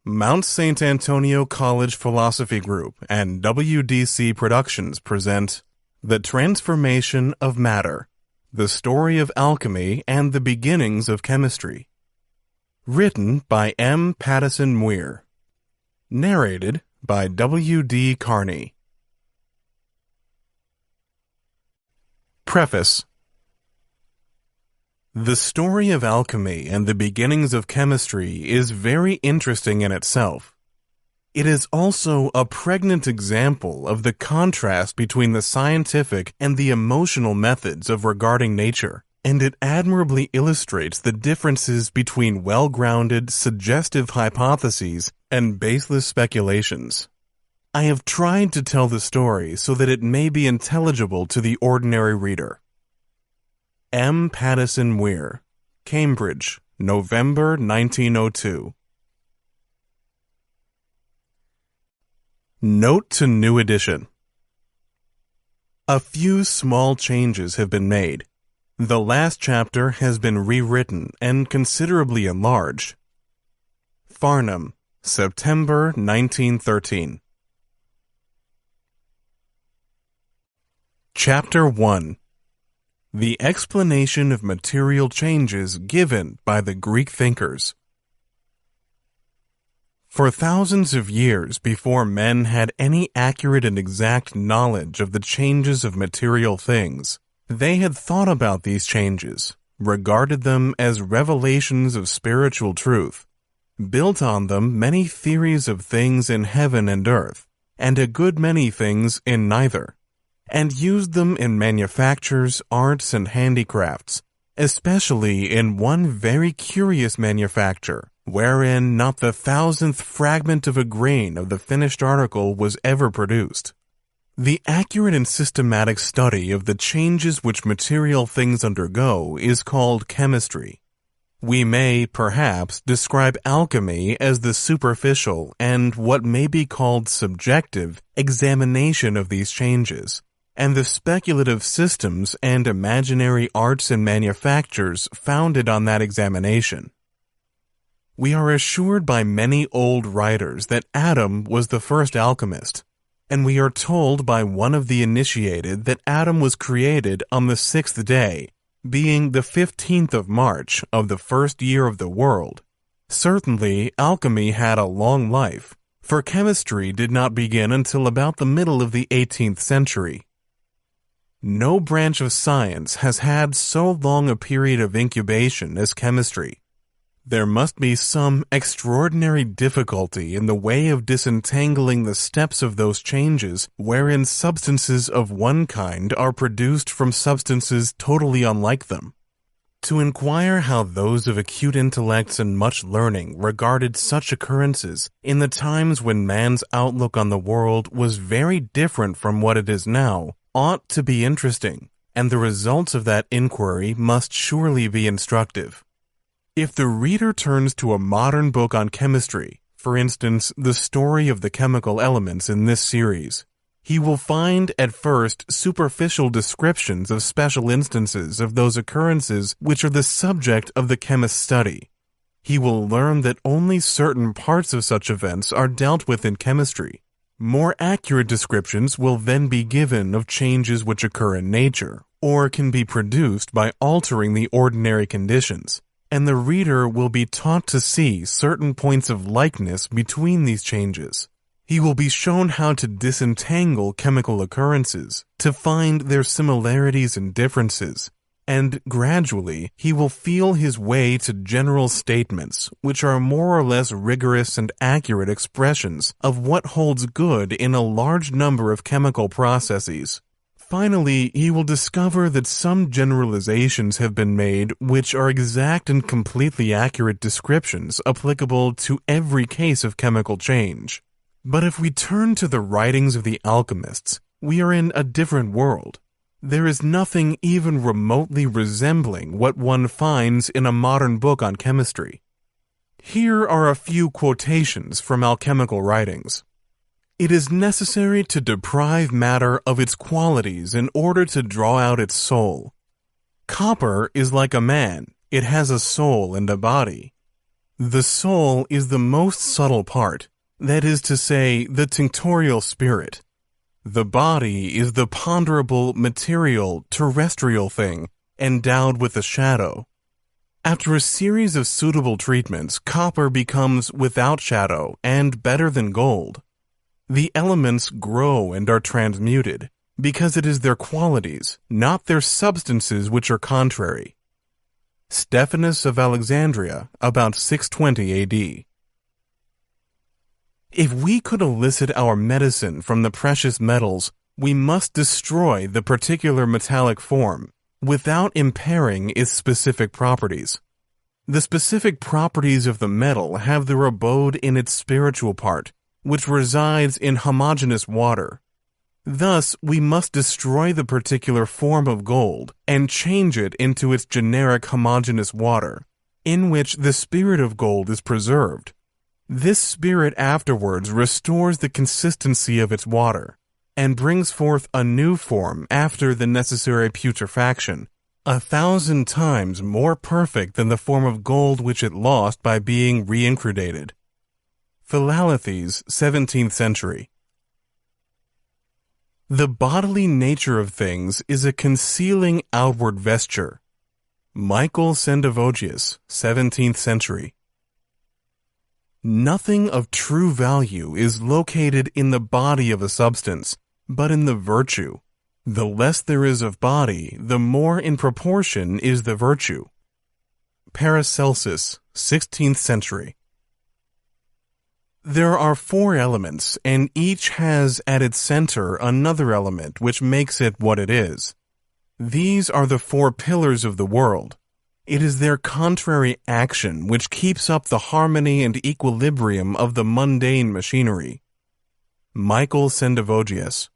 Mount St. Antonio College Philosophy Group and WDC Productions present The Transformation of Matter, The Story of Alchemy and the Beginnings of Chemistry. Written by M. Pattison Muir. Narrated by W.D. Carney. Preface. The story of alchemy and the beginnings of chemistry is very interesting in itself. It is also a pregnant example of the contrast between the scientific and the emotional methods of regarding nature, and it admirably illustrates the differences between well-grounded, suggestive hypotheses and baseless speculations. I have tried to tell the story so that it may be intelligible to the ordinary reader. M. Pattison Muir, Cambridge, November 1902. Note to new edition. A few small changes have been made. The last chapter has been rewritten and considerably enlarged. Farnham, September 1913. Chapter 1. The explanation of material changes given by the Greek thinkers. For thousands of years before men had any accurate and exact knowledge of the changes of material things, they had thought about these changes, regarded them as revelations of spiritual truth, built on them many theories of things in heaven and earth, and a good many things in neither, and used them in manufactures, arts, and handicrafts, especially in one very curious manufacture, wherein not the 1,000th fragment of a grain of the finished article was ever produced. The accurate and systematic study of the changes which material things undergo is called chemistry. We may, perhaps, describe alchemy as the superficial and what may be called subjective examination of these changes, and the speculative systems and imaginary arts and manufactures founded on that examination. We are assured by many old writers that Adam was the first alchemist, and we are told by one of the initiated that Adam was created on the 6th day, being the 15th of March of the first year of the world. Certainly, alchemy had a long life, for chemistry did not begin until about the middle of the 18th century. No branch of science has had so long a period of incubation as chemistry. There must be some extraordinary difficulty in the way of disentangling the steps of those changes wherein substances of one kind are produced from substances totally unlike them. To inquire how those of acute intellects and much learning regarded such occurrences in the times when man's outlook on the world was very different from what it is now ought to be interesting, and the results of that inquiry must surely be instructive. If the reader turns to a modern book on chemistry, for instance, the story of the chemical elements in this series, he will find at first superficial descriptions of special instances of those occurrences which are the subject of the chemist's study. He will learn that only certain parts of such events are dealt with in chemistry. More accurate descriptions will then be given of changes which occur in nature, or can be produced by altering the ordinary conditions, and the reader will be taught to see certain points of likeness between these changes. He will be shown how to disentangle chemical occurrences, to find their similarities and differences, and gradually he will feel his way to general statements which are more or less rigorous and accurate expressions of what holds good in a large number of chemical processes. Finally, he will discover that some generalizations have been made which are exact and completely accurate descriptions applicable to every case of chemical change. But if we turn to the writings of the alchemists, we are in a different world. There is nothing even remotely resembling what one finds in a modern book on chemistry. Here are a few quotations from alchemical writings. It is necessary to deprive matter of its qualities in order to draw out its soul. Copper is like a man, it has a soul and a body. The soul is the most subtle part, that is to say, the tinctorial spirit. The body is the ponderable, material, terrestrial thing, endowed with a shadow. After a series of suitable treatments, copper becomes without shadow and better than gold. The elements grow and are transmuted, because it is their qualities, not their substances, which are contrary. Stephanus of Alexandria, about 620 A.D. If we could elicit our medicine from the precious metals, we must destroy the particular metallic form, without impairing its specific properties. The specific properties of the metal have their abode in its spiritual part, which resides in homogeneous water. Thus, we must destroy the particular form of gold and change it into its generic homogeneous water, in which the spirit of gold is preserved. This spirit afterwards restores the consistency of its water, and brings forth a new form after the necessary putrefaction, 1,000 times more perfect than the form of gold which it lost by being reincrudated. Philalethes, 17th century. The bodily nature of things is a concealing outward vesture. Michael Sendivogius, 17th century. Nothing of true value is located in the body of a substance, but in the virtue. The less there is of body, the more in proportion is the virtue. Paracelsus, 16th century. There are 4 elements, and each has at its center another element which makes it what it is. These are the 4 pillars of the world. It is their contrary action which keeps up the harmony and equilibrium of the mundane machinery. Michael Sendivogius.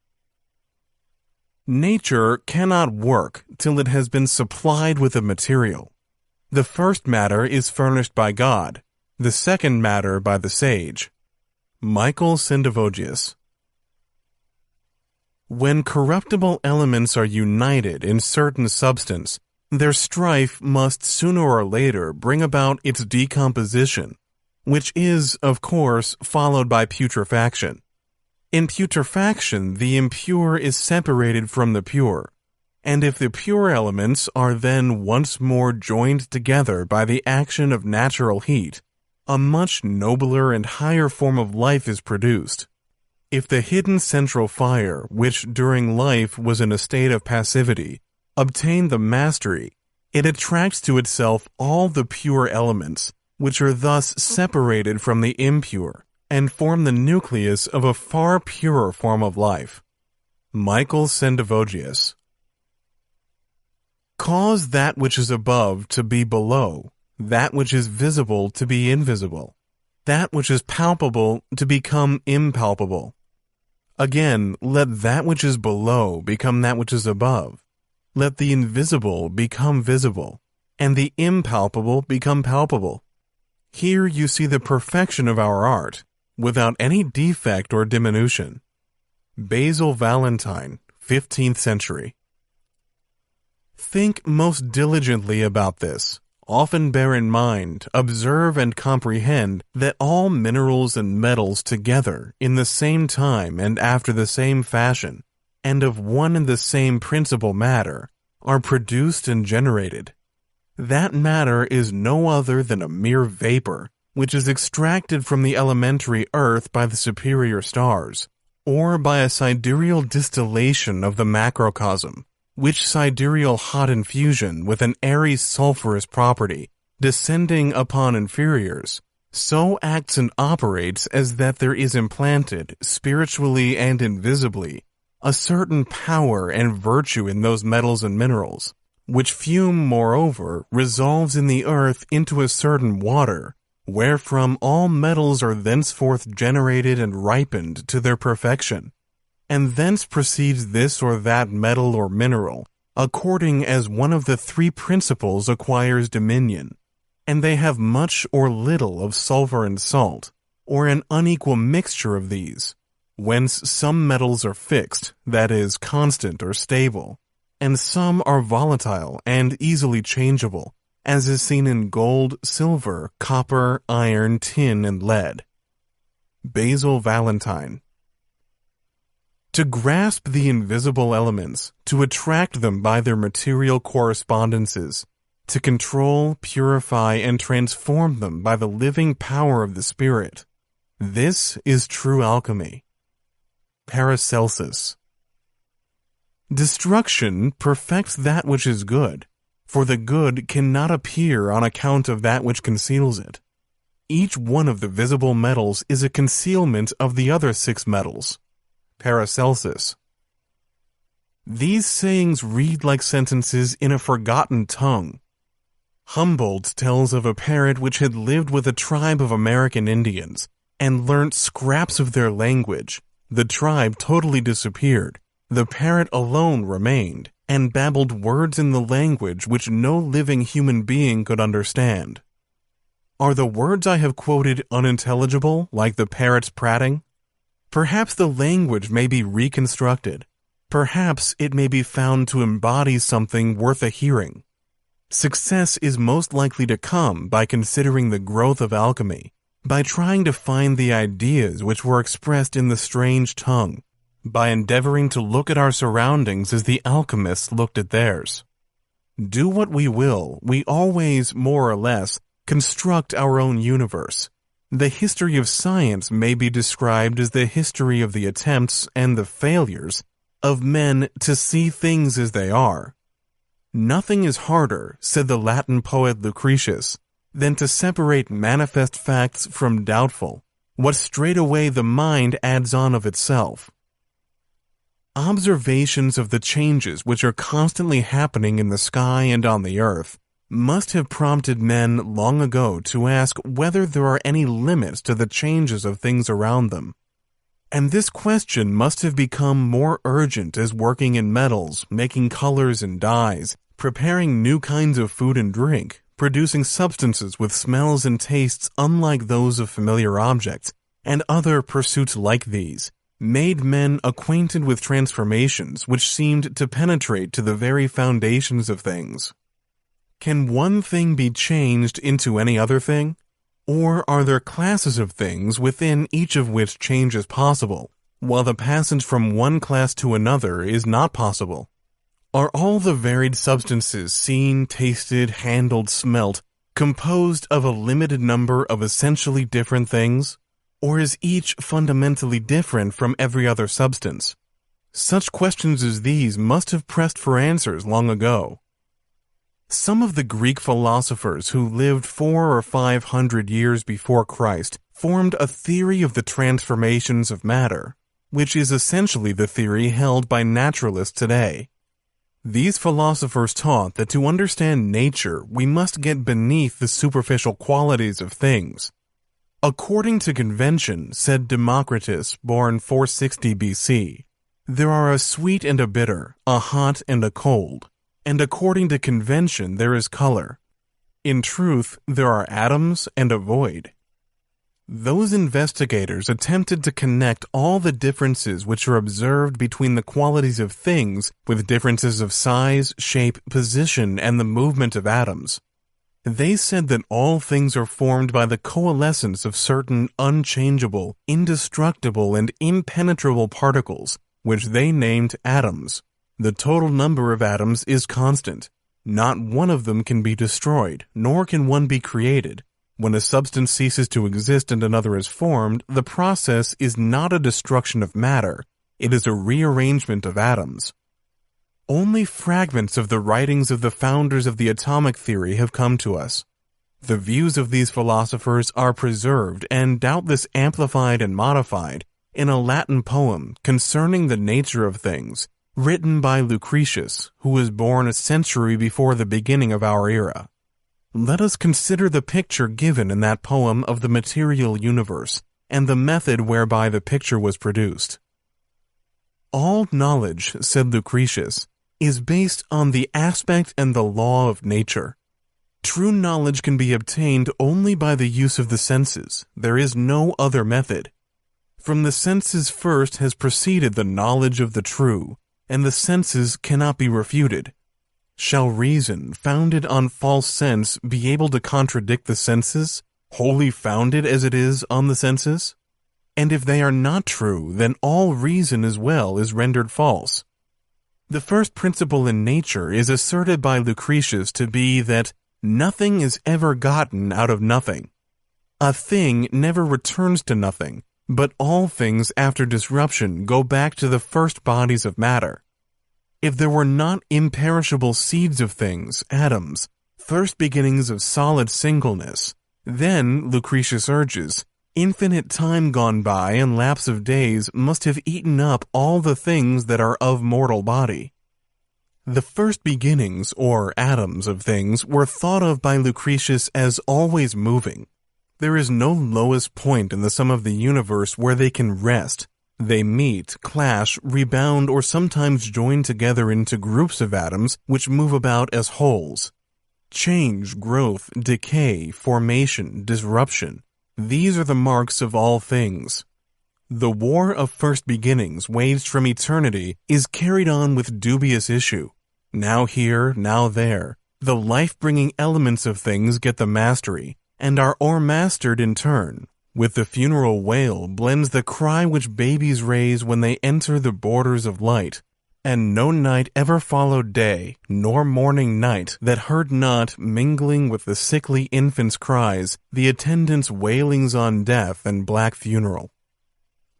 Nature cannot work till it has been supplied with a material. The first matter is furnished by God, the second matter by the sage. Michael Sendivogius. When corruptible elements are united in certain substance, their strife must sooner or later bring about its decomposition, which is, of course, followed by putrefaction. In putrefaction, the impure is separated from the pure, and if the pure elements are then once more joined together by the action of natural heat, a much nobler and higher form of life is produced. If the hidden central fire, which during life was in a state of passivity, obtain the mastery, it attracts to itself all the pure elements, which are thus separated from the impure, and form the nucleus of a far purer form of life. Michael Sendivogius. Cause that which is above to be below, that which is visible to be invisible, that which is palpable to become impalpable. Again, let that which is below become that which is above. Let the invisible become visible, and the impalpable become palpable. Here you see the perfection of our art, without any defect or diminution. Basil Valentine, 15th century. Think most diligently about this. Often bear in mind, observe and comprehend that all minerals and metals together in the same time and after the same fashion, and of one and the same principal matter, are produced and generated. That matter is no other than a mere vapor, which is extracted from the elementary earth by the superior stars, or by a sidereal distillation of the macrocosm, which sidereal hot infusion with an airy sulphurous property, descending upon inferiors, so acts and operates as that there is implanted, spiritually and invisibly, a certain power and virtue in those metals and minerals, which fume, moreover, resolves in the earth into a certain water, wherefrom all metals are thenceforth generated and ripened to their perfection. And thence proceeds this or that metal or mineral, according as one of the 3 principles acquires dominion, and they have much or little of sulfur and salt, or an unequal mixture of these, whence some metals are fixed, that is, constant or stable, and some are volatile and easily changeable, as is seen in gold, silver, copper, iron, tin, and lead. Basil Valentine. To grasp the invisible elements, to attract them by their material correspondences, to control, purify, and transform them by the living power of the Spirit. This is true alchemy. Paracelsus. Destruction perfects that which is good, for the good cannot appear on account of that which conceals it. Each one of the visible metals is a concealment of the other 6 metals. Paracelsus. These sayings read like sentences in a forgotten tongue. Humboldt tells of a parrot which had lived with a tribe of American Indians and learnt scraps of their language. The tribe totally disappeared. The parrot alone remained and babbled words in the language which no living human being could understand. Are the words I have quoted unintelligible, like the parrot's prating? Perhaps the language may be reconstructed. Perhaps it may be found to embody something worth a hearing. Success is most likely to come by considering the growth of alchemy, by trying to find the ideas which were expressed in the strange tongue, by endeavoring to look at our surroundings as the alchemists looked at theirs. Do what we will, we always, more or less, construct our own universe. The history of science may be described as the history of the attempts and the failures of men to see things as they are. Nothing is harder, said the Latin poet Lucretius, than to separate manifest facts from doubtful, what straightway the mind adds on of itself. Observations of the changes which are constantly happening in the sky and on the earth must have prompted men long ago to ask whether there are any limits to the changes of things around them. And this question must have become more urgent as working in metals, making colors and dyes, preparing new kinds of food and drink, producing substances with smells and tastes unlike those of familiar objects, and other pursuits like these, made men acquainted with transformations which seemed to penetrate to the very foundations of things. Can one thing be changed into any other thing? Or are there classes of things within each of which change is possible, while the passage from one class to another is not possible? Are all the varied substances seen, tasted, handled, smelt, composed of a limited number of essentially different things? Or is each fundamentally different from every other substance? Such questions as these must have pressed for answers long ago. Some of the Greek philosophers who lived 400 or 500 years before Christ formed a theory of the transformations of matter, which is essentially the theory held by naturalists today. These philosophers taught that to understand nature, we must get beneath the superficial qualities of things. According to convention, said Democritus, born 460 BC, there are a sweet and a bitter, a hot and a cold, and according to convention there is color. In truth, there are atoms and a void. Those investigators attempted to connect all the differences which are observed between the qualities of things with differences of size, shape, position, and the movement of atoms. They said that all things are formed by the coalescence of certain unchangeable, indestructible, and impenetrable particles, which they named atoms. The total number of atoms is constant. Not one of them can be destroyed, nor can one be created. When a substance ceases to exist and another is formed, the process is not a destruction of matter, it is a rearrangement of atoms. Only fragments of the writings of the founders of the atomic theory have come to us. The views of these philosophers are preserved and doubtless amplified and modified in a Latin poem concerning the nature of things, written by Lucretius, who was born a century before the beginning of our era. Let us consider the picture given in that poem of the material universe and the method whereby the picture was produced. All knowledge, said Lucretius, is based on the aspect and the law of nature. True knowledge can be obtained only by the use of the senses. There is no other method. From the senses first has proceeded the knowledge of the true, and the senses cannot be refuted. Shall reason, founded on false sense, be able to contradict the senses, wholly founded as it is on the senses? And if they are not true, then all reason as well is rendered false. The first principle in nature is asserted by Lucretius to be that nothing is ever gotten out of nothing. A thing never returns to nothing, but all things after disruption go back to the first bodies of matter. If there were not imperishable seeds of things, atoms, first beginnings of solid singleness, then, Lucretius urges, infinite time gone by and lapse of days must have eaten up all the things that are of mortal body. The first beginnings, or atoms of things, were thought of by Lucretius as always moving. There is no lowest point in the sum of the universe where they can rest. They meet, clash, rebound, or sometimes join together into groups of atoms which move about as wholes. Change, growth, decay, formation, disruption. These are the marks of all things. The war of first beginnings waged from eternity is carried on with dubious issue. Now here, now there. The life-bringing elements of things get the mastery, and are o'ermastered in turn. With the funeral wail blends the cry which babies raise when they enter the borders of light. And no night ever followed day, nor morning night, that heard not, mingling with the sickly infant's cries, the attendants' wailings on death and black funeral.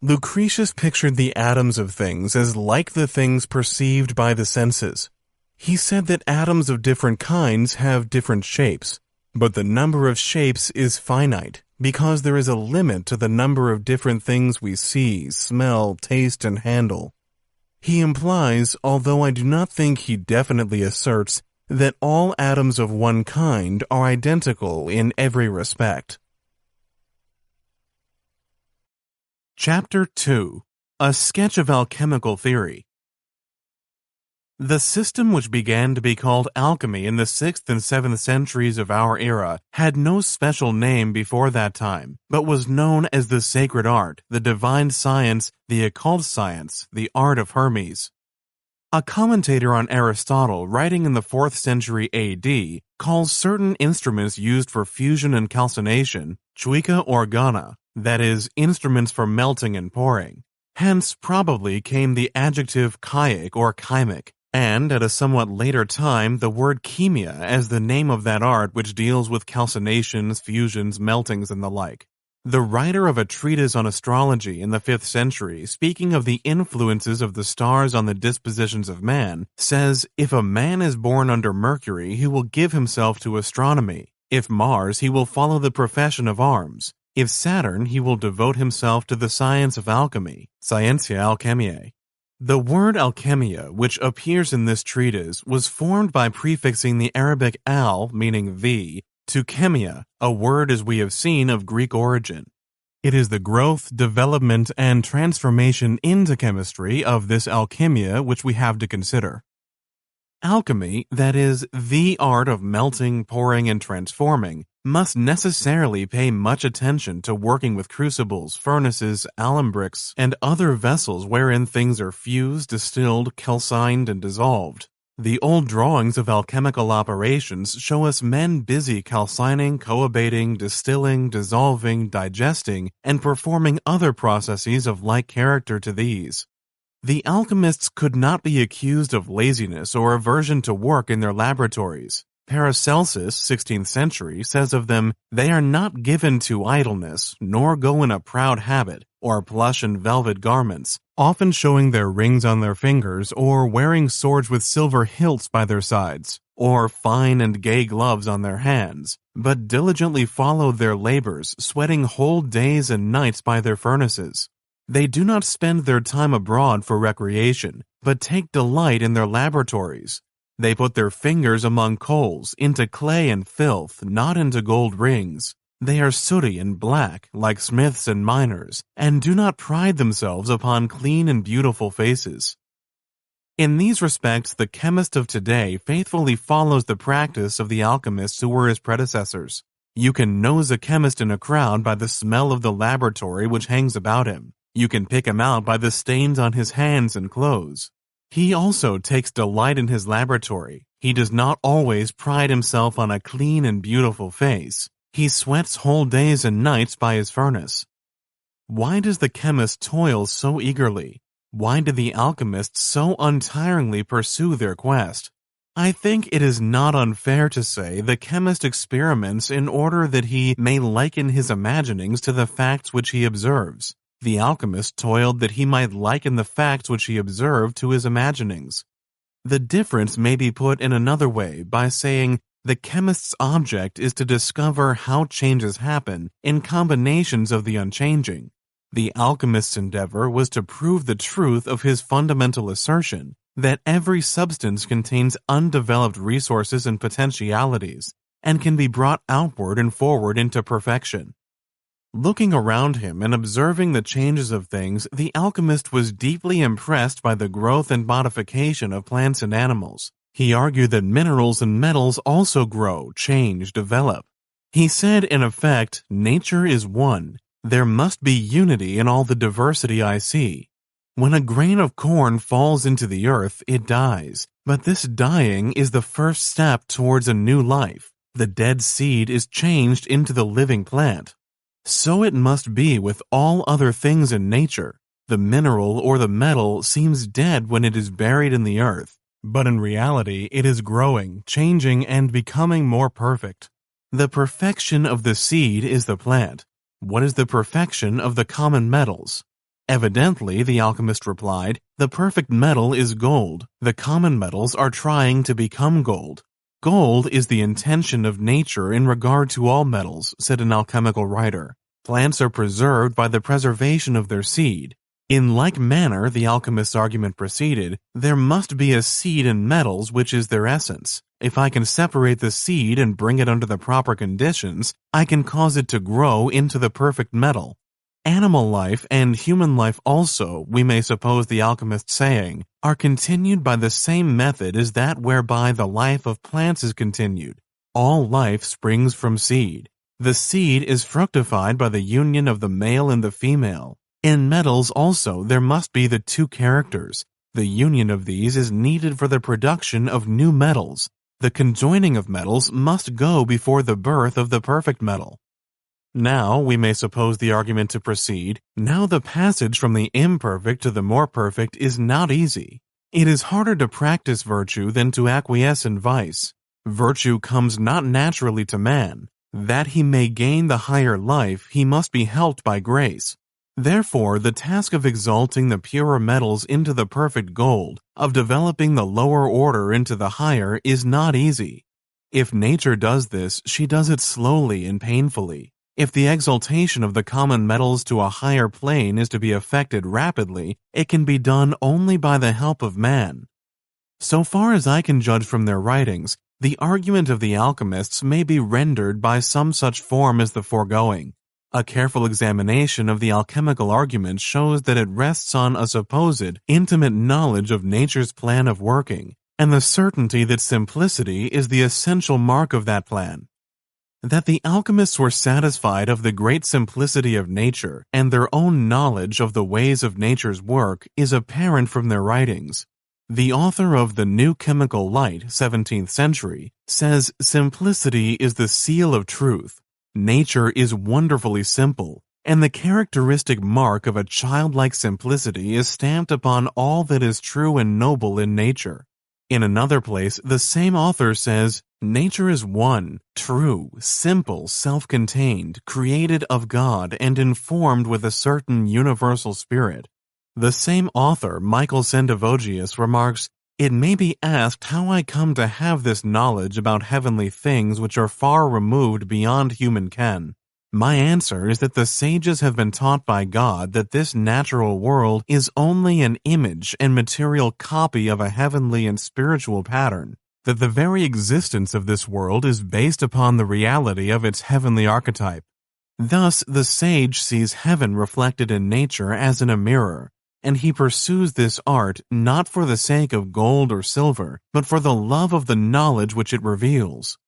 Lucretius pictured the atoms of things as like the things perceived by the senses. He said that atoms of different kinds have different shapes, but the number of shapes is finite, because there is a limit to the number of different things we see, smell, taste, and handle. He implies, although I do not think he definitely asserts, that all atoms of one kind are identical in every respect. Chapter 2. A Sketch of Alchemical Theory. The system which began to be called alchemy in the 6th and 7th centuries of our era had no special name before that time, but was known as the sacred art, the divine science, the occult science, the art of Hermes. A commentator on Aristotle, writing in the 4th century AD, calls certain instruments used for fusion and calcination chuika organa, that is, instruments for melting and pouring. Hence probably came the adjective chaic or chymic, and at a somewhat later time the word chemia as the name of that art which deals with calcinations, fusions, meltings, and the like. The writer of a treatise on astrology in the 5th century, speaking of the influences of the stars on the dispositions of man, says, if a man is born under Mercury, he will give himself to astronomy. If Mars, he will follow the profession of arms. If Saturn, he will devote himself to the science of alchemy, scientia alchemiae. The word alchemia, which appears in this treatise, was formed by prefixing the Arabic al, meaning the, to chemia, a word, as we have seen, of Greek origin. It is the growth, development, and transformation into chemistry of this alchemia which we have to consider. Alchemy, that is, the art of melting, pouring, and transforming, must necessarily pay much attention to working with crucibles, furnaces, alembics, and other vessels wherein things are fused, distilled, calcined, and dissolved. The old drawings of alchemical operations show us men busy calcining, coabating, distilling, dissolving, digesting, and performing other processes of like character to these. The alchemists could not be accused of laziness or aversion to work in their laboratories. Paracelsus, 16th century, says of them, they are not given to idleness, nor go in a proud habit, or plush and velvet garments, often showing their rings on their fingers, or wearing swords with silver hilts by their sides, or fine and gay gloves on their hands, but diligently follow their labors, sweating whole days and nights by their furnaces. They do not spend their time abroad for recreation, but take delight in their laboratories. They put their fingers among coals, into clay and filth, not into gold rings. They are sooty and black, like smiths and miners, and do not pride themselves upon clean and beautiful faces. In these respects, the chemist of today faithfully follows the practice of the alchemists who were his predecessors. You can nose a chemist in a crowd by the smell of the laboratory which hangs about him. You can pick him out by the stains on his hands and clothes. He also takes delight in his laboratory. He does not always pride himself on a clean and beautiful face. He sweats whole days and nights by his furnace. Why does the chemist toil so eagerly? Why do the alchemists so untiringly pursue their quest? I think it is not unfair to say the chemist experiments in order that he may liken his imaginings to the facts which he observes. The alchemist toiled that he might liken the facts which he observed to his imaginings. The difference may be put in another way by saying the chemist's object is to discover how changes happen in combinations of the unchanging. The alchemist's endeavor was to prove the truth of his fundamental assertion that every substance contains undeveloped resources and potentialities and can be brought outward and forward into perfection. Looking around him and observing the changes of things, the alchemist was deeply impressed by the growth and modification of plants and animals. He argued that minerals and metals also grow, change, develop. He said, in effect, nature is one. There must be unity in all the diversity I see. When a grain of corn falls into the earth, it dies. But this dying is the first step towards a new life. The dead seed is changed into the living plant. So it must be with all other things in nature. The mineral or the metal seems dead when it is buried in the earth, but in reality it is growing, changing, and becoming more perfect. The perfection of the seed is the plant. What is the perfection of the common metals? Evidently, the alchemist replied, the perfect metal is gold. The common metals are trying to become gold. Gold is the intention of nature in regard to all metals, said an alchemical writer. Plants are preserved by the preservation of their seed. In like manner, the alchemist's argument proceeded, there must be a seed in metals which is their essence. If I can separate the seed and bring it under the proper conditions, I can cause it to grow into the perfect metal. Animal life and human life also, we may suppose the alchemist saying, are continued by the same method as that whereby the life of plants is continued. All life springs from seed. The seed is fructified by the union of the male and the female. In metals also there must be the two characters. The union of these is needed for the production of new metals. The conjoining of metals must go before the birth of the perfect metal. Now we may suppose the argument to proceed. Now the passage from the imperfect to the more perfect is not easy. It is harder to practice virtue than to acquiesce in vice. Virtue comes not naturally to man. That he may gain the higher life, he must be helped by grace. Therefore, the task of exalting the purer metals into the perfect gold, of developing the lower order into the higher, is not easy. If nature does this, she does it slowly and painfully. If the exaltation of the common metals to a higher plane is to be effected rapidly, it can be done only by the help of man. So far as I can judge from their writings, the argument of the alchemists may be rendered by some such form as the foregoing. A careful examination of the alchemical argument shows that it rests on a supposed intimate knowledge of nature's plan of working, and the certainty that simplicity is the essential mark of that plan. That the alchemists were satisfied of the great simplicity of nature and their own knowledge of the ways of nature's work is apparent from their writings. The author of The New Chemical Light, 17th century, says simplicity is the seal of truth. Nature is wonderfully simple, and the characteristic mark of a childlike simplicity is stamped upon all that is true and noble in nature. In another place, the same author says, nature is one, true, simple, self-contained, created of God, and informed with a certain universal spirit. The same author, Michael Sendivogius, remarks, it may be asked how I come to have this knowledge about heavenly things which are far removed beyond human ken. My answer is that the sages have been taught by God that this natural world is only an image and material copy of a heavenly and spiritual pattern, that the very existence of this world is based upon the reality of its heavenly archetype. Thus, the sage sees heaven reflected in nature as in a mirror, and he pursues this art not for the sake of gold or silver, but for the love of the knowledge which it reveals.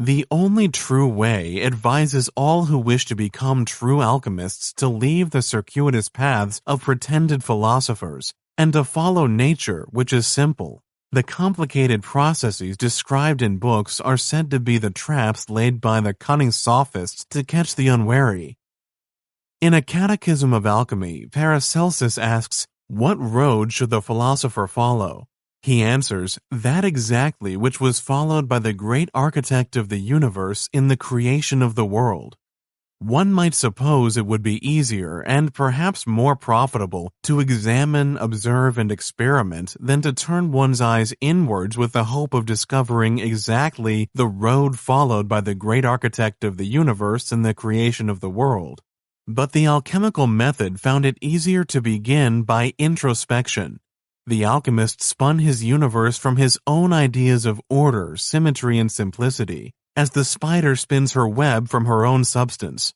The only true way advises all who wish to become true alchemists to leave the circuitous paths of pretended philosophers and to follow nature, which is simple. The complicated processes described in books are said to be the traps laid by the cunning sophists to catch the unwary. In a Catechism of Alchemy, Paracelsus asks, "What road should the philosopher follow?" He answers, "That exactly which was followed by the great architect of the universe in the creation of the world." One might suppose it would be easier and perhaps more profitable to examine, observe, and experiment than to turn one's eyes inwards with the hope of discovering exactly the road followed by the great architect of the universe in the creation of the world. But the alchemical method found it easier to begin by introspection. The alchemist spun his universe from his own ideas of order, symmetry, and simplicity, as the spider spins her web from her own substance.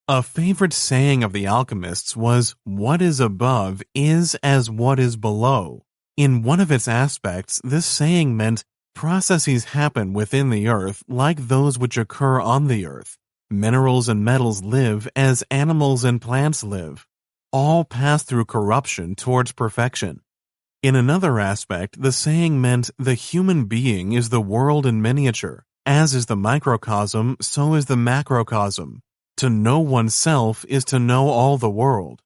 A favorite saying of the alchemists was, "What is above is as what is below." In one of its aspects, this saying meant processes happen within the earth like those which occur on the earth. Minerals and metals live as animals and plants live. All pass through corruption towards perfection. In another aspect, the saying meant the human being is the world in miniature. As is the microcosm, so is the macrocosm. To know oneself is to know all the world.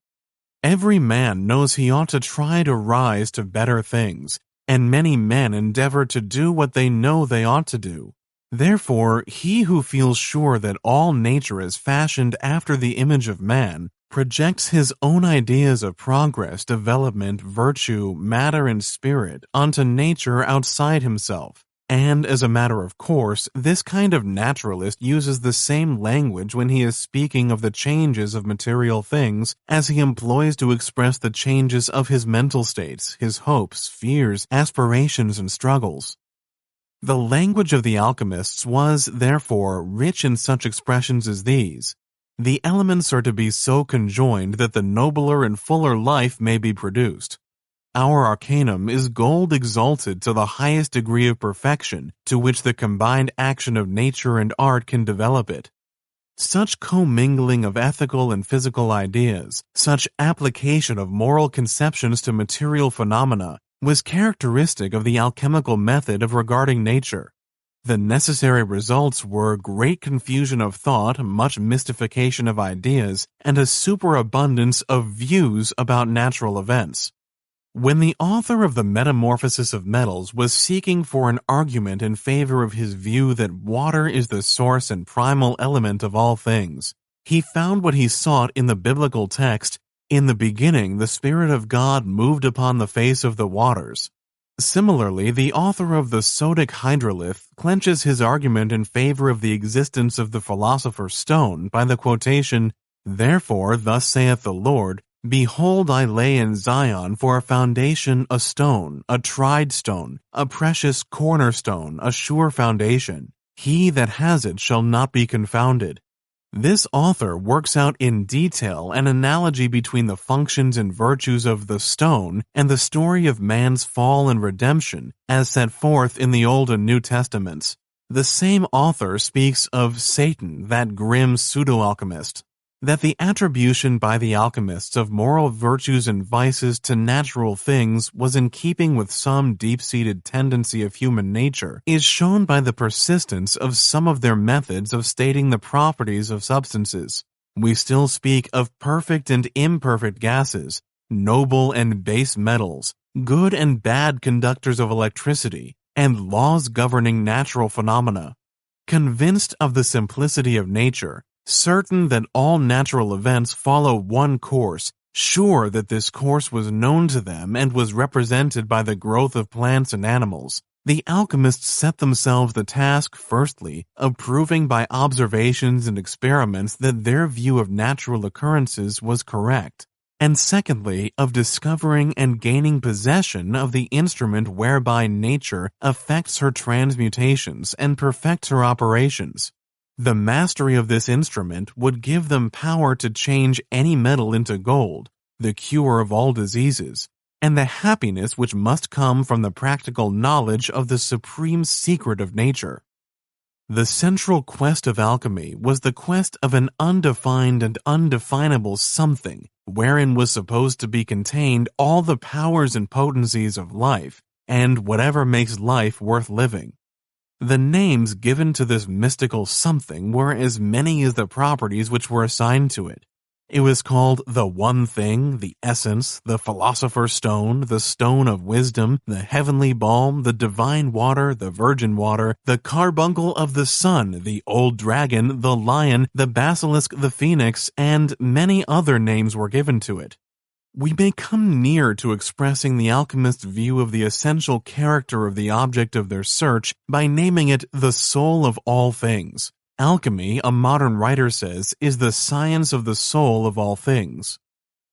Every man knows he ought to try to rise to better things, and many men endeavor to do what they know they ought to do. Therefore, he who feels sure that all nature is fashioned after the image of man projects his own ideas of progress, development, virtue, matter, and spirit onto nature outside himself. And as a matter of course, this kind of naturalist uses the same language when he is speaking of the changes of material things as he employs to express the changes of his mental states, his hopes, fears, aspirations, and struggles. The language of the alchemists was, therefore, rich in such expressions as these. The elements are to be so conjoined that the nobler and fuller life may be produced. Our arcanum is gold exalted to the highest degree of perfection to which the combined action of nature and art can develop it. Such commingling of ethical and physical ideas, such application of moral conceptions to material phenomena, was characteristic of the alchemical method of regarding nature. The necessary results were great confusion of thought, much mystification of ideas, and a superabundance of views about natural events. When the author of the Metamorphosis of Metals was seeking for an argument in favor of his view that water is the source and primal element of all things, he found what he sought in the biblical text, "In the beginning the Spirit of God moved upon the face of the waters." Similarly, the author of the Sodic Hydrolith clenches his argument in favor of the existence of the philosopher's stone by the quotation, "Therefore, thus saith the Lord, Behold, I lay in Zion for a foundation a stone, a tried stone, a precious cornerstone, a sure foundation. He that has it shall not be confounded." This author works out in detail an analogy between the functions and virtues of the stone and the story of man's fall and redemption as set forth in the Old and New Testaments. The same author speaks of Satan, that grim pseudo-alchemist. That the attribution by the alchemists of moral virtues and vices to natural things was in keeping with some deep-seated tendency of human nature is shown by the persistence of some of their methods of stating the properties of substances. We still speak of perfect and imperfect gases, noble and base metals, good and bad conductors of electricity, and laws governing natural phenomena. Convinced of the simplicity of nature, certain that all natural events follow one course, sure that this course was known to them and was represented by the growth of plants and animals, the alchemists set themselves the task, firstly, of proving by observations and experiments that their view of natural occurrences was correct, and secondly, of discovering and gaining possession of the instrument whereby nature effects her transmutations and perfects her operations. The mastery of this instrument would give them power to change any metal into gold, the cure of all diseases, and the happiness which must come from the practical knowledge of the supreme secret of nature. The central quest of alchemy was the quest of an undefined and undefinable something, wherein was supposed to be contained all the powers and potencies of life, and whatever makes life worth living. The names given to this mystical something were as many as the properties which were assigned to it. It was called the One Thing, the Essence, the Philosopher's Stone, the Stone of Wisdom, the Heavenly Balm, the Divine Water, the Virgin Water, the Carbuncle of the Sun, the Old Dragon, the Lion, the Basilisk, the Phoenix, and many other names were given to it. We may come near to expressing the alchemist's view of the essential character of the object of their search by naming it the soul of all things. Alchemy, a modern writer says, is the science of the soul of all things.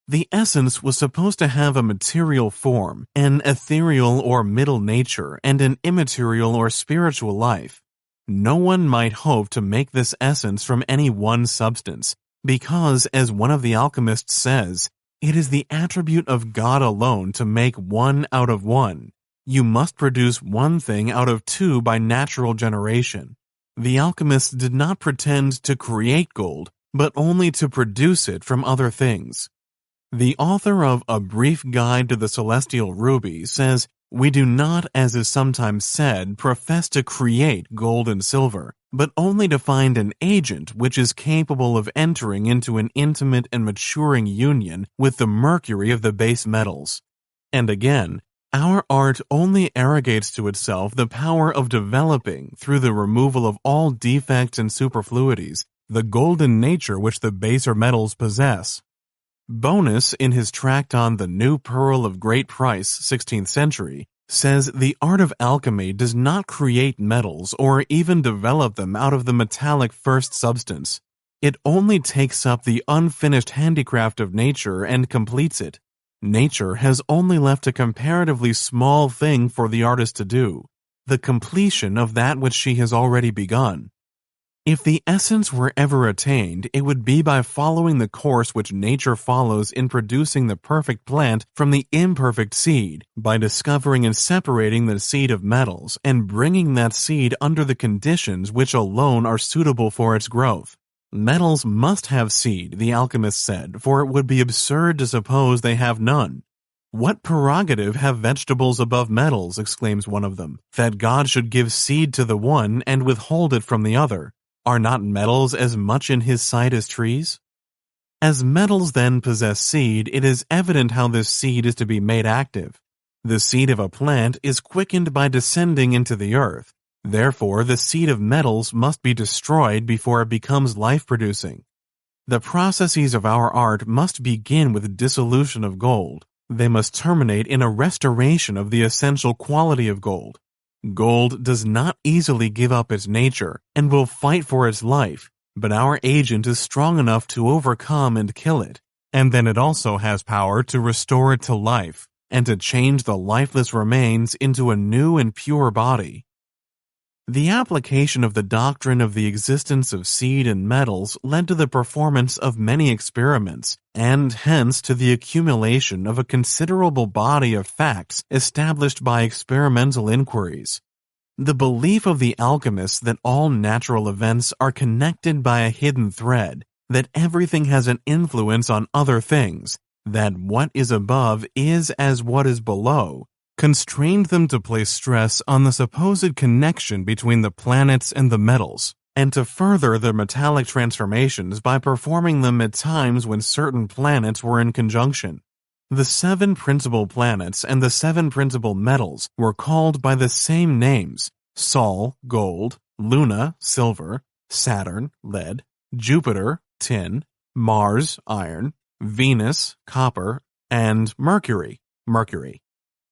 The essence was supposed to have a material form, an ethereal or middle nature, and an immaterial or spiritual life. No one might hope to make this essence from any one substance, because, as one of the alchemists says, it is the attribute of God alone to make one out of one. You must produce one thing out of two by natural generation. The alchemists did not pretend to create gold, but only to produce it from other things. The author of A Brief Guide to the Celestial Ruby says, "We do not, as is sometimes said, profess to create gold and silver, but only to find an agent which is capable of entering into an intimate and maturing union with the mercury of the base metals." And again, our art only arrogates to itself the power of developing, through the removal of all defects and superfluities, the golden nature which the baser metals possess. Bonus, in his tract on The New Pearl of Great Price, 16th century, says the art of alchemy does not create metals or even develop them out of the metallic first substance. It only takes up the unfinished handicraft of nature and completes it. Nature has only left a comparatively small thing for the artist to do, the completion of that which she has already begun. If the essence were ever attained, it would be by following the course which nature follows in producing the perfect plant from the imperfect seed, by discovering and separating the seed of metals and bringing that seed under the conditions which alone are suitable for its growth. Metals must have seed, the alchemist said, for it would be absurd to suppose they have none. "What prerogative have vegetables above metals," exclaims one of them, "that God should give seed to the one and withhold it from the other? Are not metals as much in his sight as trees?" As metals then possess seed, it is evident how this seed is to be made active. The seed of a plant is quickened by descending into the earth. Therefore, the seed of metals must be destroyed before it becomes life-producing. The processes of our art must begin with dissolution of gold. They must terminate in a restoration of the essential quality of gold. Gold does not easily give up its nature and will fight for its life, but our agent is strong enough to overcome and kill it, and then it also has power to restore it to life and to change the lifeless remains into a new and pure body. The application of the doctrine of the existence of seed and metals led to the performance of many experiments, and hence to the accumulation of a considerable body of facts established by experimental inquiries. The belief of the alchemists that all natural events are connected by a hidden thread, that everything has an influence on other things, that what is above is as what is below, constrained them to place stress on the supposed connection between the planets and the metals, and to further their metallic transformations by performing them at times when certain planets were in conjunction. The 7 principal planets and the 7 principal metals were called by the same names: Sol, gold; Luna, silver; Saturn, lead; Jupiter, tin; Mars, iron; Venus, copper; and Mercury, mercury.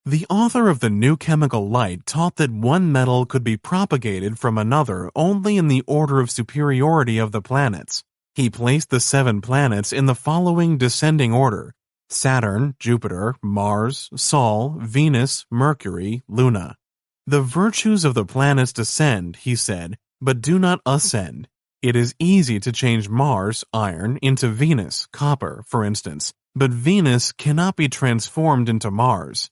The author of The New Chemical Light taught that one metal could be propagated from another only in the order of superiority of the planets. He placed the 7 planets in the following descending order: Saturn, Jupiter, Mars, Sol, Venus, Mercury, Luna. The virtues of the planets descend, he said, but do not ascend. It is easy to change Mars, iron, into Venus, copper, for instance, but Venus cannot be transformed into Mars.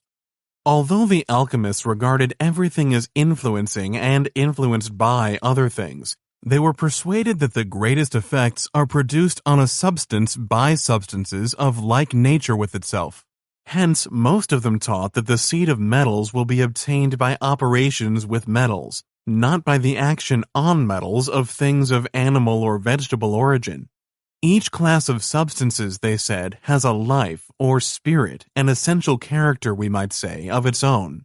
Although the alchemists regarded everything as influencing and influenced by other things, they were persuaded that the greatest effects are produced on a substance by substances of like nature with itself. Hence, most of them taught that the seed of metals will be obtained by operations with metals, not by the action on metals of things of animal or vegetable origin. Each class of substances, they said, has a life or spirit, an essential character, we might say, of its own.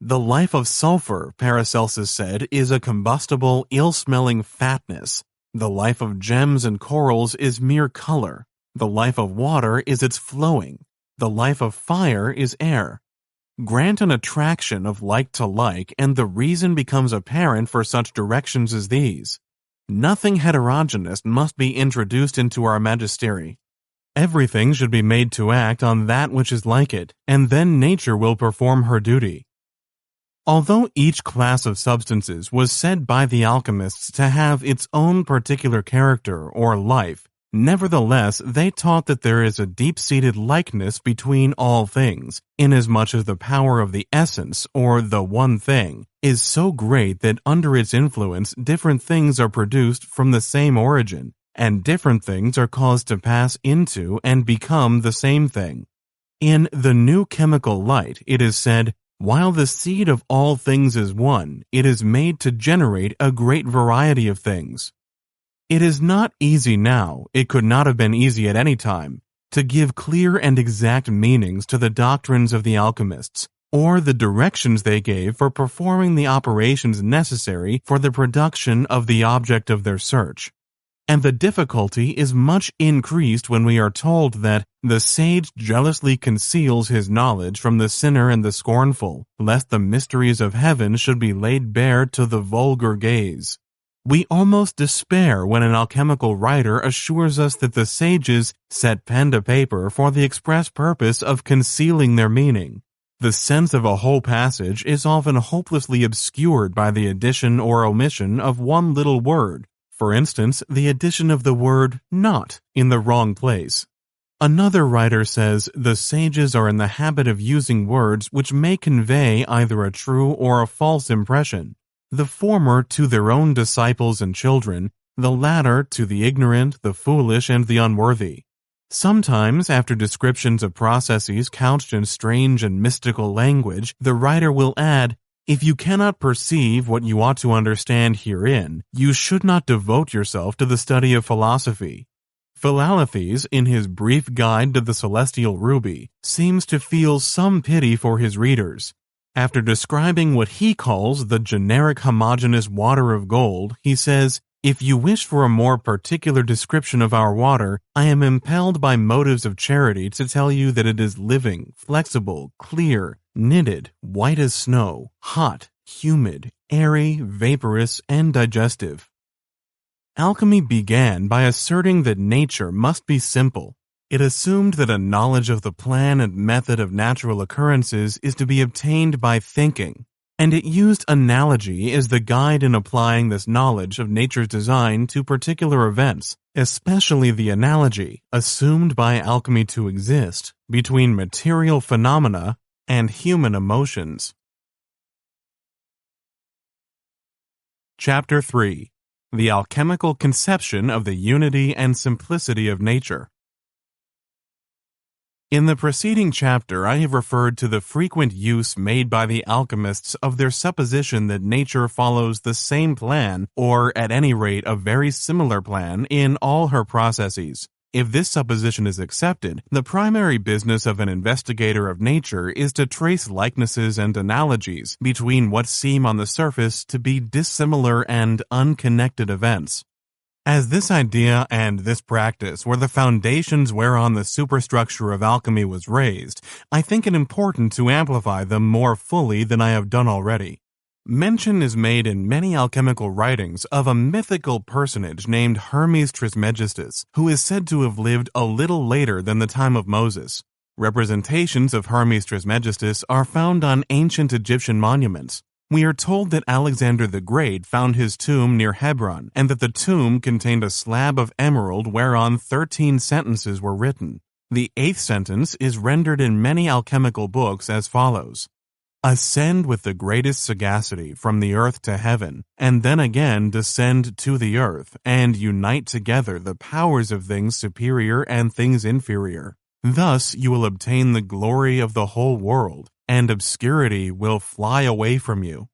The life of sulfur, Paracelsus said, is a combustible, ill-smelling fatness. The life of gems and corals is mere color. The life of water is its flowing. The life of fire is air. Grant an attraction of like to like, and the reason becomes apparent for such directions as these. Nothing heterogeneous must be introduced into our magistery. Everything should be made to act on that which is like it, and then nature will perform her duty. Although each class of substances was said by the alchemists to have its own particular character or life, nevertheless they taught that there is a deep-seated likeness between all things, inasmuch as the power of the essence, or the one thing, is so great that under its influence different things are produced from the same origin, and different things are caused to pass into and become the same thing. In The New Chemical Light, it is said, "While the seed of all things is one, it is made to generate a great variety of things." It is not easy now, it could not have been easy at any time, to give clear and exact meanings to the doctrines of the alchemists, or the directions they gave for performing the operations necessary for the production of the object of their search. And the difficulty is much increased when we are told that the sage jealously conceals his knowledge from the sinner and the scornful, lest the mysteries of heaven should be laid bare to the vulgar gaze. We almost despair when an alchemical writer assures us that the sages set pen to paper for the express purpose of concealing their meaning. The sense of a whole passage is often hopelessly obscured by the addition or omission of one little word. For instance, the addition of the word "not" in the wrong place. Another writer says the sages are in the habit of using words which may convey either a true or a false impression, the former to their own disciples and children, the latter to the ignorant, the foolish, and the unworthy. Sometimes, after descriptions of processes couched in strange and mystical language, the writer will add, "If you cannot perceive what you ought to understand herein, you should not devote yourself to the study of philosophy." Philalethes, in his brief guide to the celestial ruby, seems to feel some pity for his readers. After describing what he calls the generic homogeneous water of gold, he says, "If you wish for a more particular description of our water, I am impelled by motives of charity to tell you that it is living, flexible, clear, knitted, white as snow, hot, humid, airy, vaporous, and digestive." Alchemy began by asserting that nature must be simple. It assumed that a knowledge of the plan and method of natural occurrences is to be obtained by thinking, and it used analogy as the guide in applying this knowledge of nature's design to particular events, especially the analogy, assumed by alchemy to exist, between material phenomena and human emotions. Chapter 3. The Alchemical Conception of the Unity and Simplicity of Nature. In the preceding chapter, I have referred to the frequent use made by the alchemists of their supposition that nature follows the same plan, or at any rate a very similar plan, in all her processes. If this supposition is accepted, the primary business of an investigator of nature is to trace likenesses and analogies between what seem on the surface to be dissimilar and unconnected events. As this idea and this practice were the foundations whereon the superstructure of alchemy was raised, I think it important to amplify them more fully than I have done already. Mention is made in many alchemical writings of a mythical personage named Hermes Trismegistus, who is said to have lived a little later than the time of Moses. Representations of Hermes Trismegistus are found on ancient Egyptian monuments. We are told that Alexander the Great found his tomb near Hebron, and that the tomb contained a slab of emerald whereon 13 sentences were written. The 8th sentence is rendered in many alchemical books as follows: "Ascend with the greatest sagacity from the earth to heaven, and then again descend to the earth, and unite together the powers of things superior and things inferior. Thus you will obtain the glory of the whole world, and obscurity will fly away from you.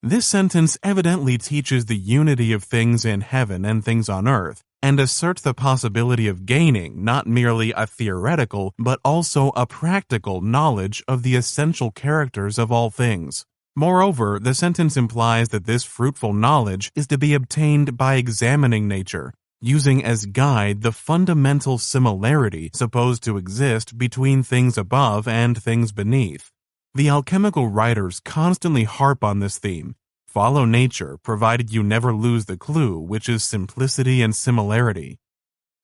This sentence evidently teaches the unity of things in heaven and things on earth, and asserts the possibility of gaining not merely a theoretical but also a practical knowledge of the essential characters of all things. Moreover, the sentence implies that this fruitful knowledge is to be obtained by examining nature, using as guide the fundamental similarity supposed to exist between things above and things beneath. The alchemical writers constantly harp on this theme. Follow nature, provided you never lose the clue, which is simplicity and similarity.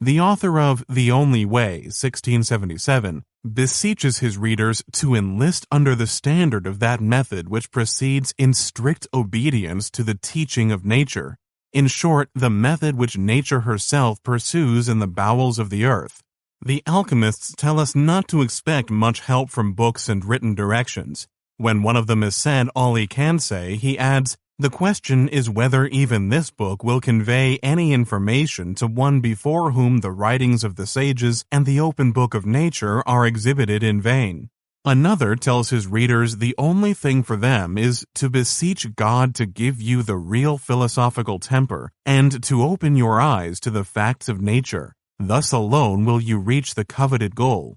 The author of The Only Way, 1677, beseeches his readers to enlist under the standard of that method which proceeds in strict obedience to the teaching of nature. In short, the method which nature herself pursues in the bowels of the earth. The alchemists tell us not to expect much help from books and written directions. When one of them has said all he can say, he adds, "The question is whether even this book will convey any information to one before whom the writings of the sages and the open book of nature are exhibited in vain." Another tells his readers the only thing for them is to beseech God to give you the real philosophical temper and to open your eyes to the facts of nature. Thus alone will you reach the coveted goal.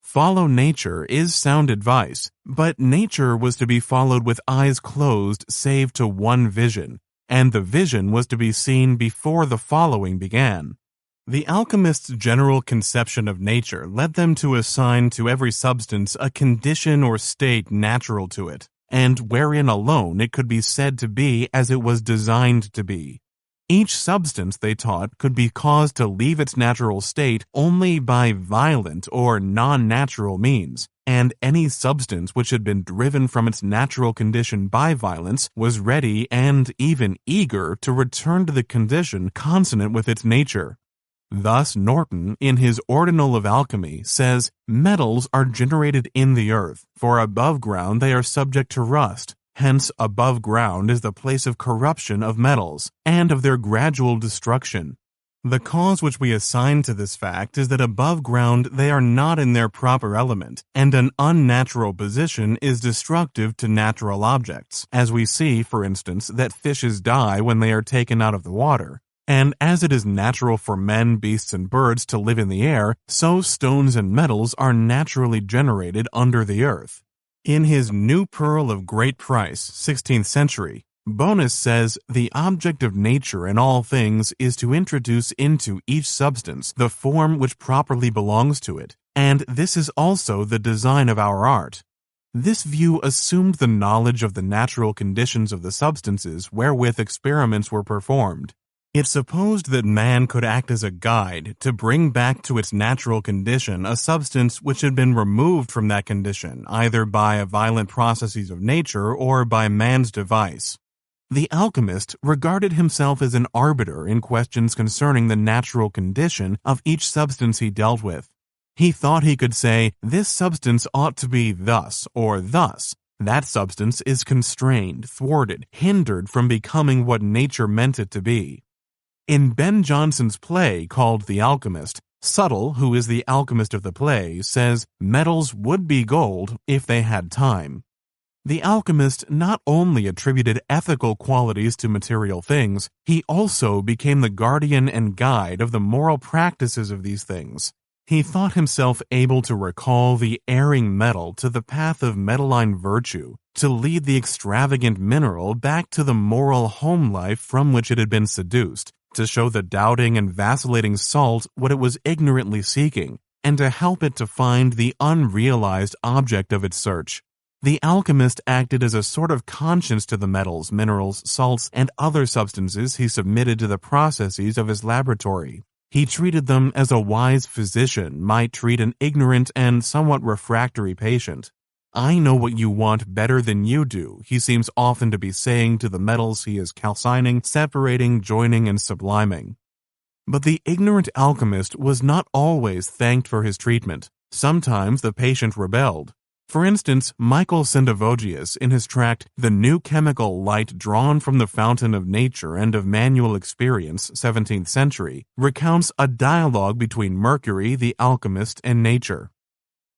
Follow nature is sound advice, but nature was to be followed with eyes closed save to one vision, and the vision was to be seen before the following began. The alchemists' general conception of nature led them to assign to every substance a condition or state natural to it, and wherein alone it could be said to be as it was designed to be. Each substance, they taught, could be caused to leave its natural state only by violent or non-natural means, and any substance which had been driven from its natural condition by violence was ready and even eager to return to the condition consonant with its nature. Thus Norton, in his Ordinal of Alchemy, says, "Metals are generated in the earth, for above ground they are subject to rust. Hence, above ground is the place of corruption of metals, and of their gradual destruction. The cause which we assign to this fact is that above ground they are not in their proper element, and an unnatural position is destructive to natural objects, as we see, for instance, that fishes die when they are taken out of the water. And as it is natural for men, beasts, and birds to live in the air, so stones and metals are naturally generated under the earth." In his New Pearl of Great Price, 16th century, Bonus says, "The object of nature in all things is to introduce into each substance the form which properly belongs to it, and this is also the design of our art." This view assumed the knowledge of the natural conditions of the substances wherewith experiments were performed. It supposed that man could act as a guide to bring back to its natural condition a substance which had been removed from that condition, either by violent processes of nature or by man's device. The alchemist regarded himself as an arbiter in questions concerning the natural condition of each substance he dealt with. He thought he could say, "This substance ought to be thus or thus. That substance is constrained, thwarted, hindered from becoming what nature meant it to be." In Ben Jonson's play called The Alchemist, Subtle, who is the alchemist of the play, says, "Metals would be gold if they had time." The alchemist not only attributed ethical qualities to material things, he also became the guardian and guide of the moral practices of these things. He thought himself able to recall the erring metal to the path of metalline virtue, to lead the extravagant mineral back to the moral home life from which it had been seduced, to show the doubting and vacillating salt what it was ignorantly seeking, and to help it to find the unrealized object of its search. The alchemist acted as a sort of conscience to the metals, minerals, salts, and other substances he submitted to the processes of his laboratory. He treated them as a wise physician might treat an ignorant and somewhat refractory patient. "I know what you want better than you do," he seems often to be saying to the metals he is calcining, separating, joining, and subliming. But the ignorant alchemist was not always thanked for his treatment. Sometimes the patient rebelled. For instance, Michael Sendivogius, in his tract The New Chemical Light Drawn from the Fountain of Nature and of Manual Experience, 17th century, recounts a dialogue between Mercury, the alchemist, and nature.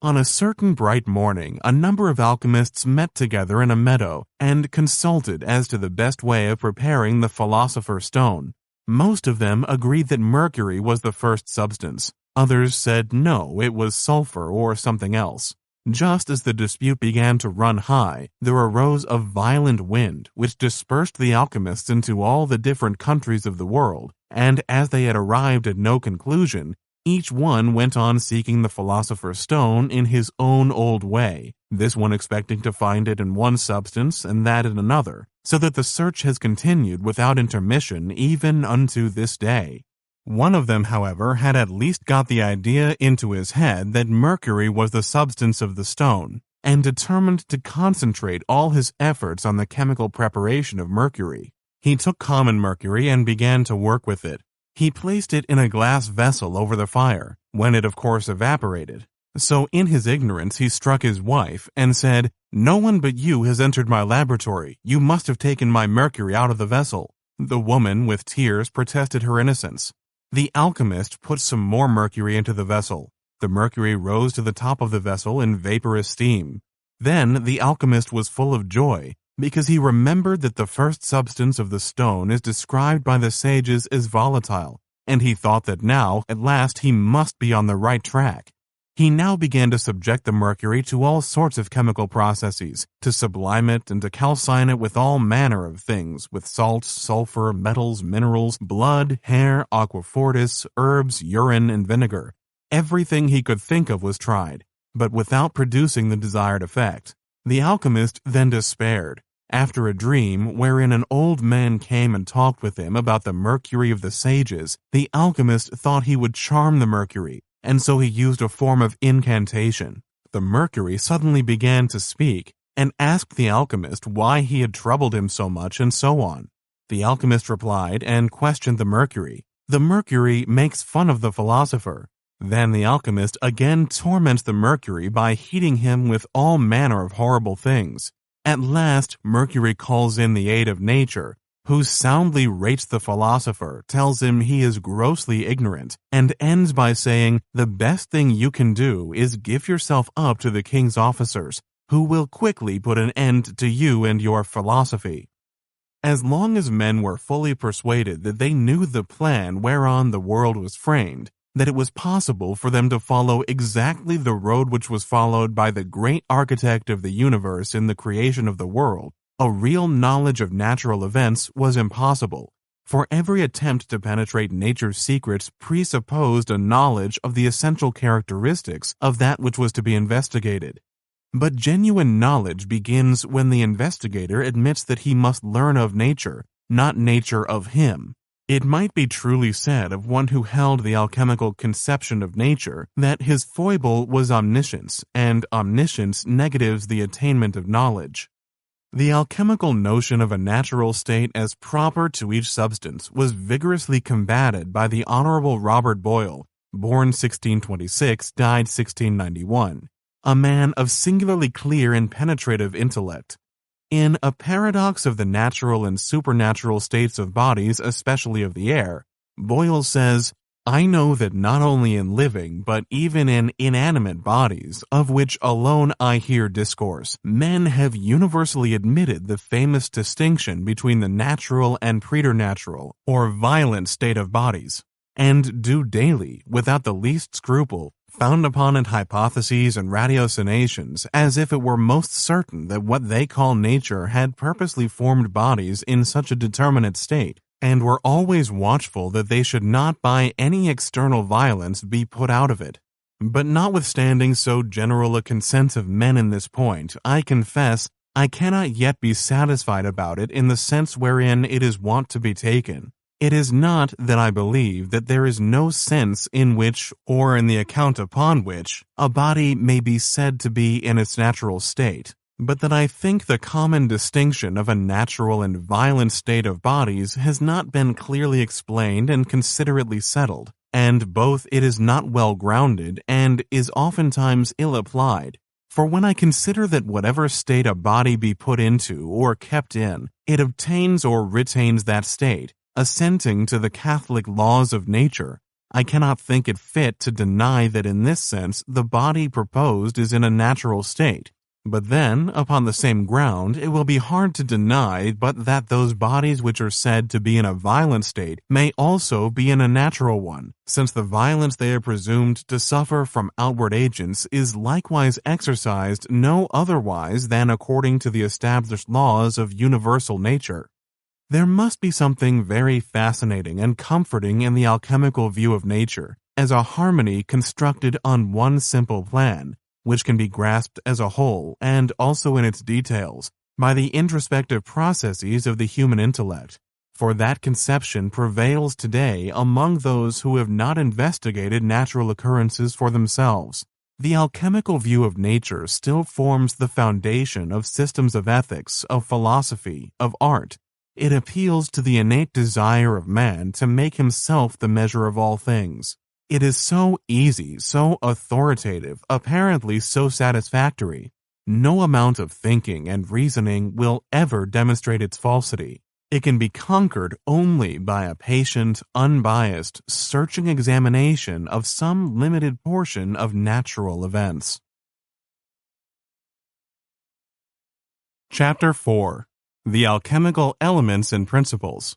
On a certain bright morning, a number of alchemists met together in a meadow and consulted as to the best way of preparing the philosopher's stone. Most of them agreed that mercury was the first substance. Others said no, it was sulfur or something else. Just as the dispute began to run high, there arose a violent wind which dispersed the alchemists into all the different countries of the world, and as they had arrived at no conclusion, each one went on seeking the philosopher's stone in his own old way, this one expecting to find it in one substance and that in another, so that the search has continued without intermission even unto this day. One of them, however, had at least got the idea into his head that mercury was the substance of the stone, and determined to concentrate all his efforts on the chemical preparation of mercury. He took common mercury and began to work with it. He placed it in a glass vessel over the fire, when it of course evaporated. So in his ignorance he struck his wife and said, "No one but you has entered my laboratory. You must have taken my mercury out of the vessel." The woman, with tears, protested her innocence. The alchemist put some more mercury into the vessel. The mercury rose to the top of the vessel in vaporous steam. Then the alchemist was full of joy, because he remembered that the first substance of the stone is described by the sages as volatile, and he thought that now, at last, he must be on the right track. He now began to subject the mercury to all sorts of chemical processes, to sublime it and to calcine it with all manner of things, with salts, sulfur, metals, minerals, blood, hair, aquafortis, herbs, urine, and vinegar. Everything he could think of was tried, but without producing the desired effect. The alchemist then despaired. After a dream wherein an old man came and talked with him about the mercury of the sages, the alchemist thought he would charm the mercury, and so he used a form of incantation. The mercury suddenly began to speak, and asked the alchemist why he had troubled him so much and so on. The alchemist replied and questioned the mercury. The mercury makes fun of the philosopher. Then the alchemist again torments the mercury by heating him with all manner of horrible things. At last, Mercury calls in the aid of nature, who soundly rates the philosopher, tells him he is grossly ignorant, and ends by saying, "The best thing you can do is give yourself up to the king's officers, who will quickly put an end to you and your philosophy." As long as men were fully persuaded that they knew the plan whereon the world was framed, that it was possible for them to follow exactly the road which was followed by the great architect of the universe in the creation of the world, a real knowledge of natural events was impossible, for every attempt to penetrate nature's secrets presupposed a knowledge of the essential characteristics of that which was to be investigated. But genuine knowledge begins when the investigator admits that he must learn of nature, not nature of him. It might be truly said of one who held the alchemical conception of nature that his foible was omniscience, and omniscience negatives the attainment of knowledge. The alchemical notion of a natural state as proper to each substance was vigorously combated by the Honorable Robert Boyle, born 1626, died 1691, a man of singularly clear and penetrative intellect. In A Paradox of the Natural and Supernatural States of Bodies, especially of the air, Boyle says, "I know that not only in living, but even in inanimate bodies, of which alone I hear discourse, men have universally admitted the famous distinction between the natural and preternatural, or violent state of bodies, and do daily, without the least scruple, found upon it hypotheses and ratiocinations, as if it were most certain that what they call nature had purposely formed bodies in such a determinate state, and were always watchful that they should not by any external violence be put out of it. But notwithstanding so general a consent of men in this point, I confess I cannot yet be satisfied about it in the sense wherein it is wont to be taken. It is not that I believe that there is no sense in which, or in the account upon which, a body may be said to be in its natural state, but that I think the common distinction of a natural and violent state of bodies has not been clearly explained and considerately settled, and both it is not well grounded and is oftentimes ill applied. For when I consider that whatever state a body be put into or kept in, it obtains or retains that state, assenting to the Catholic laws of nature, I cannot think it fit to deny that in this sense the body proposed is in a natural state. But then, upon the same ground, it will be hard to deny but that those bodies which are said to be in a violent state may also be in a natural one, since the violence they are presumed to suffer from outward agents is likewise exercised no otherwise than according to the established laws of universal nature. There must be something very fascinating and comforting in the alchemical view of nature, as a harmony constructed on one simple plan, which can be grasped as a whole and also in its details by the introspective processes of the human intellect, for that conception prevails today among those who have not investigated natural occurrences for themselves. The alchemical view of nature still forms the foundation of systems of ethics, of philosophy, of art. It appeals to the innate desire of man to make himself the measure of all things. It is so easy, so authoritative, apparently so satisfactory. No amount of thinking and reasoning will ever demonstrate its falsity. It can be conquered only by a patient, unbiased, searching examination of some limited portion of natural events. Chapter 4. The Alchemical Elements and Principles.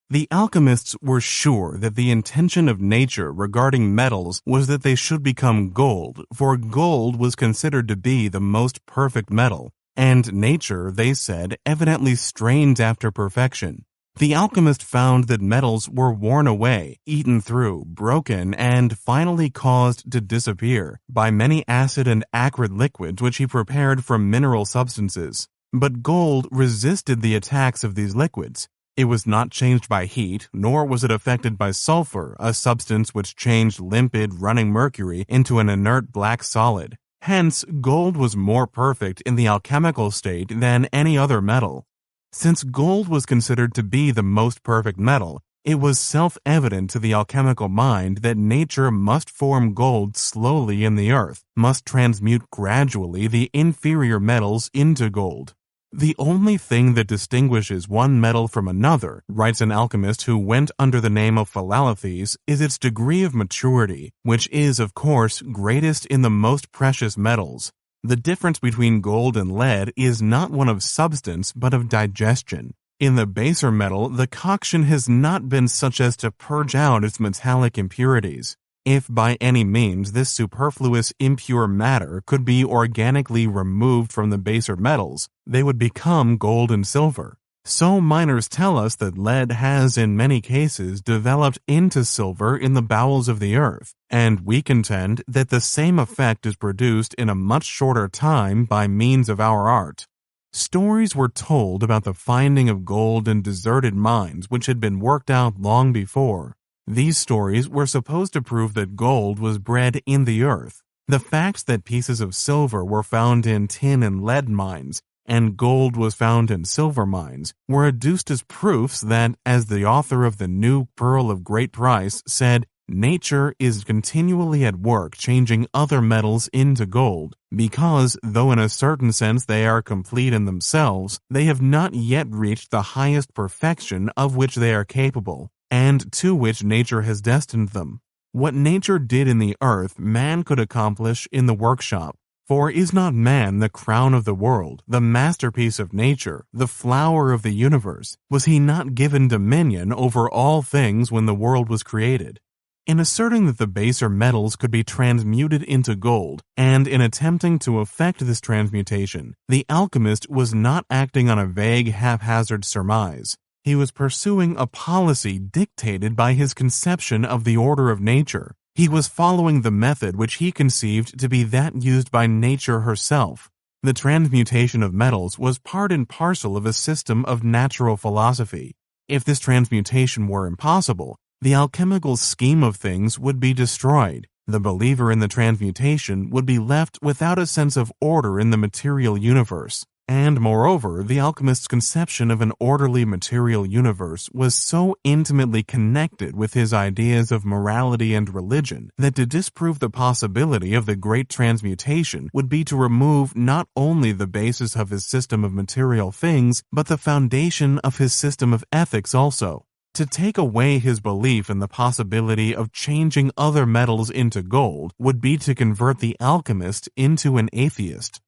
The alchemists were sure that the intention of nature regarding metals was that they should become gold, for gold was considered to be the most perfect metal, and nature, they said, evidently strained after perfection. The alchemist found that metals were worn away, eaten through, broken, and finally caused to disappear by many acid and acrid liquids which he prepared from mineral substances. But gold resisted the attacks of these liquids. It was not changed by heat, nor was it affected by sulfur, a substance which changed limpid, running mercury into an inert black solid. Hence, gold was more perfect in the alchemical state than any other metal. Since gold was considered to be the most perfect metal, it was self-evident to the alchemical mind that nature must form gold slowly in the earth, must transmute gradually the inferior metals into gold. The only thing that distinguishes one metal from another, writes an alchemist who went under the name of Philosophers, is its degree of maturity, which is, of course, greatest in the most precious metals. The difference between gold and lead is not one of substance, but of digestion. In the baser metal, the coction has not been such as to purge out its metallic impurities. If by any means this superfluous impure matter could be organically removed from the baser metals, they would become gold and silver. So miners tell us that lead has in many cases developed into silver in the bowels of the earth, and we contend that the same effect is produced in a much shorter time by means of our art. Stories were told about the finding of gold in deserted mines which had been worked out long before. These stories were supposed to prove that gold was bred in the earth. The facts that pieces of silver were found in tin and lead mines, and gold was found in silver mines, were adduced as proofs that, as the author of the New Pearl of Great Price said, nature is continually at work changing other metals into gold, because, though in a certain sense they are complete in themselves, they have not yet reached the highest perfection of which they are capable, and to which nature has destined them. What nature did in the earth, man could accomplish in the workshop. For is not man the crown of the world, the masterpiece of nature, the flower of the universe? Was he not given dominion over all things when the world was created? In asserting that the baser metals could be transmuted into gold, and in attempting to effect this transmutation, the alchemist was not acting on a vague, haphazard surmise. He was pursuing a policy dictated by his conception of the order of nature. He was following the method which he conceived to be that used by nature herself. The transmutation of metals was part and parcel of a system of natural philosophy. If this transmutation were impossible, the alchemical scheme of things would be destroyed. The believer in the transmutation would be left without a sense of order in the material universe. And moreover, the alchemist's conception of an orderly material universe was so intimately connected with his ideas of morality and religion that to disprove the possibility of the great transmutation would be to remove not only the basis of his system of material things, but the foundation of his system of ethics also. To take away his belief in the possibility of changing other metals into gold would be to convert the alchemist into an atheist.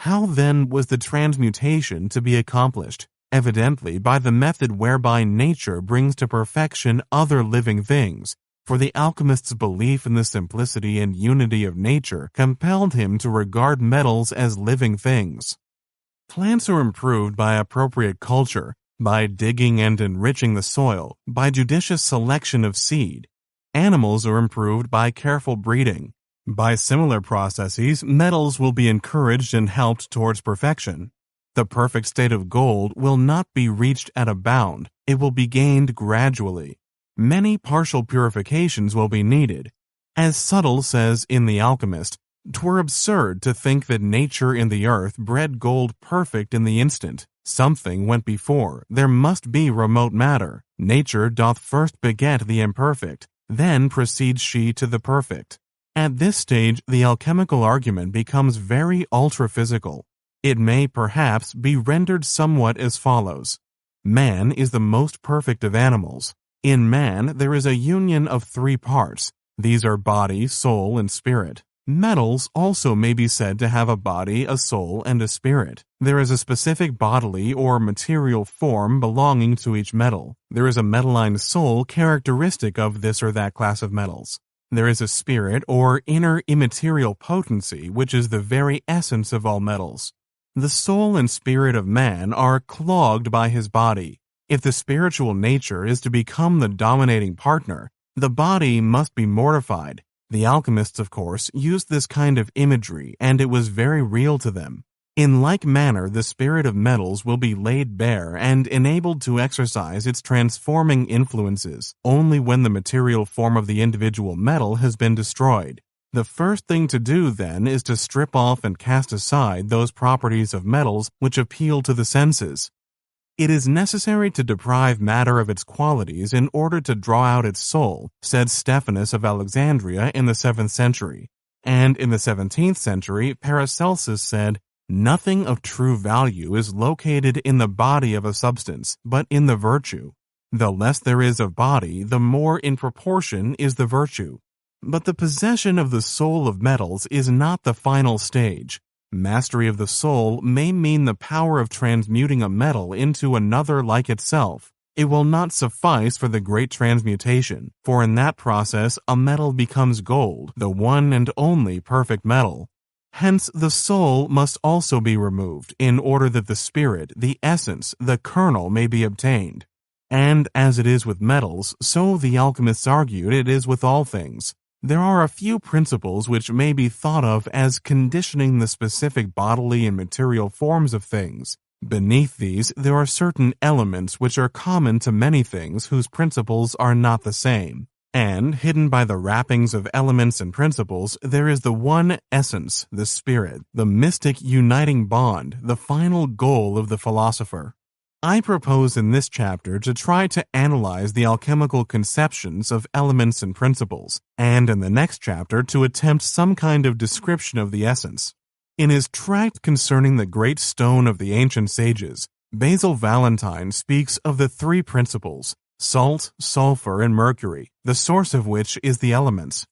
How then was the transmutation to be accomplished? Evidently by the method whereby nature brings to perfection other living things, for the alchemist's belief in the simplicity and unity of nature compelled him to regard metals as living things. Plants are improved by appropriate culture, by digging and enriching the soil, by judicious selection of seed. Animals are improved by careful breeding. By similar processes, metals will be encouraged and helped towards perfection. The perfect state of gold will not be reached at a bound, it will be gained gradually. Many partial purifications will be needed. As Subtle says in The Alchemist, "'Twere absurd to think that nature in the earth bred gold perfect in the instant. Something went before, there must be remote matter. Nature doth first beget the imperfect, then proceeds she to the perfect." At this stage, the alchemical argument becomes very ultra-physical. It may perhaps be rendered somewhat as follows. Man is the most perfect of animals. In man, there is a union of three parts. These are body, soul, and spirit. Metals also may be said to have a body, a soul, and a spirit. There is a specific bodily or material form belonging to each metal. There is a metalline soul characteristic of this or that class of metals. There is a spirit or inner immaterial potency, which is the very essence of all metals. The soul and spirit of man are clogged by his body. If the spiritual nature is to become the dominating partner, the body must be mortified. The alchemists, of course, used this kind of imagery, and it was very real to them. In like manner, the spirit of metals will be laid bare and enabled to exercise its transforming influences only when the material form of the individual metal has been destroyed. The first thing to do, then, is to strip off and cast aside those properties of metals which appeal to the senses. It is necessary to deprive matter of its qualities in order to draw out its soul, said Stephanus of Alexandria in the 7th century. And in the 17th century, Paracelsus said, "Nothing of true value is located in the body of a substance, but in the virtue. The less there is of body, the more in proportion is the virtue." But the possession of the soul of metals is not the final stage. Mastery of the soul may mean the power of transmuting a metal into another like itself. It will not suffice for the great transmutation, for in that process a metal becomes gold, the one and only perfect metal. Hence, the soul must also be removed in order that the spirit, the essence, the kernel may be obtained. And as it is with metals, so the alchemists argued it is with all things. There are a few principles which may be thought of as conditioning the specific bodily and material forms of things. Beneath these, there are certain elements which are common to many things whose principles are not the same. And, hidden by the wrappings of elements and principles, there is the one essence, the spirit, the mystic uniting bond, the final goal of the philosopher. I propose in this chapter to try to analyze the alchemical conceptions of elements and principles, and in the next chapter to attempt some kind of description of the essence. In his tract concerning the great stone of the ancient sages, Basil Valentine speaks of the three principles, salt, sulfur, and mercury, the source of which is the elements.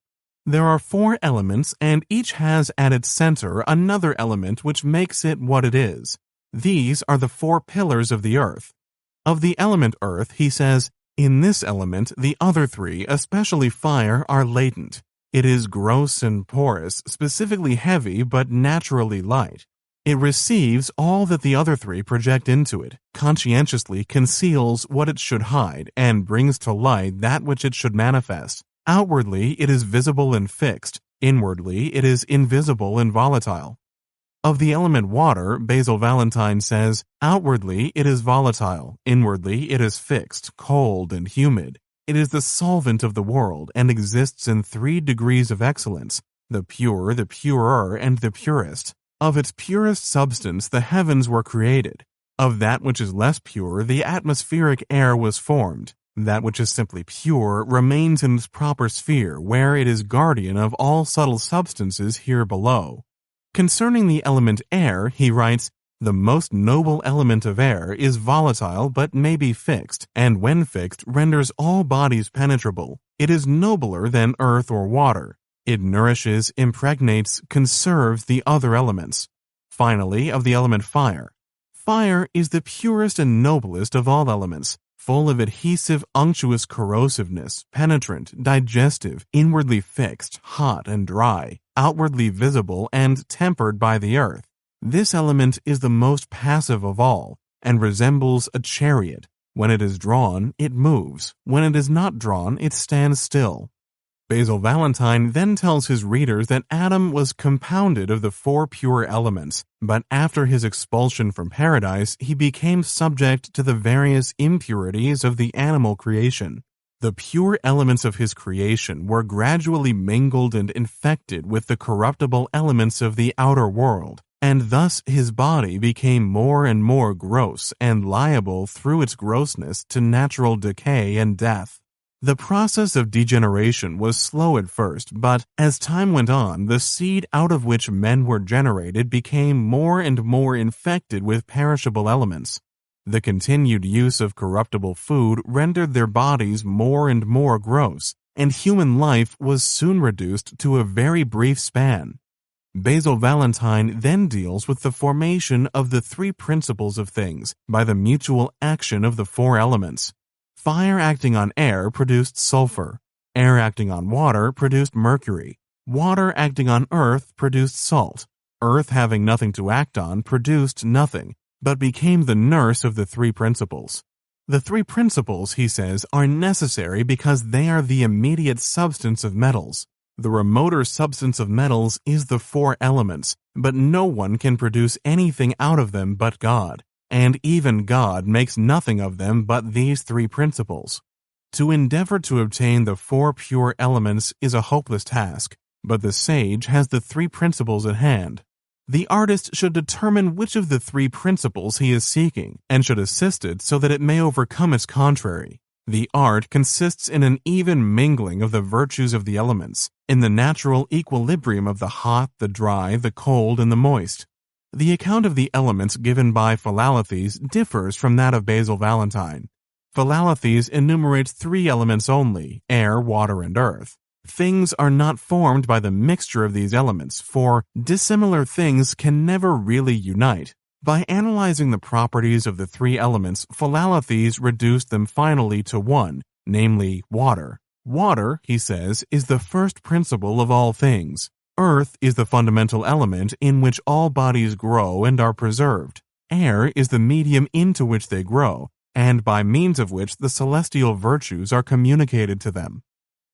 There are 4 elements, and each has at its center another element which makes it what it is. These are the 4 pillars of the earth. Of the element earth, he says, "In this element, the other 3, especially fire, are latent. It is gross and porous, specifically heavy, but naturally light. It receives all that the other 3 project into it, conscientiously conceals what it should hide, and brings to light that which it should manifest. Outwardly, it is visible and fixed. Inwardly, it is invisible and volatile." Of the element water, Basil Valentine says, "Outwardly it is volatile, inwardly it is fixed, cold, and humid. It is the solvent of the world, and exists in 3 degrees of excellence, the pure, the purer, and the purest. Of its purest substance the heavens were created. Of that which is less pure the atmospheric air was formed. That which is simply pure remains in its proper sphere, where it is guardian of all subtle substances here below. Concerning the element air, he writes, "The most noble element of air is volatile but may be fixed, and when fixed renders all bodies penetrable. It is nobler than earth or water. It nourishes, impregnates, conserves the other elements." Finally, of the element fire. Fire is the purest and noblest of all elements, full of adhesive, unctuous corrosiveness, penetrant, digestive, inwardly fixed, hot and dry, outwardly visible, and tempered by the earth. This element is the most passive of all, and resembles a chariot. When it is drawn, it moves. When it is not drawn, it stands still. Basil Valentine then tells his readers that Adam was compounded of the four pure elements, but after his expulsion from paradise, he became subject to the various impurities of the animal creation. The pure elements of his creation were gradually mingled and infected with the corruptible elements of the outer world, and thus his body became more and more gross and liable through its grossness to natural decay and death. The process of degeneration was slow at first, but as time went on, the seed out of which men were generated became more and more infected with perishable elements. The continued use of corruptible food rendered their bodies more and more gross, and human life was soon reduced to a very brief span. Basil Valentine then deals with the formation of the three principles of things by the mutual action of the four elements. Fire acting on air produced sulfur. Air acting on water produced mercury. Water acting on earth produced salt. Earth having nothing to act on produced nothing, but became the nurse of the three principles. The three principles, he says, are necessary because they are the immediate substance of metals. The remoter substance of metals is the four elements, but no one can produce anything out of them but God. And even God makes nothing of them but these three principles. To endeavor to obtain the four pure elements is a hopeless task, but the sage has the three principles at hand. The artist should determine which of the three principles he is seeking, and should assist it so that it may overcome its contrary. The art consists in an even mingling of the virtues of the elements, in the natural equilibrium of the hot, the dry, the cold, and the moist. The account of the elements given by Philosophers differs from that of Basil Valentine. Philosophers enumerates three elements only, air, water, and earth. Things are not formed by the mixture of these elements, for dissimilar things can never really unite. By analyzing the properties of the three elements, Philosophers reduced them finally to one, namely water. Water, he says, is the first principle of all things. Earth is the fundamental element in which all bodies grow and are preserved. Air is the medium into which they grow, and by means of which the celestial virtues are communicated to them.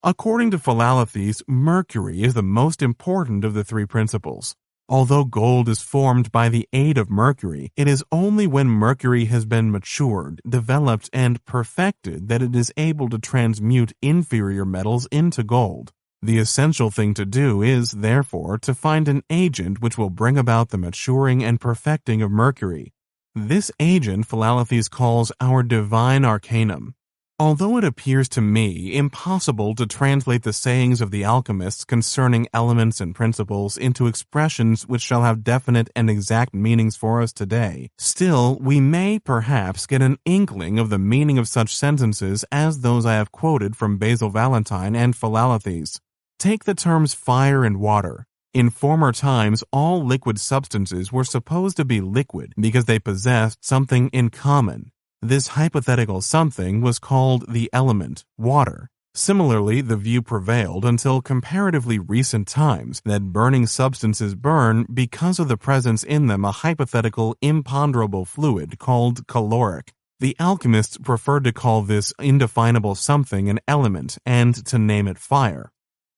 According to Philosophers, mercury is the most important of the three principles. Although gold is formed by the aid of mercury, it is only when mercury has been matured, developed, and perfected that it is able to transmute inferior metals into gold. The essential thing to do is, therefore, to find an agent which will bring about the maturing and perfecting of mercury. This agent Philosophers calls our divine arcanum. Although it appears to me impossible to translate the sayings of the alchemists concerning elements and principles into expressions which shall have definite and exact meanings for us today, still we may perhaps get an inkling of the meaning of such sentences as those I have quoted from Basil Valentine and Philosophers. Take the terms fire and water. In former times, all liquid substances were supposed to be liquid because they possessed something in common. This hypothetical something was called the element, water. Similarly, the view prevailed until comparatively recent times that burning substances burn because of the presence in them a hypothetical imponderable fluid called caloric. The alchemists preferred to call this indefinable something an element and to name it fire.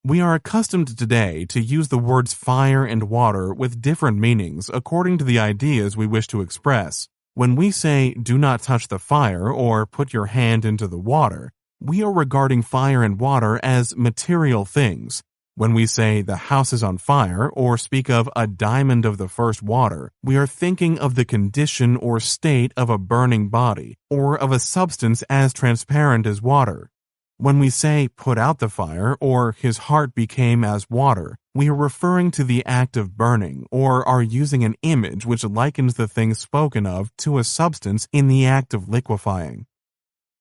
We are accustomed today to use the words fire and water with different meanings according to the ideas we wish to express. When we say, do not touch the fire or put your hand into the water, we are regarding fire and water as material things. When we say the house is on fire or speak of a diamond of the first water, we are thinking of the condition or state of a burning body, or of a substance as transparent as water. When we say put out the fire or his heart became as water, we are referring to the act of burning or are using an image which likens the thing spoken of to a substance in the act of liquefying.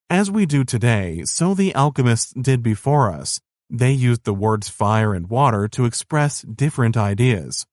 As we do today, so the alchemists did before us. They used the words fire and water to express different ideas.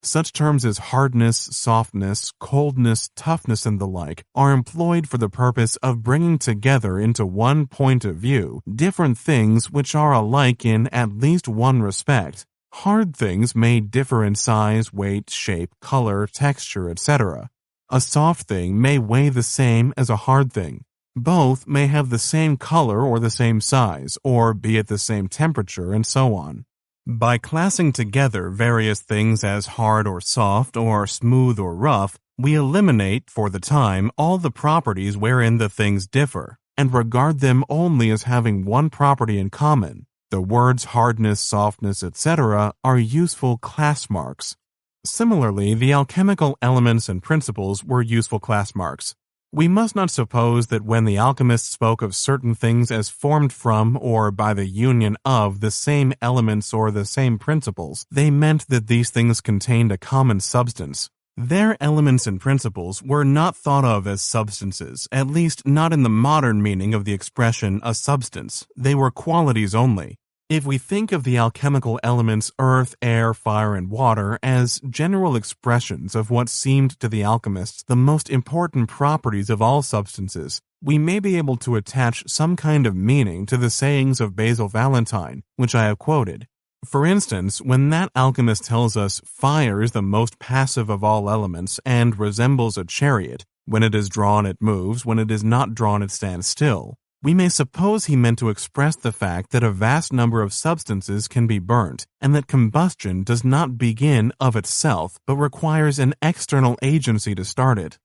Such terms as hardness, softness, coldness, toughness, and the like are employed for the purpose of bringing together into one point of view different things which are alike in at least one respect. Hard things may differ in size, weight, shape, color, texture, etc. A soft thing may weigh the same as a hard thing. Both may have the same color or the same size, or be at the same temperature, and so on. By classing together various things as hard or soft, or smooth or rough, we eliminate, for the time, all the properties wherein the things differ, and regard them only as having one property in common. The words hardness, softness, etc. are useful class marks. Similarly, the alchemical elements and principles were useful class marks. We must not suppose that when the alchemists spoke of certain things as formed from or by the union of the same elements or the same principles, they meant that these things contained a common substance. Their elements and principles were not thought of as substances, at least not in the modern meaning of the expression a substance. They were qualities only. If we think of the alchemical elements earth, air, fire, and water as general expressions of what seemed to the alchemists the most important properties of all substances, we may be able to attach some kind of meaning to the sayings of Basil Valentine, which I have quoted. For instance, when that alchemist tells us fire is the most passive of all elements and resembles a chariot, when it is drawn it moves, when it is not drawn it stands still, we may suppose he meant to express the fact that a vast number of substances can be burnt, and that combustion does not begin of itself, but requires an external agency to start it.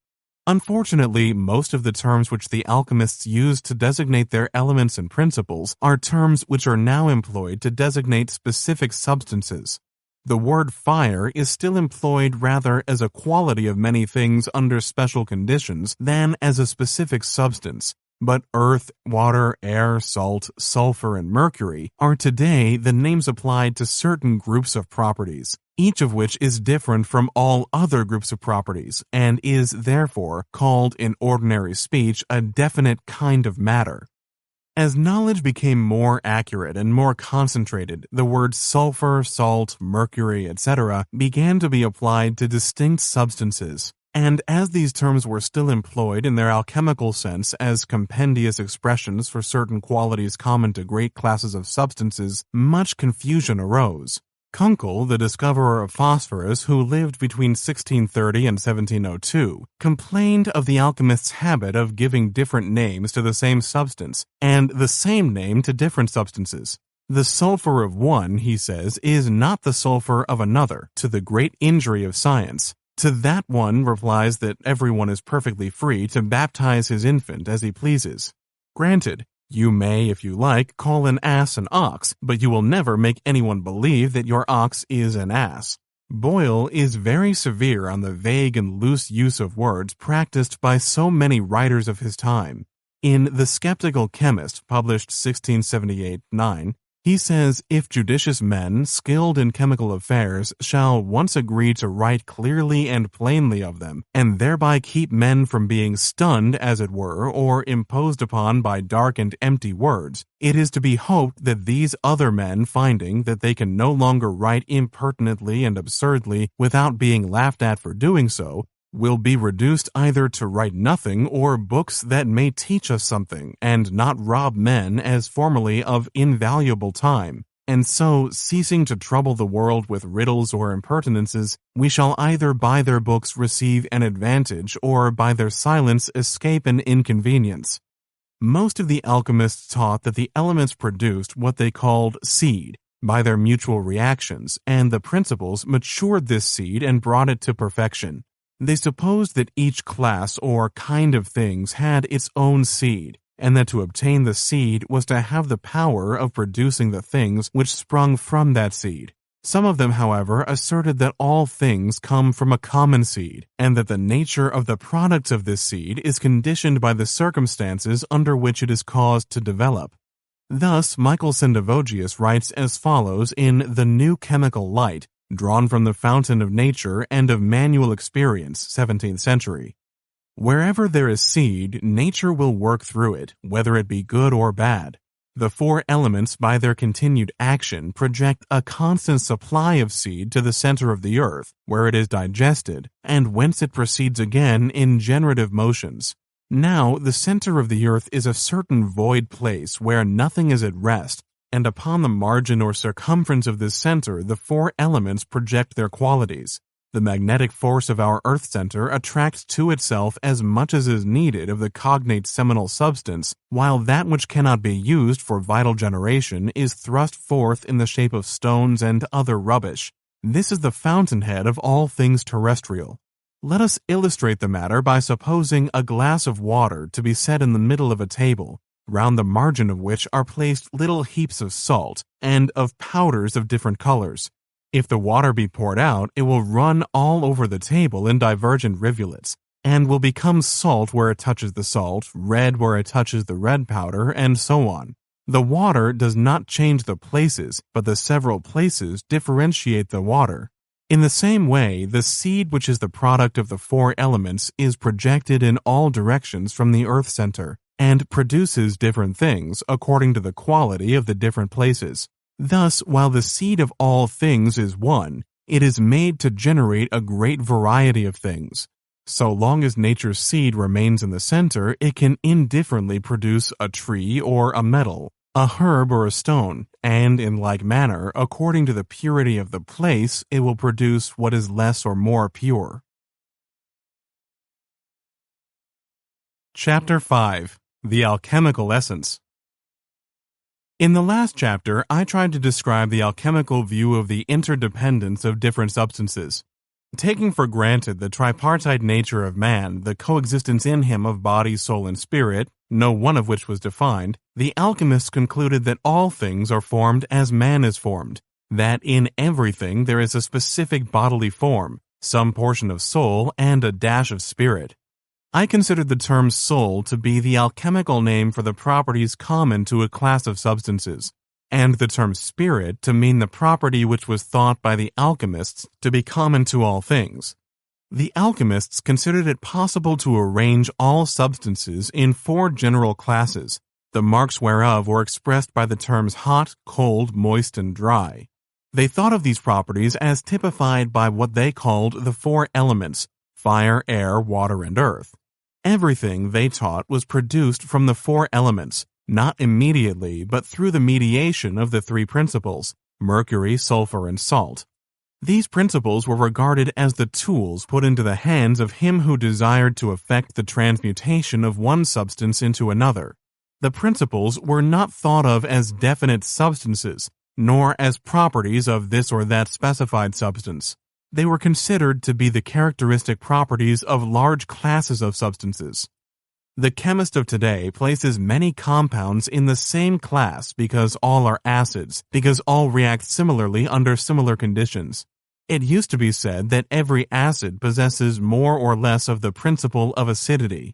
Unfortunately, most of the terms which the alchemists used to designate their elements and principles are terms which are now employed to designate specific substances. The word fire is still employed rather as a quality of many things under special conditions than as a specific substance. But earth, water, air, salt, sulfur, and mercury are today the names applied to certain groups of properties, each of which is different from all other groups of properties, and is, therefore, called in ordinary speech a definite kind of matter. As knowledge became more accurate and more concentrated, the words sulfur, salt, mercury, etc. began to be applied to distinct substances. And as these terms were still employed in their alchemical sense as compendious expressions for certain qualities common to great classes of substances, much confusion arose. Kunkel, the discoverer of phosphorus, who lived between 1630 and 1702, complained of the alchemists' habit of giving different names to the same substance, and the same name to different substances. The sulfur of one, he says, is not the sulfur of another, to the great injury of science. To that one replies that everyone is perfectly free to baptize his infant as he pleases. Granted, you may, if you like, call an ass an ox, but you will never make anyone believe that your ox is an ass. Boyle is very severe on the vague and loose use of words practiced by so many writers of his time. In The Skeptical Chemist, published 1678-9, he says, if judicious men, skilled in chemical affairs, shall once agree to write clearly and plainly of them, and thereby keep men from being stunned, as it were, or imposed upon by dark and empty words, it is to be hoped that these other men, finding that they can no longer write impertinently and absurdly without being laughed at for doing so, will be reduced either to write nothing or books that may teach us something, and not rob men as formerly of invaluable time. And so, ceasing to trouble the world with riddles or impertinences, we shall either by their books receive an advantage, or by their silence escape an inconvenience. Most of the alchemists taught that the elements produced what they called seed, by their mutual reactions, and the principles matured this seed and brought it to perfection. They supposed that each class or kind of things had its own seed, and that to obtain the seed was to have the power of producing the things which sprung from that seed. Some of them, however, asserted that all things come from a common seed, and that the nature of the products of this seed is conditioned by the circumstances under which it is caused to develop. Thus, Michael Sendivogius writes as follows in The New Chemical Light, drawn from the Fountain of Nature and of Manual Experience, 17th century. Wherever there is seed, nature will work through it, whether it be good or bad. The four elements, by their continued action, project a constant supply of seed to the center of the earth, where it is digested, and whence it proceeds again in generative motions. Now, the center of the earth is a certain void place where nothing is at rest, and upon the margin or circumference of this center the four elements project their qualities. The magnetic force of our earth center attracts to itself as much as is needed of the cognate seminal substance, while that which cannot be used for vital generation is thrust forth in the shape of stones and other rubbish. This is the fountainhead of all things terrestrial. Let us illustrate the matter by supposing a glass of water to be set in the middle of a table, round the margin of which are placed little heaps of salt and of powders of different colors. If the water be poured out, it will run all over the table in divergent rivulets, and will become salt where it touches the salt, red where it touches the red powder, and so on. The water does not change the places, but the several places differentiate the water. In the same way, the seed which is the product of the four elements is projected in all directions from the earth center, and produces different things according to the quality of the different places. Thus, while the seed of all things is one, it is made to generate a great variety of things. So long as nature's seed remains in the center, it can indifferently produce a tree or a metal, a herb or a stone, and in like manner, according to the purity of the place, it will produce what is less or more pure. Chapter 5. The Alchemical Essence. In the last chapter, I tried to describe the alchemical view of the interdependence of different substances. Taking for granted the tripartite nature of man, the coexistence in him of body, soul, and spirit, no one of which was defined, the alchemists concluded that all things are formed as man is formed, that in everything there is a specific bodily form, some portion of soul, and a dash of spirit. I considered the term soul to be the alchemical name for the properties common to a class of substances, and the term spirit to mean the property which was thought by the alchemists to be common to all things. The alchemists considered it possible to arrange all substances in four general classes, the marks whereof were expressed by the terms hot, cold, moist, and dry. They thought of these properties as typified by what they called the four elements, fire, air, water, and earth. Everything, they taught, was produced from the four elements, not immediately, but through the mediation of the three principles, mercury, sulfur, and salt. These principles were regarded as the tools put into the hands of him who desired to effect the transmutation of one substance into another. The principles were not thought of as definite substances, nor as properties of this or that specified substance. They were considered to be the characteristic properties of large classes of substances. The chemist of today places many compounds in the same class because all are acids, because all react similarly under similar conditions. It used to be said that every acid possesses more or less of the principle of acidity.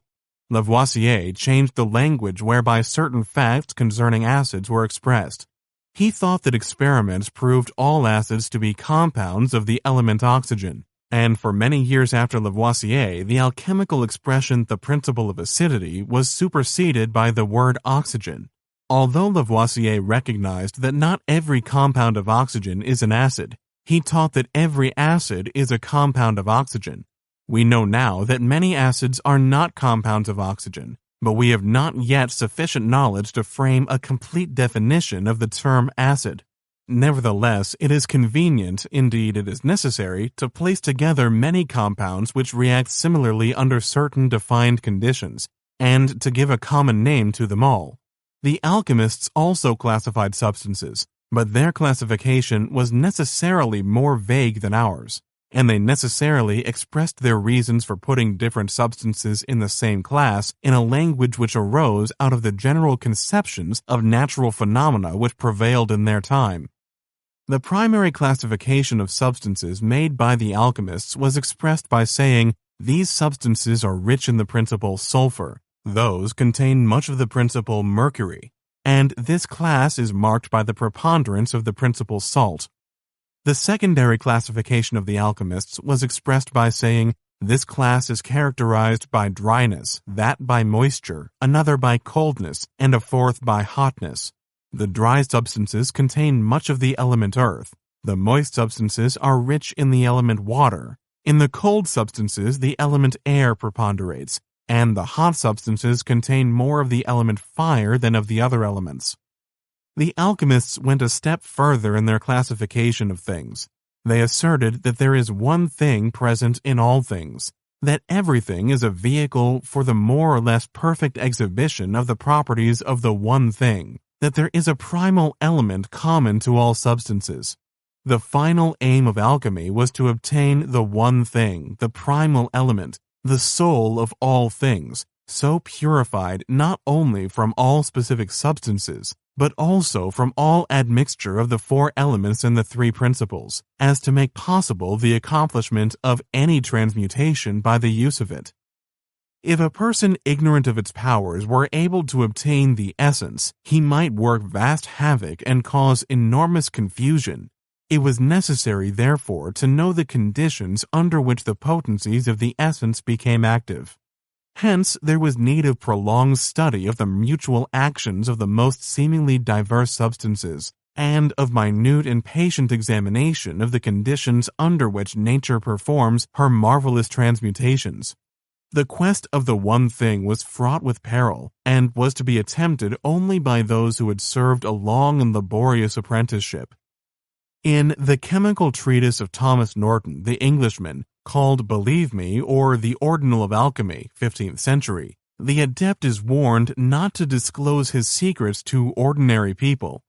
Lavoisier changed the language whereby certain facts concerning acids were expressed. He thought that experiments proved all acids to be compounds of the element oxygen, and for many years after Lavoisier, the alchemical expression the principle of acidity was superseded by the word oxygen. Although Lavoisier recognized that not every compound of oxygen is an acid, he taught that every acid is a compound of oxygen. We know now that many acids are not compounds of oxygen, but we have not yet sufficient knowledge to frame a complete definition of the term acid. Nevertheless, it is convenient, indeed it is necessary, to place together many compounds which react similarly under certain defined conditions, and to give a common name to them all. The alchemists also classified substances, but their classification was necessarily more vague than ours. and they necessarily expressed their reasons for putting different substances in the same class in a language which arose out of the general conceptions of natural phenomena which prevailed in their time. The primary classification of substances made by the alchemists was expressed by saying, these substances are rich in the principle sulfur, those contain much of the principle mercury, and this class is marked by the preponderance of the principle salt. The secondary classification of the alchemists was expressed by saying, this class is characterized by dryness, that by moisture, another by coldness, and a fourth by hotness. The dry substances contain much of the element earth. The moist substances are rich in the element water. In the cold substances, the element air preponderates, and the hot substances contain more of the element fire than of the other elements. The alchemists went a step further in their classification of things. They asserted that there is one thing present in all things, that everything is a vehicle for the more or less perfect exhibition of the properties of the one thing, that there is a primal element common to all substances. The final aim of alchemy was to obtain the one thing, the primal element, the soul of all things, so purified not only from all specific substances, but also from all admixture of the four elements and the three principles, as to make possible the accomplishment of any transmutation by the use of it. If a person ignorant of its powers were able to obtain the essence, he might work vast havoc and cause enormous confusion. It was necessary, therefore, to know the conditions under which the potencies of the essence became active. Hence, there was need of prolonged study of the mutual actions of the most seemingly diverse substances, and of minute and patient examination of the conditions under which nature performs her marvelous transmutations. The quest of the one thing was fraught with peril, and was to be attempted only by those who had served a long and laborious apprenticeship. In The Chemical Treatise of Thomas Norton, the Englishman, called Believe Me, or The Ordinal of Alchemy, 15th century, the adept is warned not to disclose his secrets to ordinary people.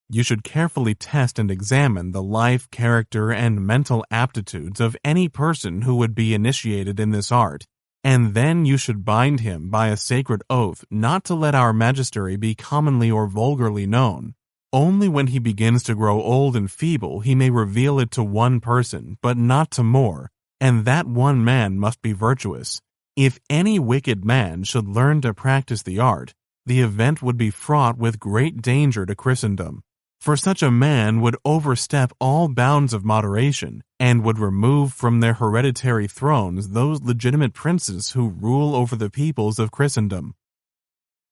You should carefully test and examine the life, character, and mental aptitudes of any person who would be initiated in this art, and then you should bind him by a sacred oath not to let our magistery be commonly or vulgarly known. Only when he begins to grow old and feeble he may reveal it to one person, but not to more, and that one man must be virtuous. If any wicked man should learn to practice the art, the event would be fraught with great danger to Christendom. For such a man would overstep all bounds of moderation, and would remove from their hereditary thrones those legitimate princes who rule over the peoples of Christendom.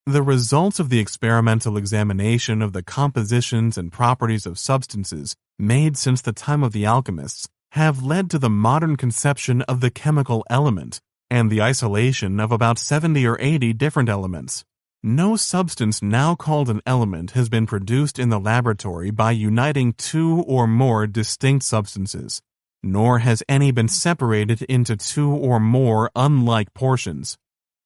The results of the experimental examination of the compositions and properties of substances made since the time of the alchemists have led to the modern conception of the chemical element and the isolation of about 70 or 80 different elements. No substance now called an element has been produced in the laboratory by uniting two or more distinct substances, nor has any been separated into two or more unlike portions.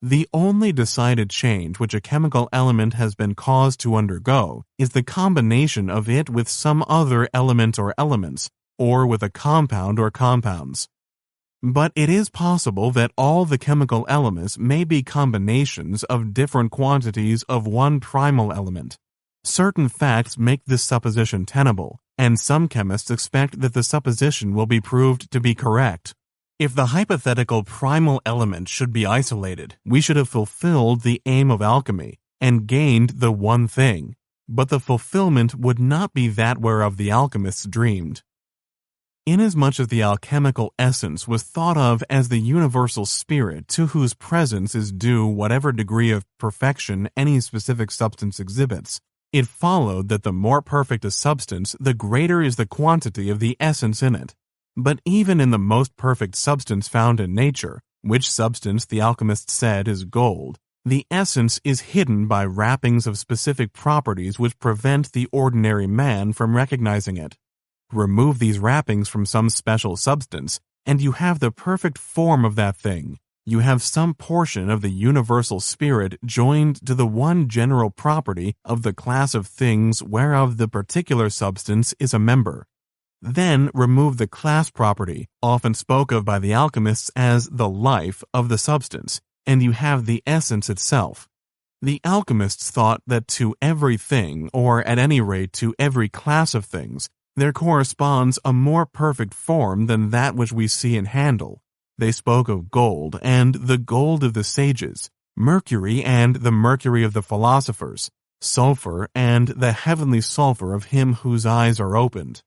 The only decided change which a chemical element has been caused to undergo is the combination of it with some other element or elements, or with a compound or compounds. But it is possible that all the chemical elements may be combinations of different quantities of one primal element. Certain facts make this supposition tenable, and some chemists expect that the supposition will be proved to be correct. If the hypothetical primal element should be isolated, we should have fulfilled the aim of alchemy and gained the one thing, but the fulfillment would not be that whereof the alchemists dreamed. Inasmuch as the alchemical essence was thought of as the universal spirit to whose presence is due whatever degree of perfection any specific substance exhibits, it followed that the more perfect a substance, the greater is the quantity of the essence in it. But even in the most perfect substance found in nature, which substance the alchemist said is gold, the essence is hidden by wrappings of specific properties which prevent the ordinary man from recognizing it. Remove these wrappings from some special substance, and you have the perfect form of that thing. You have some portion of the universal spirit joined to the one general property of the class of things whereof the particular substance is a member. Then remove the class property, often spoke of by the alchemists as the life of the substance, and you have the essence itself. The alchemists thought that to every thing, or at any rate to every class of things, there corresponds a more perfect form than that which we see and handle. They spoke of gold and the gold of the sages, mercury and the mercury of the philosophers, sulfur and the heavenly sulfur of him whose eyes are opened.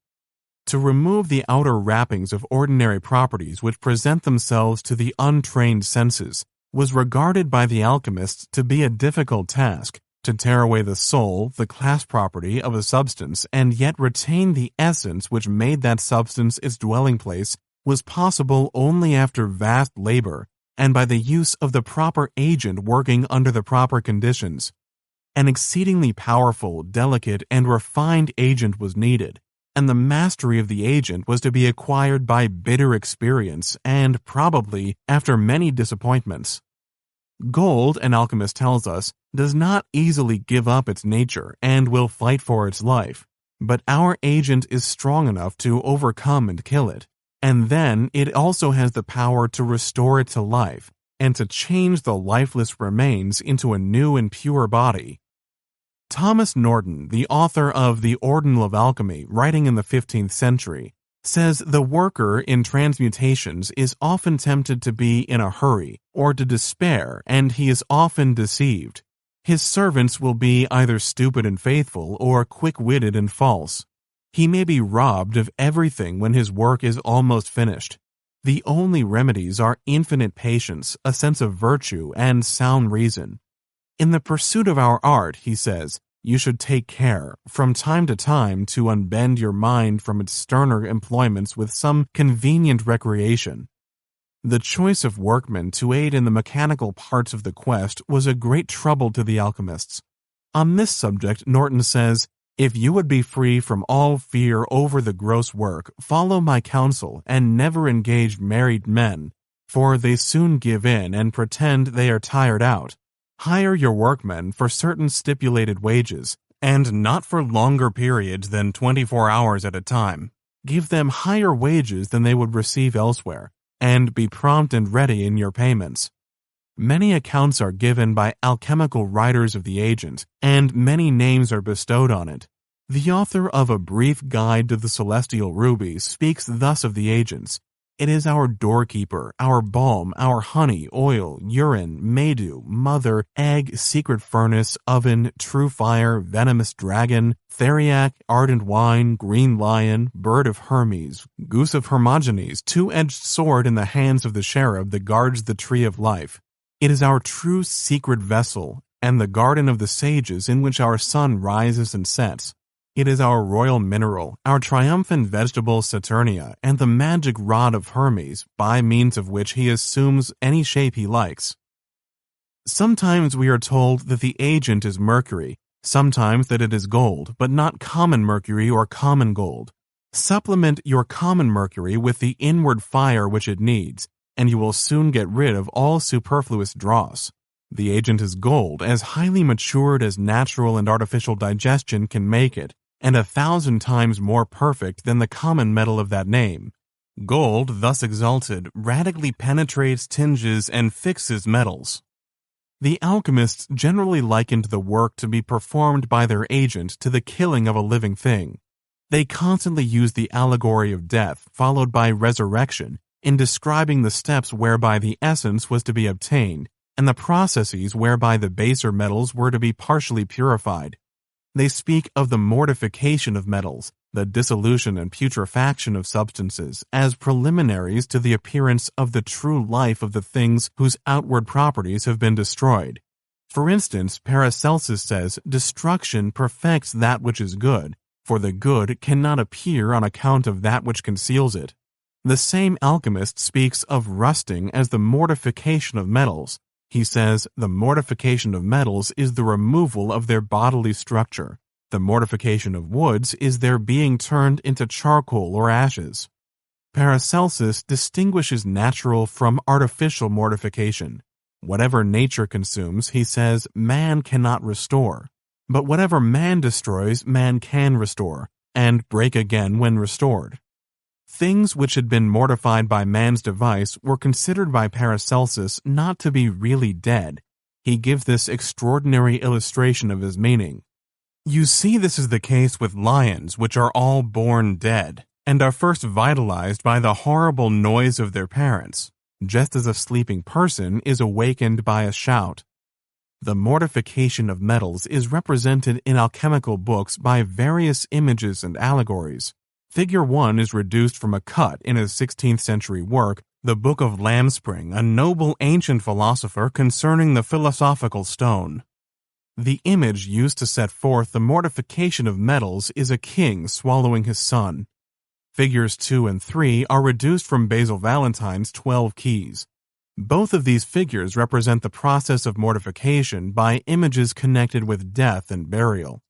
To remove the outer wrappings of ordinary properties which present themselves to the untrained senses was regarded by the alchemists to be a difficult task. To tear away the soul, the class property of a substance, and yet retain the essence which made that substance its dwelling place was possible only after vast labor and by the use of the proper agent working under the proper conditions. An exceedingly powerful, delicate, and refined agent was needed, and the mastery of the agent was to be acquired by bitter experience and probably after many disappointments. Gold, an alchemist tells us, does not easily give up its nature and will fight for its life, but our agent is strong enough to overcome and kill it, and then it also has the power to restore it to life and to change the lifeless remains into a new and pure body. Thomas Norton, the author of The Ordinal of Alchemy, writing in the 15th century, says the worker in transmutations is often tempted to be in a hurry or to despair, and he is often deceived. His servants will be either stupid and faithful or quick-witted and false. He may be robbed of everything when his work is almost finished. The only remedies are infinite patience, a sense of virtue, and sound reason. In the pursuit of our art, he says, you should take care, from time to time, to unbend your mind from its sterner employments with some convenient recreation. The choice of workmen to aid in the mechanical parts of the quest was a great trouble to the alchemists. On this subject, Norton says, "If you would be free from all fear over the gross work, follow my counsel and never engage married men, for they soon give in and pretend they are tired out. Hire your workmen for certain stipulated wages, and not for longer periods than 24 hours at a time. Give them higher wages than they would receive elsewhere, and be prompt and ready in your payments." Many accounts are given by alchemical writers of the agent, and many names are bestowed on it. The author of A Brief Guide to the Celestial Ruby speaks thus of the agents. It is our doorkeeper, our balm, our honey, oil, urine, maydew, mother, egg, secret furnace, oven, true fire, venomous dragon, theriac, ardent wine, green lion, bird of Hermes, goose of Hermogenes, two-edged sword in the hands of the cherub that guards the tree of life. It is our true secret vessel, and the garden of the sages in which our sun rises and sets. It is our royal mineral, our triumphant vegetable Saturnia, and the magic rod of Hermes, by means of which he assumes any shape he likes. Sometimes we are told that the agent is mercury, sometimes that it is gold, but not common mercury or common gold. Supplement your common mercury with the inward fire which it needs, and you will soon get rid of all superfluous dross. The agent is gold, as highly matured as natural and artificial digestion can make it, and 1,000 times more perfect than the common metal of that name. Gold, thus exalted, radically penetrates, tinges, and fixes metals. The alchemists generally likened the work to be performed by their agent to the killing of a living thing. They constantly used the allegory of death, followed by resurrection, in describing the steps whereby the essence was to be obtained, and the processes whereby the baser metals were to be partially purified. They speak of the mortification of metals, the dissolution and putrefaction of substances, as preliminaries to the appearance of the true life of the things whose outward properties have been destroyed. For instance, Paracelsus says, "Destruction perfects that which is good, for the good cannot appear on account of that which conceals it." The same alchemist speaks of rusting as the mortification of metals. He says, "The mortification of metals is the removal of their bodily structure. The mortification of woods is their being turned into charcoal or ashes." Paracelsus distinguishes natural from artificial mortification. Whatever nature consumes, he says, man cannot restore. But whatever man destroys, man can restore, and break again when restored. Things which had been mortified by man's device were considered by Paracelsus not to be really dead. He gives this extraordinary illustration of his meaning. You see, this is the case with lions, which are all born dead, and are first vitalized by the horrible noise of their parents, just as a sleeping person is awakened by a shout. The mortification of metals is represented in alchemical books by various images and allegories. Figure 1 is reduced from a cut in a 16th century work, the Book of Lambspring, a noble ancient philosopher concerning the philosophical stone. The image used to set forth the mortification of metals is a king swallowing his son. Figures 2 and 3 are reduced from Basil Valentine's 12 Keys. Both of these figures represent the process of mortification by images connected with death and burial.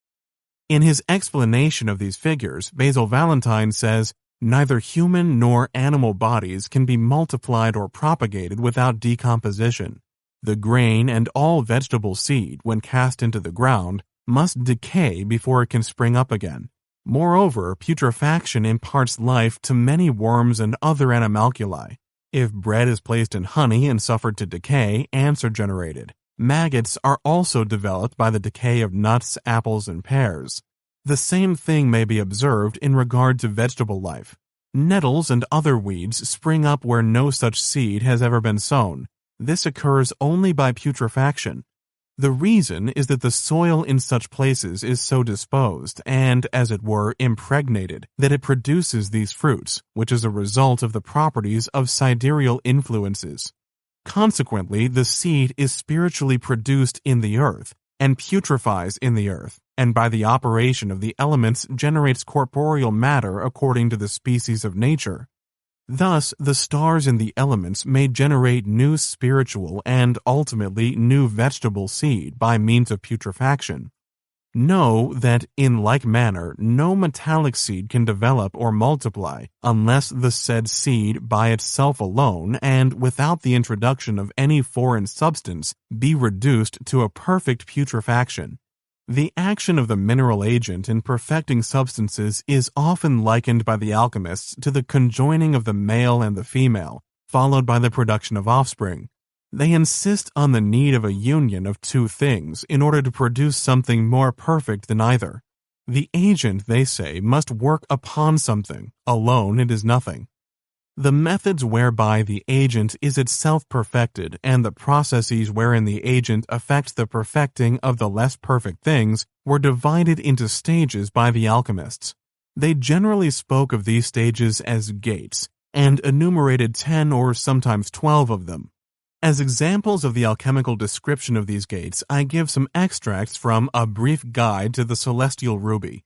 In his explanation of these figures, Basil Valentine says, "Neither human nor animal bodies can be multiplied or propagated without decomposition. The grain and all vegetable seed, when cast into the ground, must decay before it can spring up again. Moreover, putrefaction imparts life to many worms and other animalculae. If bread is placed in honey and suffered to decay, ants are generated. Maggots are also developed by the decay of nuts, apples, and pears. The same thing may be observed in regard to vegetable life. Nettles and other weeds spring up where no such seed has ever been sown. This occurs only by putrefaction. The reason is that the soil in such places is so disposed and, as it were, impregnated, that it produces these fruits, which is a result of the properties of sidereal influences. Consequently, the seed is spiritually produced in the earth, and putrefies in the earth, and by the operation of the elements generates corporeal matter according to the species of nature. Thus, the stars in the elements may generate new spiritual and ultimately new vegetable seed by means of putrefaction. Know that, in like manner, no metallic seed can develop or multiply unless the said seed by itself alone and without the introduction of any foreign substance be reduced to a perfect putrefaction. The action of the mineral agent in perfecting substances is often likened by the alchemists to the conjoining of the male and the female, followed by the production of offspring. They insist on the need of a union of two things in order to produce something more perfect than either. The agent, they say, must work upon something. Alone it is nothing. The methods whereby the agent is itself perfected and the processes wherein the agent affects the perfecting of the less perfect things were divided into stages by the alchemists. They generally spoke of these stages as gates, and enumerated 10 or sometimes 12 of them. As examples of the alchemical description of these gates, I give some extracts from A Brief Guide to the Celestial Ruby.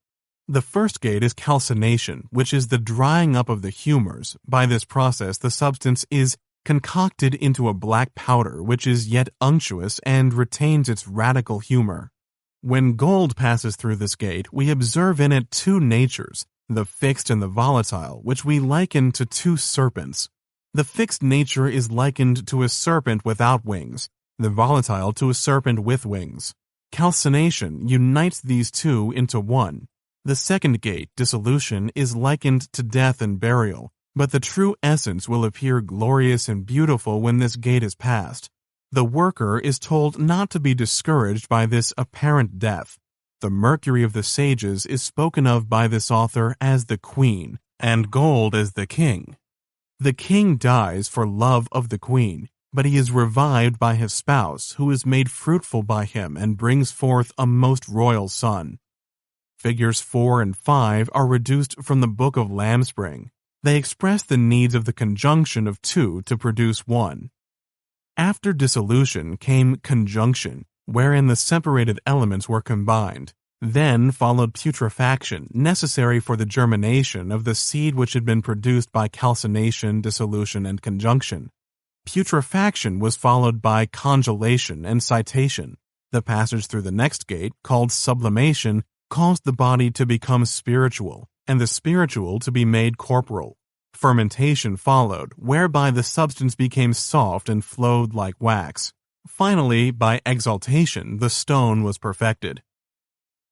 The first gate is calcination, which is the drying up of the humors. By this process, the substance is concocted into a black powder, which is yet unctuous and retains its radical humor. When gold passes through this gate, we observe in it two natures, the fixed and the volatile, which we liken to two serpents. The fixed nature is likened to a serpent without wings, the volatile to a serpent with wings. Calcination unites these two into one. The second gate, dissolution, is likened to death and burial, but the true essence will appear glorious and beautiful when this gate is passed. The worker is told not to be discouraged by this apparent death. The mercury of the sages is spoken of by this author as the queen, and gold as the king. The king dies for love of the queen, but he is revived by his spouse, who is made fruitful by him and brings forth a most royal son. Figures 4 and 5 are reduced from the Book of Lambspring. They express the needs of the conjunction of two to produce one. After dissolution came conjunction, wherein the separated elements were combined. Then followed putrefaction, necessary for the germination of the seed which had been produced by calcination, dissolution, and conjunction. Putrefaction was followed by congelation and citation. The passage through the next gate, called sublimation, caused the body to become spiritual, and the spiritual to be made corporal. Fermentation followed, whereby the substance became soft and flowed like wax. Finally, by exaltation, the stone was perfected.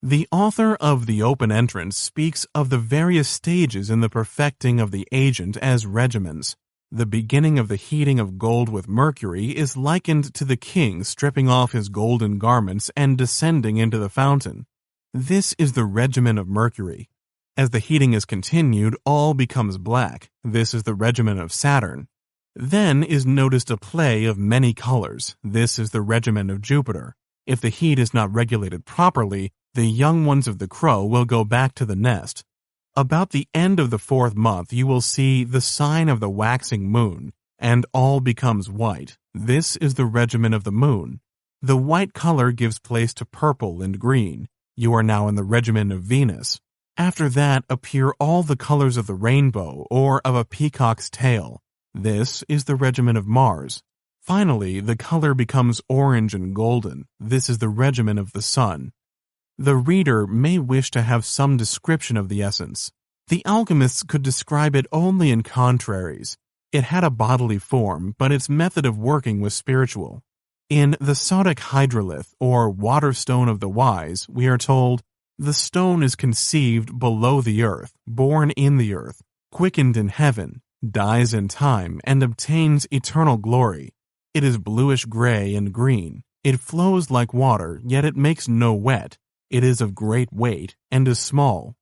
The author of The Open Entrance speaks of the various stages in the perfecting of the agent as regimens. The beginning of the heating of gold with mercury is likened to the king stripping off his golden garments and descending into the fountain. This is the regimen of mercury. As the heating is continued, all becomes black. This is the regimen of Saturn. Then is noticed a play of many colors. This is the regimen of Jupiter. If the heat is not regulated properly, the young ones of the crow will go back to the nest. About the end of the 4th month, you will see the sign of the waxing moon, and all becomes white. This is the regimen of the moon. The white color gives place to purple and green. You are now in the regimen of Venus. After that appear all the colors of the rainbow or of a peacock's tail. This is the regimen of Mars. Finally, the color becomes orange and golden. This is the regimen of the sun. The reader may wish to have some description of the essence. The alchemists could describe it only in contraries. It had a bodily form, but its method of working was spiritual. In the Sodic Hydrolith, or Water Stone of the Wise, we are told, "The stone is conceived below the earth, born in the earth, quickened in heaven, dies in time, and obtains eternal glory. It is bluish-gray and green. It flows like water, yet it makes no wet. It is of great weight, and is small."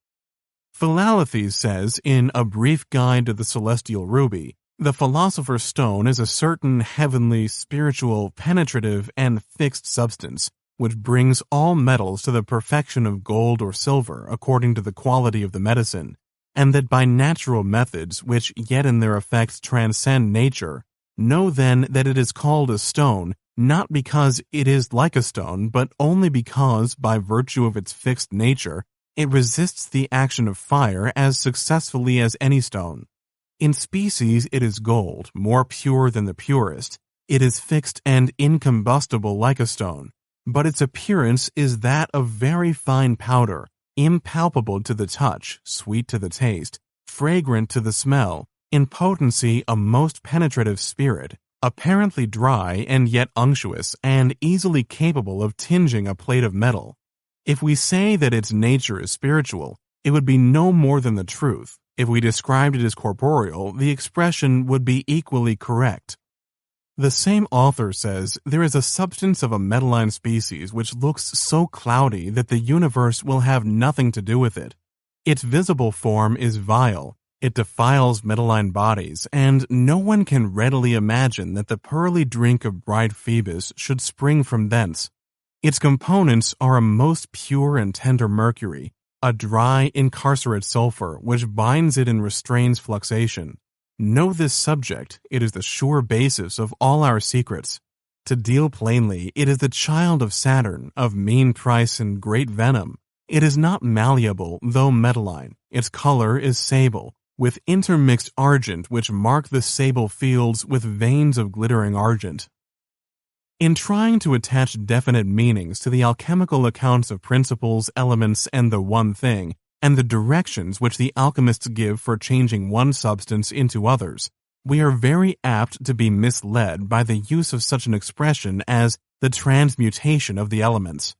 Philalethes says in A Brief Guide to the Celestial Ruby, "The philosopher's stone is a certain heavenly, spiritual, penetrative, and fixed substance, which brings all metals to the perfection of gold or silver according to the quality of the medicine, and that by natural methods, which yet in their effects transcend nature, know then that it is called a stone, not because it is like a stone, but only because, by virtue of its fixed nature, it resists the action of fire as successfully as any stone. In species it is gold, more pure than the purest. It is fixed and incombustible like a stone, but its appearance is that of very fine powder, impalpable to the touch, sweet to the taste, fragrant to the smell, in potency a most penetrative spirit, apparently dry and yet unctuous, and easily capable of tinging a plate of metal. If we say that its nature is spiritual, it would be no more than the truth. If we described it as corporeal, the expression would be equally correct." The same author says, "There is a substance of a metalline species which looks so cloudy that the universe will have nothing to do with it. Its visible form is vile. It defiles metalline bodies, and no one can readily imagine that the pearly drink of bright Phoebus should spring from thence. Its components are a most pure and tender mercury, a dry, incarcerate sulfur which binds it and restrains fluxation. Know this subject, it is the sure basis of all our secrets. To deal plainly, it is the child of Saturn, of mean price and great venom. It is not malleable, though metalline. Its color is sable, with intermixed argent which mark the sable fields with veins of glittering argent." In trying to attach definite meanings to the alchemical accounts of principles, elements, and the one thing, and the directions which the alchemists give for changing one substance into others, we are very apt to be misled by the use of such an expression as the transmutation of the elements.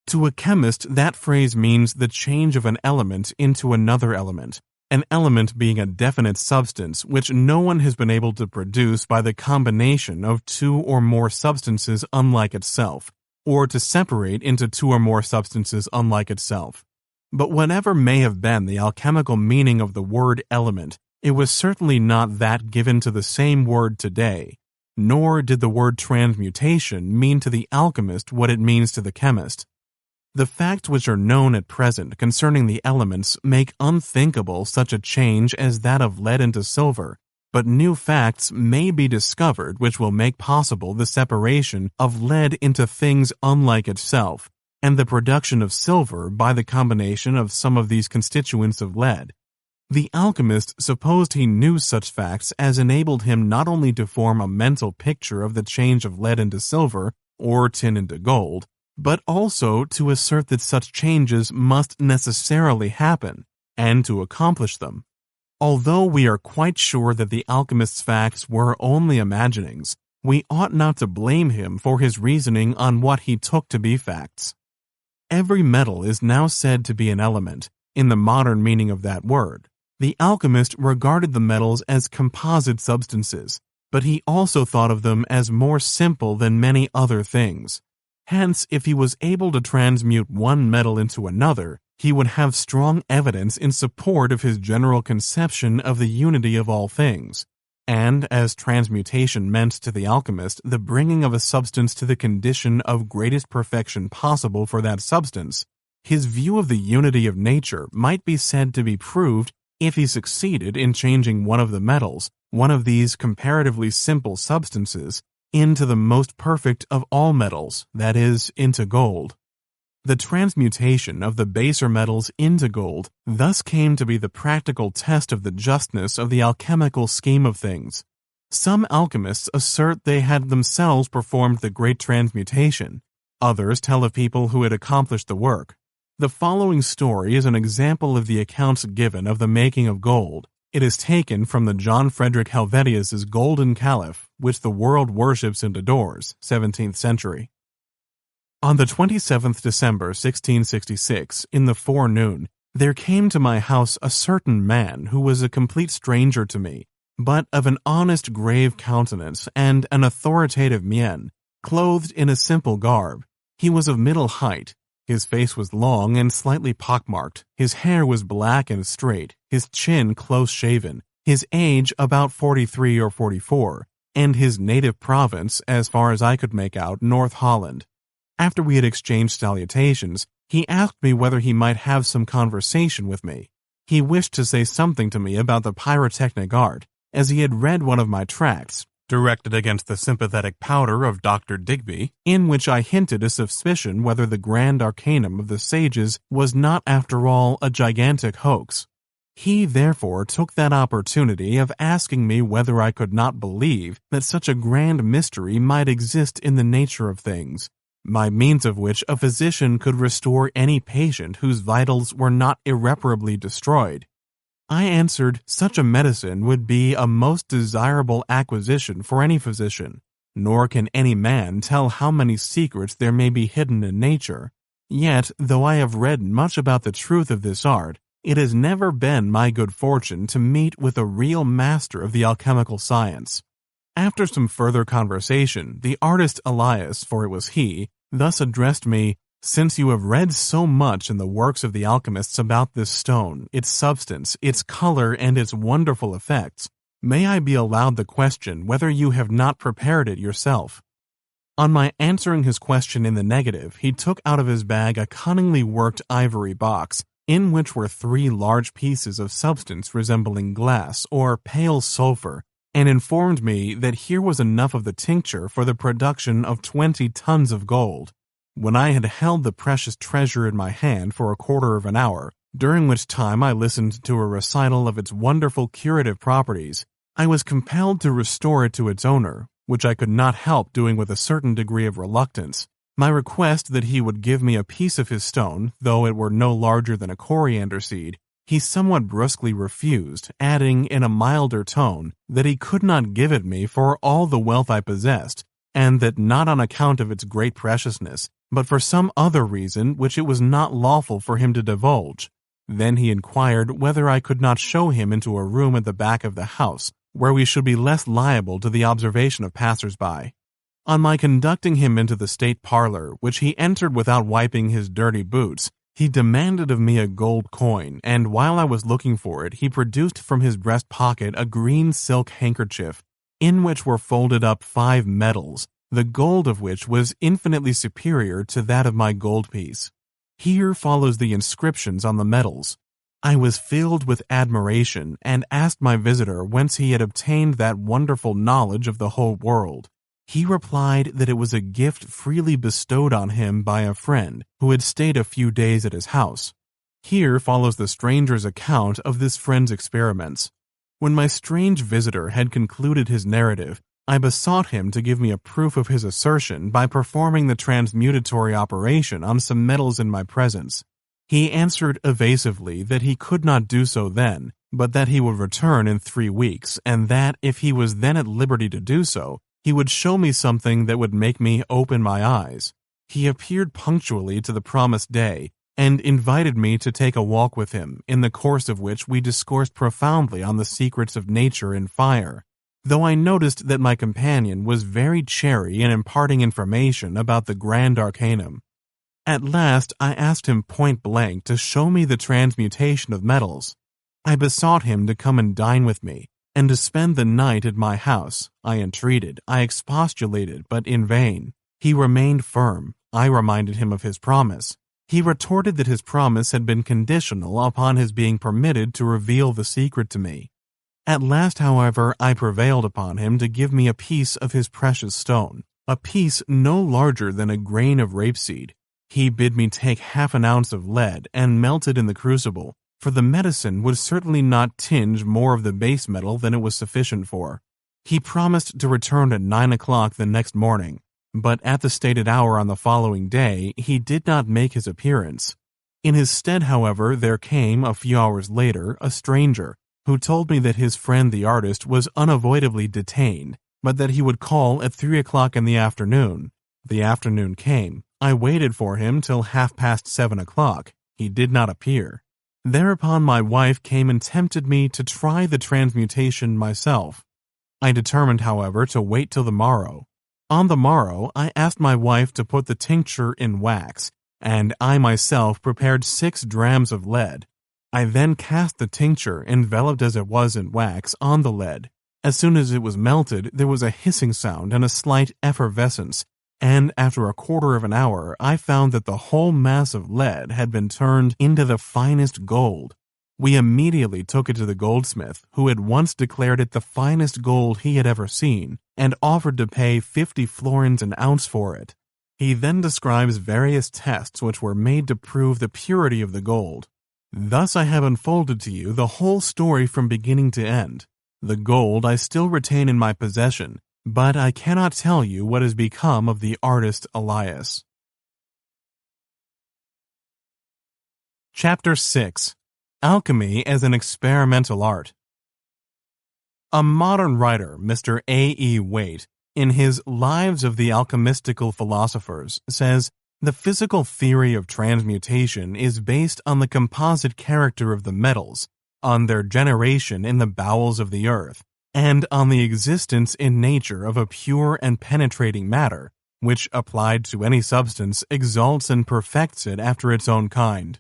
To a chemist, that phrase means the change of an element into another element, an element being a definite substance which no one has been able to produce by the combination of two or more substances unlike itself, or to separate into two or more substances unlike itself. But whatever may have been the alchemical meaning of the word element, it was certainly not that given to the same word today, nor did the word transmutation mean to the alchemist what it means to the chemist. The facts which are known at present concerning the elements make unthinkable such a change as that of lead into silver, but new facts may be discovered which will make possible the separation of lead into things unlike itself, and the production of silver by the combination of some of these constituents of lead. The alchemist supposed he knew such facts as enabled him not only to form a mental picture of the change of lead into silver, or tin into gold, but also to assert that such changes must necessarily happen, and to accomplish them. Although we are quite sure that the alchemist's facts were only imaginings, we ought not to blame him for his reasoning on what he took to be facts. Every metal is now said to be an element, in the modern meaning of that word. The alchemist regarded the metals as composite substances, but he also thought of them as more simple than many other things. Hence, if he was able to transmute one metal into another, he would have strong evidence in support of his general conception of the unity of all things. And as transmutation meant to the alchemist the bringing of a substance to the condition of greatest perfection possible for that substance, his view of the unity of nature might be said to be proved if he succeeded in changing one of the metals, one of these comparatively simple substances, into the most perfect of all metals, that is, into gold. The transmutation of the baser metals into gold thus came to be the practical test of the justness of the alchemical scheme of things. Some alchemists assert they had themselves performed the great transmutation. Others tell of people who had accomplished the work. The following story is an example of the accounts given of the making of gold. It is taken from the John Frederick Helvetius's Golden Caliph, which the world worships and adores, 17th century. On the 27th December 1666, in the forenoon, there came to my house a certain man who was a complete stranger to me, but of an honest grave countenance and an authoritative mien, clothed in a simple garb. He was of middle height. His face was long and slightly pockmarked, his hair was black and straight, his chin close-shaven, his age about 43 or 44, and his native province, as far as I could make out, North Holland. After we had exchanged salutations, he asked me whether he might have some conversation with me. He wished to say something to me about the pyrotechnic art, as he had read one of my tracts, directed against the sympathetic powder of Dr. Digby, in which I hinted a suspicion whether the grand arcanum of the sages was not after all a gigantic hoax. He therefore took that opportunity of asking me whether I could not believe that such a grand mystery might exist in the nature of things, by means of which a physician could restore any patient whose vitals were not irreparably destroyed. I answered such a medicine would be a most desirable acquisition for any physician, nor can any man tell how many secrets there may be hidden in nature. Yet, though I have read much about the truth of this art, it has never been my good fortune to meet with a real master of the alchemical science. After some further conversation, the artist Elias, for it was he, thus addressed me, "Since you have read so much in the works of the alchemists about this stone, its substance, its color, and its wonderful effects, may I be allowed the question whether you have not prepared it yourself?" On my answering his question in the negative, he took out of his bag a cunningly worked ivory box, in which were 3 large pieces of substance resembling glass or pale sulfur, and informed me that here was enough of the tincture for the production of 20 tons of gold. When I had held the precious treasure in my hand for a quarter of an hour, during which time I listened to a recital of its wonderful curative properties, I was compelled to restore it to its owner, which I could not help doing with a certain degree of reluctance. My request that he would give me a piece of his stone, though it were no larger than a coriander seed, he somewhat brusquely refused, adding in a milder tone that he could not give it me for all the wealth I possessed, and that not on account of its great preciousness, but for some other reason which it was not lawful for him to divulge. Then he inquired whether I could not show him into a room at the back of the house, where we should be less liable to the observation of passers-by. On my conducting him into the state parlor, which he entered without wiping his dirty boots, he demanded of me a gold coin, and while I was looking for it, he produced from his breast pocket a green silk handkerchief, in which were folded up 5 medals, the gold of which was infinitely superior to that of my gold piece. Here follows the inscriptions on the medals. I was filled with admiration, and asked my visitor whence he had obtained that wonderful knowledge of the whole world. He replied that it was a gift freely bestowed on him by a friend who had stayed a few days at his house. Here follows the stranger's account of this friend's experiments. When my strange visitor had concluded his narrative, I besought him to give me a proof of his assertion by performing the transmutatory operation on some metals in my presence. He answered evasively that he could not do so then, but that he would return in 3 weeks, and that if he was then at liberty to do so, he would show me something that would make me open my eyes. He appeared punctually to the promised day and invited me to take a walk with him, in the course of which we discoursed profoundly on the secrets of nature and fire, though I noticed that my companion was very chary in imparting information about the grand arcanum. At last I asked him point blank to show me the transmutation of metals. I besought him to come and dine with me, and to spend the night at my house. I entreated, I expostulated, but in vain. He remained firm. I reminded him of his promise. He retorted that his promise had been conditional upon his being permitted to reveal the secret to me. At last, however, I prevailed upon him to give me a piece of his precious stone, a piece no larger than a grain of rapeseed. He bid me take half an ounce of lead and melt it in the crucible, for the medicine would certainly not tinge more of the base metal than it was sufficient for. He promised to return at 9 o'clock the next morning, but at the stated hour on the following day he did not make his appearance. In his stead, however, there came, a few hours later, a stranger, who told me that his friend the artist was unavoidably detained, but that he would call at 3 o'clock in the afternoon. The afternoon came. I waited for him till 7:30 o'clock. He did not appear. Thereupon my wife came and tempted me to try the transmutation myself. I determined, however, to wait till the morrow. On the morrow, I asked my wife to put the tincture in wax, and I myself prepared 6 drams of lead. I then cast the tincture, enveloped as it was in wax, on the lead. As soon as it was melted, there was a hissing sound and a slight effervescence, and after a quarter of an hour, I found that the whole mass of lead had been turned into the finest gold. We immediately took it to the goldsmith, who at once declared it the finest gold he had ever seen, and offered to pay 50 florins an ounce for it. He then describes various tests which were made to prove the purity of the gold. Thus I have unfolded to you the whole story from beginning to end. The gold I still retain in my possession, but I cannot tell you what has become of the artist Elias. Chapter 6. Alchemy as an Experimental Art. A modern writer, Mr. A. E. Waite, in his Lives of the Alchemistical Philosophers, says, "The physical theory of transmutation is based on the composite character of the metals, on their generation in the bowels of the earth, and on the existence in nature of a pure and penetrating matter, which, applied to any substance, exalts and perfects it after its own kind."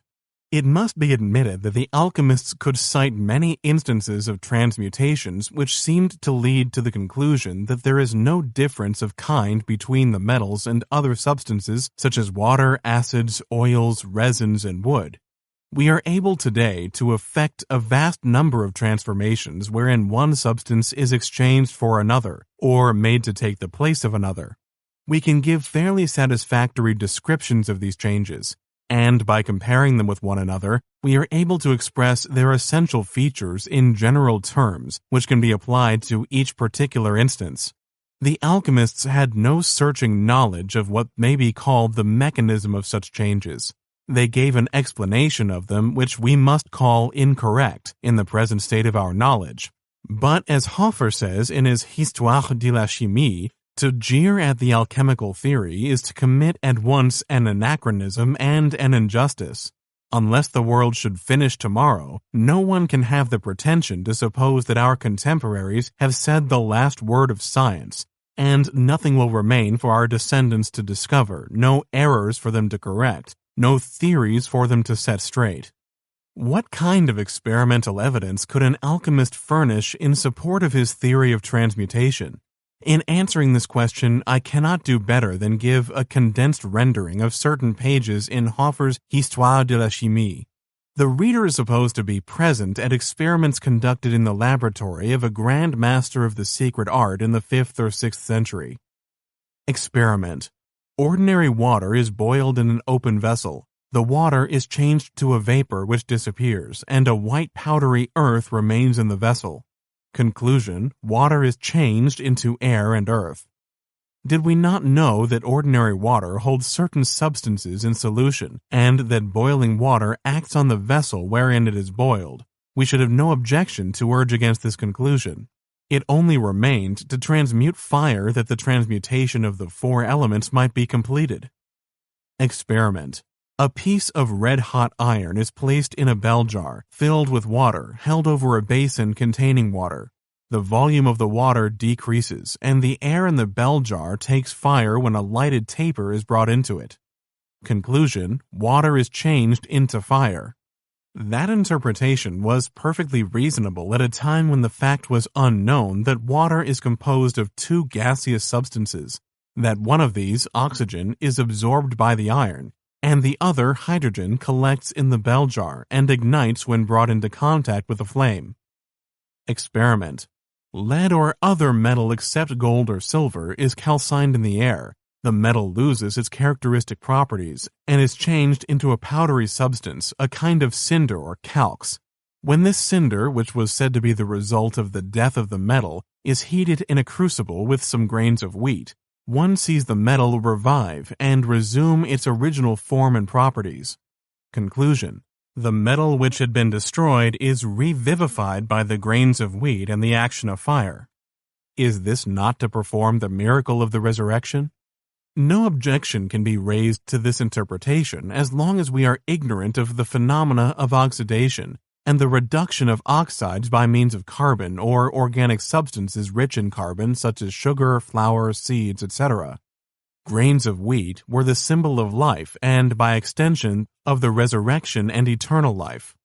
It must be admitted that the alchemists could cite many instances of transmutations which seemed to lead to the conclusion that there is no difference of kind between the metals and other substances such as water, acids, oils, resins, and wood. We are able today to effect a vast number of transformations wherein one substance is exchanged for another, or made to take the place of another. We can give fairly satisfactory descriptions of these changes, and by comparing them with one another, we are able to express their essential features in general terms, which can be applied to each particular instance. The alchemists had no searching knowledge of what may be called the mechanism of such changes. They gave an explanation of them which we must call incorrect in the present state of our knowledge. But as Hofer says in his Histoire de la Chimie, to jeer at the alchemical theory is to commit at once an anachronism and an injustice. Unless the world should finish tomorrow, no one can have the pretension to suppose that our contemporaries have said the last word of science, and nothing will remain for our descendants to discover, no errors for them to correct, no theories for them to set straight. What kind of experimental evidence could an alchemist furnish in support of his theory of transmutation? In answering this question, I cannot do better than give a condensed rendering of certain pages in Hofer's Histoire de la Chimie. The reader is supposed to be present at experiments conducted in the laboratory of a grand master of the secret art in the 5th or 6th century. Experiment. Ordinary water is boiled in an open vessel. The water is changed to a vapor which disappears, and a white powdery earth remains in the vessel. Conclusion: water is changed into air and earth. Did we not know that ordinary water holds certain substances in solution, and that boiling water acts on the vessel wherein it is boiled, we should have no objection to urge against this conclusion. It only remained to transmute fire that the transmutation of the 4 elements might be completed. Experiment. A piece of red-hot iron is placed in a bell jar filled with water held over a basin containing water. The volume of the water decreases, and the air in the bell jar takes fire when a lighted taper is brought into it. Conclusion: water is changed into fire. That interpretation was perfectly reasonable at a time when the fact was unknown that water is composed of two gaseous substances, that one of these, oxygen, is absorbed by the iron, and the other, hydrogen, collects in the bell jar and ignites when brought into contact with a flame. Experiment. Lead or other metal except gold or silver is calcined in the air. The metal loses its characteristic properties and is changed into a powdery substance, a kind of cinder or calx. When this cinder, which was said to be the result of the death of the metal, is heated in a crucible with some grains of wheat, one sees the metal revive and resume its original form and properties. Conclusion: the metal which had been destroyed is revivified by the grains of wheat and the action of fire. Is this not to perform the miracle of the resurrection? No objection can be raised to this interpretation as long as we are ignorant of the phenomena of oxidation and the reduction of oxides by means of carbon or organic substances rich in carbon such as sugar, flour, seeds, etc. Grains of wheat were the symbol of life and, by extension, of the resurrection and eternal life.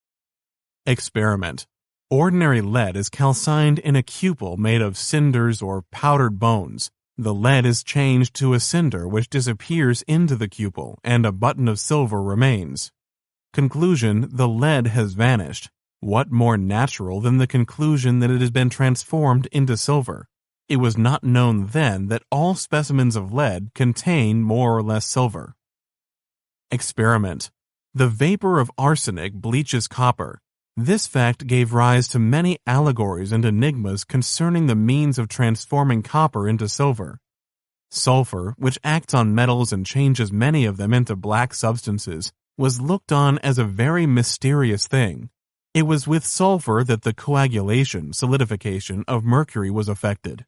Experiment. Ordinary lead is calcined in a cupel made of cinders or powdered bones. The lead is changed to a cinder which disappears into the cupel, and a button of silver remains. Conclusion: the lead has vanished. What more natural than the conclusion that it has been transformed into silver? It was not known then that all specimens of lead contain more or less silver. Experiment. The vapor of arsenic bleaches copper. This fact gave rise to many allegories and enigmas concerning the means of transforming copper into silver. Sulfur, which acts on metals and changes many of them into black substances, was looked on as a very mysterious thing. It was with sulfur that the coagulation, solidification of mercury was effected.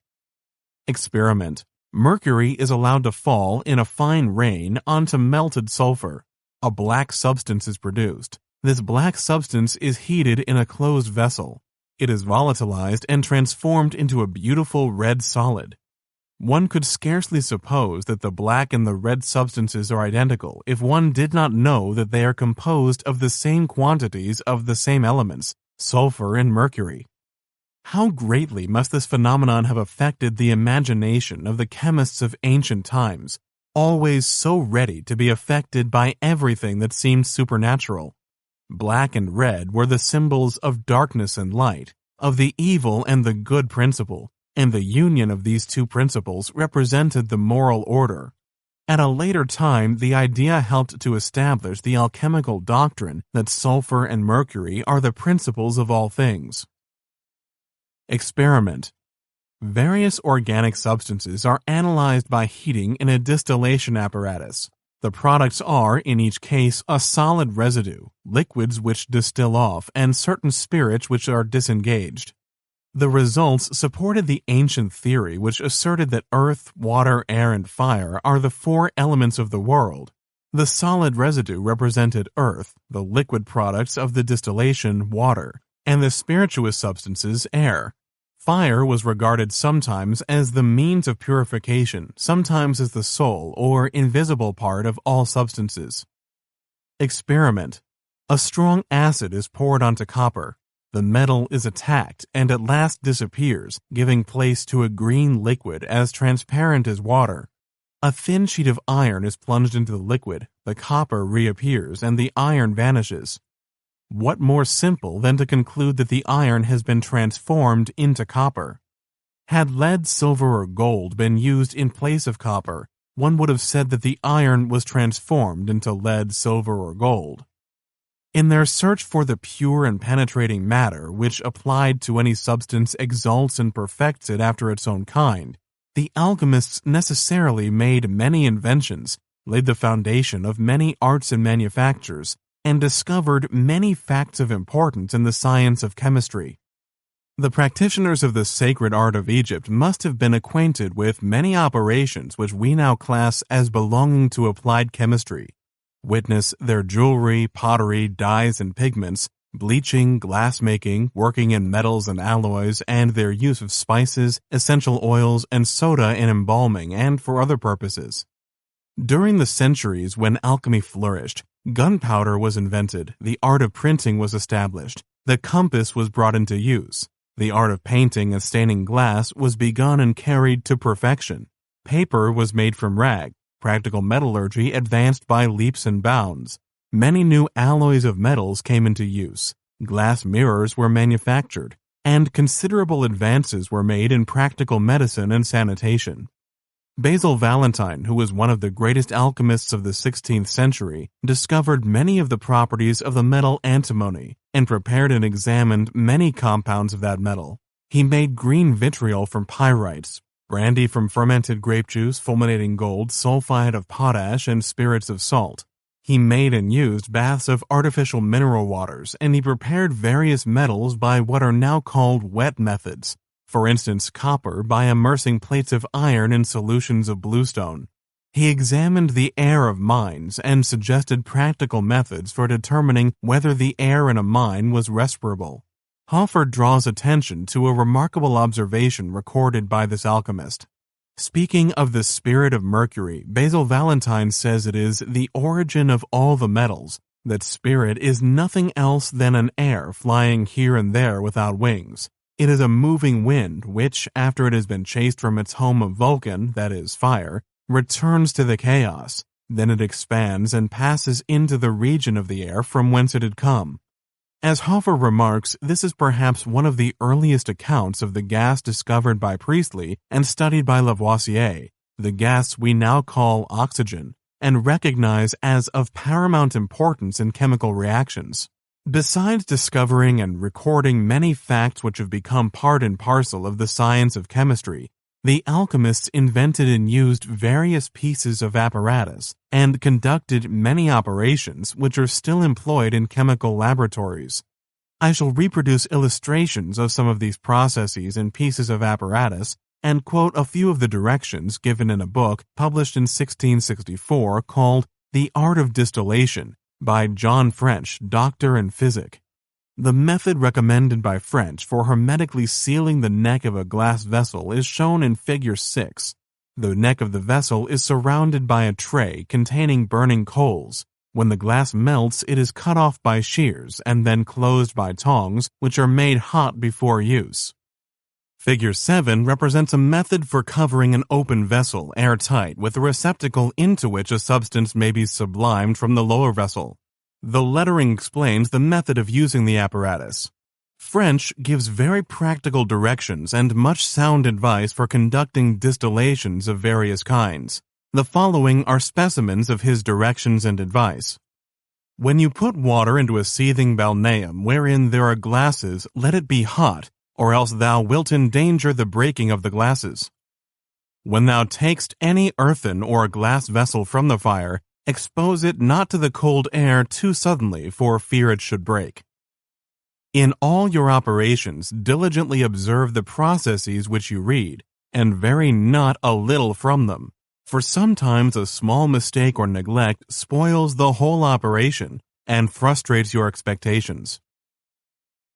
Experiment. Mercury is allowed to fall in a fine rain onto melted sulfur. A black substance is produced. This black substance is heated in a closed vessel. It is volatilized and transformed into a beautiful red solid. One could scarcely suppose that the black and the red substances are identical if one did not know that they are composed of the same quantities of the same elements, sulfur and mercury. How greatly must this phenomenon have affected the imagination of the chemists of ancient times, always so ready to be affected by everything that seemed supernatural. Black and red were the symbols of darkness and light, of the evil and the good principle, and the union of these two principles represented the moral order. At a later time, the idea helped to establish the alchemical doctrine that sulfur and mercury are the principles of all things. Experiment. Various organic substances are analyzed by heating in a distillation apparatus. The products are, in each case, a solid residue, liquids which distill off, and certain spirits which are disengaged. The results supported the ancient theory which asserted that earth, water, air, and fire are the four elements of the world. The solid residue represented earth, the liquid products of the distillation, water, and the spirituous substances, air. Fire was regarded sometimes as the means of purification, sometimes as the soul or invisible part of all substances. Experiment. A strong acid is poured onto copper. The metal is attacked and at last disappears, giving place to a green liquid as transparent as water. A thin sheet of iron is plunged into the liquid, the copper reappears, and the iron vanishes. What more simple than to conclude that the iron has been transformed into copper? Had lead, silver, or gold been used in place of copper, one would have said that the iron was transformed into lead, silver, or gold. In their search for the pure and penetrating matter which applied to any substance exalts and perfects it after its own kind, the alchemists necessarily made many inventions, laid the foundation of many arts and manufactures, and discovered many facts of importance in the science of chemistry. The practitioners of the sacred art of Egypt must have been acquainted with many operations which we now class as belonging to applied chemistry, Witness their jewelry, pottery, dyes and pigments, bleaching, glassmaking, working in metals and alloys, and their use of spices, essential oils, and soda in embalming and for other purposes. During the centuries when alchemy flourished, gunpowder was invented, the art of printing was established, the compass was brought into use, the art of painting and staining glass was begun and carried to perfection, paper was made from rag, practical metallurgy advanced by leaps and bounds, many new alloys of metals came into use, glass mirrors were manufactured, and considerable advances were made in practical medicine and sanitation. Basil Valentine, who was one of the greatest alchemists of the 16th century, discovered many of the properties of the metal antimony and prepared and examined many compounds of that metal. He made green vitriol from pyrites, brandy from fermented grape juice, fulminating gold, sulfide of potash, and spirits of salt. He made and used baths of artificial mineral waters, and he prepared various metals by what are now called wet methods. For instance, copper by immersing plates of iron in solutions of bluestone. He examined the air of mines and suggested practical methods for determining whether the air in a mine was respirable. Hofer draws attention to a remarkable observation recorded by this alchemist. Speaking of the spirit of mercury, Basil Valentine says it is the origin of all the metals, that spirit is nothing else than an air flying here and there without wings. It is a moving wind which, after it has been chased from its home of Vulcan, that is, fire, returns to the chaos. Then it expands and passes into the region of the air from whence it had come. As Hofer remarks, this is perhaps one of the earliest accounts of the gas discovered by Priestley and studied by Lavoisier, the gas we now call oxygen, and recognize as of paramount importance in chemical reactions. Besides discovering and recording many facts which have become part and parcel of the science of chemistry, the alchemists invented and used various pieces of apparatus and conducted many operations which are still employed in chemical laboratories. I shall reproduce illustrations of some of these processes and pieces of apparatus and quote a few of the directions given in a book published in 1664 called The Art of Distillation, by John French, doctor in physic. The method recommended by French for hermetically sealing the neck of a glass vessel is shown in Figure 6. The neck of the vessel is surrounded by a tray containing burning coals. When the glass melts, it is cut off by shears and then closed by tongs, which are made hot before use. Figure 7 represents a method for covering an open vessel airtight with a receptacle into which a substance may be sublimed from the lower vessel. The lettering explains the method of using the apparatus. French gives very practical directions and much sound advice for conducting distillations of various kinds. The following are specimens of his directions and advice. When you put water into a seething balneum wherein there are glasses, let it be hot, or else thou wilt endanger the breaking of the glasses. When thou takest any earthen or glass vessel from the fire, expose it not to the cold air too suddenly for fear it should break. In all your operations diligently observe the processes which you read, and vary not a little from them, for sometimes a small mistake or neglect spoils the whole operation and frustrates your expectations.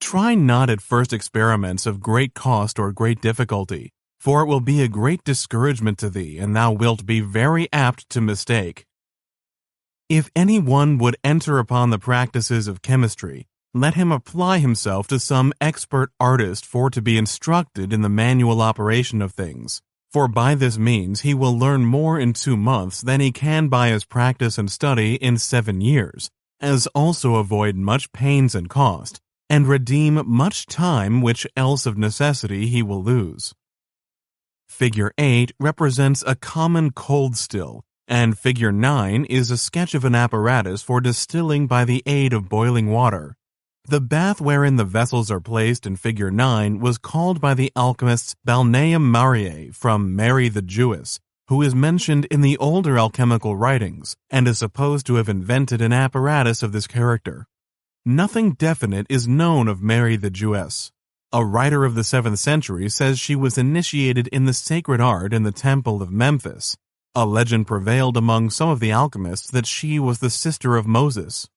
Try not at first experiments of great cost or great difficulty, for it will be a great discouragement to thee, and thou wilt be very apt to mistake. If any one would enter upon the practices of chemistry, let him apply himself to some expert artist for to be instructed in the manual operation of things, for by this means he will learn more in 2 months than he can by his practice and study in 7 years, as also avoid much pains and cost, and redeem much time which else of necessity he will lose. Figure 8 represents a common cold still, and Figure 9 is a sketch of an apparatus for distilling by the aid of boiling water. The bath wherein the vessels are placed in Figure 9 was called by the alchemists Balneum Mariae, from Mary the Jewess, who is mentioned in the older alchemical writings, and is supposed to have invented an apparatus of this character. Nothing definite is known of Mary the Jewess. A writer of the 7th century says she was initiated in the sacred art in the temple of Memphis. A legend prevailed among some of the alchemists that she was the sister of Moses.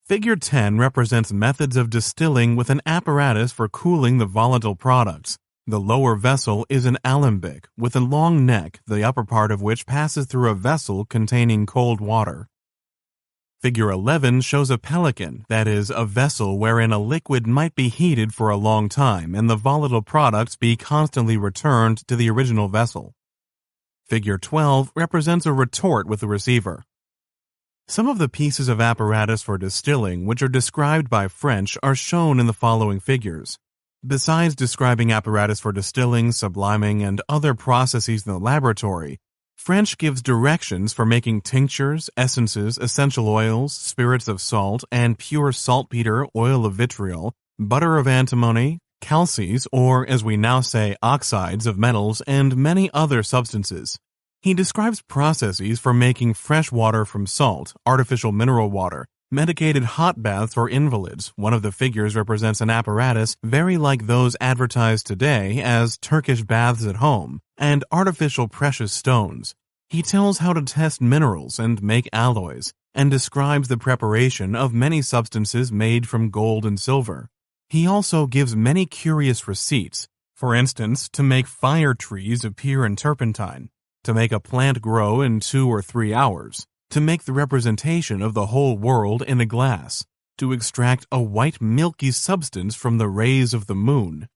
Figure 10 represents methods of distilling with an apparatus for cooling the volatile products. The lower vessel is an alembic with a long neck, the upper part of which passes through a vessel containing cold water. Figure 11 shows a pelican, that is, a vessel wherein a liquid might be heated for a long time and the volatile products be constantly returned to the original vessel. Figure 12 represents a retort with a receiver. Some of the pieces of apparatus for distilling which are described by French are shown in the following figures. Besides describing apparatus for distilling, subliming, and other processes in the laboratory, French gives directions for making tinctures, essences, essential oils, spirits of salt, and pure saltpeter, oil of vitriol, butter of antimony, calces, or as we now say, oxides of metals, and many other substances. He describes processes for making fresh water from salt, artificial mineral water, medicated hot baths for invalids. One of the figures represents an apparatus very like those advertised today as Turkish baths at home, and artificial precious stones. He tells how to test minerals and make alloys, and describes the preparation of many substances made from gold and silver. He also gives many curious receipts, for instance, to make fire trees appear in turpentine, to make a plant grow in 2 or 3 hours, to make the representation of the whole world in a glass, to extract a white milky substance from the rays of the moon.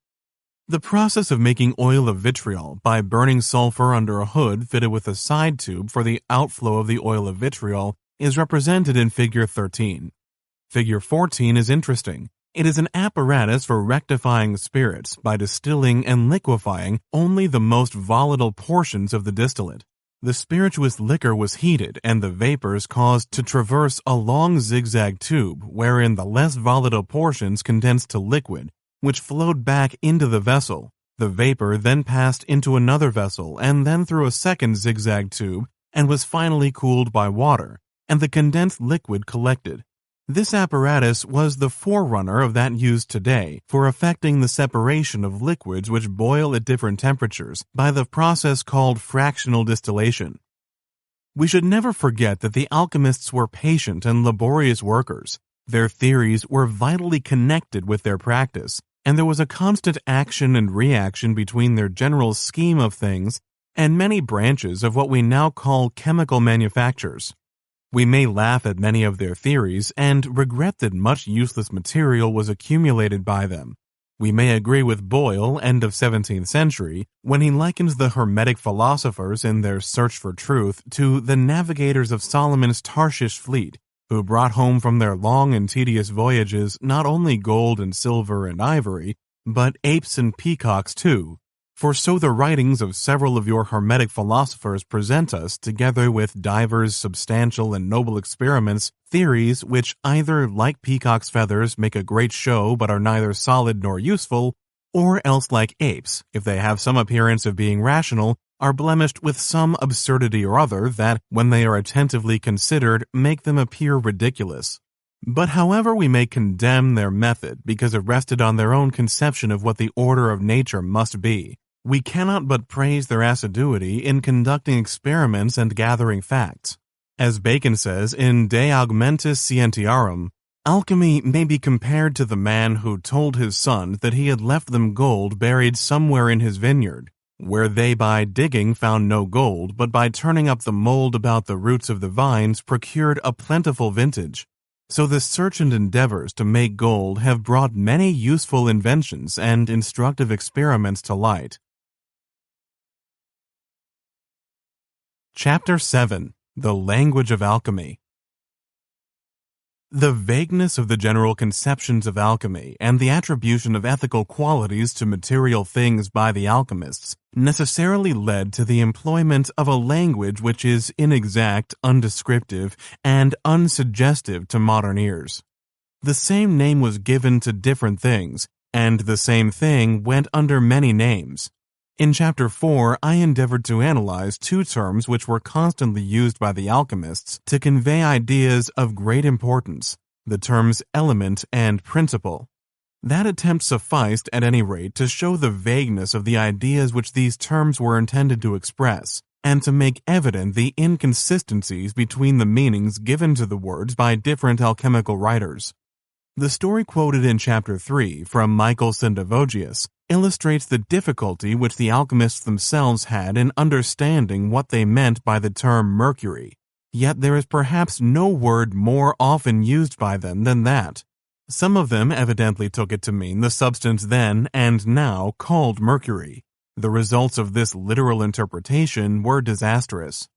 The process of making oil of vitriol by burning sulfur under a hood fitted with a side tube for the outflow of the oil of vitriol is represented in Figure 13. Figure 14 is interesting. It is an apparatus for rectifying spirits by distilling and liquefying only the most volatile portions of the distillate. The spirituous liquor was heated and the vapors caused to traverse a long zigzag tube wherein the less volatile portions condensed to liquid, which flowed back into the vessel. The vapor then passed into another vessel and then through a second zigzag tube and was finally cooled by water, and the condensed liquid collected. This apparatus was the forerunner of that used today for effecting the separation of liquids which boil at different temperatures by the process called fractional distillation. We should never forget that the alchemists were patient and laborious workers. Their theories were vitally connected with their practice, and there was a constant action and reaction between their general scheme of things and many branches of what we now call chemical manufactures. We may laugh at many of their theories and regret that much useless material was accumulated by them. We may agree with Boyle, end of 17th century, when he likens the Hermetic philosophers in their search for truth to the navigators of Solomon's Tarshish fleet, who brought home from their long and tedious voyages not only gold and silver and ivory, but apes and peacocks too. For so the writings of several of your Hermetic philosophers present us, together with divers substantial and noble experiments, theories which either, like peacock's feathers, make a great show but are neither solid nor useful, or else like apes, if they have some appearance of being rational, are blemished with some absurdity or other that, when they are attentively considered, make them appear ridiculous. But however we may condemn their method because it rested on their own conception of what the order of nature must be, we cannot but praise their assiduity in conducting experiments and gathering facts. As Bacon says in De Augmentis Scientiarum, alchemy may be compared to the man who told his sons that he had left them gold buried somewhere in his vineyard, where they by digging found no gold, but by turning up the mold about the roots of the vines procured a plentiful vintage. So the search and endeavors to make gold have brought many useful inventions and instructive experiments to light. Chapter 7. The Language of Alchemy. The vagueness of the general conceptions of alchemy and the attribution of ethical qualities to material things by the alchemists necessarily led to the employment of a language which is inexact, undescriptive, and unsuggestive to modern ears. The same name was given to different things, and the same thing went under many names. In Chapter 4, I endeavored to analyze two terms which were constantly used by the alchemists to convey ideas of great importance, the terms element and principle. That attempt sufficed, at any rate, to show the vagueness of the ideas which these terms were intended to express, and to make evident the inconsistencies between the meanings given to the words by different alchemical writers. The story quoted in Chapter 3 from Michael Sindavogius illustrates the difficulty which the alchemists themselves had in understanding what they meant by the term mercury. Yet there is perhaps no word more often used by them than that. Some of them evidently took it to mean the substance then and now called mercury. The results of this literal interpretation were disastrous.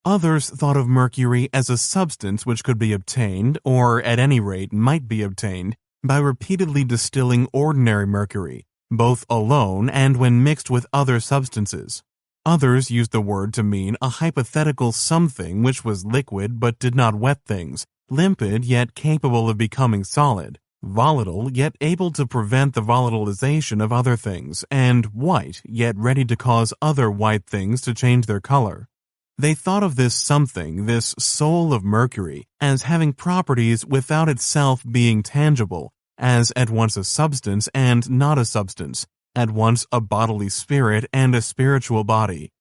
Others thought of mercury as a substance which could be obtained, or at any rate might be obtained, by repeatedly distilling ordinary mercury, both alone and when mixed with other substances. Others used the word to mean a hypothetical something which was liquid but did not wet things, limpid yet capable of becoming solid, volatile yet able to prevent the volatilization of other things, and white yet ready to cause other white things to change their color. They thought of this something, this soul of mercury, as having properties without itself being tangible, as at once a substance and not a substance, at once a bodily spirit and a spiritual body.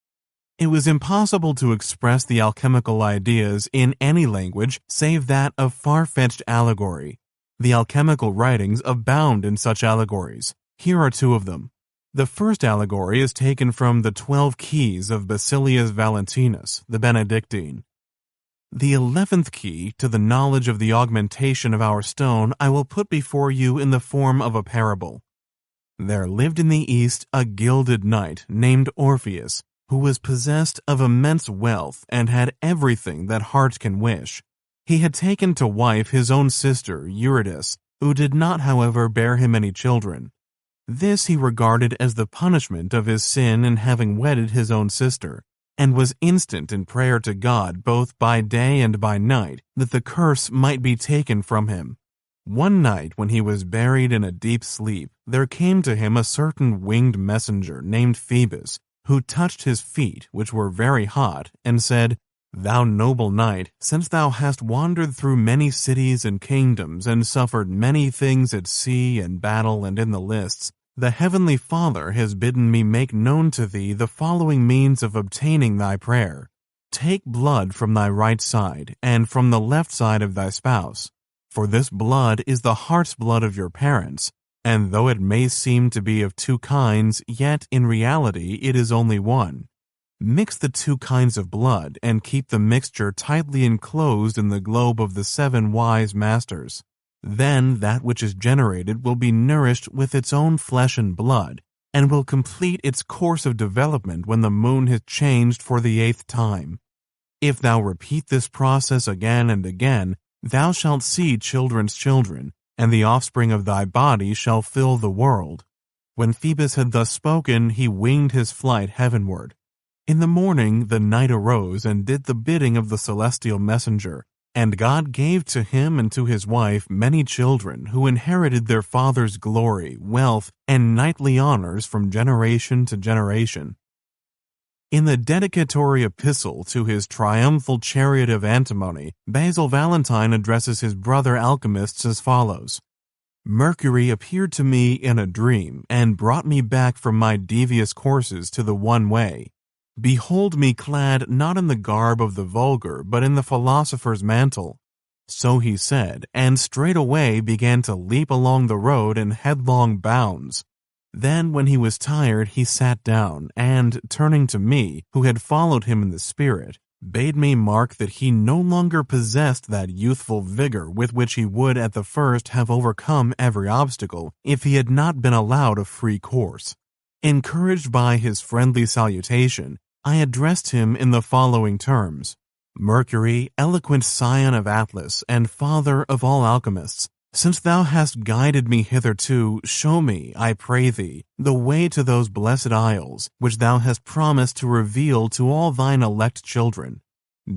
It was impossible to express the alchemical ideas in any language save that of far-fetched allegory. The alchemical writings abound in such allegories. Here are two of them. The first allegory is taken from the 12 Keys of Basilius Valentinus, the Benedictine. The 11th key to the knowledge of the augmentation of our stone I will put before you in the form of a parable. There lived in the East a gilded knight named Orpheus, who was possessed of immense wealth and had everything that heart can wish. He had taken to wife his own sister, Eurydice, who did not, however, bear him any children. This he regarded as the punishment of his sin in having wedded his own sister, and was instant in prayer to God both by day and by night that the curse might be taken from him. One night when he was buried in a deep sleep, there came to him a certain winged messenger named Phoebus, who touched his feet, which were very hot, and said, "Thou noble knight, since thou hast wandered through many cities and kingdoms and suffered many things at sea and battle and in the lists, the Heavenly Father has bidden me make known to thee the following means of obtaining thy prayer. Take blood from thy right side and from the left side of thy spouse, for this blood is the heart's blood of your parents, and though it may seem to be of two kinds, yet in reality it is only one. Mix the two kinds of blood and keep the mixture tightly enclosed in the globe of the 7 wise masters. Then that which is generated will be nourished with its own flesh and blood, and will complete its course of development when the moon has changed for the 8th time. If thou repeat this process again and again, thou shalt see children's children, and the offspring of thy body shall fill the world." When Phoebus had thus spoken, he winged his flight heavenward. In the morning the knight arose and did the bidding of the celestial messenger, and God gave to him and to his wife many children who inherited their father's glory, wealth, and knightly honors from generation to generation. In the dedicatory epistle to his triumphal chariot of antimony, Basil Valentine addresses his brother alchemists as follows: "Mercury appeared to me in a dream and brought me back from my devious courses to the one way. Behold me clad not in the garb of the vulgar, but in the philosopher's mantle." So he said, and straightway began to leap along the road in headlong bounds. Then when he was tired, he sat down, and, turning to me, who had followed him in the spirit, bade me mark that he no longer possessed that youthful vigor with which he would at the first have overcome every obstacle if he had not been allowed a free course. Encouraged by his friendly salutation, I addressed him in the following terms: "Mercury, eloquent scion of Atlas and father of all alchemists, since thou hast guided me hitherto, show me, I pray thee, the way to those blessed isles, which thou hast promised to reveal to all thine elect children."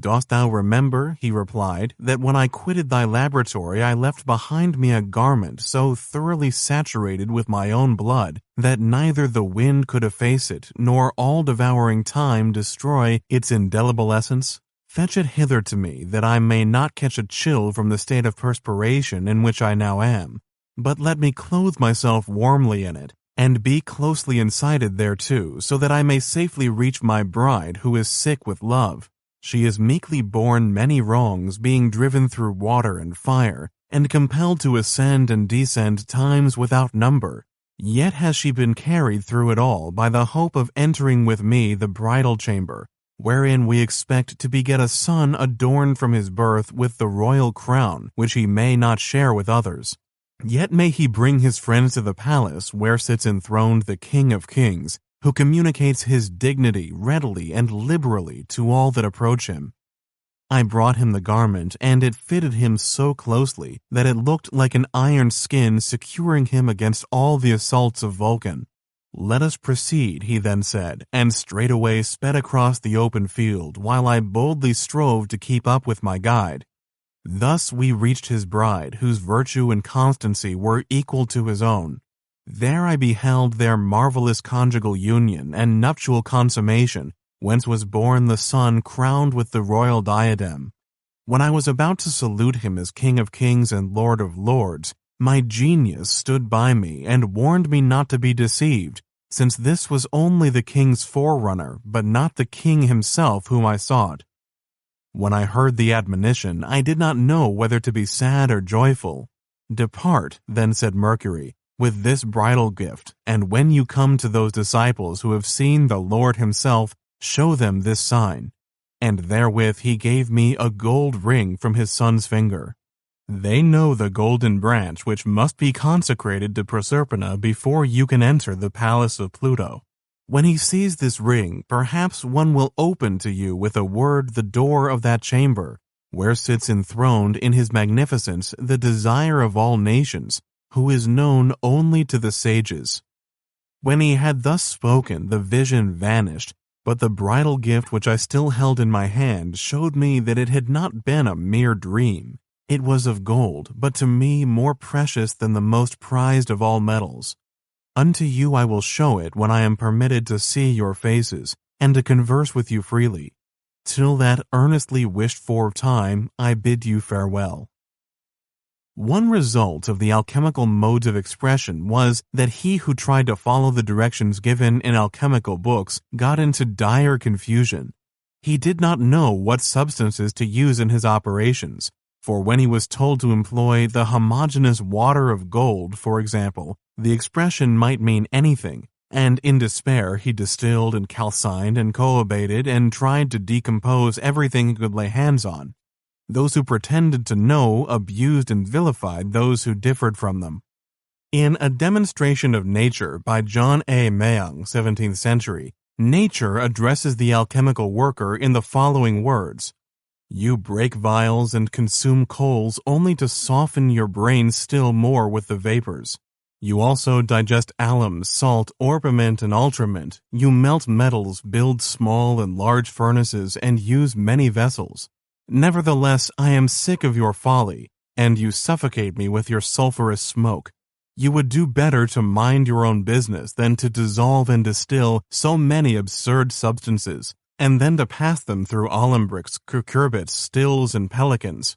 "Dost thou remember," he replied, "that when I quitted thy laboratory I left behind me a garment so thoroughly saturated with my own blood that neither the wind could efface it, nor all-devouring time destroy its indelible essence? Fetch it hither to me, that I may not catch a chill from the state of perspiration in which I now am, but let me clothe myself warmly in it, and be closely incited thereto, so that I may safely reach my bride who is sick with love. She has meekly borne many wrongs, being driven through water and fire, and compelled to ascend and descend times without number. Yet has she been carried through it all by the hope of entering with me the bridal chamber, wherein we expect to beget a son adorned from his birth with the royal crown, which he may not share with others. Yet may he bring his friends to the palace where sits enthroned the King of Kings, who communicates his dignity readily and liberally to all that approach him. I brought him the garment, and it fitted him so closely that it looked like an iron skin securing him against all the assaults of Vulcan. Let us proceed, he then said, and straightway sped across the open field, while I boldly strove to keep up with my guide. Thus we reached his bride, whose virtue and constancy were equal to his own. There I beheld their marvelous conjugal union and nuptial consummation, whence was born the son crowned with the royal diadem. When I was about to salute him as King of Kings and Lord of Lords, my genius stood by me and warned me not to be deceived, since this was only the king's forerunner, but not the king himself whom I sought. When I heard the admonition, I did not know whether to be sad or joyful. Depart, then said Mercury, with this bridal gift, and when you come to those disciples who have seen the Lord himself, show them this sign. And therewith he gave me a gold ring from his son's finger. They know the golden branch which must be consecrated to Proserpina before you can enter the palace of Pluto. When he sees this ring, perhaps one will open to you with a word the door of that chamber, where sits enthroned in his magnificence the desire of all nations, who is known only to the sages. When he had thus spoken, the vision vanished, but the bridal gift which I still held in my hand showed me that it had not been a mere dream. It was of gold, but to me more precious than the most prized of all metals. Unto you I will show it when I am permitted to see your faces, and to converse with you freely. Till that earnestly wished-for time, I bid you farewell. One result of the alchemical modes of expression was that he who tried to follow the directions given in alchemical books got into dire confusion. He did not know what substances to use in his operations, for when he was told to employ the homogeneous water of gold, for example, the expression might mean anything, and in despair he distilled and calcined and coabated and tried to decompose everything he could lay hands on. Those who pretended to know abused and vilified those who differed from them. In A Demonstration of Nature by John A. Mayung, 17th century, nature addresses the alchemical worker in the following words: You break vials and consume coals only to soften your brain still more with the vapors. You also digest alum, salt, orpiment, and ultrament. You melt metals, build small and large furnaces, and use many vessels. Nevertheless, I am sick of your folly, and you suffocate me with your sulphurous smoke. You would do better to mind your own business than to dissolve and distill so many absurd substances, and then to pass them through alembics, cucurbits, stills, and pelicans.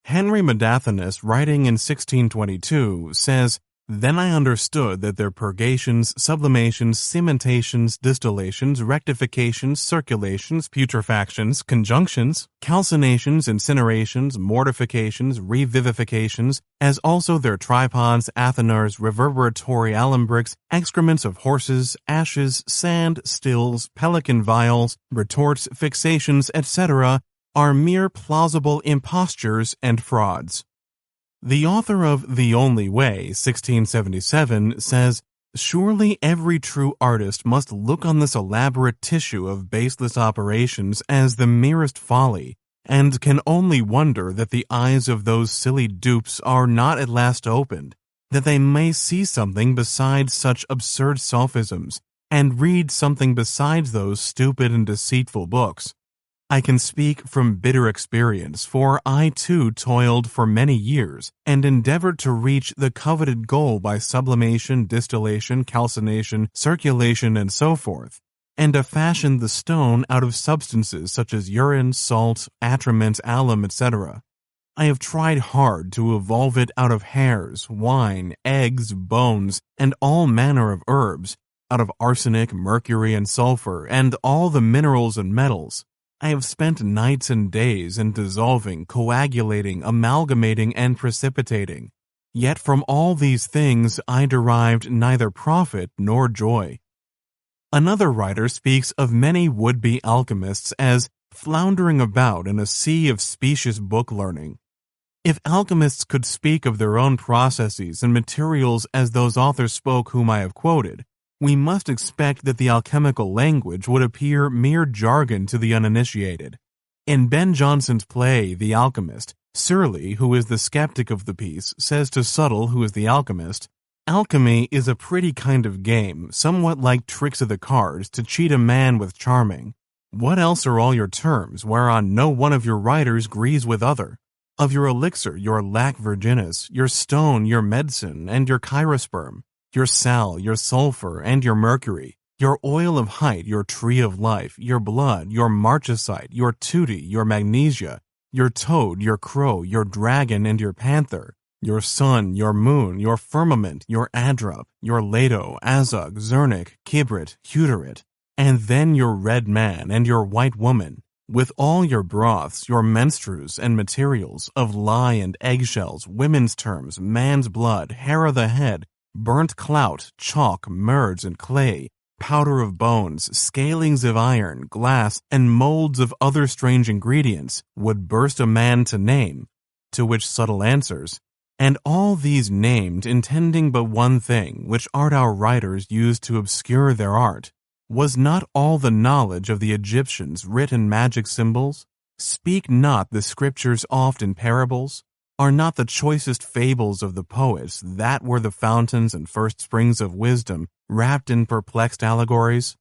Henry Medathinus, writing in 1622, says, Then I understood that their purgations, sublimations, cementations, distillations, rectifications, circulations, putrefactions, conjunctions, calcinations, incinerations, mortifications, revivifications, as also their tripods, athenars, reverberatory alembics, excrements of horses, ashes, sand, stills, pelican vials, retorts, fixations, etc., are mere plausible impostures and frauds. The author of The Only Way, 1677, says, Surely every true artist must look on this elaborate tissue of baseless operations as the merest folly, and can only wonder that the eyes of those silly dupes are not at last opened, that they may see something besides such absurd sophisms, and read something besides those stupid and deceitful books. I can speak from bitter experience, for I too toiled for many years, and endeavored to reach the coveted goal by sublimation, distillation, calcination, circulation, and so forth, and to fashion the stone out of substances such as urine, salt, atrament, alum, etc. I have tried hard to evolve it out of hairs, wine, eggs, bones, and all manner of herbs, out of arsenic, mercury, and sulfur, and all the minerals and metals. I have spent nights and days in dissolving, coagulating, amalgamating, and precipitating. Yet from all these things I derived neither profit nor joy. Another writer speaks of many would-be alchemists as floundering about in a sea of specious book learning. If alchemists could speak of their own processes and materials as those authors spoke whom I have quoted, we must expect that the alchemical language would appear mere jargon to the uninitiated. In Ben Jonson's play, The Alchemist, Surly, who is the skeptic of the piece, says to Subtle, who is the alchemist, "Alchemy is a pretty kind of game, somewhat like tricks of the cards, to cheat a man with charming. What else are all your terms, whereon no one of your writers agrees with other? Of your elixir, your lac virginis, your stone, your medicine, and your chirosperm, your sal, your sulfur, and your mercury, your oil of height, your tree of life, your blood, your marchesite, your tutti, your magnesia, your toad, your crow, your dragon, and your panther, your sun, your moon, your firmament, your adrup, your lado, azog, zernic, kibrit, hutarit, and then your red man and your white woman, with all your broths, your menstrues and materials of lye and eggshells, women's terms, man's blood, hair of the head, burnt clout, chalk, merds and clay, powder of bones, scalings of iron, glass, and molds of other strange ingredients, would burst a man to name." To which Subtle answers, "And all these named, intending but one thing, which art our writers used to obscure their art. Was not all the knowledge of the Egyptians writ in magic symbols? Speak not the scriptures oft in parables? Are not the choicest fables of the poets that were the fountains and first springs of wisdom, wrapped in perplexed allegories?"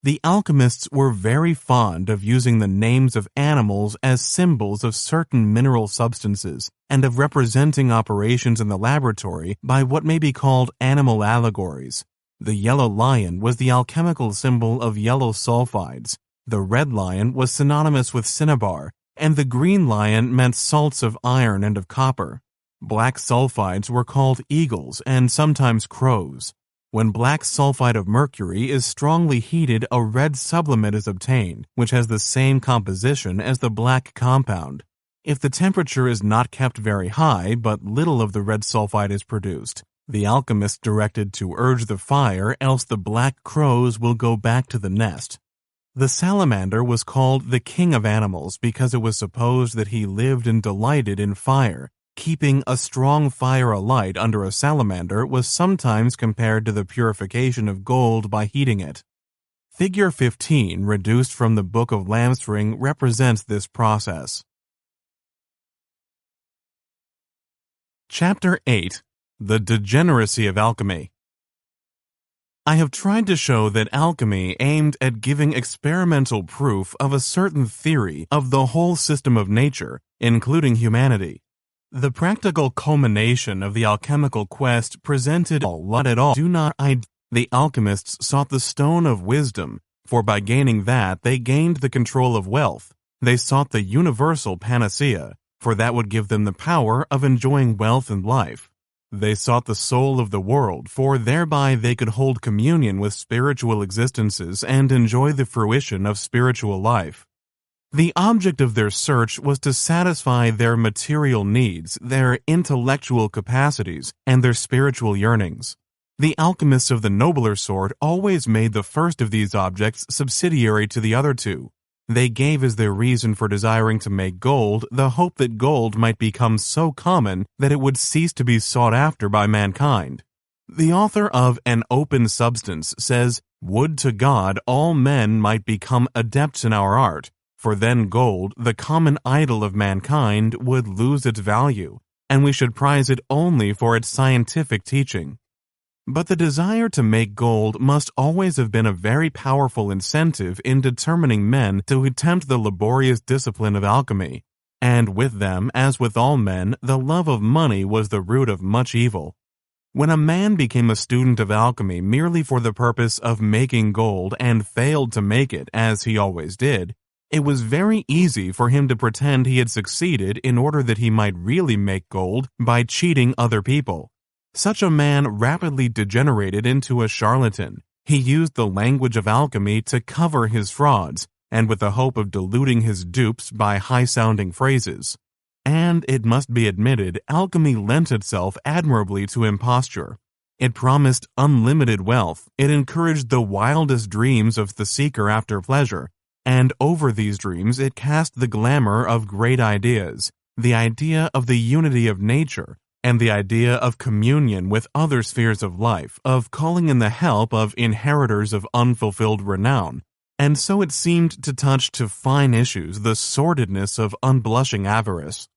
The alchemists were very fond of using the names of animals as symbols of certain mineral substances, and of representing operations in the laboratory by what may be called animal allegories. The yellow lion was the alchemical symbol of yellow sulfides, the red lion was synonymous with cinnabar, and the green lion meant salts of iron and of copper. Black sulfides were called eagles and sometimes crows. When black sulfide of mercury is strongly heated, a red sublimate is obtained, which has the same composition as the black compound. If the temperature is not kept very high, but little of the red sulfide is produced, the alchemist directed to urge the fire, else the black crows will go back to the nest. The salamander was called the king of animals because it was supposed that he lived and delighted in fire. Keeping a strong fire alight under a salamander was sometimes compared to the purification of gold by heating it. Figure 15, reduced from the Book of Lamstring, represents this process. Chapter 8. The Degeneracy of Alchemy. I have tried to show that alchemy aimed at giving experimental proof of a certain theory of the whole system of nature, including humanity. The practical culmination of the alchemical quest presented what at all do not The alchemists sought the stone of wisdom, for by gaining that they gained the control of wealth. They sought the universal panacea, for that would give them the power of enjoying wealth and life. They sought the soul of the world, for thereby they could hold communion with spiritual existences and enjoy the fruition of spiritual life. The object of their search was to satisfy their material needs, their intellectual capacities, and their spiritual yearnings. The alchemists of the nobler sort always made the first of these objects subsidiary to the other two. They gave as their reason for desiring to make gold the hope that gold might become so common that it would cease to be sought after by mankind. The author of An Open Substance says, "Would to God all men might become adepts in our art, for then gold, the common idol of mankind, would lose its value, and we should prize it only for its scientific teaching." But the desire to make gold must always have been a very powerful incentive in determining men to attempt the laborious discipline of alchemy, and with them, as with all men, the love of money was the root of much evil. When a man became a student of alchemy merely for the purpose of making gold and failed to make it, as he always did, It was very easy for him to pretend he had succeeded in order that he might really make gold by cheating other people. Such a man rapidly degenerated into a charlatan. He used the language of alchemy to cover his frauds, and with the hope of deluding his dupes by high-sounding phrases. And it must be admitted, alchemy lent itself admirably to imposture. It promised unlimited wealth, it encouraged the wildest dreams of the seeker after pleasure, and over these dreams it cast the glamour of great ideas, the idea of the unity of nature, and the idea of communion with other spheres of life, of calling in the help of inheritors of unfulfilled renown, and so it seemed to touch to fine issues the sordidness of unblushing avarice.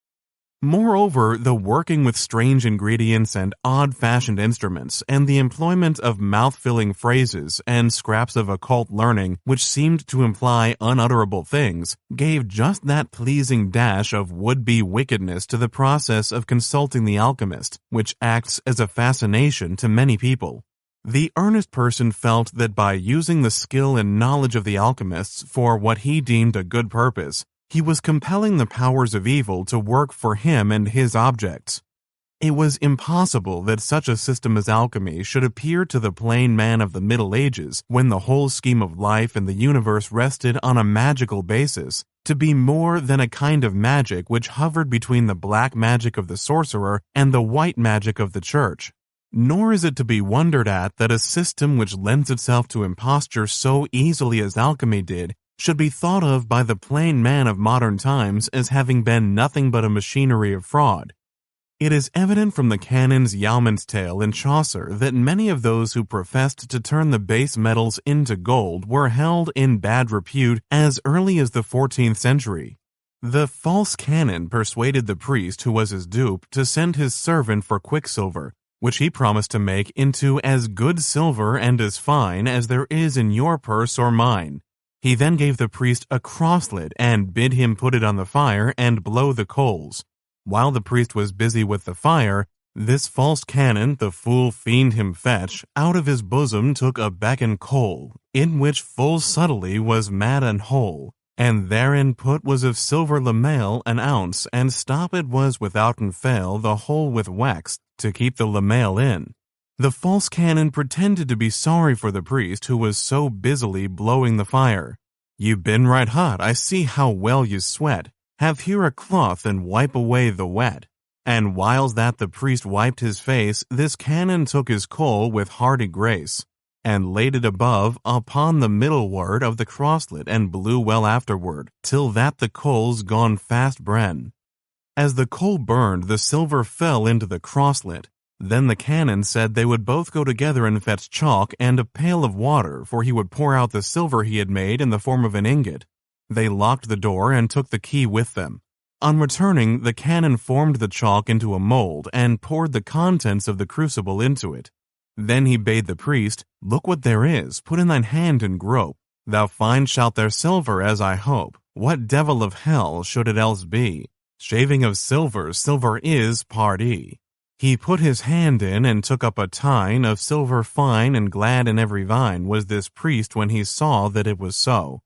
Moreover, the working with strange ingredients and odd-fashioned instruments, and the employment of mouth-filling phrases and scraps of occult learning which seemed to imply unutterable things, gave just that pleasing dash of would-be wickedness to the process of consulting the alchemist, which acts as a fascination to many people. The earnest person felt that by using the skill and knowledge of the alchemists for what he deemed a good purpose, he was compelling the powers of evil to work for him and his objects. It was impossible that such a system as alchemy should appear to the plain man of the Middle Ages, when the whole scheme of life and the universe rested on a magical basis, to be more than a kind of magic which hovered between the black magic of the sorcerer and the white magic of the church. Nor is it to be wondered at that a system which lends itself to imposture so easily as alchemy did should be thought of by the plain man of modern times as having been nothing but a machinery of fraud. It is evident from the canons Yeoman's Tale and Chaucer that many of those who professed to turn the base metals into gold were held in bad repute as early as the 14th century. The false canon persuaded the priest who was his dupe to send his servant for quicksilver, which he promised to make into as good silver and as fine as there is in your purse or mine. He then gave the priest a crosslet and bid him put it on the fire and blow the coals. While the priest was busy with the fire, this false canon, the fool fiend him fetch, out of his bosom took a becken coal, in which full subtly was mad and whole, and therein put was of silver lamale an ounce, and stopped was withouten fail the whole with wax, to keep the lamale in. The false canon pretended to be sorry for the priest who was so busily blowing the fire. "You been right hot, I see how well you sweat. Have here a cloth and wipe away the wet." And whiles that the priest wiped his face, this canon took his coal with hearty grace, and laid it above upon the middle word of the crosslet, and blew well afterward, till that the coals gone fast brenn. As the coal burned, the silver fell into the crosslet. Then the canon said they would both go together and fetch chalk and a pail of water, for he would pour out the silver he had made in the form of an ingot. They locked the door and took the key with them. On returning, the canon formed the chalk into a mold and poured the contents of the crucible into it. Then he bade the priest, "Look what there is, put in thine hand and grope. Thou find shalt there silver, as I hope. What devil of hell should it else be? Shaving of silver, silver is, pardie." He put his hand in and took up a tine of silver fine, and glad in every vine was this priest when he saw that it was so.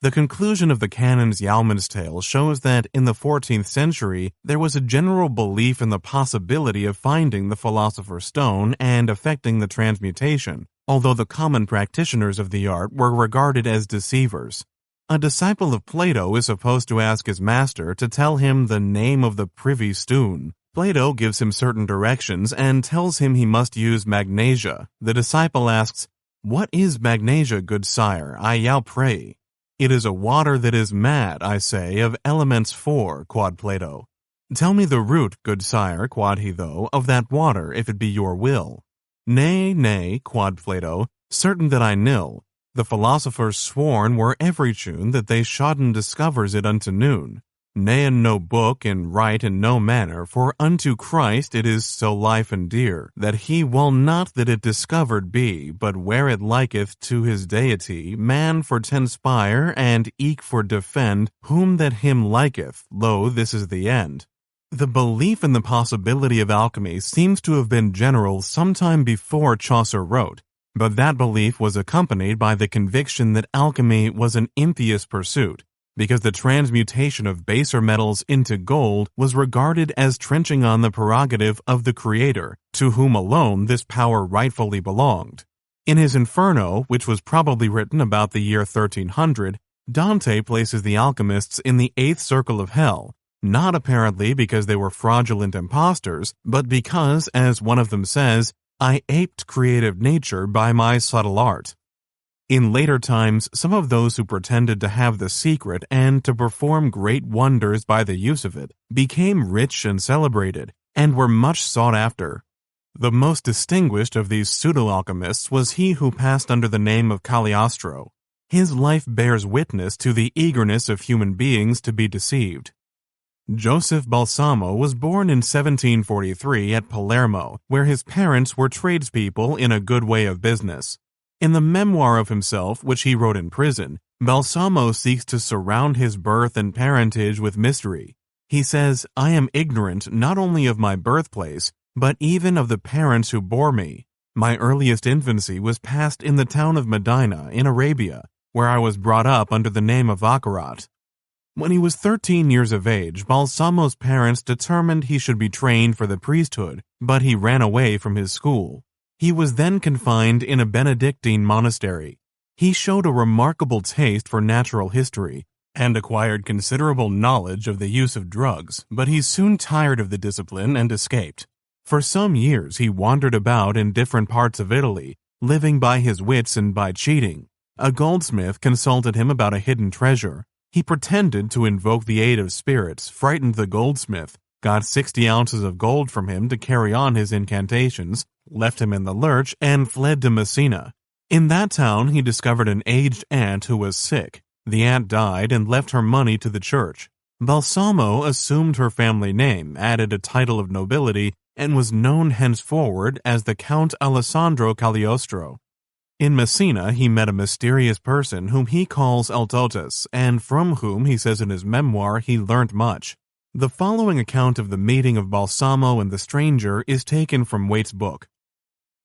The conclusion of the canon's Yeoman's Tale shows that in the 14th century there was a general belief in the possibility of finding the philosopher's stone and effecting the transmutation, although the common practitioners of the art were regarded as deceivers. A disciple of Plato is supposed to ask his master to tell him the name of the privy stone. Plato gives him certain directions and tells him he must use magnesia. The disciple asks, "What is magnesia, good sire? I yow pray." "It is a water that is mad, I say, of elements four," quod Plato. "Tell me the root, good sire," quod he though, "of that water, if it be your will." "Nay, nay," quod Plato, "certain that I nil. The philosophers sworn were every tune that they shodden discovers it unto noon. Nay, in no book, in right, in no manner, for unto Christ it is so life and dear, that he will not that it discovered be, but where it liketh to his deity, man for t'inspire, and eke for defend, whom that him liketh, lo, this is the end." The belief in the possibility of alchemy seems to have been general sometime before Chaucer wrote, but that belief was accompanied by the conviction that alchemy was an impious pursuit. because the transmutation of baser metals into gold was regarded as trenching on the prerogative of the Creator, to whom alone this power rightfully belonged. In his Inferno, which was probably written about the year 1300, Dante places the alchemists in the 8th circle of hell, not apparently because they were fraudulent impostors, but because, as one of them says, I aped creative nature by my subtle art. In later times, some of those who pretended to have the secret and to perform great wonders by the use of it became rich and celebrated, and were much sought after. The most distinguished of these pseudo-alchemists was he who passed under the name of Cagliostro. His life bears witness to the eagerness of human beings to be deceived. Joseph Balsamo was born in 1743 at Palermo, where his parents were tradespeople in a good way of business. In the memoir of himself, which he wrote in prison, Balsamo seeks to surround his birth and parentage with mystery. He says, I am ignorant not only of my birthplace, but even of the parents who bore me. My earliest infancy was passed in the town of Medina in Arabia, where I was brought up under the name of Akarat. When he was 13 years of age, Balsamo's parents determined he should be trained for the priesthood, but he ran away from his school. He was then confined in a Benedictine monastery. He showed a remarkable taste for natural history and acquired considerable knowledge of the use of drugs, but he soon tired of the discipline and escaped. For some years he wandered about in different parts of Italy, living by his wits and by cheating. A goldsmith consulted him about a hidden treasure. He pretended to invoke the aid of spirits, frightened the goldsmith, got 60 ounces of gold from him to carry on his incantations, left him in the lurch, and fled to Messina. In that town he discovered an aged aunt who was sick. The aunt died and left her money to the church. Balsamo assumed her family name, added a title of nobility, and was known henceforward as the Count Alessandro Cagliostro. In Messina, he met a mysterious person whom he calls Altotas, and from whom, he says in his memoir, he learnt much. The following account of the meeting of Balsamo and the stranger is taken from Waite's book.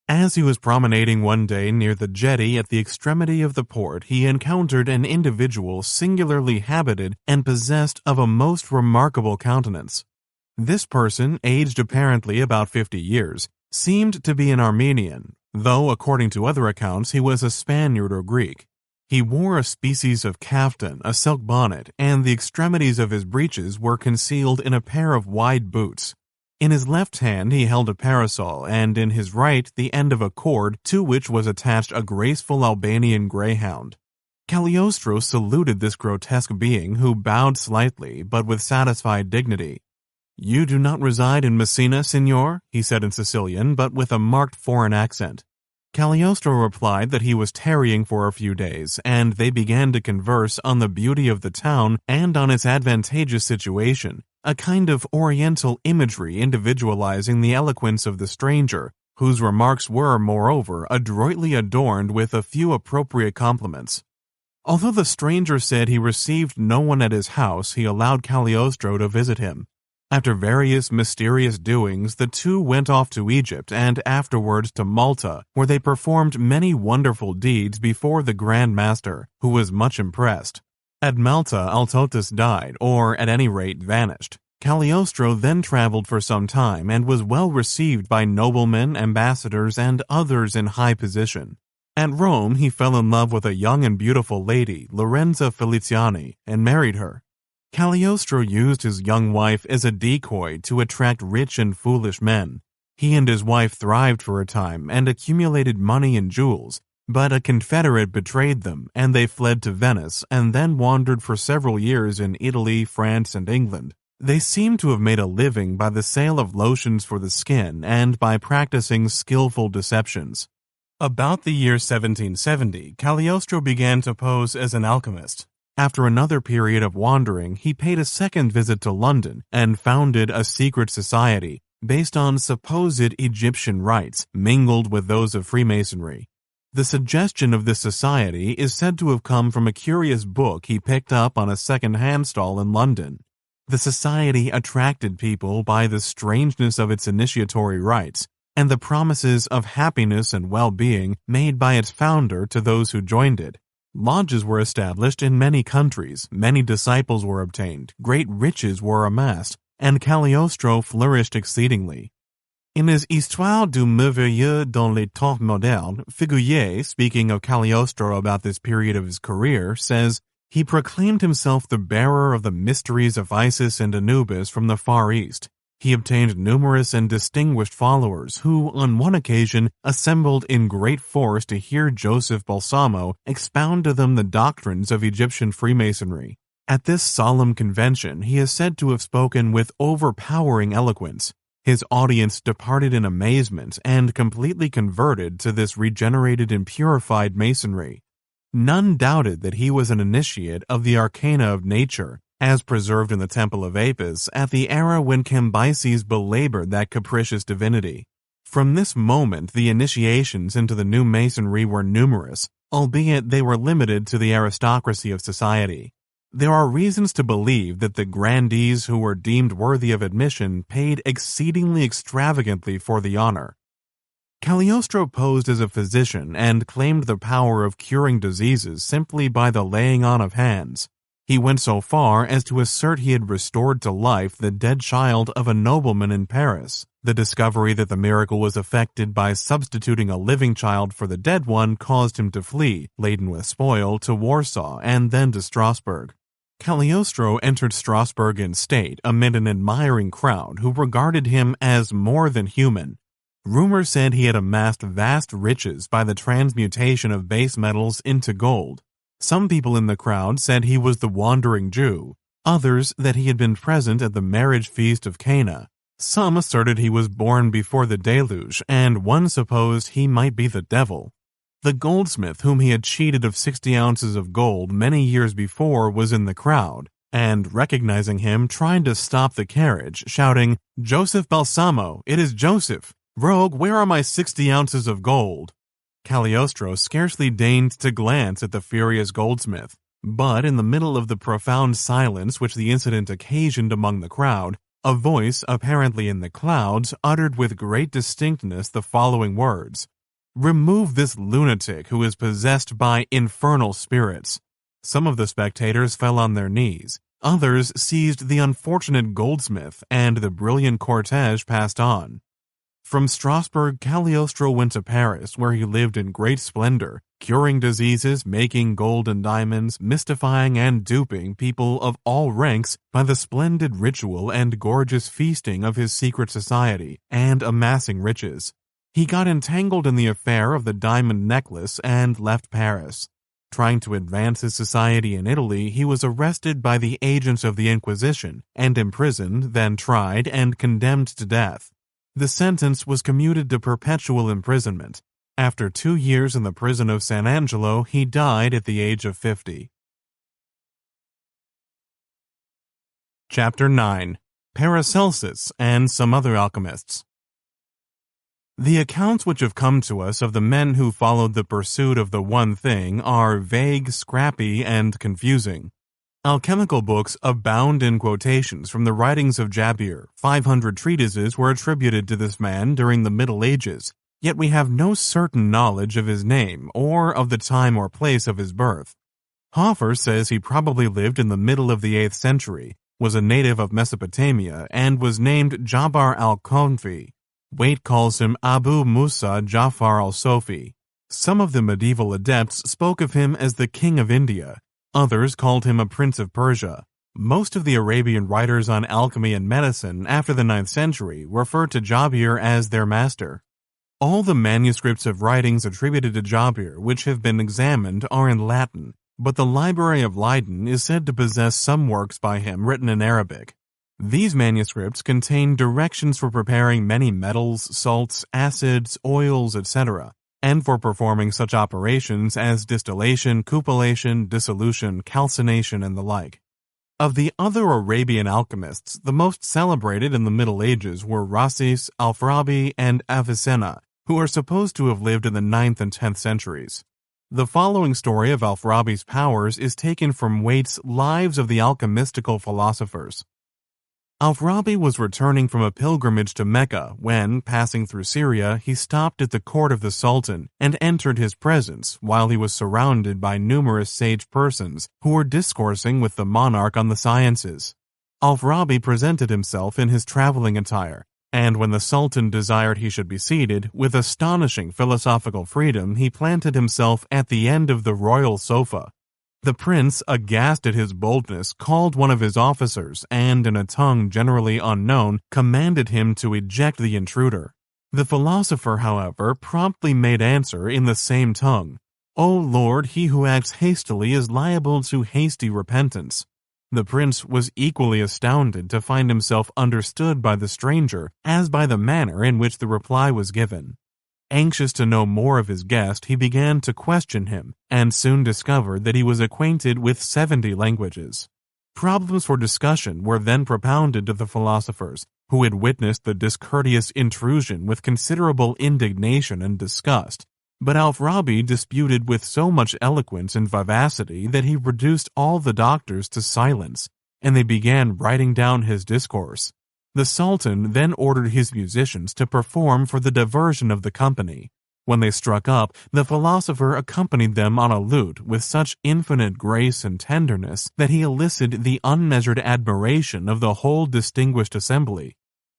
As he was promenading one day near the jetty at the extremity of the port, he encountered an individual singularly habited and possessed of a most remarkable countenance. This person, aged apparently about 50 years, seemed to be an Armenian, though according to other accounts he was a Spaniard or Greek. He wore a species of caftan, a silk bonnet, and the extremities of his breeches were concealed in a pair of wide boots. In his left hand he held a parasol, and in his right the end of a cord to which was attached a graceful Albanian greyhound. Cagliostro saluted this grotesque being, who bowed slightly, but with satisfied dignity. "You do not reside in Messina, signor?" he said in Sicilian, but with a marked foreign accent. Cagliostro replied that he was tarrying for a few days, and they began to converse on the beauty of the town and on its advantageous situation, a kind of oriental imagery individualizing the eloquence of the stranger, whose remarks were, moreover, adroitly adorned with a few appropriate compliments. Although the stranger said he received no one at his house, he allowed Cagliostro to visit him. After various mysterious doings, the two went off to Egypt and afterwards to Malta, where they performed many wonderful deeds before the Grand Master, who was much impressed. At Malta, Altotas died, or at any rate vanished. Cagliostro then traveled for some time and was well received by noblemen, ambassadors, and others in high position. At Rome, he fell in love with a young and beautiful lady, Lorenza Feliciani, and married her. Cagliostro used his young wife as a decoy to attract rich and foolish men. He and his wife thrived for a time and accumulated money and jewels, but a confederate betrayed them, and they fled to Venice and then wandered for several years in Italy, France, and England. They seem to have made a living by the sale of lotions for the skin and by practicing skillful deceptions. About the year 1770, Cagliostro began to pose as an alchemist. After another period of wandering, he paid a second visit to London and founded a secret society based on supposed Egyptian rites mingled with those of Freemasonry. The suggestion of this society is said to have come from a curious book he picked up on a second-hand stall in London. The society attracted people by the strangeness of its initiatory rites and the promises of happiness and well-being made by its founder to those who joined it. Lodges were established in many countries, many disciples were obtained, great riches were amassed, and Cagliostro flourished exceedingly. In his Histoire du merveilleux dans les temps modernes, Figuier, speaking of Cagliostro about this period of his career, says, "He proclaimed himself the bearer of the mysteries of Isis and Anubis from the Far East. He obtained numerous and distinguished followers who, on one occasion, assembled in great force to hear Joseph Balsamo expound to them the doctrines of Egyptian Freemasonry. At this solemn convention, he is said to have spoken with overpowering eloquence. His audience departed in amazement and completely converted to this regenerated and purified masonry. None doubted that he was an initiate of the arcana of nature, as preserved in the Temple of Apis at the era when Cambyses belabored that capricious divinity. From this moment, the initiations into the new masonry were numerous, albeit they were limited to the aristocracy of society. There are reasons to believe that the grandees who were deemed worthy of admission paid exceedingly extravagantly for the honor. Cagliostro posed as a physician and claimed the power of curing diseases simply by the laying on of hands. He went so far as to assert he had restored to life the dead child of a nobleman in Paris. The discovery that the miracle was effected by substituting a living child for the dead one caused him to flee, laden with spoil, to Warsaw and then to Strasbourg. Cagliostro entered Strasbourg in state amid an admiring crowd who regarded him as more than human. Rumor said he had amassed vast riches by the transmutation of base metals into gold. Some people in the crowd said he was the wandering Jew, others that he had been present at the marriage feast of Cana. Some asserted he was born before the deluge, and one supposed he might be the devil. The goldsmith whom he had cheated of 60 ounces of gold many years before was in the crowd, and recognizing him tried to stop the carriage, shouting, "Joseph Balsamo, it is Joseph! Rogue, where are my 60 ounces of gold?" Cagliostro scarcely deigned to glance at the furious goldsmith, but in the middle of the profound silence which the incident occasioned among the crowd, a voice, apparently in the clouds, uttered with great distinctness the following words: "Remove this lunatic who is possessed by infernal spirits." Some of the spectators fell on their knees. Others seized the unfortunate goldsmith, and the brilliant cortege passed on. From Strasbourg, Cagliostro went to Paris, where he lived in great splendor, curing diseases, making gold and diamonds, mystifying and duping people of all ranks by the splendid ritual and gorgeous feasting of his secret society, and amassing riches. He got entangled in the affair of the diamond necklace and left Paris. Trying to advance his society in Italy, he was arrested by the agents of the Inquisition and imprisoned, then tried and condemned to death. The sentence was commuted to perpetual imprisonment. After 2 years in the prison of San Angelo, he died at the age of 50. Chapter 9. Paracelsus and some other alchemists. The accounts which have come to us of the men who followed the pursuit of the one thing are vague, scrappy, and confusing. Alchemical books abound in quotations from the writings of Jabir. 500 treatises were attributed to this man during the Middle Ages, yet we have no certain knowledge of his name or of the time or place of his birth. Hofer says he probably lived in the middle of the 8th century, was a native of Mesopotamia, and was named Jabbar al-Konfi. Waite calls him Abu Musa Jafar al-Sofi. Some of the medieval adepts spoke of him as the King of India. Others called him a prince of Persia. Most of the Arabian writers on alchemy and medicine after the 9th century referred to Jabir as their master. All the manuscripts of writings attributed to Jabir which have been examined are in Latin, but the Library of Leiden is said to possess some works by him written in Arabic. These manuscripts contain directions for preparing many metals, salts, acids, oils, etc., and for performing such operations as distillation, cupellation, dissolution, calcination, and the like. Of the other Arabian alchemists, the most celebrated in the Middle Ages were Rhasis, Alfarabi, and Avicenna, who are supposed to have lived in the 9th and 10th centuries. The following story of Alfarabi's powers is taken from Waite's Lives of the Alchemistical Philosophers. Al-Farabi was returning from a pilgrimage to Mecca when, passing through Syria, he stopped at the court of the Sultan and entered his presence while he was surrounded by numerous sage persons who were discoursing with the monarch on the sciences. Al-Farabi presented himself in his traveling attire, and when the Sultan desired he should be seated, with astonishing philosophical freedom he planted himself at the end of the royal sofa. The prince, aghast at his boldness, called one of his officers and, in a tongue generally unknown, commanded him to eject the intruder. The philosopher, however, promptly made answer in the same tongue, "O Lord, he who acts hastily is liable to hasty repentance." The prince was equally astounded to find himself understood by the stranger as by the manner in which the reply was given. Anxious to know more of his guest, he began to question him, and soon discovered that he was acquainted with 70 languages. Problems for discussion were then propounded to the philosophers, who had witnessed the discourteous intrusion with considerable indignation and disgust. But Al-Farabi disputed with so much eloquence and vivacity that he reduced all the doctors to silence, and they began writing down his discourse. The Sultan then ordered his musicians to perform for the diversion of the company. When they struck up, the philosopher accompanied them on a lute with such infinite grace and tenderness that he elicited the unmeasured admiration of the whole distinguished assembly.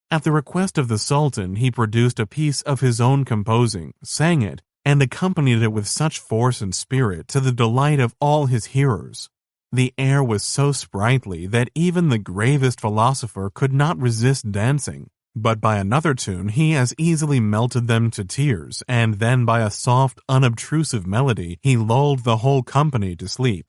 At the request of the Sultan, he produced a piece of his own composing, sang it, and accompanied it with such force and spirit to the delight of all his hearers. The air was so sprightly that even the gravest philosopher could not resist dancing, but by another tune he as easily melted them to tears, and then by a soft, unobtrusive melody he lulled the whole company to sleep.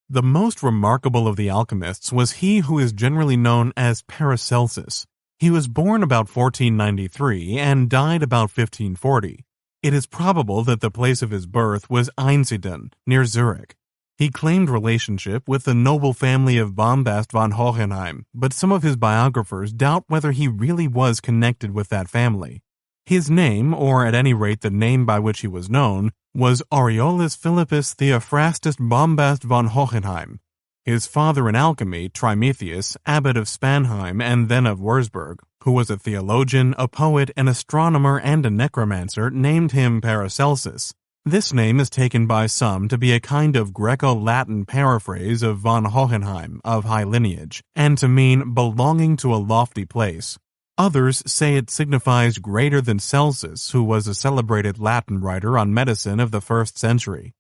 The most remarkable of the alchemists was he who is generally known as Paracelsus. He was born about 1493 and died about 1540. It is probable that the place of his birth was Einsiedeln, near Zurich. He claimed relationship with the noble family of Bombast von Hohenheim, but some of his biographers doubt whether he really was connected with that family. His name, or at any rate the name by which he was known, was Aureolus Philippus Theophrastus Bombast von Hohenheim. His father in alchemy, Trimethius, abbot of Spanheim and then of Würzburg, who was a theologian, a poet, an astronomer, and a necromancer, named him Paracelsus. This name is taken by some to be a kind of Greco-Latin paraphrase of von Hohenheim, of high lineage, and to mean belonging to a lofty place. Others say it signifies greater than Celsus, who was a celebrated Latin writer on medicine of the 1st century.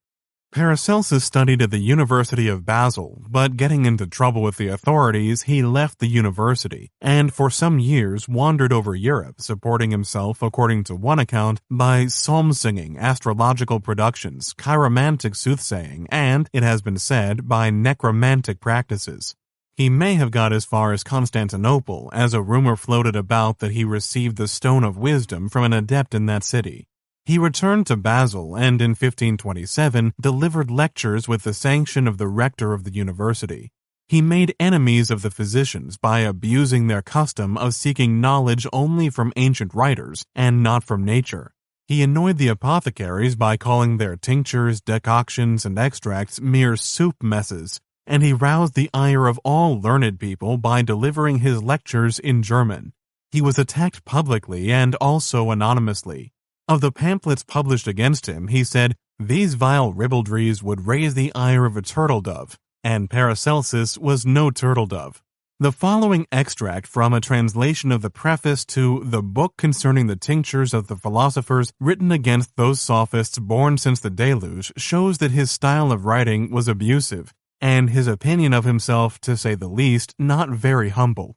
Paracelsus studied at the University of Basel, but getting into trouble with the authorities, he left the university, and for some years wandered over Europe, supporting himself, according to one account, by psalm-singing, astrological productions, chiromantic soothsaying, and, it has been said, by necromantic practices. He may have got as far as Constantinople, as a rumor floated about that he received the Stone of Wisdom from an adept in that city. He returned to Basel and in 1527 delivered lectures with the sanction of the rector of the university. He made enemies of the physicians by abusing their custom of seeking knowledge only from ancient writers and not from nature. He annoyed the apothecaries by calling their tinctures, decoctions, and extracts mere soup messes, and he roused the ire of all learned people by delivering his lectures in German. He was attacked publicly and also anonymously. Of the pamphlets published against him, he said, "These vile ribaldries would raise the ire of a turtle-dove," and Paracelsus was no turtle-dove. The following extract from a translation of the preface to The Book Concerning the Tinctures of the Philosophers, written against those sophists born since the deluge, shows that his style of writing was abusive, and his opinion of himself, to say the least, not very humble.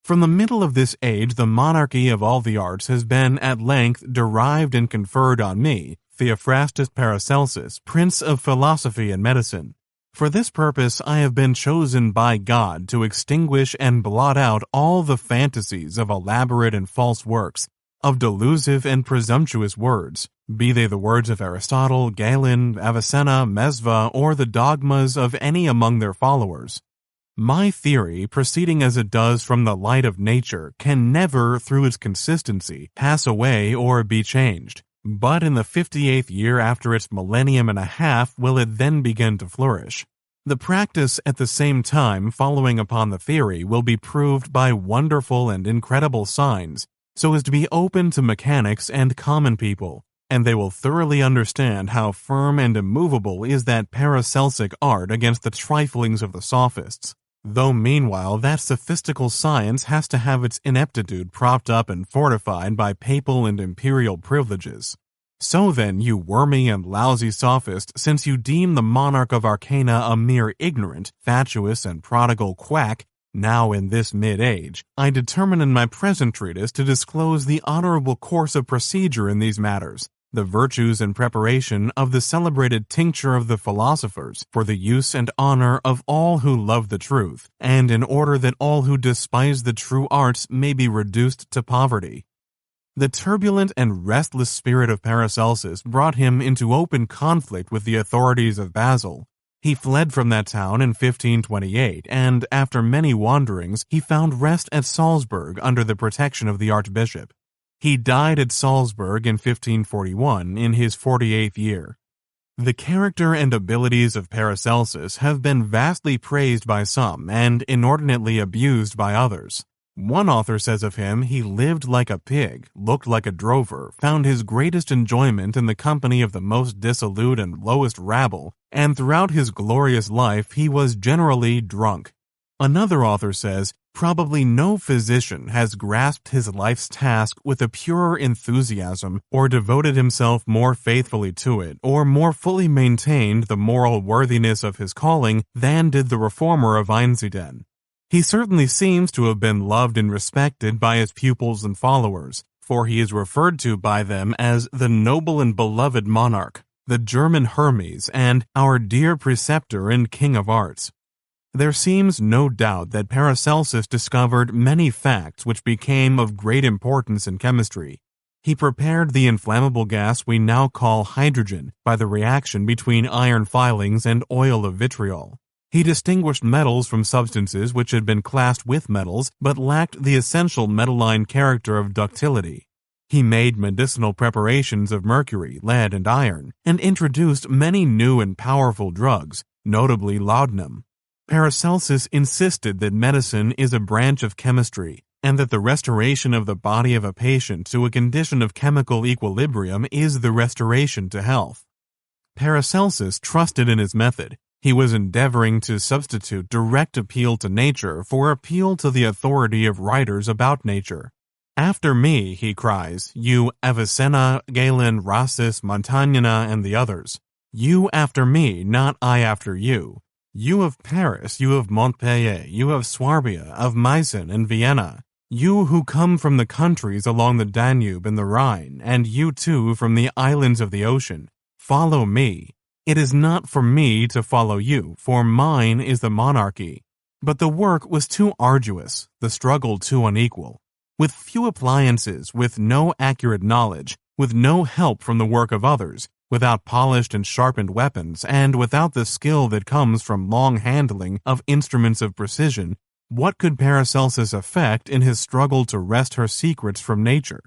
From the middle of this age, the monarchy of all the arts has been, at length, derived and conferred on me, Theophrastus Paracelsus, Prince of Philosophy and Medicine. For this purpose I have been chosen by God to extinguish and blot out all the fantasies of elaborate and false works, of delusive and presumptuous words, be they the words of Aristotle, Galen, Avicenna, Mesva, or the dogmas of any among their followers. My theory, proceeding as it does from the light of nature, can never, through its consistency, pass away or be changed. But in the 58th year after its millennium and a half will it then begin to flourish. The practice at the same time following upon the theory will be proved by wonderful and incredible signs, so as to be open to mechanics and common people, and they will thoroughly understand how firm and immovable is that Paracelsic art against the triflings of the sophists, though meanwhile that sophistical science has to have its ineptitude propped up and fortified by papal and imperial privileges. So then, you wormy and lousy sophist, since you deem the monarch of arcana a mere ignorant, fatuous, and prodigal quack, now in this mid-age, I determine in my present treatise to disclose the honorable course of procedure in these matters, the virtues and preparation of the celebrated tincture of the philosophers, for the use and honor of all who love the truth, and in order that all who despise the true arts may be reduced to poverty. The turbulent and restless spirit of Paracelsus brought him into open conflict with the authorities of Basel. He fled from that town in 1528, and after many wanderings, he found rest at Salzburg under the protection of the archbishop. He died at Salzburg in 1541 in his 48th year. The character and abilities of Paracelsus have been vastly praised by some and inordinately abused by others. One author says of him, he lived like a pig, looked like a drover, found his greatest enjoyment in the company of the most dissolute and lowest rabble, and throughout his glorious life he was generally drunk. Another author says, probably no physician has grasped his life's task with a purer enthusiasm, or devoted himself more faithfully to it, or more fully maintained the moral worthiness of his calling than did the reformer of Einsiedeln. He certainly seems to have been loved and respected by his pupils and followers, for he is referred to by them as the noble and beloved monarch, the German Hermes, and our dear preceptor and king of arts. There seems no doubt that Paracelsus discovered many facts which became of great importance in chemistry. He prepared the inflammable gas we now call hydrogen by the reaction between iron filings and oil of vitriol. He distinguished metals from substances which had been classed with metals but lacked the essential metalline character of ductility. He made medicinal preparations of mercury, lead, and iron, and introduced many new and powerful drugs, notably laudanum. Paracelsus insisted that medicine is a branch of chemistry, and that the restoration of the body of a patient to a condition of chemical equilibrium is the restoration to health. Paracelsus trusted in his method. He was endeavoring to substitute direct appeal to nature for appeal to the authority of writers about nature. After me, he cries, you Avicenna, Galen, Rhasis, Montaigne, and the others. You after me, not I after you. You of Paris, you of Montpellier, you of Swabia, of Meissen and Vienna. You who come from the countries along the Danube and the Rhine, and you too from the islands of the ocean. Follow me. It is not for me to follow you, for mine is the monarchy. But the work was too arduous, the struggle too unequal. With few appliances, with no accurate knowledge, with no help from the work of others, without polished and sharpened weapons, and without the skill that comes from long handling of instruments of precision, what could Paracelsus effect in his struggle to wrest her secrets from nature?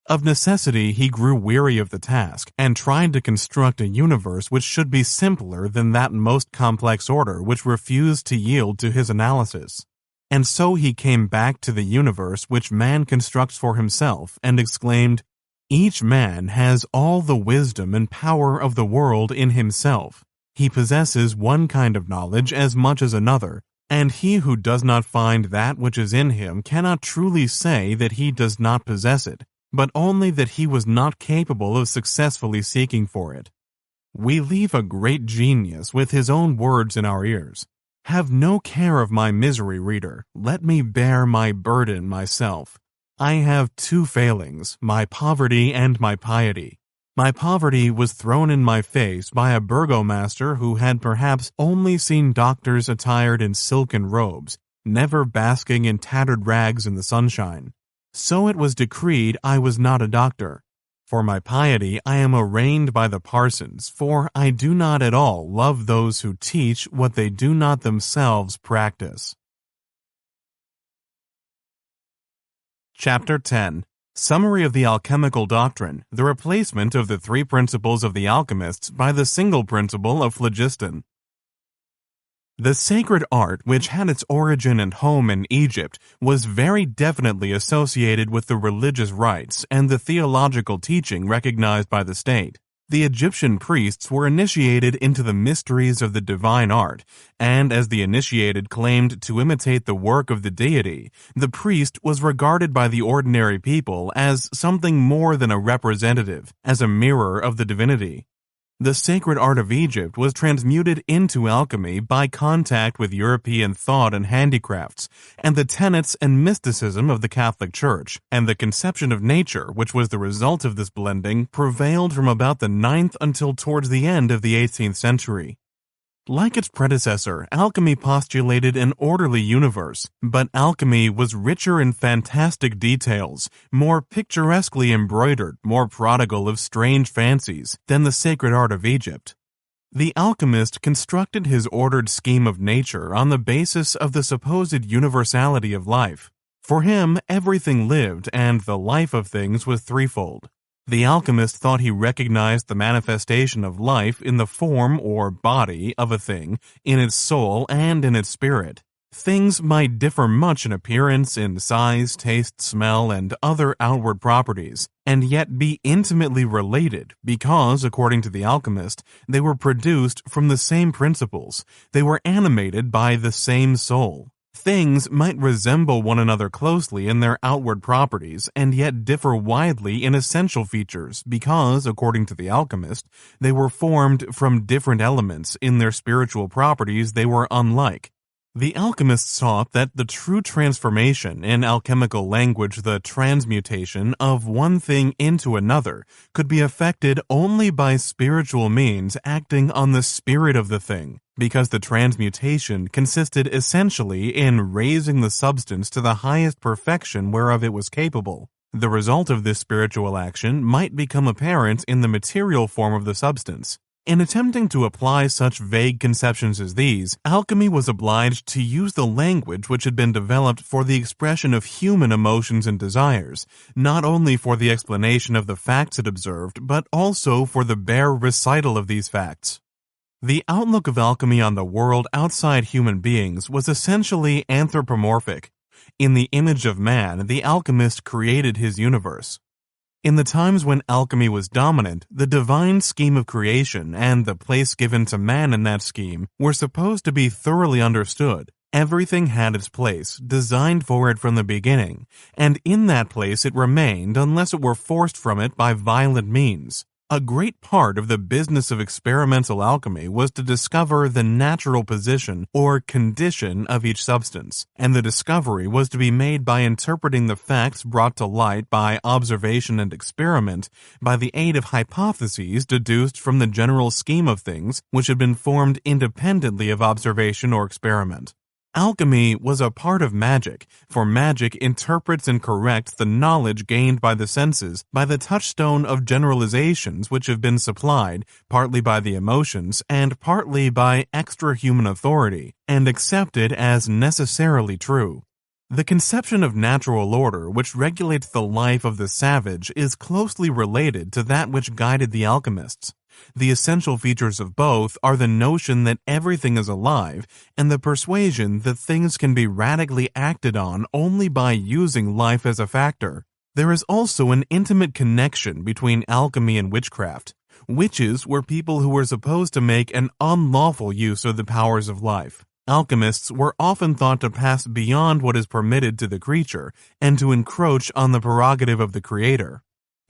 Of necessity, he grew weary of the task, and tried to construct a universe which should be simpler than that most complex order which refused to yield to his analysis. And so he came back to the universe which man constructs for himself, and exclaimed, each man has all the wisdom and power of the world in himself. He possesses one kind of knowledge as much as another, and he who does not find that which is in him cannot truly say that he does not possess it, but only that he was not capable of successfully seeking for it. We leave a great genius with his own words in our ears. Have no care of my misery, reader. Let me bear my burden myself. I have two failings, my poverty and my piety. My poverty was thrown in my face by a burgomaster who had perhaps only seen doctors attired in silken robes, never basking in tattered rags in the sunshine. So it was decreed I was not a doctor. For my piety I am arraigned by the parsons, for I do not at all love those who teach what they do not themselves practice. Chapter 10. Summary of the alchemical doctrine, the replacement of the three principles of the alchemists by the single principle of phlogiston. The sacred art, which had its origin and home in Egypt, was very definitely associated with the religious rites and the theological teaching recognized by the state. The Egyptian priests were initiated into the mysteries of the divine art, and as the initiated claimed to imitate the work of the deity, the priest was regarded by the ordinary people as something more than a representative, as a mirror of the divinity. The sacred art of Egypt was transmuted into alchemy by contact with European thought and handicrafts, and the tenets and mysticism of the Catholic Church, and the conception of nature, which was the result of this blending, prevailed from about the 9th until towards the end of the 18th century. Like its predecessor, alchemy postulated an orderly universe, but alchemy was richer in fantastic details, more picturesquely embroidered, more prodigal of strange fancies than the sacred art of Egypt. The alchemist constructed his ordered scheme of nature on the basis of the supposed universality of life. For him, everything lived, and the life of things was threefold. The alchemist thought he recognized the manifestation of life in the form or body of a thing, in its soul, and in its spirit. Things might differ much in appearance, in size, taste, smell, and other outward properties, and yet be intimately related because, according to the alchemist, they were produced from the same principles. They were animated by the same soul. Things might resemble one another closely in their outward properties and yet differ widely in essential features because, according to the alchemist, they were formed from different elements. In their spiritual properties they were unlike. The alchemists taught that the true transformation, in alchemical language the transmutation, of one thing into another could be effected only by spiritual means acting on the spirit of the thing, because the transmutation consisted essentially in raising the substance to the highest perfection whereof it was capable. The result of this spiritual action might become apparent in the material form of the substance. In attempting to apply such vague conceptions as these, alchemy was obliged to use the language which had been developed for the expression of human emotions and desires, not only for the explanation of the facts it observed, but also for the bare recital of these facts. The outlook of alchemy on the world outside human beings was essentially anthropomorphic. In the image of man, the alchemist created his universe. In the times when alchemy was dominant, the divine scheme of creation and the place given to man in that scheme were supposed to be thoroughly understood. Everything had its place, designed for it from the beginning, and in that place it remained unless it were forced from it by violent means. A great part of the business of experimental alchemy was to discover the natural position or condition of each substance, and the discovery was to be made by interpreting the facts brought to light by observation and experiment by the aid of hypotheses deduced from the general scheme of things which had been formed independently of observation or experiment. Alchemy was a part of magic, for magic interprets and corrects the knowledge gained by the senses by the touchstone of generalizations which have been supplied partly by the emotions and partly by extra-human authority, and accepted as necessarily true. The conception of natural order which regulates the life of the savage is closely related to that which guided the alchemists. The essential features of both are the notion that everything is alive and the persuasion that things can be radically acted on only by using life as a factor. There is also an intimate connection between alchemy and witchcraft. Witches were people who were supposed to make an unlawful use of the powers of life. Alchemists were often thought to pass beyond what is permitted to the creature and to encroach on the prerogative of the creator.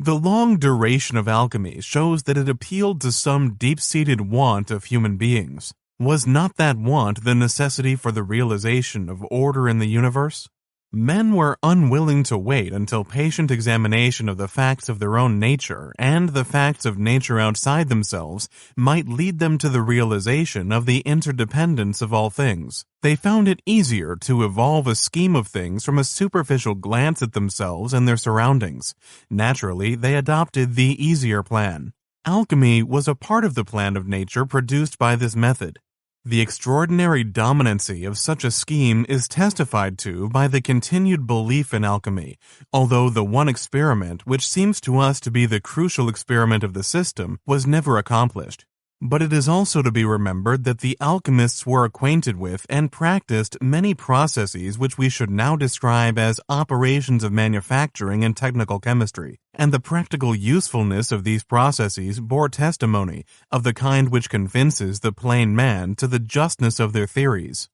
The long duration of alchemy shows that it appealed to some deep-seated want of human beings. Was not that want the necessity for the realization of order in the universe? Men were unwilling to wait until patient examination of the facts of their own nature and the facts of nature outside themselves might lead them to the realization of the interdependence of all things. They found it easier to evolve a scheme of things from a superficial glance at themselves and their surroundings. Naturally, they adopted the easier plan. Alchemy was a part of the plan of nature produced by this method. The extraordinary dominancy of such a scheme is testified to by the continued belief in alchemy, although the one experiment which seems to us to be the crucial experiment of the system was never accomplished. But it is also to be remembered that the alchemists were acquainted with and practiced many processes which we should now describe as operations of manufacturing and technical chemistry, and the practical usefulness of these processes bore testimony of the kind which convinces the plain man to the justness of their theories.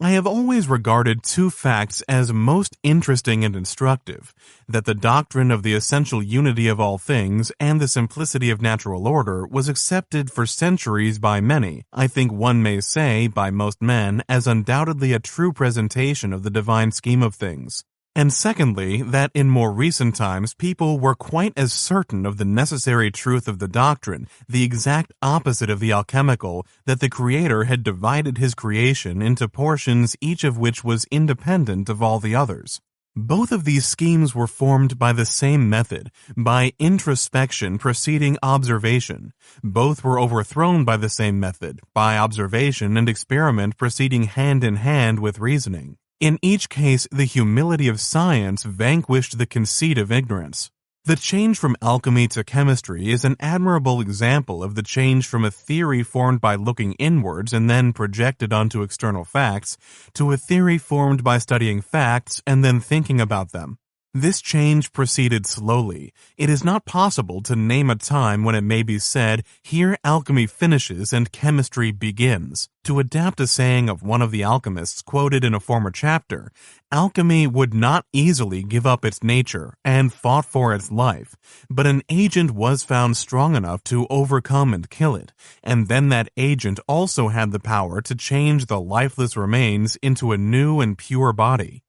I have always regarded two facts as most interesting and instructive: that the doctrine of the essential unity of all things and the simplicity of natural order was accepted for centuries by many, I think one may say by most men, as undoubtedly a true presentation of the divine scheme of things. And secondly, that in more recent times people were quite as certain of the necessary truth of the doctrine, the exact opposite of the alchemical, that the Creator had divided his creation into portions each of which was independent of all the others. Both of these schemes were formed by the same method, by introspection preceding observation. Both were overthrown by the same method, by observation and experiment proceeding hand in hand with reasoning. In each case, the humility of science vanquished the conceit of ignorance. The change from alchemy to chemistry is an admirable example of the change from a theory formed by looking inwards and then projected onto external facts, to a theory formed by studying facts and then thinking about them. This change proceeded slowly. It is not possible to name a time when it may be said, here alchemy finishes and chemistry begins. To adapt a saying of one of the alchemists quoted in a former chapter, alchemy would not easily give up its nature and fought for its life, but an agent was found strong enough to overcome and kill it, and then that agent also had the power to change the lifeless remains into a new and pure body.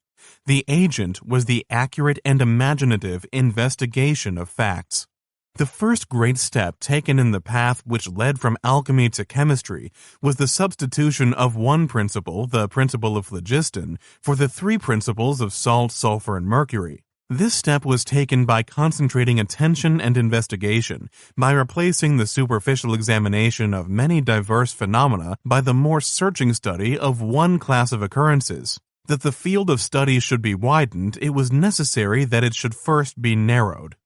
The agent was the accurate and imaginative investigation of facts. The first great step taken in the path which led from alchemy to chemistry was the substitution of one principle, the principle of phlogiston, for the three principles of salt, sulfur, and mercury. This step was taken by concentrating attention and investigation, by replacing the superficial examination of many diverse phenomena by the more searching study of one class of occurrences. That the field of study should be widened, it was necessary that it should first be narrowed.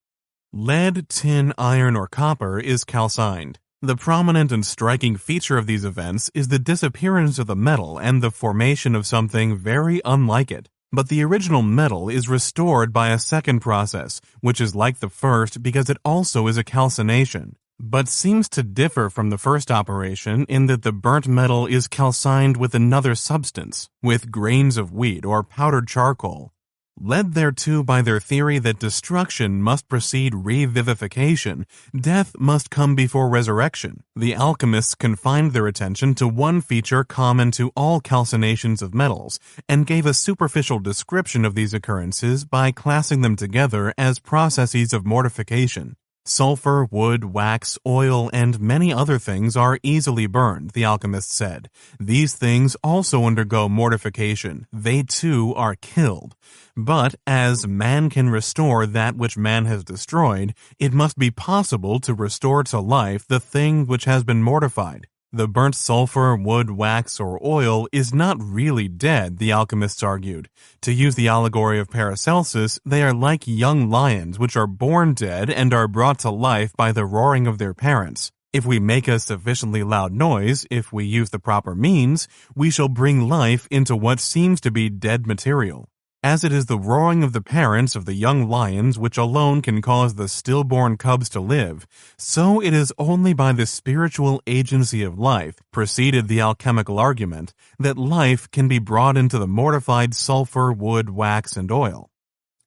Lead, tin, iron, or copper is calcined. The prominent and striking feature of these events is the disappearance of the metal and the formation of something very unlike it. But the original metal is restored by a second process, which is like the first because it also is a calcination, but seems to differ from the first operation in that the burnt metal is calcined with another substance, with grains of wheat or powdered charcoal. Led thereto by their theory that destruction must precede revivification, death must come before resurrection, the alchemists confined their attention to one feature common to all calcinations of metals, and gave a superficial description of these occurrences by classing them together as processes of mortification. Sulfur, wood, wax, oil, and many other things are easily burned, the alchemist said. These things also undergo mortification. They too are killed. But as man can restore that which man has destroyed, it must be possible to restore to life the thing which has been mortified. The burnt sulfur, wood, wax, or oil is not really dead, the alchemists argued. To use the allegory of Paracelsus, they are like young lions which are born dead and are brought to life by the roaring of their parents. If we make a sufficiently loud noise, if we use the proper means, we shall bring life into what seems to be dead material. As it is the roaring of the parents of the young lions which alone can cause the stillborn cubs to live, so it is only by the spiritual agency of life, proceeded the alchemical argument, that life can be brought into the mortified sulfur, wood, wax, and oil.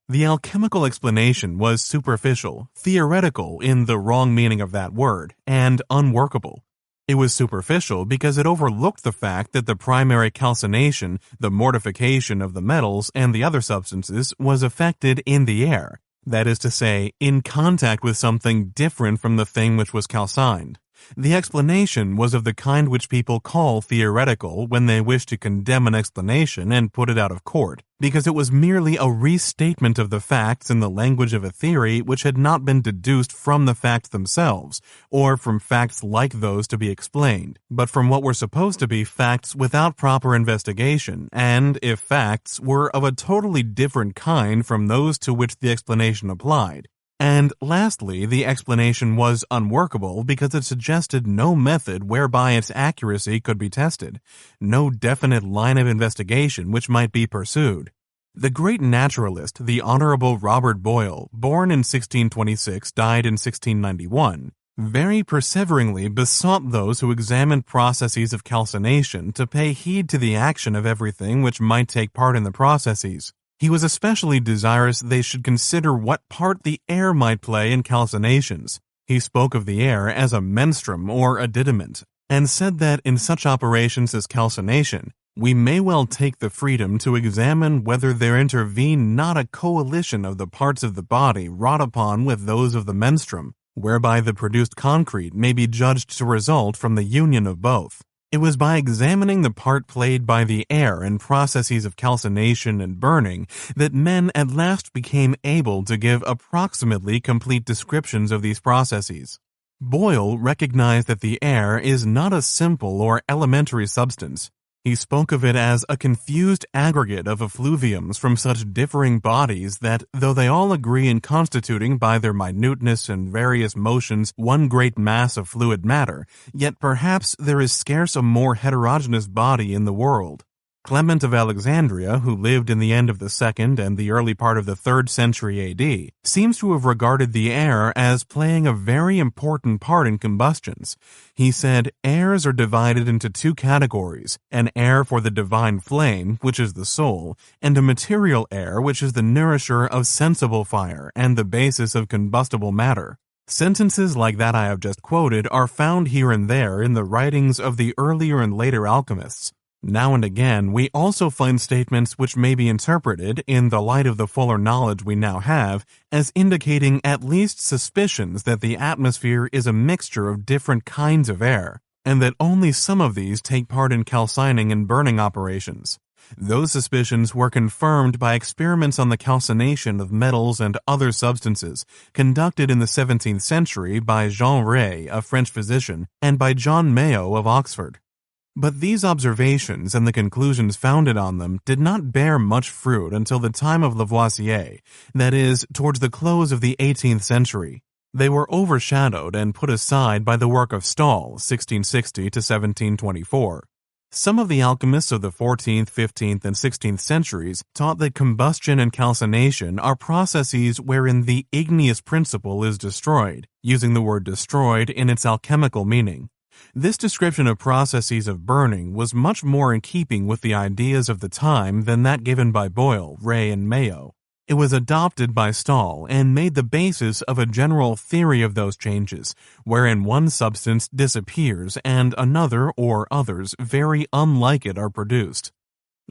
The alchemical explanation was superficial, theoretical in the wrong meaning of that word, and unworkable. It was superficial because it overlooked the fact that the primary calcination, the mortification of the metals and the other substances, was effected in the air, that is to say, in contact with something different from the thing which was calcined. The explanation was of the kind which people call theoretical when they wish to condemn an explanation and put it out of court, because it was merely a restatement of the facts in the language of a theory which had not been deduced from the facts themselves, or from facts like those to be explained, but from what were supposed to be facts without proper investigation, and, if facts, were of a totally different kind from those to which the explanation applied. And lastly, the explanation was unworkable because it suggested no method whereby its accuracy could be tested, no definite line of investigation which might be pursued. The great naturalist, the Honorable Robert Boyle, born in 1626, died in 1691, very perseveringly besought those who examined processes of calcination to pay heed to the action of everything which might take part in the processes. He was especially desirous they should consider what part the air might play in calcinations. He spoke of the air as a menstruum or additament, and said that in such operations as calcination, we may well take the freedom to examine whether there intervene not a coalition of the parts of the body wrought upon with those of the menstruum, whereby the produced concrete may be judged to result from the union of both. It was by examining the part played by the air in processes of calcination and burning that men at last became able to give approximately complete descriptions of these processes. Boyle recognized that the air is not a simple or elementary substance. He spoke of it as a confused aggregate of effluviums from such differing bodies that, though they all agree in constituting by their minuteness and various motions one great mass of fluid matter, yet perhaps there is scarce a more heterogeneous body in the world. Clement of Alexandria, who lived in the end of the 2nd and the early part of the 3rd century AD, seems to have regarded the air as playing a very important part in combustions. He said, airs are divided into two categories, an air for the divine flame, which is the soul, and a material air, which is the nourisher of sensible fire and the basis of combustible matter. Sentences like that I have just quoted are found here and there in the writings of the earlier and later alchemists. Now and again, we also find statements which may be interpreted, in the light of the fuller knowledge we now have, as indicating at least suspicions that the atmosphere is a mixture of different kinds of air, and that only some of these take part in calcining and burning operations. Those suspicions were confirmed by experiments on the calcination of metals and other substances, conducted in the 17th century by Jean Rey, a French physician, and by John Mayo of Oxford. But these observations and the conclusions founded on them did not bear much fruit until the time of Lavoisier, that is, towards the close of the 18th century. They were overshadowed and put aside by the work of Stahl, 1660 to 1724. Some of the alchemists of the 14th, 15th, and 16th centuries taught that combustion and calcination are processes wherein the igneous principle is destroyed, using the word destroyed in its alchemical meaning. This description of processes of burning was much more in keeping with the ideas of the time than that given by Boyle, Rey, and Mayo. It was adopted by Stahl and made the basis of a general theory of those changes, wherein one substance disappears and another or others very unlike it are produced.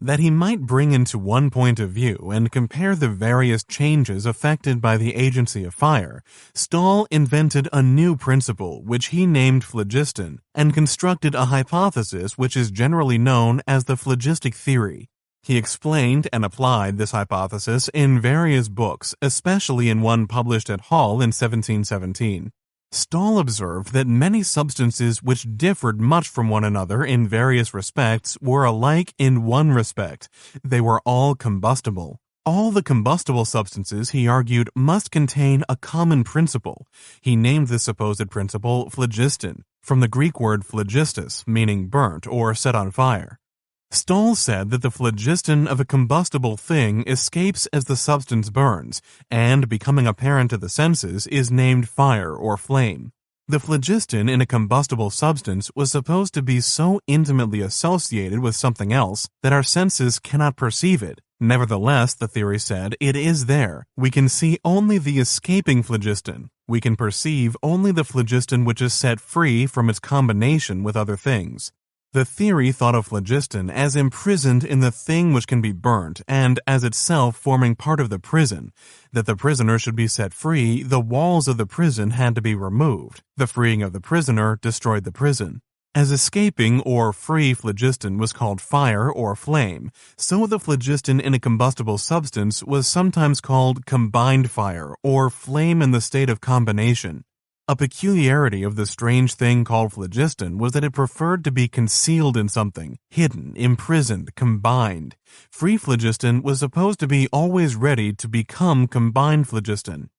That he might bring into one point of view and compare the various changes effected by the agency of fire, Stahl invented a new principle which he named phlogiston and constructed a hypothesis which is generally known as the phlogistic theory. He explained and applied this hypothesis in various books, especially in one published at Hull in 1717. Stahl observed that many substances which differed much from one another in various respects were alike in one respect. They were all combustible. All the combustible substances, he argued, must contain a common principle. He named this supposed principle phlogiston, from the Greek word phlogistos, meaning burnt or set on fire. Stahl said that the phlogiston of a combustible thing escapes as the substance burns, and, becoming apparent to the senses, is named fire or flame. The phlogiston in a combustible substance was supposed to be so intimately associated with something else that our senses cannot perceive it. Nevertheless, the theory said, it is there. We can see only the escaping phlogiston. We can perceive only the phlogiston which is set free from its combination with other things. The theory thought of phlogiston as imprisoned in the thing which can be burnt, and as itself forming part of the prison. That the prisoner should be set free, the walls of the prison had to be removed. The freeing of the prisoner destroyed the prison. As escaping or free phlogiston was called fire or flame, so the phlogiston in a combustible substance was sometimes called combined fire or flame in the state of combination. A peculiarity of the strange thing called phlogiston was that it preferred to be concealed in something, hidden, imprisoned, combined. Free phlogiston was supposed to be always ready to become combined phlogiston.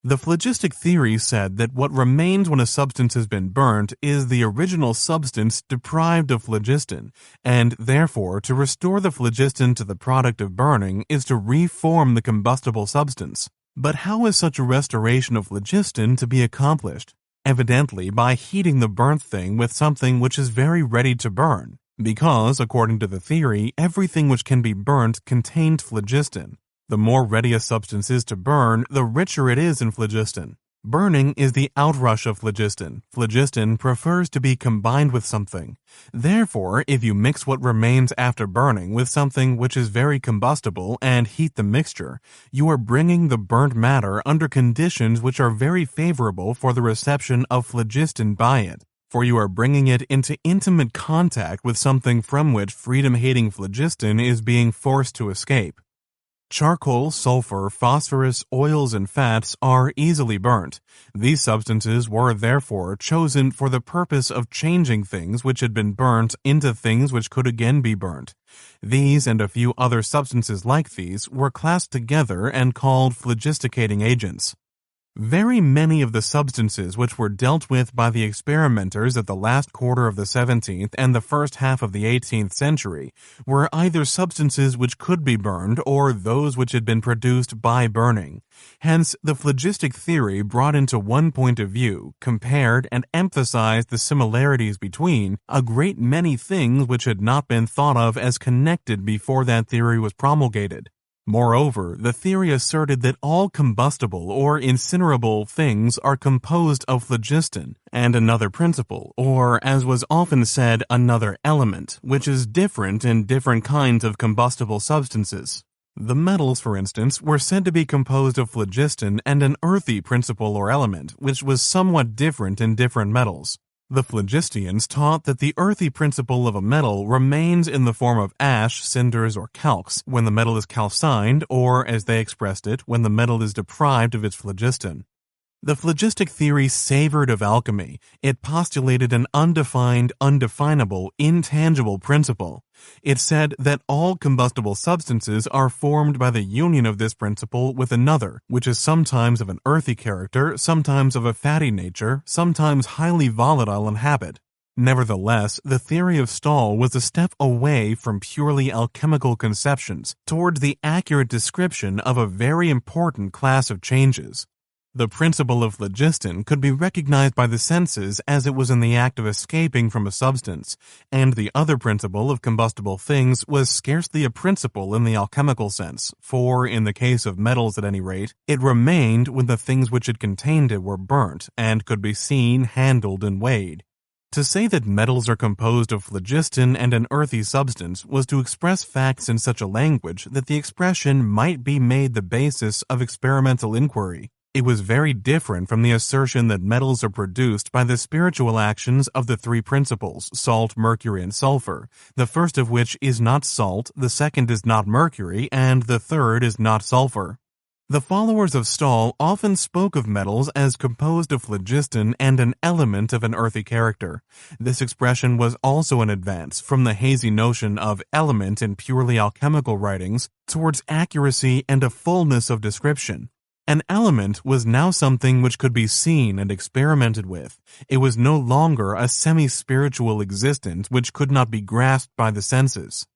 The phlogistic theory said that what remains when a substance has been burnt is the original substance deprived of phlogiston, and therefore to restore the phlogiston to the product of burning is to reform the combustible substance. But how is such a restoration of phlogiston to be accomplished? Evidently by heating the burnt thing with something which is very ready to burn, because, according to the theory, everything which can be burnt contained phlogiston. The more ready a substance is to burn, the richer it is in phlogiston. Burning is the outrush of phlogiston. Phlogiston prefers to be combined with something. Therefore, if you mix what remains after burning with something which is very combustible and heat the mixture, you are bringing the burnt matter under conditions which are very favorable for the reception of phlogiston by it, for you are bringing it into intimate contact with something from which freedom-hating phlogiston is being forced to escape. Charcoal, sulfur, phosphorus, oils, and fats are easily burnt. These substances were therefore chosen for the purpose of changing things which had been burnt into things which could again be burnt. These and a few other substances like these were classed together and called phlogisticating agents. Very many of the substances which were dealt with by the experimenters at the last quarter of the 17th and the first half of the 18th century were either substances which could be burned or those which had been produced by burning. Hence, the phlogistic theory brought into one point of view, compared and emphasized the similarities between a great many things which had not been thought of as connected before that theory was promulgated. Moreover, the theory asserted that all combustible or incinerable things are composed of phlogiston and another principle, or, as was often said, another element, which is different in different kinds of combustible substances. The metals, for instance, were said to be composed of phlogiston and an earthy principle or element, which was somewhat different in different metals. The phlogistians taught that the earthy principle of a metal remains in the form of ash, cinders, or calx when the metal is calcined, or, as they expressed it, when the metal is deprived of its phlogiston. The phlogistic theory savored of alchemy. It postulated an undefined, undefinable, intangible principle. It said that all combustible substances are formed by the union of this principle with another, which is sometimes of an earthy character, sometimes of a fatty nature, sometimes highly volatile in habit. Nevertheless, the theory of Stahl was a step away from purely alchemical conceptions towards the accurate description of a very important class of changes. The principle of phlogiston could be recognized by the senses as it was in the act of escaping from a substance, and the other principle of combustible things was scarcely a principle in the alchemical sense, for, in the case of metals at any rate, it remained when the things which had contained it were burnt and could be seen, handled, and weighed. To say that metals are composed of phlogiston and an earthy substance was to express facts in such a language that the expression might be made the basis of experimental inquiry. It was very different from the assertion that metals are produced by the spiritual actions of the three principles, salt, mercury, and sulfur, the first of which is not salt, the second is not mercury, and the third is not sulfur. The followers of Stahl often spoke of metals as composed of phlogiston and an element of an earthy character. This expression was also an advance from the hazy notion of element in purely alchemical writings towards accuracy and a fullness of description. An element was now something which could be seen and experimented with. It was no longer a semi-spiritual existence which could not be grasped by the senses.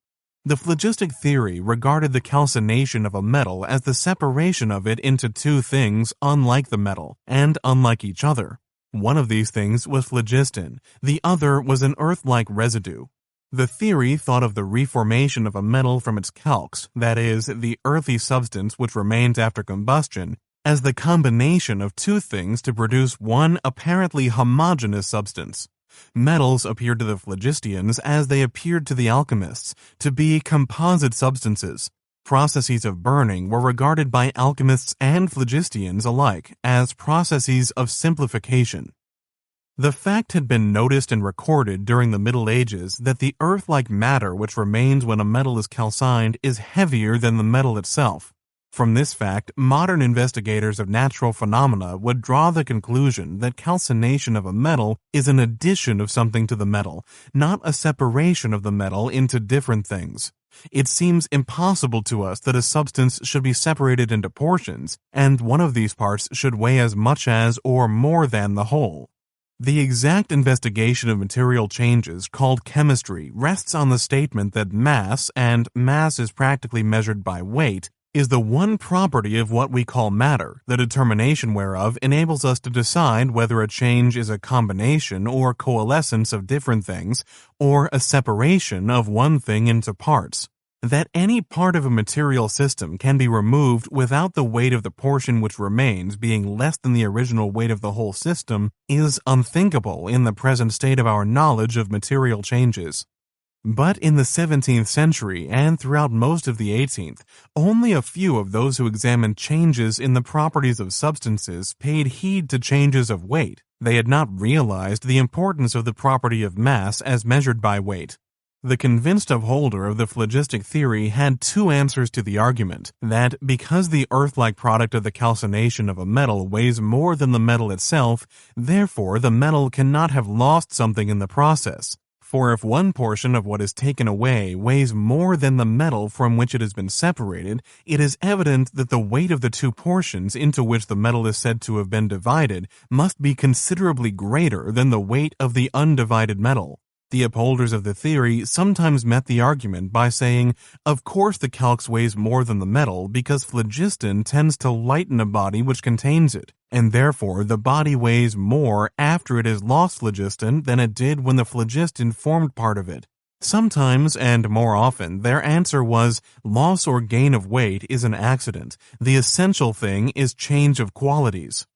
The phlogistic theory regarded the calcination of a metal as the separation of it into two things unlike the metal and unlike each other. One of these things was phlogiston, the other was an earth-like residue. The theory thought of the reformation of a metal from its calx, that is, the earthy substance which remains after combustion, as the combination of two things to produce one apparently homogeneous substance. Metals appeared to the phlogistians as they appeared to the alchemists, to be composite substances. Processes of burning were regarded by alchemists and phlogistians alike as processes of simplification. The fact had been noticed and recorded during the Middle Ages that the earth-like matter which remains when a metal is calcined is heavier than the metal itself. From this fact, modern investigators of natural phenomena would draw the conclusion that calcination of a metal is an addition of something to the metal, not a separation of the metal into different things. It seems impossible to us that a substance should be separated into portions, and one of these parts should weigh as much as or more than the whole. The exact investigation of material changes, called chemistry, rests on the statement that mass, and mass is practically measured by weight, is the one property of what we call matter, the determination whereof enables us to decide whether a change is a combination or coalescence of different things, or a separation of one thing into parts. That any part of a material system can be removed without the weight of the portion which remains being less than the original weight of the whole system is unthinkable in the present state of our knowledge of material changes. But in the 17th century and throughout most of the 18th, only a few of those who examined changes in the properties of substances paid heed to changes of weight. They had not realized the importance of the property of mass as measured by weight. The convinced upholder of the phlogistic theory had two answers to the argument that because the earth-like product of the calcination of a metal weighs more than the metal itself, therefore the metal cannot have lost something in the process. For if one portion of what is taken away weighs more than the metal from which it has been separated, it is evident that the weight of the two portions into which the metal is said to have been divided must be considerably greater than the weight of the undivided metal. The upholders of the theory sometimes met the argument by saying, of course the calx weighs more than the metal because phlogiston tends to lighten a body which contains it, and therefore the body weighs more after it has lost phlogiston than it did when the phlogiston formed part of it. Sometimes, and more often, their answer was, loss or gain of weight is an accident. The essential thing is change of qualities.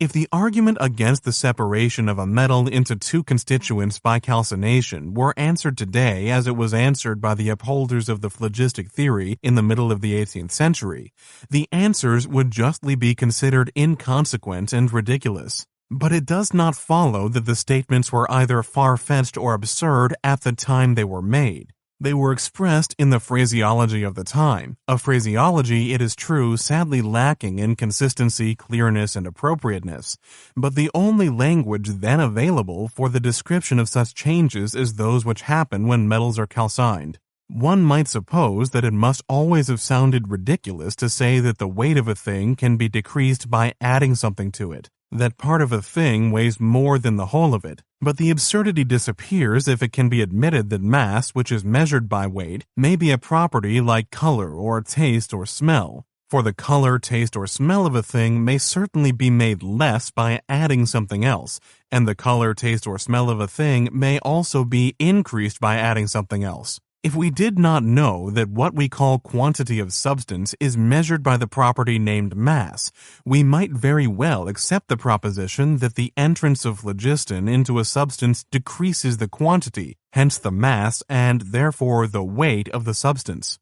If the argument against the separation of a metal into two constituents by calcination were answered today as it was answered by the upholders of the phlogistic theory in the middle of the 18th century, the answers would justly be considered inconsequent and ridiculous. But it does not follow that the statements were either far-fetched or absurd at the time they were made. They were expressed in the phraseology of the time, a phraseology, it is true, sadly lacking in consistency, clearness, and appropriateness, but the only language then available for the description of such changes is those which happen when metals are calcined. One might suppose that it must always have sounded ridiculous to say that the weight of a thing can be decreased by adding something to it, that part of a thing weighs more than the whole of it, but the absurdity disappears if it can be admitted that mass, which is measured by weight, may be a property like color or taste or smell. For the color, taste, or smell of a thing may certainly be made less by adding something else, and the color, taste, or smell of a thing may also be increased by adding something else. If we did not know that what we call quantity of substance is measured by the property named mass, we might very well accept the proposition that the entrance of phlogiston into a substance decreases the quantity, hence the mass, and therefore the weight of the substance.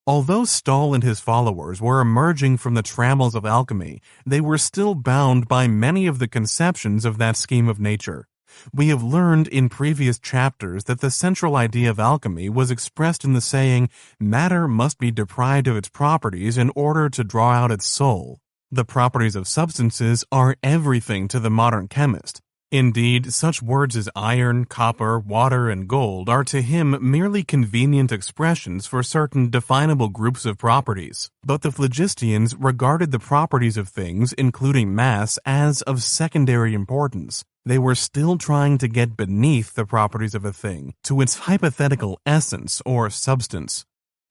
Although Stahl and his followers were emerging from the trammels of alchemy, they were still bound by many of the conceptions of that scheme of nature. We have learned in previous chapters that the central idea of alchemy was expressed in the saying, matter must be deprived of its properties in order to draw out its soul. The properties of substances are everything to the modern chemist. Indeed, such words as iron, copper, water, and gold are to him merely convenient expressions for certain definable groups of properties. But the phlogistians regarded the properties of things, including mass, as of secondary importance. They were still trying to get beneath the properties of a thing, to its hypothetical essence or substance.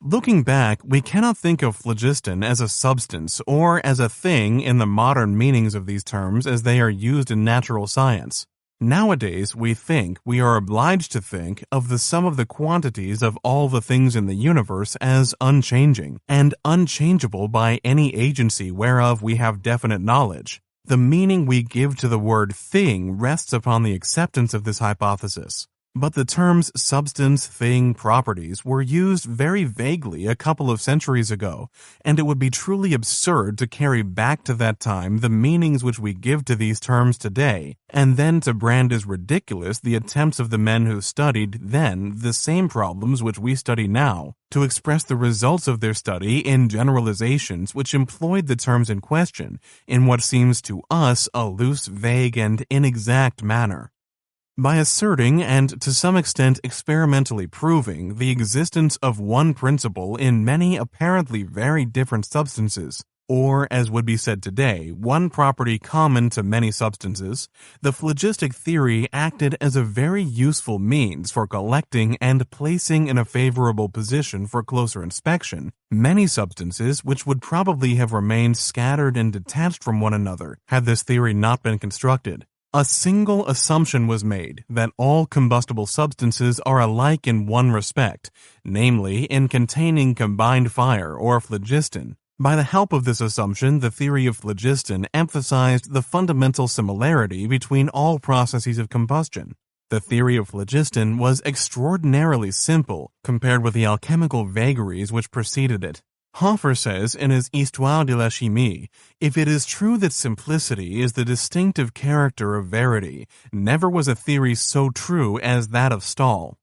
Looking back, we cannot think of phlogiston as a substance or as a thing in the modern meanings of these terms as they are used in natural science. Nowadays, we are obliged to think of the sum of the quantities of all the things in the universe as unchanging, and unchangeable by any agency whereof we have definite knowledge. The meaning we give to the word thing rests upon the acceptance of this hypothesis. But the terms substance, thing, properties were used very vaguely a couple of centuries ago, and it would be truly absurd to carry back to that time the meanings which we give to these terms today, and then to brand as ridiculous the attempts of the men who studied then the same problems which we study now, to express the results of their study in generalizations which employed the terms in question in what seems to us a loose, vague, and inexact manner. By asserting and to some extent experimentally proving the existence of one principle in many apparently very different substances, or as would be said today, one property common to many substances, the phlogistic theory acted as a very useful means for collecting and placing in a favorable position for closer inspection many substances which would probably have remained scattered and detached from one another had this theory not been constructed. A single assumption was made that all combustible substances are alike in one respect, namely in containing combined fire or phlogiston. By the help of this assumption, the theory of phlogiston emphasized the fundamental similarity between all processes of combustion. The theory of phlogiston was extraordinarily simple compared with the alchemical vagaries which preceded it. Hofer says in his Histoire de la chimie, if it is true that simplicity is the distinctive character of verity, never was a theory so true as that of Stahl.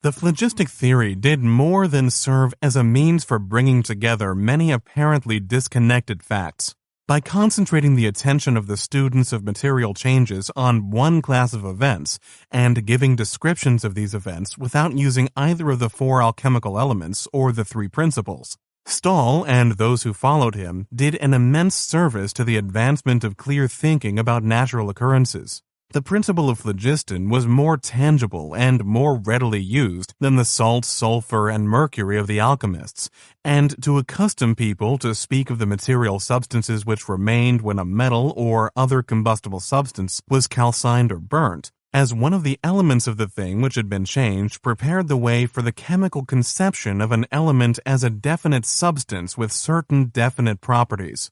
The phlogistic theory did more than serve as a means for bringing together many apparently disconnected facts. By concentrating the attention of the students of material changes on one class of events and giving descriptions of these events without using either of the four alchemical elements or the three principles, Stahl and those who followed him did an immense service to the advancement of clear thinking about natural occurrences. The principle of phlogiston was more tangible and more readily used than the salt, sulfur, and mercury of the alchemists, and to accustom people to speak of the material substances which remained when a metal or other combustible substance was calcined or burnt, as one of the elements of the thing which had been changed, prepared the way for the chemical conception of an element as a definite substance with certain definite properties.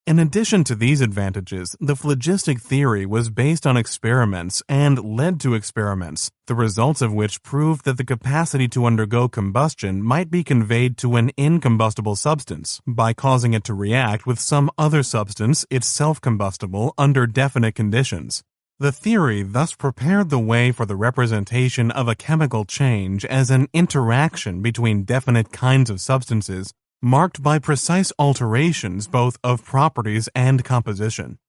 In addition to these advantages, the phlogistic theory was based on experiments and led to experiments, the results of which proved that the capacity to undergo combustion might be conveyed to an incombustible substance by causing it to react with some other substance itself combustible under definite conditions. The theory thus prepared the way for the representation of a chemical change as an interaction between definite kinds of substances marked by precise alterations both of properties and composition.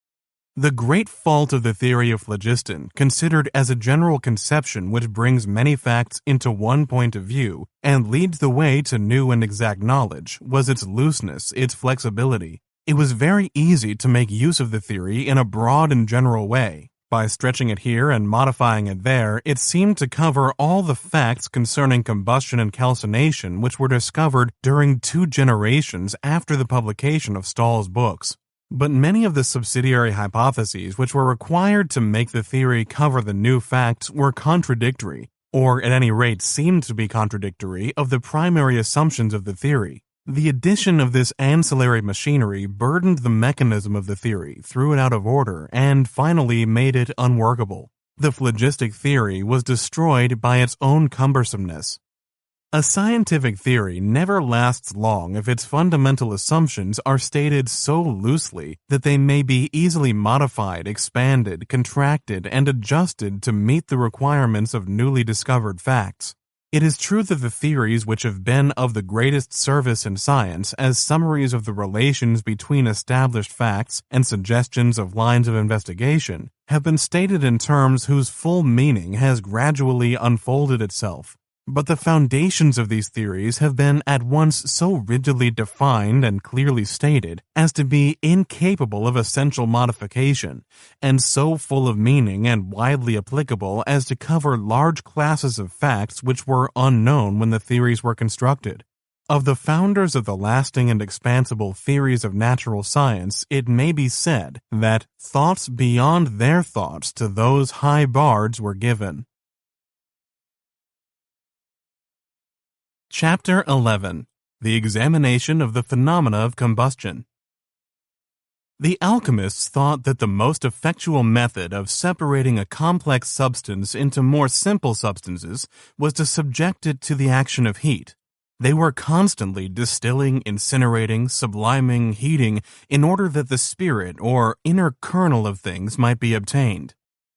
The great fault of the theory of phlogiston, considered as a general conception which brings many facts into one point of view and leads the way to new and exact knowledge, was its looseness, its flexibility. It was very easy to make use of the theory in a broad and general way. By stretching it here and modifying it there, it seemed to cover all the facts concerning combustion and calcination which were discovered during 2 generations after the publication of Stahl's books. But many of the subsidiary hypotheses which were required to make the theory cover the new facts were contradictory, or at any rate seemed to be contradictory, of the primary assumptions of the theory. The addition of this ancillary machinery burdened the mechanism of the theory, threw it out of order, and finally made it unworkable. The phlogistic theory was destroyed by its own cumbersomeness. A scientific theory never lasts long if its fundamental assumptions are stated so loosely that they may be easily modified, expanded, contracted, and adjusted to meet the requirements of newly discovered facts. It is true that the theories which have been of the greatest service in science as summaries of the relations between established facts and suggestions of lines of investigation have been stated in terms whose full meaning has gradually unfolded itself. But the foundations of these theories have been at once so rigidly defined and clearly stated as to be incapable of essential modification, and so full of meaning and widely applicable as to cover large classes of facts which were unknown when the theories were constructed. Of the founders of the lasting and expansible theories of natural science, it may be said that thoughts beyond their thoughts to those high bards were given. Chapter 11. The Examination of the Phenomena of Combustion. The alchemists thought that the most effectual method of separating a complex substance into more simple substances was to subject it to the action of heat. They were constantly distilling, incinerating, subliming, heating, in order that the spirit or inner kernel of things might be obtained.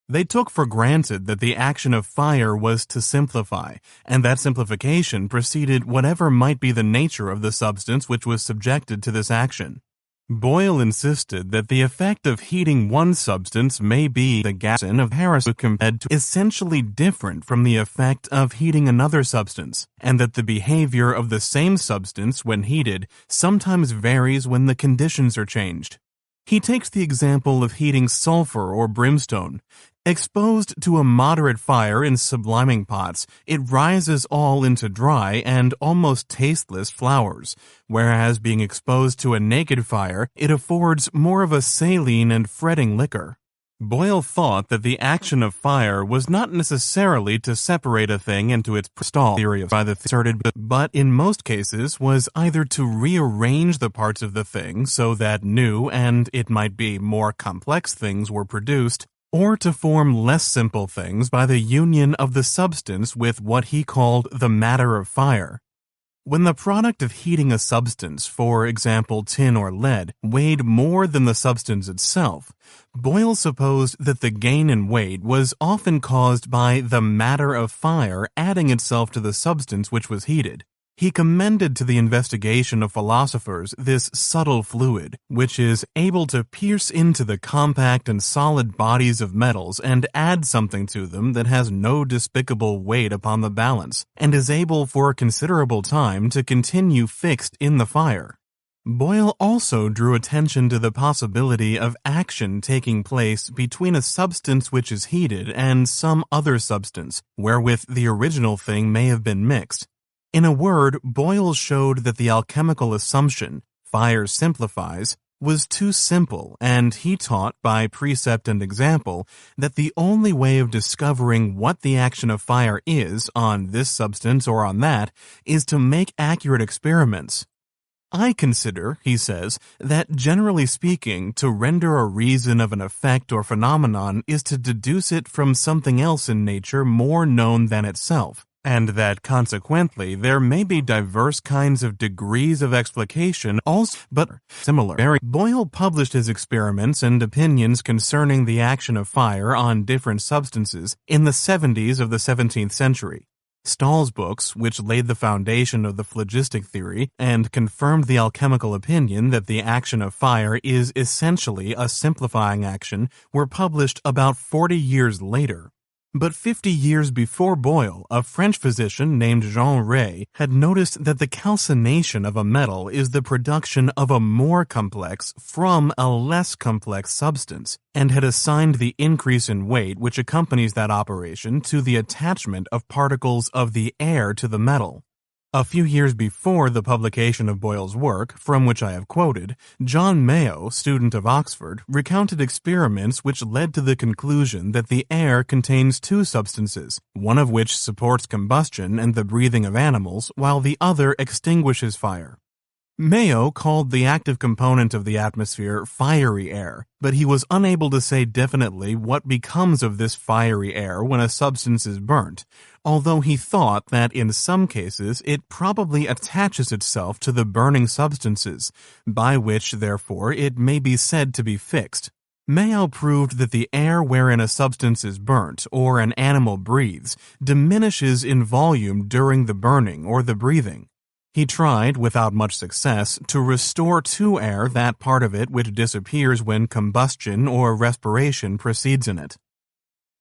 They took for granted that the action of fire was to simplify, and that simplification preceded whatever might be the nature of the substance which was subjected to this action. Boyle insisted that the effect of heating one substance may be the gas of Harris compared to essentially different from the effect of heating another substance, and that the behavior of the same substance when heated sometimes varies when the conditions are changed. He takes the example of heating sulfur or brimstone. Exposed to a moderate fire in subliming pots, it rises all into dry and almost tasteless flowers, whereas being exposed to a naked fire, it affords more of a saline and fretting liquor. Boyle thought that the action of fire was not necessarily to separate a thing into its stall theory by the asserted, but in most cases was either to rearrange the parts of the thing so that new and, it might be, more complex things were produced, or to form less simple things by the union of the substance with what he called the matter of fire. When the product of heating a substance, for example tin or lead, weighed more than the substance itself, Boyle supposed that the gain in weight was often caused by the matter of fire adding itself to the substance which was heated. He commended to the investigation of philosophers this subtle fluid, which is able to pierce into the compact and solid bodies of metals and add something to them that has no despicable weight upon the balance, and is able for a considerable time to continue fixed in the fire. Boyle also drew attention to the possibility of action taking place between a substance which is heated and some other substance, wherewith the original thing may have been mixed. In a word, Boyle showed that the alchemical assumption, fire simplifies, was too simple, and he taught by precept and example that the only way of discovering what the action of fire is on this substance or on that is to make accurate experiments. I consider, he says, that generally speaking, to render a reason of an effect or phenomenon is to deduce it from something else in nature more known than itself, and that consequently there may be diverse kinds of degrees of explication also, but similar. Boyle published his experiments and opinions concerning the action of fire on different substances in the 70s of the 17th century. Stahl's books, which laid the foundation of the phlogistic theory and confirmed the alchemical opinion that the action of fire is essentially a simplifying action, were published about 40 years later. But 50 years before Boyle, a French physician named Jean Rey had noticed that the calcination of a metal is the production of a more complex from a less complex substance, and had assigned the increase in weight which accompanies that operation to the attachment of particles of the air to the metal. A few years before the publication of Boyle's work, from which I have quoted, John Mayo, student of Oxford, recounted experiments which led to the conclusion that the air contains two substances, one of which supports combustion and the breathing of animals, while the other extinguishes fire. Mayo called the active component of the atmosphere fiery air, but he was unable to say definitely what becomes of this fiery air when a substance is burnt, although he thought that in some cases it probably attaches itself to the burning substances, by which, therefore, it may be said to be fixed. Mayo proved that the air wherein a substance is burnt, or an animal breathes, diminishes in volume during the burning or the breathing. He tried, without much success, to restore to air that part of it which disappears when combustion or respiration proceeds in it.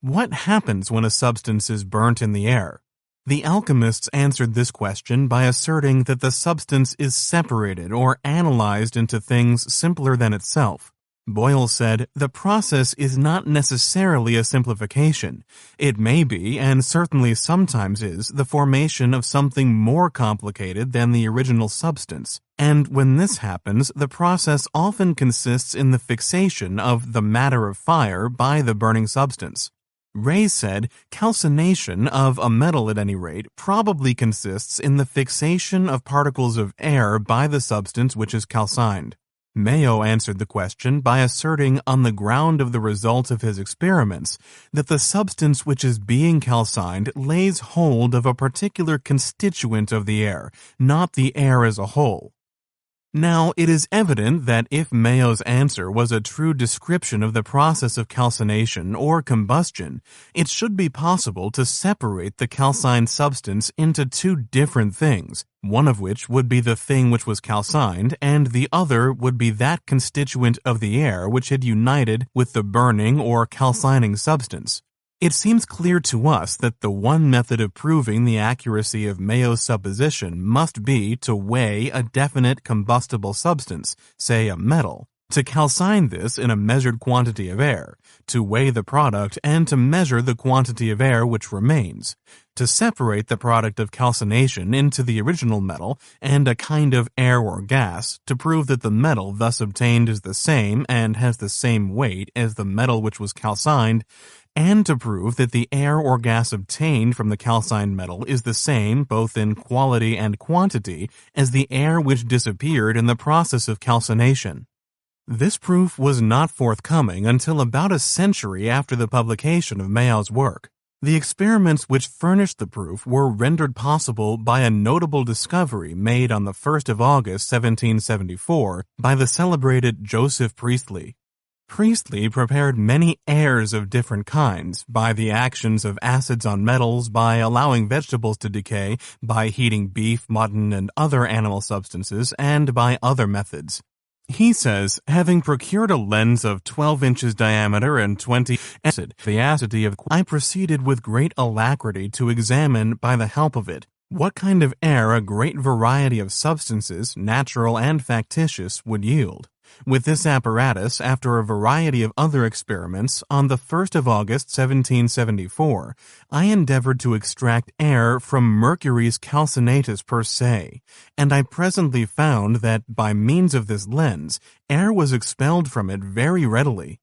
What happens when a substance is burnt in the air? The alchemists answered this question by asserting that the substance is separated or analyzed into things simpler than itself. Boyle said, the process is not necessarily a simplification. It may be, and certainly sometimes is, the formation of something more complicated than the original substance. And when this happens, the process often consists in the fixation of the matter of fire by the burning substance. Ray said, calcination of a metal at any rate probably consists in the fixation of particles of air by the substance which is calcined. Mayo answered the question by asserting on the ground of the results of his experiments that the substance which is being calcined lays hold of a particular constituent of the air, not the air as a whole. Now, it is evident that if Mayo's answer was a true description of the process of calcination or combustion, it should be possible to separate the calcined substance into two different things, one of which would be the thing which was calcined, and the other would be that constituent of the air which had united with the burning or calcining substance. It seems clear to us that the one method of proving the accuracy of Mayo's supposition must be to weigh a definite combustible substance, say a metal, to calcine this in a measured quantity of air, to weigh the product and to measure the quantity of air which remains, to separate the product of calcination into the original metal and a kind of air or gas, to prove that the metal thus obtained is the same and has the same weight as the metal which was calcined, and to prove that the air or gas obtained from the calcined metal is the same both in quality and quantity as the air which disappeared in the process of calcination. This proof was not forthcoming until about a century after the publication of Mayo's work. The experiments which furnished the proof were rendered possible by a notable discovery made on the 1st of August 1774 by the celebrated Joseph Priestley. Priestley prepared many airs of different kinds by the actions of acids on metals, by allowing vegetables to decay, by heating beef, mutton, and other animal substances, and by other methods. He says, having procured a lens of 12 inches diameter and 20 acid, the acidity of I proceeded with great alacrity to examine by the help of it what kind of air a great variety of substances, natural and factitious, would yield. With this apparatus, after a variety of other experiments, on the 1st of August 1774, I endeavored to extract air from mercury's calcinatus per se, and I presently found that by means of this lens, air was expelled from it very readily.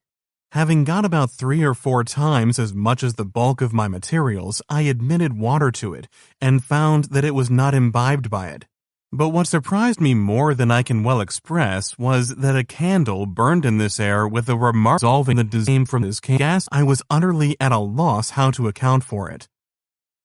Having got about 3 or 4 times as much as the bulk of my materials, I admitted water to it, and found that it was not imbibed by it. But what surprised me more than I can well express was that a candle burned in this air with a remark dissolving the dissolved from this gas. I was utterly at a loss how to account for it.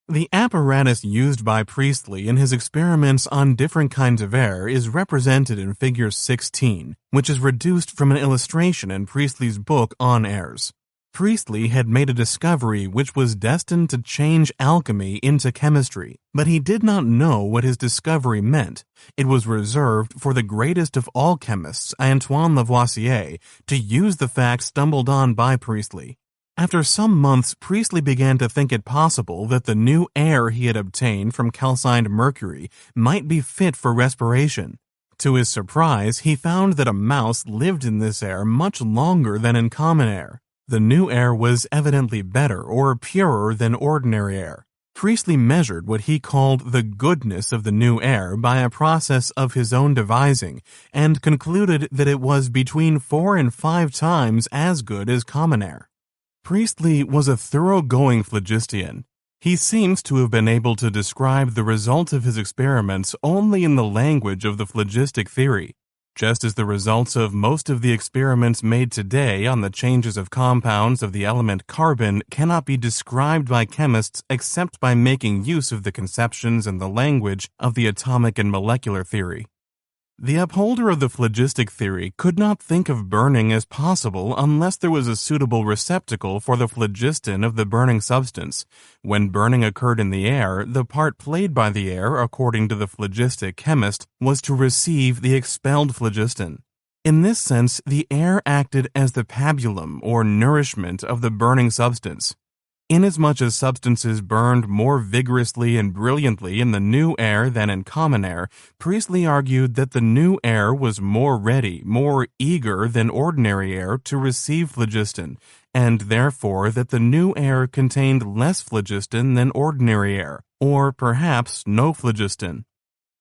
The apparatus used by Priestley in his experiments on different kinds of air is represented in Figure 16, which is reduced from an illustration in Priestley's book on airs. Priestley had made a discovery which was destined to change alchemy into chemistry, but he did not know what his discovery meant. It was reserved for the greatest of all chemists, Antoine Lavoisier, to use the facts stumbled on by Priestley. After some months, Priestley began to think it possible that the new air he had obtained from calcined mercury might be fit for respiration. To his surprise, he found that a mouse lived in this air much longer than in common air. The new air was evidently better or purer than ordinary air. Priestley measured what he called the goodness of the new air by a process of his own devising, and concluded that it was between 4 and 5 times as good as common air. Priestley was a thoroughgoing phlogistian. He seems to have been able to describe the results of his experiments only in the language of the phlogistic theory, just as the results of most of the experiments made today on the changes of compounds of the element carbon cannot be described by chemists except by making use of the conceptions and the language of the atomic and molecular theory. The upholder of the phlogistic theory could not think of burning as possible unless there was a suitable receptacle for the phlogiston of the burning substance. When burning occurred in the air, the part played by the air, according to the phlogistic chemist, was to receive the expelled phlogiston. In this sense, the air acted as the pabulum or nourishment of the burning substance. Inasmuch as substances burned more vigorously and brilliantly in the new air than in common air, Priestley argued that the new air was more ready, more eager than ordinary air to receive phlogiston, and therefore that the new air contained less phlogiston than ordinary air, or perhaps no phlogiston.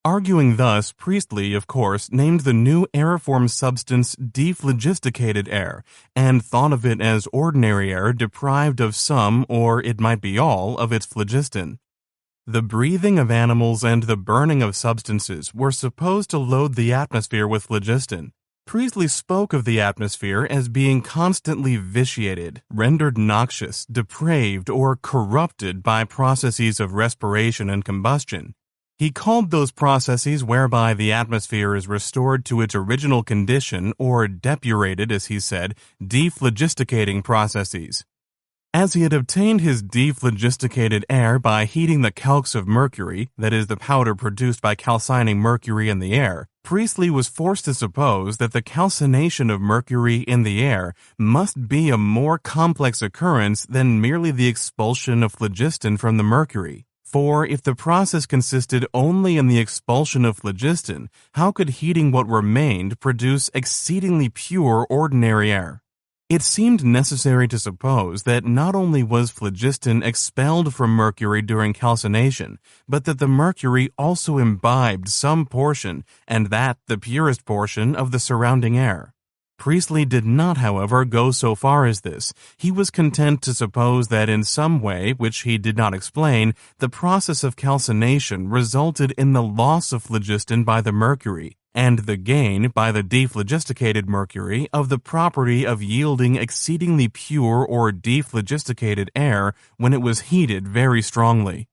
Arguing thus, Priestley, of course, named the new aeriform substance dephlogisticated air, and thought of it as ordinary air deprived of some, or it might be all, of its phlogiston. The breathing of animals and the burning of substances were supposed to load the atmosphere with phlogiston. Priestley spoke of the atmosphere as being constantly vitiated, rendered noxious, depraved, or corrupted by processes of respiration and combustion. He called those processes whereby the atmosphere is restored to its original condition, or depurated, as he said, dephlogisticating processes. As he had obtained his dephlogisticated air by heating the calx of mercury, that is, the powder produced by calcining mercury in the air, Priestley was forced to suppose that the calcination of mercury in the air must be a more complex occurrence than merely the expulsion of phlogiston from the mercury. For if the process consisted only in the expulsion of phlogiston, how could heating what remained produce exceedingly pure ordinary air? It seemed necessary to suppose that not only was phlogiston expelled from mercury during calcination, but that the mercury also imbibed some portion, and that the purest portion, of the surrounding air. Priestley did not, however, go so far as this. He was content to suppose that in some way, which he did not explain, the process of calcination resulted in the loss of phlogiston by the mercury, and the gain by the dephlogisticated mercury of the property of yielding exceedingly pure or dephlogisticated air when it was heated very strongly.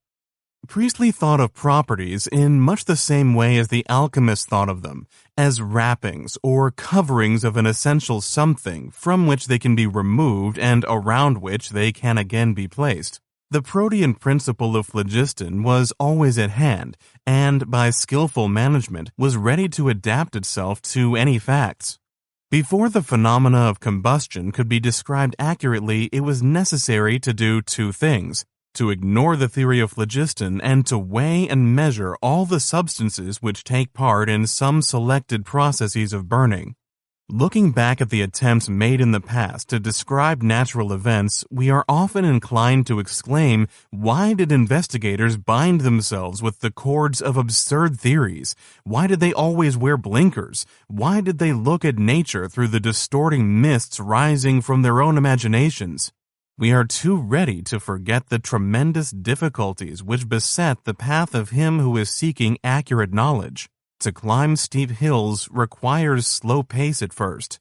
Priestley thought of properties in much the same way as the alchemists thought of them, as wrappings or coverings of an essential something from which they can be removed and around which they can again be placed. The protean principle of phlogiston was always at hand, and by skillful management was ready to adapt itself to any facts. Before the phenomena of combustion could be described accurately, it was necessary to do two things: to ignore the theory of phlogiston and to weigh and measure all the substances which take part in some selected processes of burning. Looking back at the attempts made in the past to describe natural events, we are often inclined to exclaim, why did investigators bind themselves with the cords of absurd theories? Why did they always wear blinkers? Why did they look at nature through the distorting mists rising from their own imaginations? We are too ready to forget the tremendous difficulties which beset the path of him who is seeking accurate knowledge. To climb steep hills requires slow pace at first.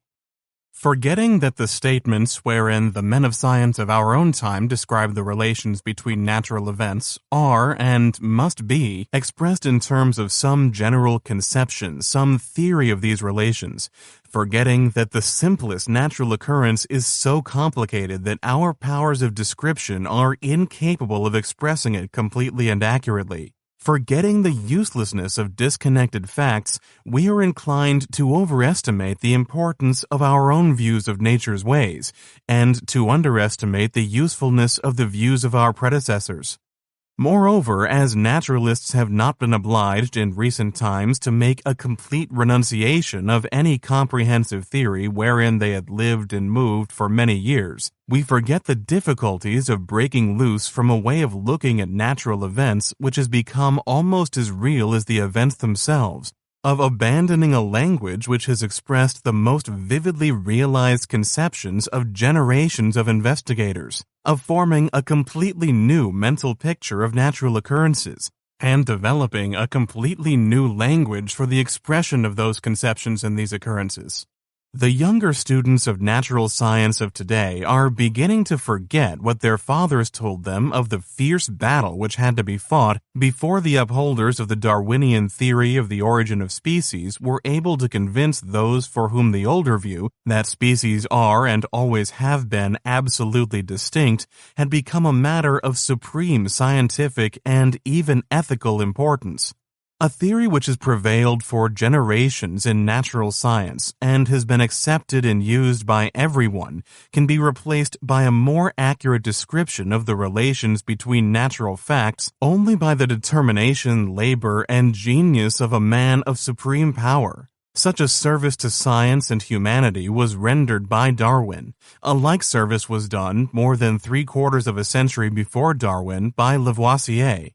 Forgetting that the statements wherein the men of science of our own time describe the relations between natural events are, and must be, expressed in terms of some general conception, some theory of these relations. Forgetting that the simplest natural occurrence is so complicated that our powers of description are incapable of expressing it completely and accurately. Forgetting the uselessness of disconnected facts, we are inclined to overestimate the importance of our own views of nature's ways, and to underestimate the usefulness of the views of our predecessors. Moreover, as naturalists have not been obliged in recent times to make a complete renunciation of any comprehensive theory wherein they had lived and moved for many years, we forget the difficulties of breaking loose from a way of looking at natural events which has become almost as real as the events themselves, of abandoning a language which has expressed the most vividly realized conceptions of generations of investigators, of forming a completely new mental picture of natural occurrences, and developing a completely new language for the expression of those conceptions and these occurrences. The younger students of natural science of today are beginning to forget what their fathers told them of the fierce battle which had to be fought before the upholders of the Darwinian theory of the origin of species were able to convince those for whom the older view, that species are and always have been absolutely distinct, had become a matter of supreme scientific and even ethical importance. A theory which has prevailed for generations in natural science and has been accepted and used by everyone can be replaced by a more accurate description of the relations between natural facts only by the determination, labor, and genius of a man of supreme power. Such a service to science and humanity was rendered by Darwin. A like service was done more than 3/4 of a century before Darwin by Lavoisier.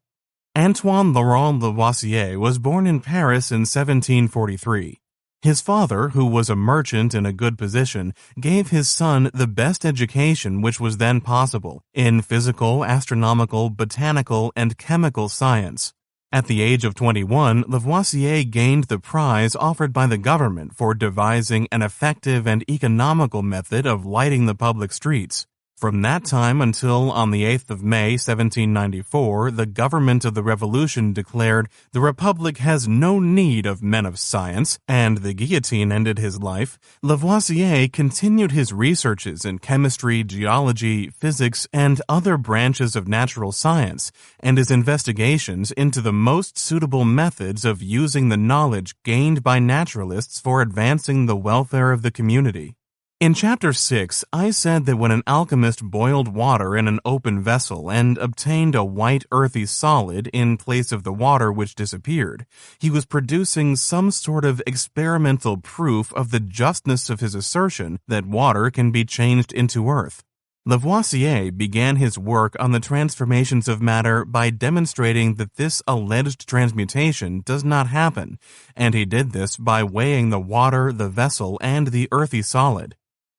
Antoine Laurent Lavoisier was born in Paris in 1743. His father, who was a merchant in a good position, gave his son the best education which was then possible in physical, astronomical, botanical, and chemical science. At the age of 21, Lavoisier gained the prize offered by the government for devising an effective and economical method of lighting the public streets. From that time until on the 8th of May 1794, the government of the Revolution declared the Republic has no need of men of science, and the guillotine ended his life, Lavoisier continued his researches in chemistry, geology, physics, and other branches of natural science, and his investigations into the most suitable methods of using the knowledge gained by naturalists for advancing the welfare of the community. In Chapter 6, I said that when an alchemist boiled water in an open vessel and obtained a white earthy solid in place of the water which disappeared, he was producing some sort of experimental proof of the justness of his assertion that water can be changed into earth. Lavoisier began his work on the transformations of matter by demonstrating that this alleged transmutation does not happen, and he did this by weighing the water, the vessel, and the earthy solid.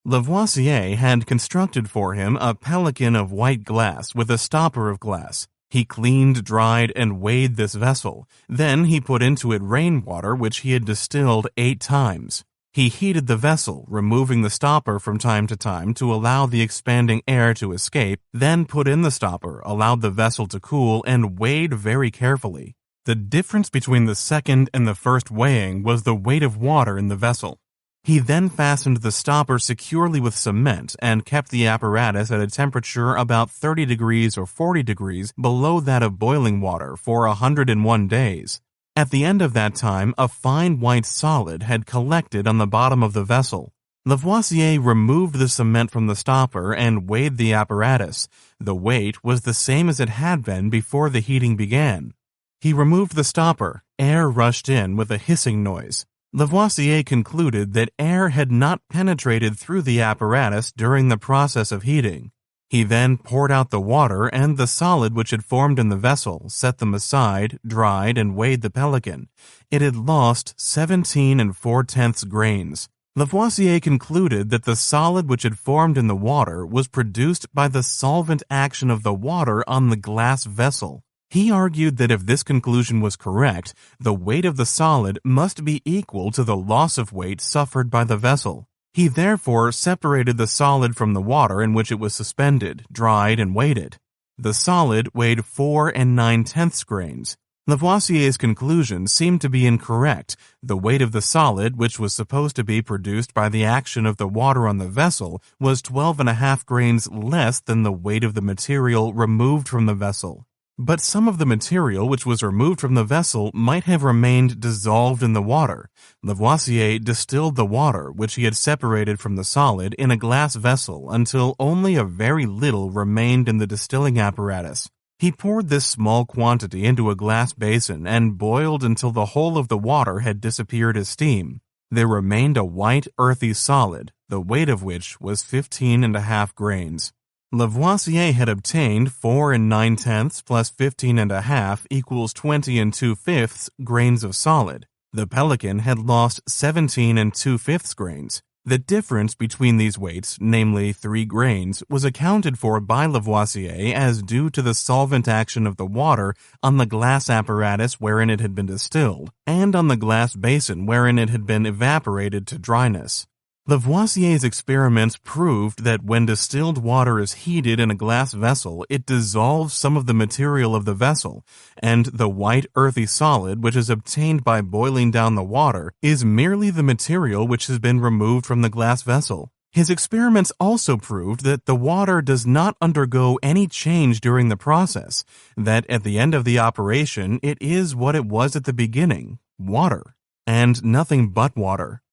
Lavoisier had constructed for him a pelican of white glass with a stopper of glass. He cleaned, dried, and weighed this vessel. Then he put into it rainwater which he had distilled 8 times. He heated the vessel, removing the stopper from time to time to allow the expanding air to escape, then put in the stopper, allowed the vessel to cool, and weighed very carefully. The difference between the second and the first weighing was the weight of water in the vessel. He then fastened the stopper securely with cement and kept the apparatus at a temperature about 30 degrees or 40 degrees below that of boiling water for 101 days. At the end of that time, a fine white solid had collected on the bottom of the vessel. Lavoisier removed the cement from the stopper and weighed the apparatus. The weight was the same as it had been before the heating began. He removed the stopper. Air rushed in with a hissing noise. Lavoisier concluded that air had not penetrated through the apparatus during the process of heating. He then poured out the water and the solid which had formed in the vessel, set them aside, dried, and weighed the pelican. It had lost 17 4/10 grains. Lavoisier concluded that the solid which had formed in the water was produced by the solvent action of the water on the glass vessel. He argued that if this conclusion was correct, the weight of the solid must be equal to the loss of weight suffered by the vessel. He therefore separated the solid from the water in which it was suspended, dried, and weighed it. The solid weighed 4 9/10 grains. Lavoisier's conclusion seemed to be incorrect. The weight of the solid, which was supposed to be produced by the action of the water on the vessel, was 12.5 grains less than the weight of the material removed from the vessel. But some of the material which was removed from the vessel might have remained dissolved in the water. Lavoisier distilled the water, which he had separated from the solid, in a glass vessel until only a very little remained in the distilling apparatus. He poured this small quantity into a glass basin and boiled until the whole of the water had disappeared as steam. There remained a white, earthy solid, the weight of which was 15.5 grains. Lavoisier had obtained 4 9/10 plus 15.5 equals 20 2/5 grains of solid. The pelican had lost 17 2/5 grains. The difference between these weights, namely 3 grains, was accounted for by Lavoisier as due to the solvent action of the water on the glass apparatus wherein it had been distilled, and on the glass basin wherein it had been evaporated to dryness. Lavoisier's experiments proved that when distilled water is heated in a glass vessel, it dissolves some of the material of the vessel, and the white earthy solid which is obtained by boiling down the water is merely the material which has been removed from the glass vessel. His experiments also proved that the water does not undergo any change during the process, that at the end of the operation it is what it was at the beginning, water, and nothing but water.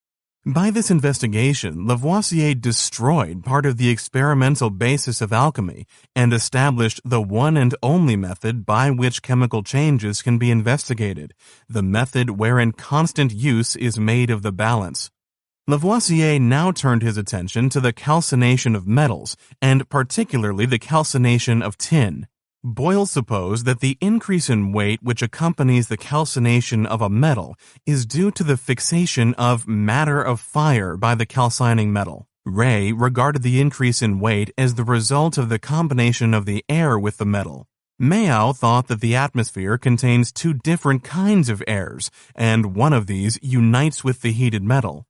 By this investigation, Lavoisier destroyed part of the experimental basis of alchemy and established the one and only method by which chemical changes can be investigated, the method wherein constant use is made of the balance. Lavoisier now turned his attention to the calcination of metals, and particularly the calcination of tin. Boyle supposed that the increase in weight which accompanies the calcination of a metal is due to the fixation of matter of fire by the calcining metal. Ray regarded the increase in weight as the result of the combination of the air with the metal. Mayau thought that the atmosphere contains 2 different kinds of airs, and one of these unites with the heated metal.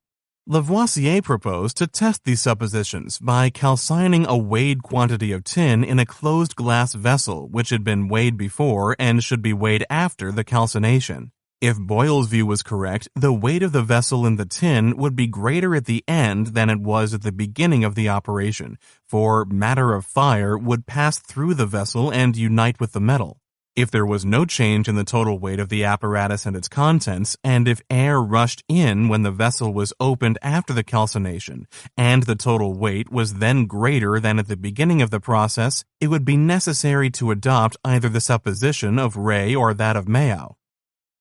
Lavoisier proposed to test these suppositions by calcining a weighed quantity of tin in a closed glass vessel which had been weighed before and should be weighed after the calcination. If Boyle's view was correct, the weight of the vessel in the tin would be greater at the end than it was at the beginning of the operation, for matter of fire would pass through the vessel and unite with the metal. If there was no change in the total weight of the apparatus and its contents, and if air rushed in when the vessel was opened after the calcination, and the total weight was then greater than at the beginning of the process, it would be necessary to adopt either the supposition of Ray or that of Mayow.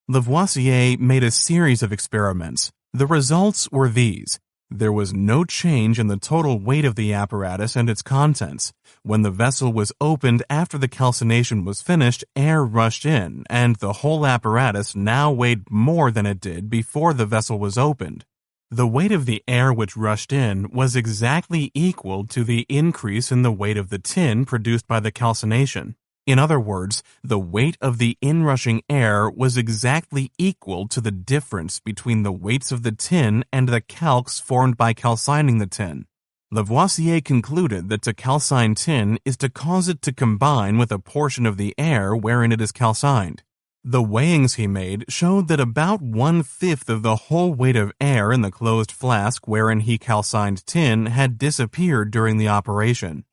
Lavoisier made a series of experiments. The results were these. There was no change in the total weight of the apparatus and its contents. When the vessel was opened after the calcination was finished, air rushed in, and the whole apparatus now weighed more than it did before the vessel was opened. The weight of the air which rushed in was exactly equal to the increase in the weight of the tin produced by the calcination. In other words, the weight of the inrushing air was exactly equal to the difference between the weights of the tin and the calx formed by calcining the tin. Lavoisier concluded that to calcine tin is to cause it to combine with a portion of the air wherein it is calcined. The weighings he made showed that about 1/5 of the whole weight of air in the closed flask wherein he calcined tin had disappeared during the operation.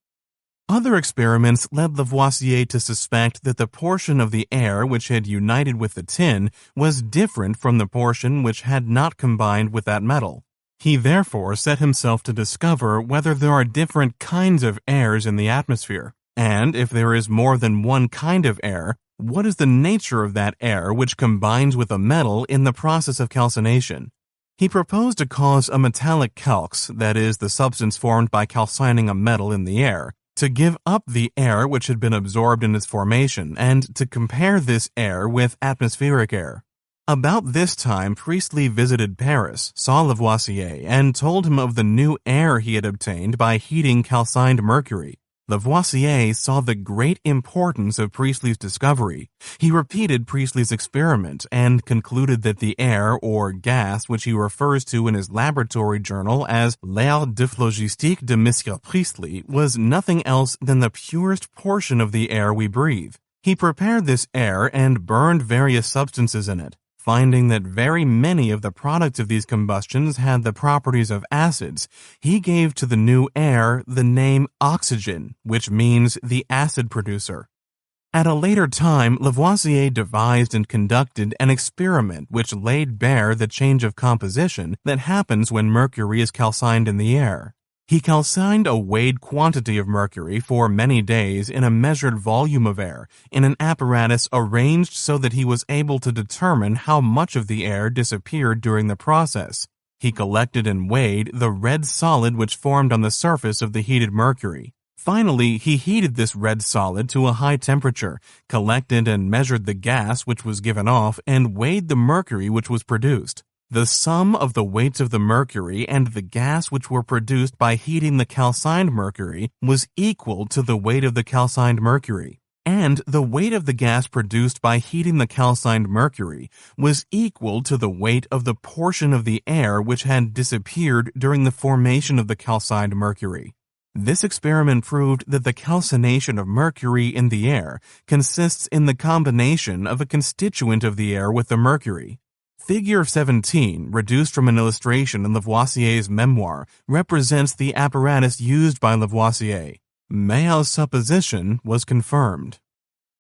Other experiments led Lavoisier to suspect that the portion of the air which had united with the tin was different from the portion which had not combined with that metal. He therefore set himself to discover whether there are different kinds of airs in the atmosphere, and if there is more than one kind of air, what is the nature of that air which combines with a metal in the process of calcination. He proposed to cause a metallic calx, that is, the substance formed by calcining a metal in the air, to give up the air which had been absorbed in its formation, and to compare this air with atmospheric air. About this time, Priestley visited Paris, saw Lavoisier, and told him of the new air he had obtained by heating calcined mercury. Lavoisier saw the great importance of Priestley's discovery. He repeated Priestley's experiment and concluded that the air or gas which he refers to in his laboratory journal as l'air de phlogistique de Monsieur Priestley was nothing else than the purest portion of the air we breathe. He prepared this air and burned various substances in it. Finding that very many of the products of these combustions had the properties of acids, he gave to the new air the name oxygen, which means the acid producer. At a later time, Lavoisier devised and conducted an experiment which laid bare the change of composition that happens when mercury is calcined in the air. He calcined a weighed quantity of mercury for many days in a measured volume of air, in an apparatus arranged so that he was able to determine how much of the air disappeared during the process. He collected and weighed the red solid which formed on the surface of the heated mercury. Finally, he heated this red solid to a high temperature, collected and measured the gas which was given off, and weighed the mercury which was produced. The sum of the weights of the mercury and the gas which were produced by heating the calcined mercury was equal to the weight of the calcined mercury, and the weight of the gas produced by heating the calcined mercury was equal to the weight of the portion of the air which had disappeared during the formation of the calcined mercury. This experiment proved that the calcination of mercury in the air consists in the combination of a constituent of the air with the mercury. Figure 17, reduced from an illustration in Lavoisier's memoir, represents the apparatus used by Lavoisier. Mayow's supposition was confirmed.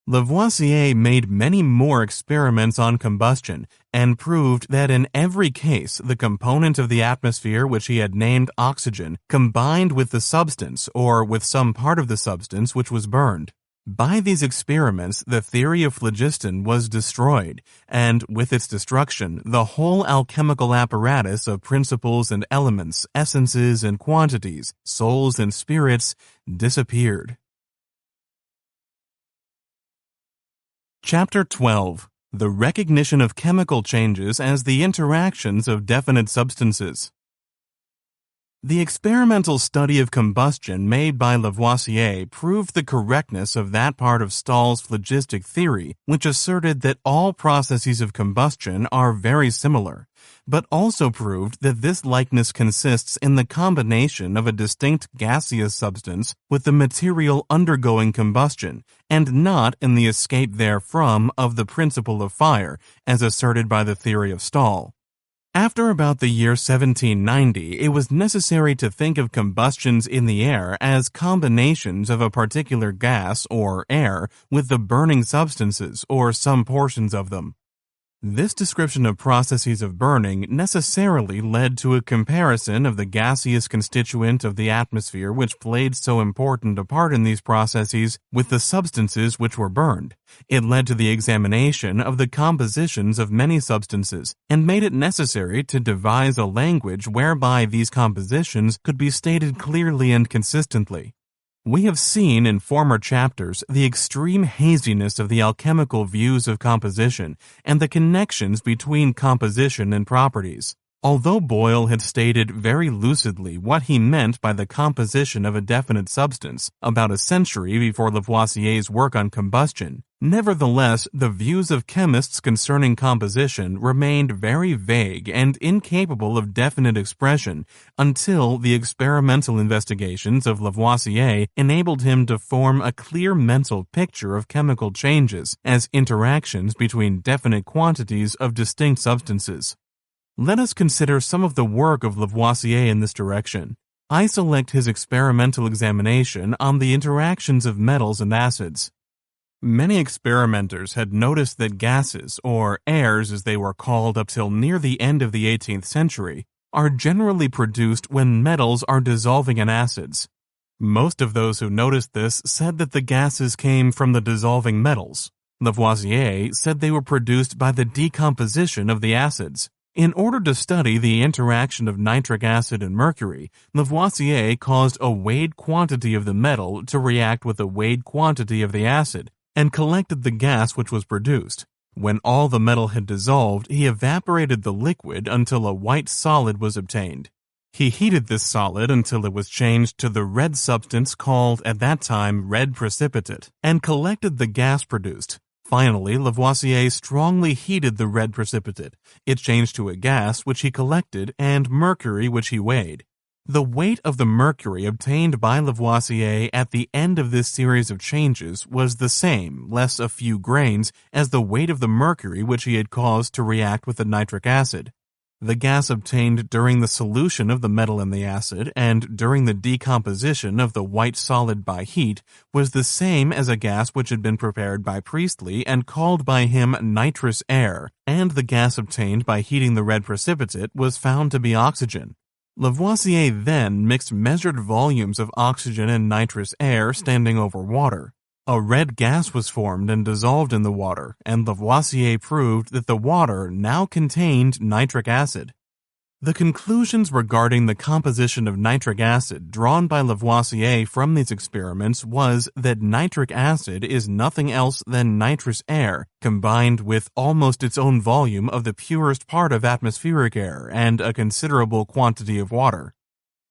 Lavoisier made many more experiments on combustion and proved that in every case the component of the atmosphere which he had named oxygen combined with the substance or with some part of the substance which was burned. By these experiments, the theory of phlogiston was destroyed, and with its destruction, the whole alchemical apparatus of principles and elements, essences and quantities, souls and spirits, disappeared. Chapter 12. The recognition of chemical changes as the interactions of definite substances. The experimental study of combustion made by Lavoisier proved the correctness of that part of Stahl's phlogistic theory, which asserted that all processes of combustion are very similar, but also proved that this likeness consists in the combination of a distinct gaseous substance with the material undergoing combustion, and not in the escape therefrom of the principle of fire, as asserted by the theory of Stahl. After about the year 1790, it was necessary to think of combustions in the air as combinations of a particular gas or air with the burning substances or some portions of them. This description of processes of burning necessarily led to a comparison of the gaseous constituent of the atmosphere which played so important a part in these processes with the substances which were burned. It led to the examination of the compositions of many substances and made it necessary to devise a language whereby these compositions could be stated clearly and consistently. We have seen in former chapters the extreme haziness of the alchemical views of composition and the connections between composition and properties. Although Boyle had stated very lucidly what he meant by the composition of a definite substance about a century before Lavoisier's work on combustion, nevertheless the views of chemists concerning composition remained very vague and incapable of definite expression until the experimental investigations of Lavoisier enabled him to form a clear mental picture of chemical changes as interactions between definite quantities of distinct substances. Let us consider some of the work of Lavoisier in this direction. I select his experimental examination on the interactions of metals and acids. Many experimenters had noticed that gases, or airs as they were called up till near the end of the 18th century, are generally produced when metals are dissolving in acids. Most of those who noticed this said that the gases came from the dissolving metals. Lavoisier said they were produced by the decomposition of the acids. In order to study the interaction of nitric acid and mercury, Lavoisier caused a weighed quantity of the metal to react with a weighed quantity of the acid, and collected the gas which was produced. When all the metal had dissolved, he evaporated the liquid until a white solid was obtained. He heated this solid until it was changed to the red substance called at that time red precipitate, and collected the gas produced. Finally, Lavoisier strongly heated the red precipitate. It changed to a gas which he collected and mercury which he weighed. The weight of the mercury obtained by Lavoisier at the end of this series of changes was the same, less a few grains, as the weight of the mercury which he had caused to react with the nitric acid. The gas obtained during the solution of the metal in the acid and during the decomposition of the white solid by heat was the same as a gas which had been prepared by Priestley and called by him nitrous air, and the gas obtained by heating the red precipitate was found to be oxygen. Lavoisier then mixed measured volumes of oxygen and nitrous air standing over water. A red gas was formed and dissolved in the water, and Lavoisier proved that the water now contained nitric acid. The conclusions regarding the composition of nitric acid drawn by Lavoisier from these experiments was that nitric acid is nothing else than nitrous air combined with almost its own volume of the purest part of atmospheric air and a considerable quantity of water.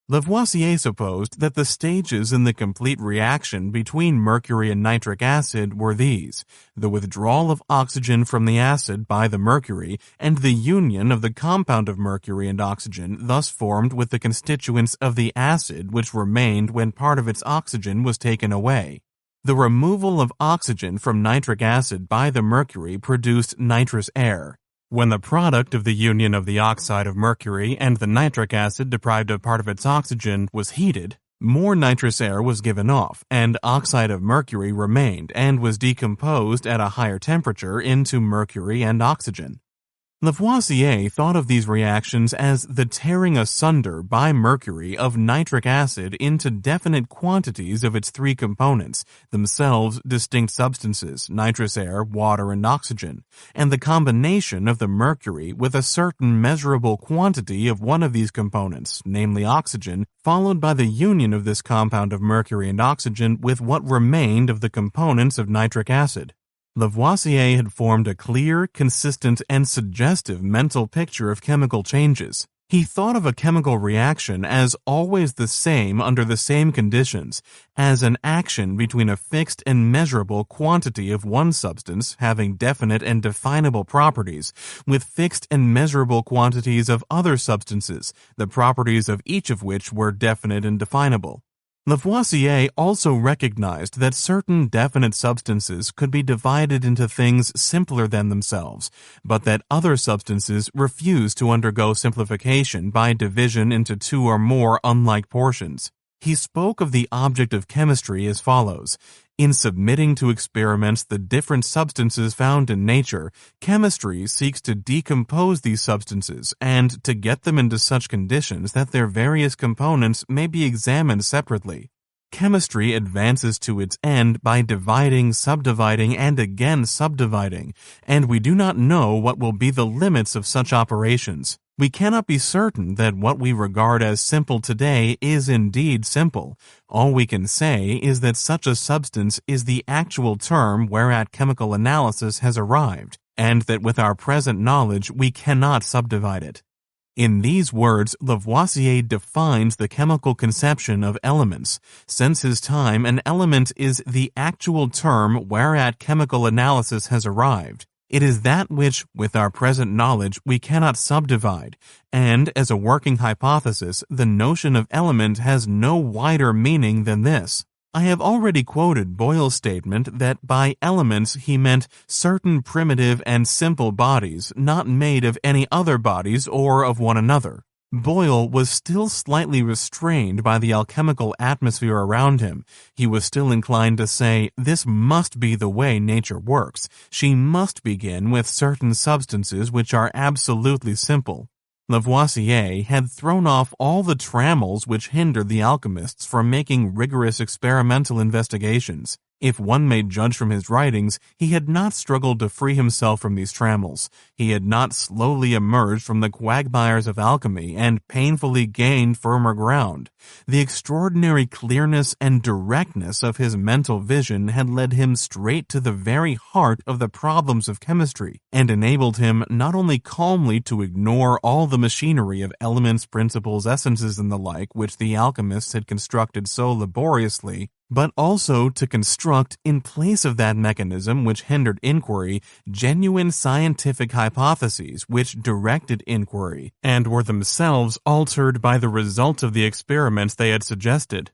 Lavoisier supposed that the stages in the complete reaction between mercury and nitric acid were these: the withdrawal of oxygen from the acid by the mercury and the union of the compound of mercury and oxygen thus formed with the constituents of the acid which remained when part of its oxygen was taken away. The removal of oxygen from nitric acid by the mercury produced nitrous air. When the product of the union of the oxide of mercury and the nitric acid deprived of part of its oxygen was heated, more nitrous air was given off, and oxide of mercury remained and was decomposed at a higher temperature into mercury and oxygen. Lavoisier thought of these reactions as the tearing asunder by mercury of nitric acid into definite quantities of its three components, themselves distinct substances, nitrous air, water, and oxygen, and the combination of the mercury with a certain measurable quantity of one of these components, namely oxygen, followed by the union of this compound of mercury and oxygen with what remained of the components of nitric acid. Lavoisier had formed a clear, consistent, and suggestive mental picture of chemical changes. He thought of a chemical reaction as always the same under the same conditions, as an action between a fixed and measurable quantity of one substance having definite and definable properties, with fixed and measurable quantities of other substances, the properties of each of which were definite and definable. Lavoisier also recognized that certain definite substances could be divided into things simpler than themselves, but that other substances refused to undergo simplification by division into two or more unlike portions. He spoke of the object of chemistry as follows: in submitting to experiments the different substances found in nature, chemistry seeks to decompose these substances and to get them into such conditions that their various components may be examined separately. Chemistry advances to its end by dividing, subdividing, and again subdividing, and we do not know what will be the limits of such operations. We cannot be certain that what we regard as simple today is indeed simple. All we can say is that such a substance is the actual term whereat chemical analysis has arrived, and that with our present knowledge we cannot subdivide it. In these words, Lavoisier defines the chemical conception of elements. Since his time, an element is the actual term whereat chemical analysis has arrived. It is that which, with our present knowledge, we cannot subdivide, and, as a working hypothesis, the notion of element has no wider meaning than this. I have already quoted Boyle's statement that by elements he meant certain primitive and simple bodies not made of any other bodies or of one another. Boyle was still slightly restrained by the alchemical atmosphere around him. He was still inclined to say, this must be the way nature works. She must begin with certain substances which are absolutely simple. Lavoisier had thrown off all the trammels which hindered the alchemists from making rigorous experimental investigations. If one may judge from his writings, he had not struggled to free himself from these trammels. He had not slowly emerged from the quagmires of alchemy and painfully gained firmer ground. The extraordinary clearness and directness of his mental vision had led him straight to the very heart of the problems of chemistry, and enabled him not only calmly to ignore all the machinery of elements, principles, essences, and the like which the alchemists had constructed so laboriously, but also to construct, in place of that mechanism which hindered inquiry, genuine scientific hypotheses which directed inquiry, and were themselves altered by the result of the experiments they had suggested.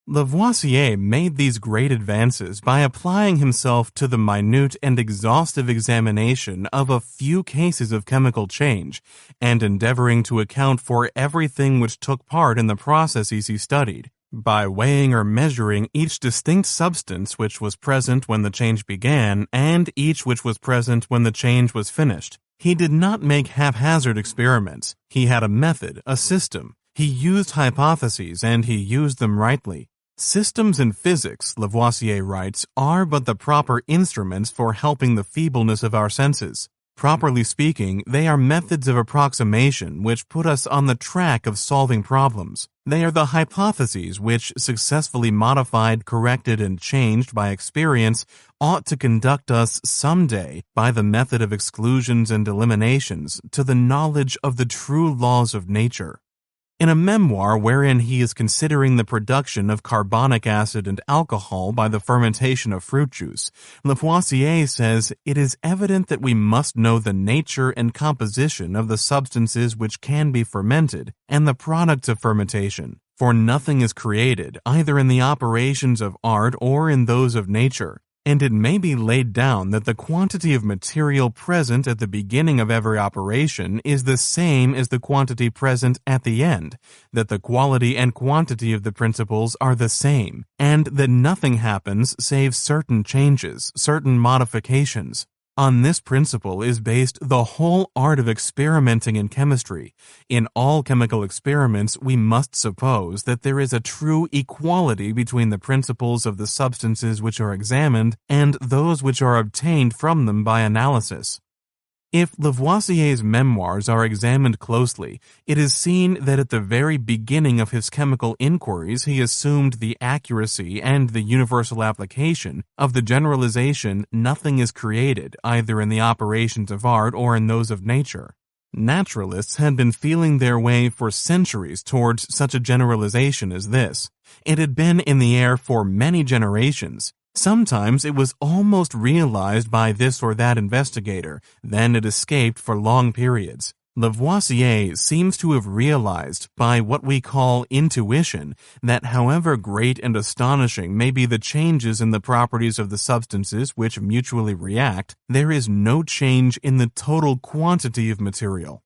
Lavoisier made these great advances by applying himself to the minute and exhaustive examination of a few cases of chemical change, and endeavoring to account for everything which took part in the processes he studied. By weighing or measuring each distinct substance which was present when the change began, and each which was present when the change was finished. He did not make haphazard experiments. He had a method, a system. He used hypotheses, and he used them rightly. Systems in physics, Lavoisier writes, are but the proper instruments for helping the feebleness of our senses. Properly speaking, they are methods of approximation which put us on the track of solving problems. They are the hypotheses which, successfully modified, corrected, and changed by experience, ought to conduct us someday, by the method of exclusions and eliminations, to the knowledge of the true laws of nature. In a memoir wherein he is considering the production of carbonic acid and alcohol by the fermentation of fruit juice, Lavoisier says, "It is evident that we must know the nature and composition of the substances which can be fermented, and the products of fermentation, for nothing is created, either in the operations of art or in those of nature. And it may be laid down that the quantity of material present at the beginning of every operation is the same as the quantity present at the end, that the quality and quantity of the principles are the same, and that nothing happens save certain changes, certain modifications. On this principle is based the whole art of experimenting in chemistry. In all chemical experiments, we must suppose that there is a true equality between the principles of the substances which are examined and those which are obtained from them by analysis." If Lavoisier's memoirs are examined closely, it is seen that at the very beginning of his chemical inquiries he assumed the accuracy and the universal application of the generalization "nothing is created, either in the operations of art or in those of nature." Naturalists had been feeling their way for centuries towards such a generalization as this. It had been in the air for many generations. Sometimes it was almost realized by this or that investigator, then it escaped for long periods. Lavoisier seems to have realized, by what we call intuition, that however great and astonishing may be the changes in the properties of the substances which mutually react, there is no change in the total quantity of material.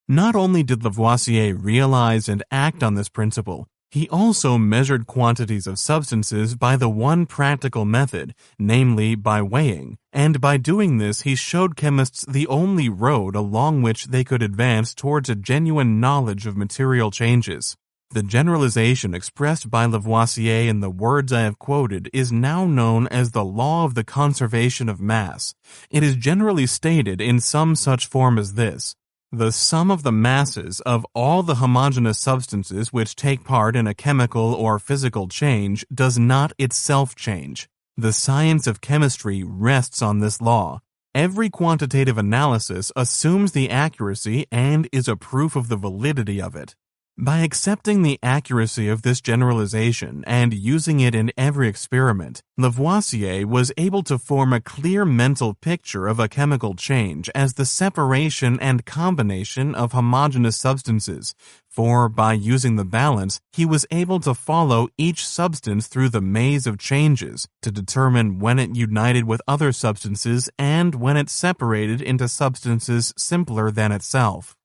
Not only did Lavoisier realize and act on this principle, he also measured quantities of substances by the one practical method, namely by weighing, and by doing this he showed chemists the only road along which they could advance towards a genuine knowledge of material changes. The generalization expressed by Lavoisier in the words I have quoted is now known as the law of the conservation of mass. It is generally stated in some such form as this: the sum of the masses of all the homogeneous substances which take part in a chemical or physical change does not itself change. The science of chemistry rests on this law. Every quantitative analysis assumes the accuracy and is a proof of the validity of it. By accepting the accuracy of this generalization and using it in every experiment, Lavoisier was able to form a clear mental picture of a chemical change as the separation and combination of homogeneous substances, for by using the balance, he was able to follow each substance through the maze of changes to determine when it united with other substances and when it separated into substances simpler than itself.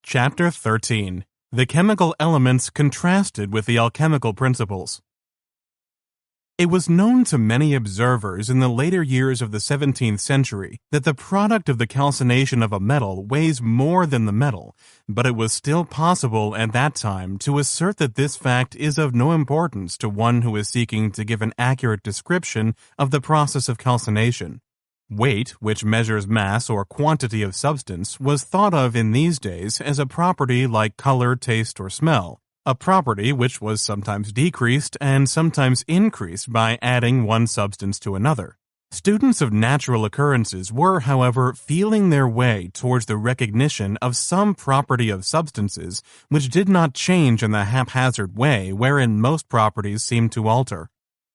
Chapter 13. The chemical elements contrasted with the alchemical principles. It was known to many observers in the later years of the 17th century that the product of the calcination of a metal weighs more than the metal, but it was still possible at that time to assert that this fact is of no importance to one who is seeking to give an accurate description of the process of calcination. Weight, which measures mass or quantity of substance, was thought of in these days as a property like color, taste, or smell, a property which was sometimes decreased and sometimes increased by adding one substance to another. Students of natural occurrences were, however, feeling their way towards the recognition of some property of substances which did not change in the haphazard way wherein most properties seem to alter.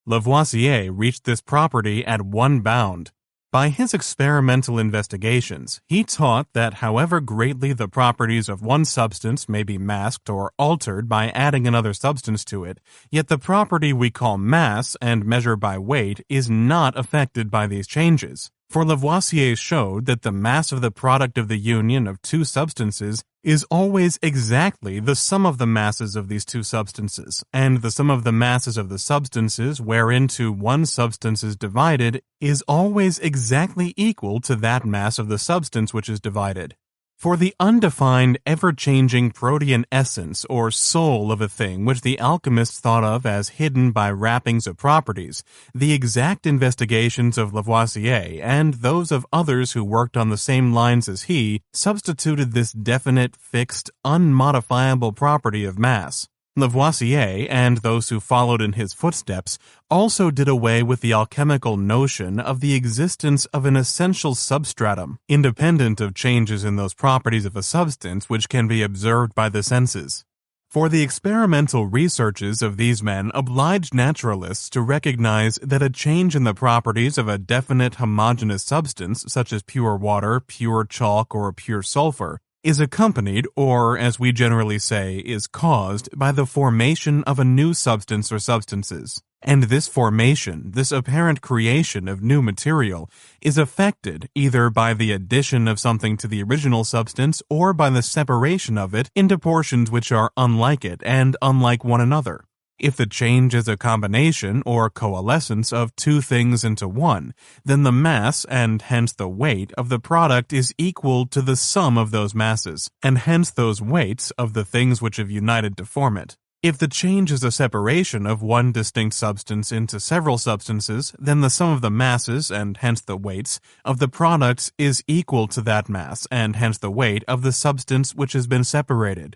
Lavoisier reached this property at one bound. By his experimental investigations, he taught that however greatly the properties of one substance may be masked or altered by adding another substance to it, yet the property we call mass and measure by weight is not affected by these changes. For Lavoisier showed that the mass of the product of the union of two substances is always exactly the sum of the masses of these two substances, and the sum of the masses of the substances whereinto one substance is divided is always exactly equal to that mass of the substance which is divided. For the undefined, ever-changing protean essence or soul of a thing which the alchemists thought of as hidden by wrappings of properties, the exact investigations of Lavoisier and those of others who worked on the same lines as he substituted this definite, fixed, unmodifiable property of mass. Lavoisier and those who followed in his footsteps also did away with the alchemical notion of the existence of an essential substratum, independent of changes in those properties of a substance which can be observed by the senses. For the experimental researches of these men obliged naturalists to recognize that a change in the properties of a definite homogeneous substance, such as pure water, pure chalk, or pure sulfur, is accompanied, or as we generally say, is caused by the formation of a new substance or substances. And this formation, this apparent creation of new material, is effected either by the addition of something to the original substance or by the separation of it into portions which are unlike it and unlike one another. If the change is a combination or coalescence of two things into one, then the mass, and hence the weight, of the product is equal to the sum of those masses, and hence those weights of the things which have united to form it. If the change is a separation of one distinct substance into several substances, then the sum of the masses, and hence the weights, of the products is equal to that mass, and hence the weight of the substance which has been separated.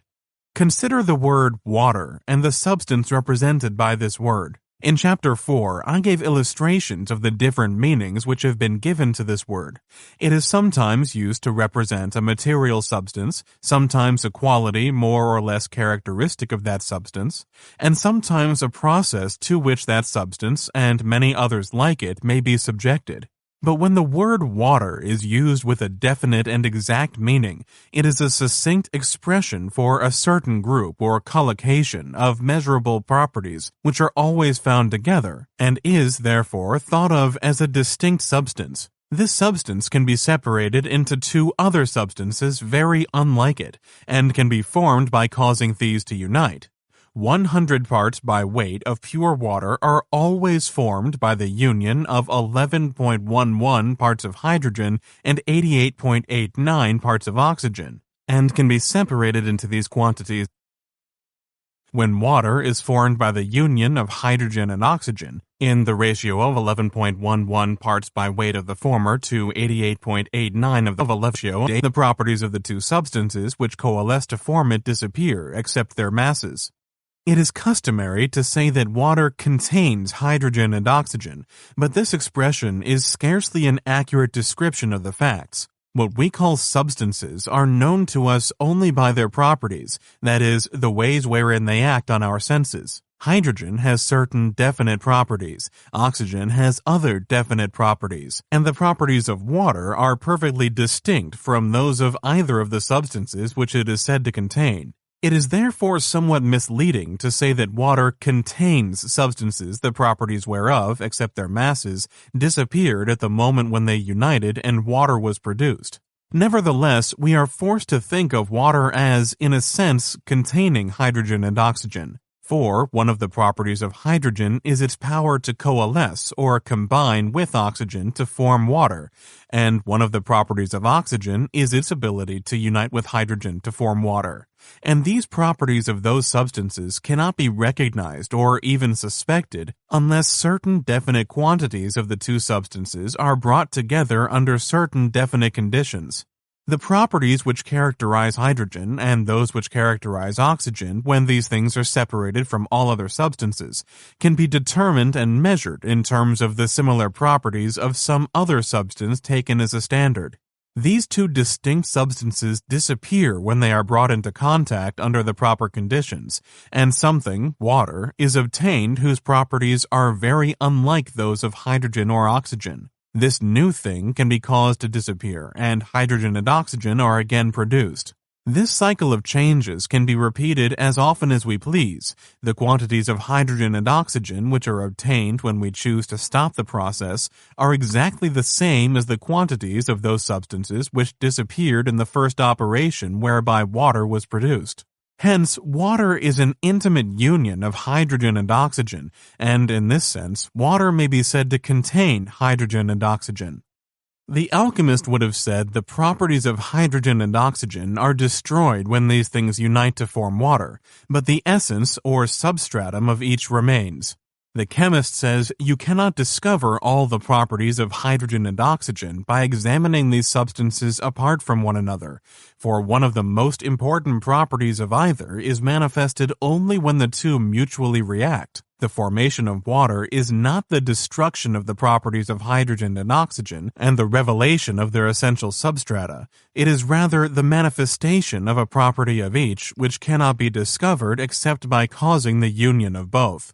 Consider the word water and the substance represented by this word. In Chapter 4, I gave illustrations of the different meanings which have been given to this word. It is sometimes used to represent a material substance, sometimes a quality more or less characteristic of that substance, and sometimes a process to which that substance and many others like it may be subjected. But when the word water is used with a definite and exact meaning, it is a succinct expression for a certain group or collocation of measurable properties which are always found together, and is, therefore, thought of as a distinct substance. This substance can be separated into two other substances very unlike it, and can be formed by causing these to unite. 100 parts by weight of pure water are always formed by the union of 11.11 parts of hydrogen and 88.89 parts of oxygen, and can be separated into these quantities. When water is formed by the union of hydrogen and oxygen, in the ratio of 11.11 parts by weight of the former to 88.89 of the ratio, the properties of the two substances which coalesce to form it disappear except their masses. It is customary to say that water contains hydrogen and oxygen, but this expression is scarcely an accurate description of the facts. What we call substances are known to us only by their properties, that is, the ways wherein they act on our senses. Hydrogen has certain definite properties, oxygen has other definite properties, and the properties of water are perfectly distinct from those of either of the substances which it is said to contain. It is therefore somewhat misleading to say that water contains substances the properties whereof, except their masses, disappeared at the moment when they united and water was produced. Nevertheless, we are forced to think of water as, in a sense, containing hydrogen and oxygen. For one of the properties of hydrogen is its power to coalesce or combine with oxygen to form water, and one of the properties of oxygen is its ability to unite with hydrogen to form water. And these properties of those substances cannot be recognized or even suspected unless certain definite quantities of the two substances are brought together under certain definite conditions. The properties which characterize hydrogen and those which characterize oxygen when these things are separated from all other substances can be determined and measured in terms of the similar properties of some other substance taken as a standard. These two distinct substances disappear when they are brought into contact under the proper conditions, and something, water, is obtained whose properties are very unlike those of hydrogen or oxygen. This new thing can be caused to disappear, and hydrogen and oxygen are again produced. This cycle of changes can be repeated as often as we please. The quantities of hydrogen and oxygen which are obtained when we choose to stop the process are exactly the same as the quantities of those substances which disappeared in the first operation whereby water was produced. Hence, water is an intimate union of hydrogen and oxygen, and in this sense, water may be said to contain hydrogen and oxygen. The alchemist would have said the properties of hydrogen and oxygen are destroyed when these things unite to form water, but the essence or substratum of each remains. The chemist says you cannot discover all the properties of hydrogen and oxygen by examining these substances apart from one another, for one of the most important properties of either is manifested only when the two mutually react. The formation of water is not the destruction of the properties of hydrogen and oxygen and the revelation of their essential substrata. It is rather the manifestation of a property of each which cannot be discovered except by causing the union of both.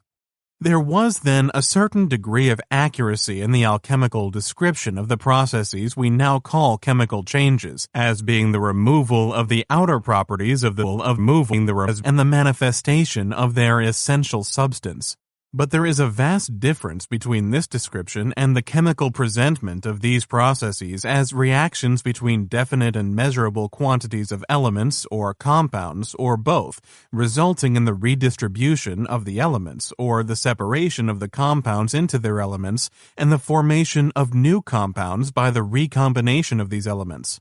There was then a certain degree of accuracy in the alchemical description of the processes we now call chemical changes, as being the removal of the outer properties of moving the and the manifestation of their essential substance. But there is a vast difference between this description and the chemical presentment of these processes as reactions between definite and measurable quantities of elements or compounds or both, resulting in the redistribution of the elements or the separation of the compounds into their elements and the formation of new compounds by the recombination of these elements.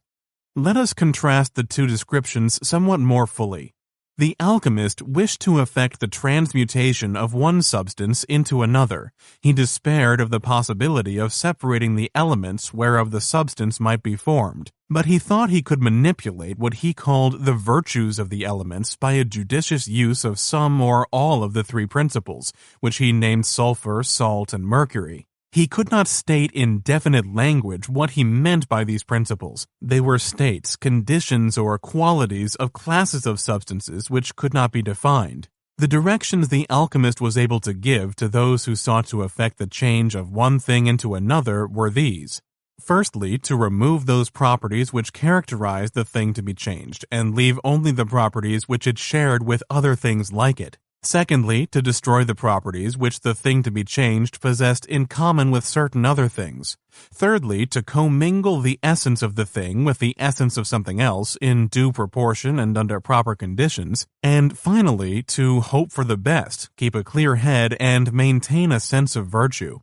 Let us contrast the two descriptions somewhat more fully. The alchemist wished to effect the transmutation of one substance into another. He despaired of the possibility of separating the elements whereof the substance might be formed, but he thought he could manipulate what he called the virtues of the elements by a judicious use of some or all of the three principles, which he named sulfur, salt, and mercury. He could not state in definite language what he meant by these principles. They were states, conditions, or qualities of classes of substances which could not be defined. The directions the alchemist was able to give to those who sought to effect the change of one thing into another were these. Firstly, to remove those properties which characterized the thing to be changed, and leave only the properties which it shared with other things like it. Secondly, to destroy the properties which the thing to be changed possessed in common with certain other things. Thirdly, to commingle the essence of the thing with the essence of something else in due proportion and under proper conditions. And finally, to hope for the best, keep a clear head, and maintain a sense of virtue.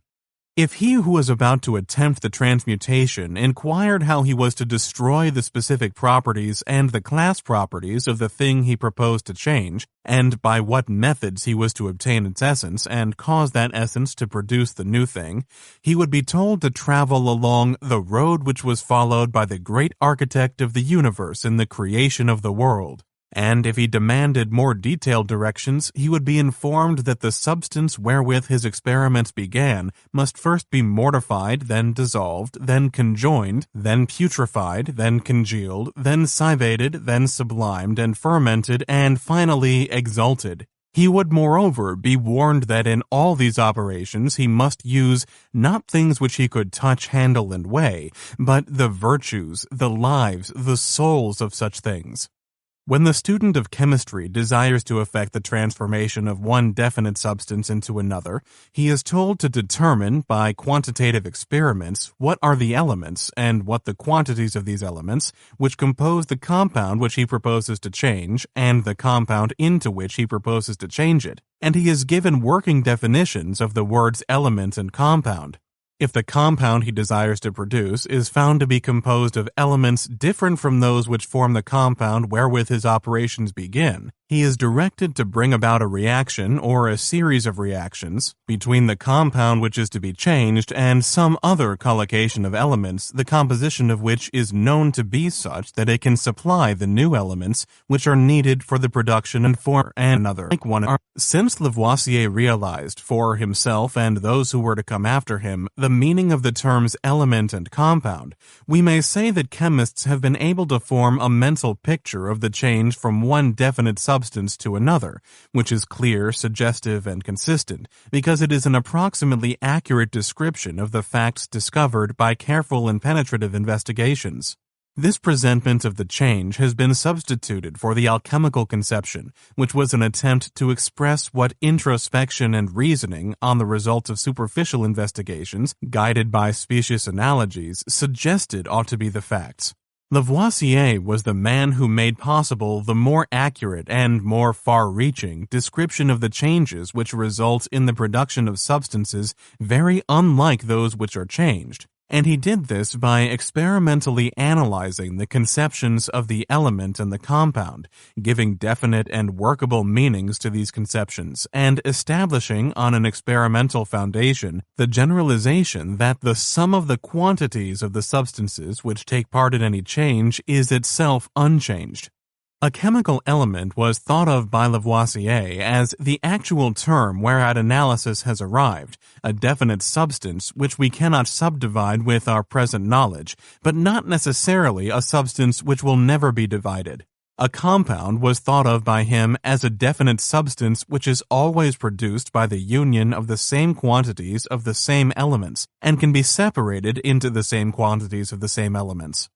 If he who was about to attempt the transmutation inquired how he was to destroy the specific properties and the class properties of the thing he proposed to change, and by what methods he was to obtain its essence and cause that essence to produce the new thing, he would be told to travel along the road which was followed by the great architect of the universe in the creation of the world. And if he demanded more detailed directions, he would be informed that the substance wherewith his experiments began must first be mortified, then dissolved, then conjoined, then putrefied, then congealed, then civated, then sublimed and fermented, and finally exalted. He would moreover be warned that in all these operations he must use not things which he could touch, handle, and weigh, but the virtues, the lives, the souls of such things. When the student of chemistry desires to effect the transformation of one definite substance into another, he is told to determine by quantitative experiments what are the elements and what the quantities of these elements which compose the compound which he proposes to change and the compound into which he proposes to change it, and he is given working definitions of the words element and compound. If the compound he desires to produce is found to be composed of elements different from those which form the compound wherewith his operations begin, he is directed to bring about a reaction or a series of reactions between the compound which is to be changed and some other collocation of elements, the composition of which is known to be such that it can supply the new elements which are needed for the production and for another. Since Lavoisier realized for himself and those who were to come after him the meaning of the terms element and compound, we may say that chemists have been able to form a mental picture of the change from one definite substance to another, which is clear, suggestive, and consistent, because it is an approximately accurate description of the facts discovered by careful and penetrative investigations. This presentment of the change has been substituted for the alchemical conception, which was an attempt to express what introspection and reasoning on the results of superficial investigations, guided by specious analogies, suggested ought to be the facts. Lavoisier was the man who made possible the more accurate and more far-reaching description of the changes which result in the production of substances very unlike those which are changed. And he did this by experimentally analyzing the conceptions of the element and the compound, giving definite and workable meanings to these conceptions, and establishing on an experimental foundation the generalization that the sum of the quantities of the substances which take part in any change is itself unchanged. A chemical element was thought of by Lavoisier as the actual term whereat analysis has arrived, a definite substance which we cannot subdivide with our present knowledge, but not necessarily a substance which will never be divided. A compound was thought of by him as a definite substance which is always produced by the union of the same quantities of the same elements, and can be separated into the same quantities of the same elements.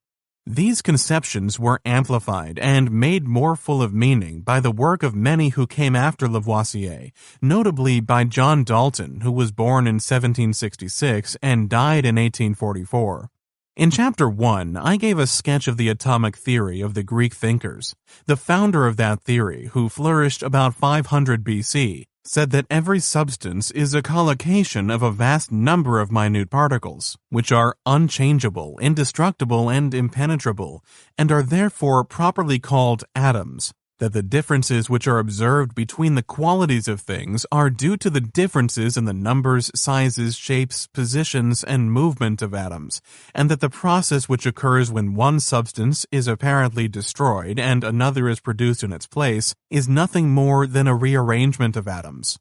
These conceptions were amplified and made more full of meaning by the work of many who came after Lavoisier, notably by John Dalton, who was born in 1766 and died in 1844. In Chapter 1, I gave a sketch of the atomic theory of the Greek thinkers. The founder of that theory, who flourished about 500 BC, said that every substance is a collocation of a vast number of minute particles, which are unchangeable, indestructible, and impenetrable, and are therefore properly called atoms. that the differences which are observed between the qualities of things are due to the differences in the numbers, sizes, shapes, positions, and movement of atoms, and that the process which occurs when one substance is apparently destroyed and another is produced in its place is nothing more than a rearrangement of atoms.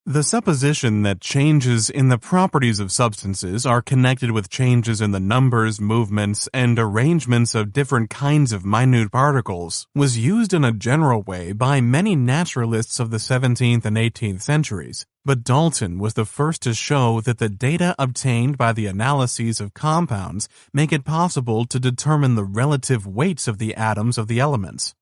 The supposition that changes in the properties of substances are connected with changes in the numbers, movements, and arrangements of different kinds of minute particles was used in a general way by many naturalists of the 17th and 18th centuries, but Dalton was the first to show that the data obtained by the analyses of compounds make it possible to determine the relative weights of the atoms of the elements.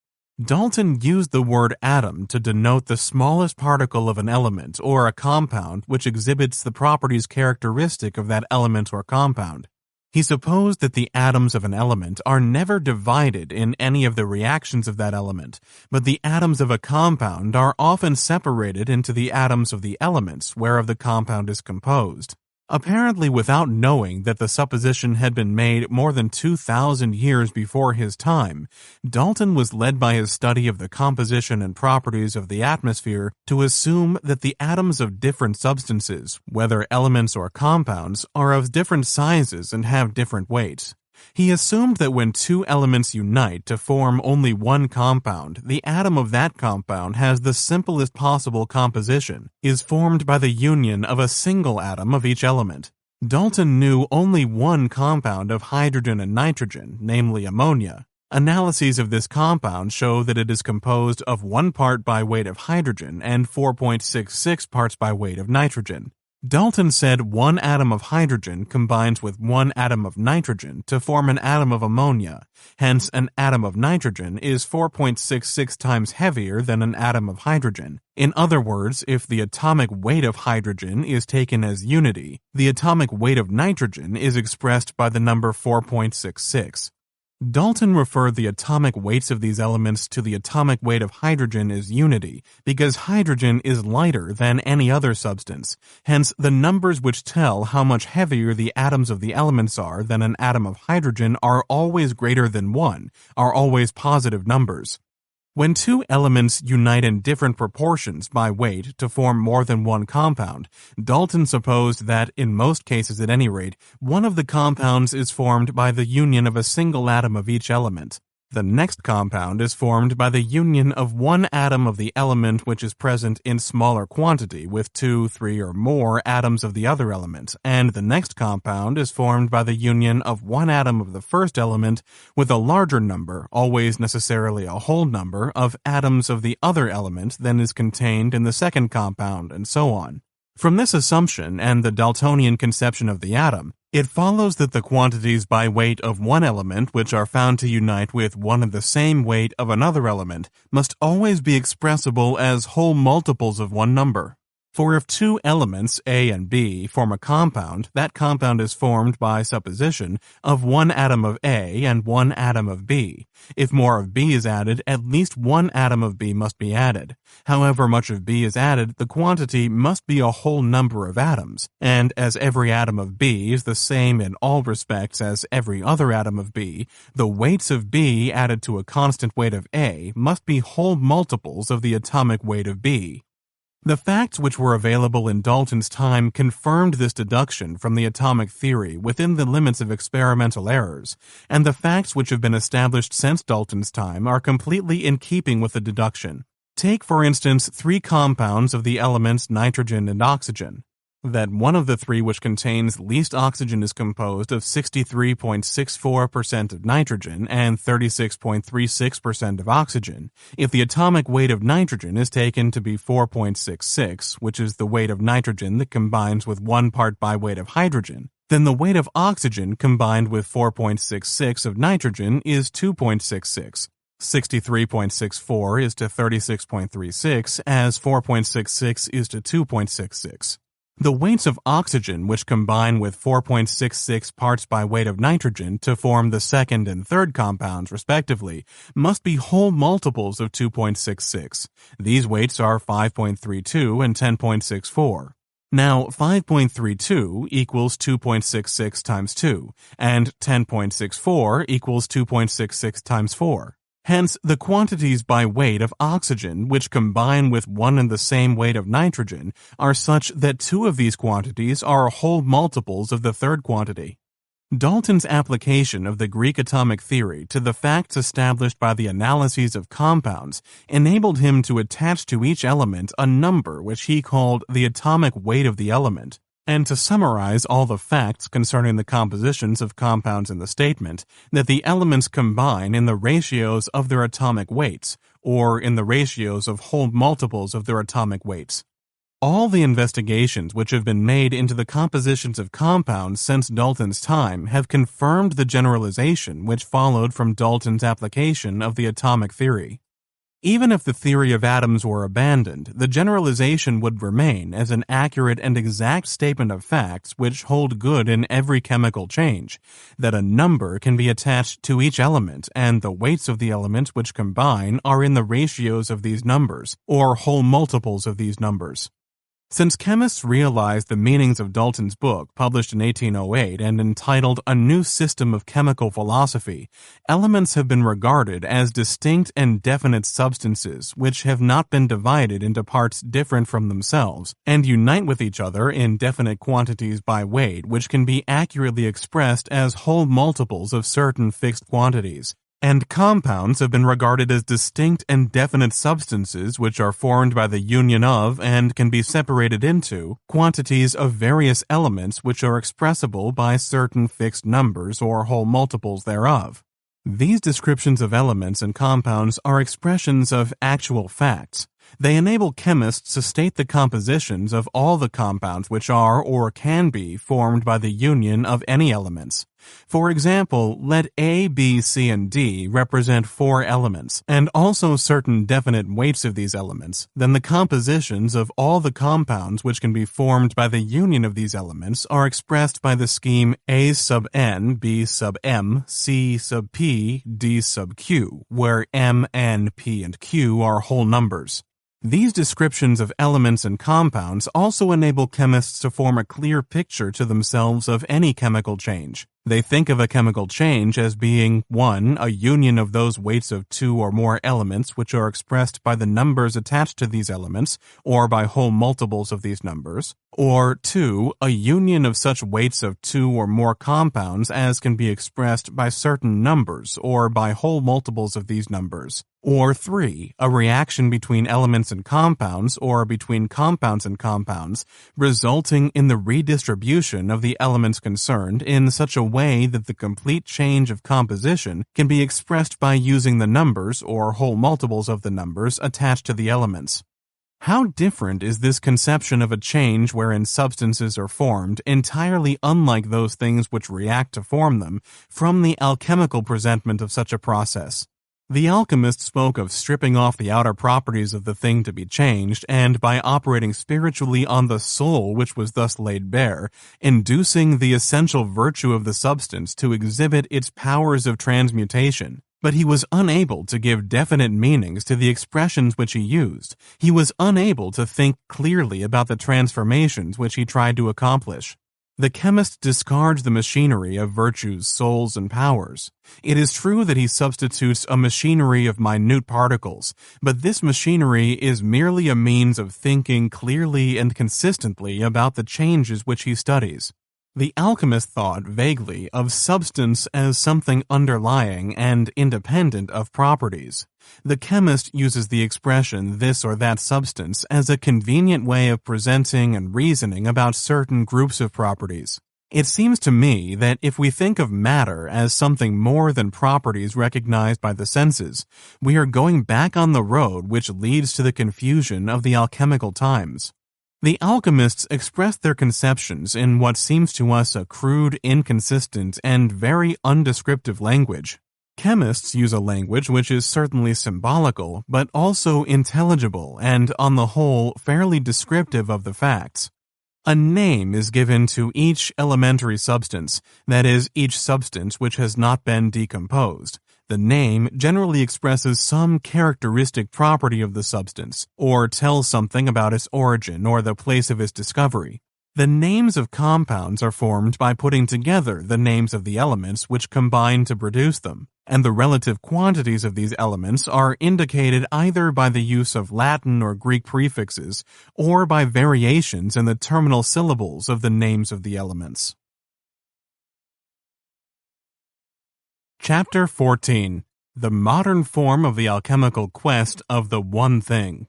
Dalton used the word atom to denote the smallest particle of an element or a compound which exhibits the properties characteristic of that element or compound. He supposed that the atoms of an element are never divided in any of the reactions of that element, but the atoms of a compound are often separated into the atoms of the elements whereof the compound is composed. Apparently without knowing that the supposition had been made more than 2,000 years before his time, Dalton was led by his study of the composition and properties of the atmosphere to assume that the atoms of different substances, whether elements or compounds, are of different sizes and have different weights. He assumed that when two elements unite to form only one compound, the atom of that compound has the simplest possible composition, is formed by the union of a single atom of each element. Dalton knew only one compound of hydrogen and nitrogen, namely ammonia. Analyses of this compound show that it is composed of 1 part by weight of hydrogen and 4.66 parts by weight of nitrogen. Dalton said one atom of hydrogen combines with one atom of nitrogen to form an atom of ammonia. Hence, an atom of nitrogen is 4.66 times heavier than an atom of hydrogen. In other words, if the atomic weight of hydrogen is taken as unity, the atomic weight of nitrogen is expressed by the number 4.66. Dalton referred the atomic weights of these elements to the atomic weight of hydrogen as unity because hydrogen is lighter than any other substance. Hence, the numbers which tell how much heavier the atoms of the elements are than an atom of hydrogen are always greater than 1, are always positive numbers. When two elements unite in different proportions by weight to form more than one compound, Dalton supposed that, in most cases at any rate, one of the compounds is formed by the union of a single atom of each element. The next compound is formed by the union of one atom of the element which is present in smaller quantity with 2, 3, or more atoms of the other element, and the next compound is formed by the union of one atom of the first element with a larger number, always necessarily a whole number, of atoms of the other element than is contained in the second compound, and so on. From this assumption and the Daltonian conception of the atom, it follows that the quantities by weight of one element which are found to unite with one of the same weight of another element must always be expressible as whole multiples of one number. For if two elements, A and B, form a compound, that compound is formed by supposition of one atom of A and one atom of B. If more of B is added, at least one atom of B must be added. However much of B is added, the quantity must be a whole number of atoms, and as every atom of B is the same in all respects as every other atom of B, the weights of B added to a constant weight of A must be whole multiples of the atomic weight of B. The facts which were available in Dalton's time confirmed this deduction from the atomic theory within the limits of experimental errors, and the facts which have been established since Dalton's time are completely in keeping with the deduction. Take, for instance, 3 compounds of the elements nitrogen and oxygen. That one of the 3 which contains least oxygen is composed of 63.64% of nitrogen and 36.36% of oxygen. If the atomic weight of nitrogen is taken to be 4.66, which is the weight of nitrogen that combines with 1 part by weight of hydrogen, then the weight of oxygen combined with 4.66 of nitrogen is 2.66. 63.64 is to 36.36, as 4.66 is to 2.66. The weights of oxygen, which combine with 4.66 parts by weight of nitrogen to form the second and third compounds, respectively, must be whole multiples of 2.66. These weights are 5.32 and 10.64. Now, 5.32 equals 2.66 times 2, and 10.64 equals 2.66 times 4. Hence, the quantities by weight of oxygen which combine with one and the same weight of nitrogen are such that two of these quantities are whole multiples of the third quantity. Dalton's application of the Greek atomic theory to the facts established by the analyses of compounds enabled him to attach to each element a number which he called the atomic weight of the element, and to summarize all the facts concerning the compositions of compounds in the statement that the elements combine in the ratios of their atomic weights, or in the ratios of whole multiples of their atomic weights. All the investigations which have been made into the compositions of compounds since Dalton's time have confirmed the generalization which followed from Dalton's application of the atomic theory. Even if the theory of atoms were abandoned, the generalization would remain as an accurate and exact statement of facts which hold good in every chemical change, that a number can be attached to each element and the weights of the elements which combine are in the ratios of these numbers, or whole multiples of these numbers. Since chemists realized the meanings of Dalton's book, published in 1808 and entitled A New System of Chemical Philosophy, elements have been regarded as distinct and definite substances which have not been divided into parts different from themselves, and unite with each other in definite quantities by weight which can be accurately expressed as whole multiples of certain fixed quantities. And compounds have been regarded as distinct and definite substances which are formed by the union of and can be separated into quantities of various elements which are expressible by certain fixed numbers or whole multiples thereof. These descriptions of elements and compounds are expressions of actual facts. They enable chemists to state the compositions of all the compounds which are or can be formed by the union of any elements. For example, let A, B, C, and D represent 4 elements, and also certain definite weights of these elements. Then the compositions of all the compounds which can be formed by the union of these elements are expressed by the scheme A sub n, B sub m, C sub p, D sub q, where m, n, p, and q are whole numbers. These descriptions of elements and compounds also enable chemists to form a clear picture to themselves of any chemical change. They think of a chemical change as being 1. A union of those weights of 2 or more elements which are expressed by the numbers attached to these elements or by whole multiples of these numbers, or 2. A union of such weights of 2 or more compounds as can be expressed by certain numbers or by whole multiples of these numbers, or 3. A reaction between elements and compounds or between compounds and compounds resulting in the redistribution of the elements concerned in such a way that the complete change of composition can be expressed by using the numbers or whole multiples of the numbers attached to the elements. How different is this conception of a change wherein substances are formed, entirely unlike those things which react to form them, from the alchemical presentment of such a process. The alchemist spoke of stripping off the outer properties of the thing to be changed, and by operating spiritually on the soul which was thus laid bare, inducing the essential virtue of the substance to exhibit its powers of transmutation. But he was unable to give definite meanings to the expressions which he used. He was unable to think clearly about the transformations which he tried to accomplish. The chemist discards the machinery of virtues, souls, and powers. It is true that he substitutes a machinery of minute particles, but this machinery is merely a means of thinking clearly and consistently about the changes which he studies. The alchemist thought vaguely of substance as something underlying and independent of properties. The chemist uses the expression this or that substance as a convenient way of presenting and reasoning about certain groups of properties. It seems to me that if we think of matter as something more than properties recognized by the senses, we are going back on the road which leads to the confusion of the alchemical times. The alchemists expressed their conceptions in what seems to us a crude, inconsistent, and very undescriptive language. Chemists use a language which is certainly symbolical, but also intelligible and, on the whole, fairly descriptive of the facts. A name is given to each elementary substance, that is, each substance which has not been decomposed. The name generally expresses some characteristic property of the substance, or tells something about its origin or the place of its discovery. The names of compounds are formed by putting together the names of the elements which combine to produce them. and the relative quantities of these elements are indicated either by the use of Latin or Greek prefixes or by variations in the terminal syllables of the names of the elements. Chapter 14. The modern form of the alchemical quest of the one thing.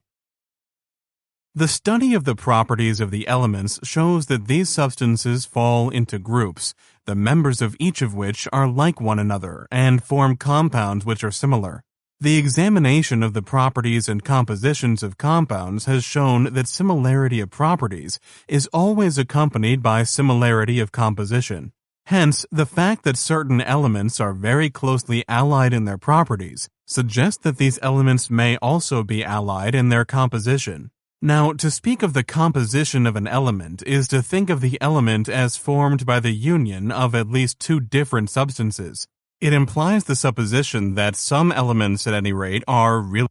The study of the properties of the elements shows that these substances fall into groups, the members of each of which are like one another and form compounds which are similar. The examination of the properties and compositions of compounds has shown that similarity of properties is always accompanied by similarity of composition. Hence, the fact that certain elements are very closely allied in their properties suggests that these elements may also be allied in their composition. Now, to speak of the composition of an element is to think of the element as formed by the union of at least two different substances. It implies the supposition that some elements, at any rate, are really.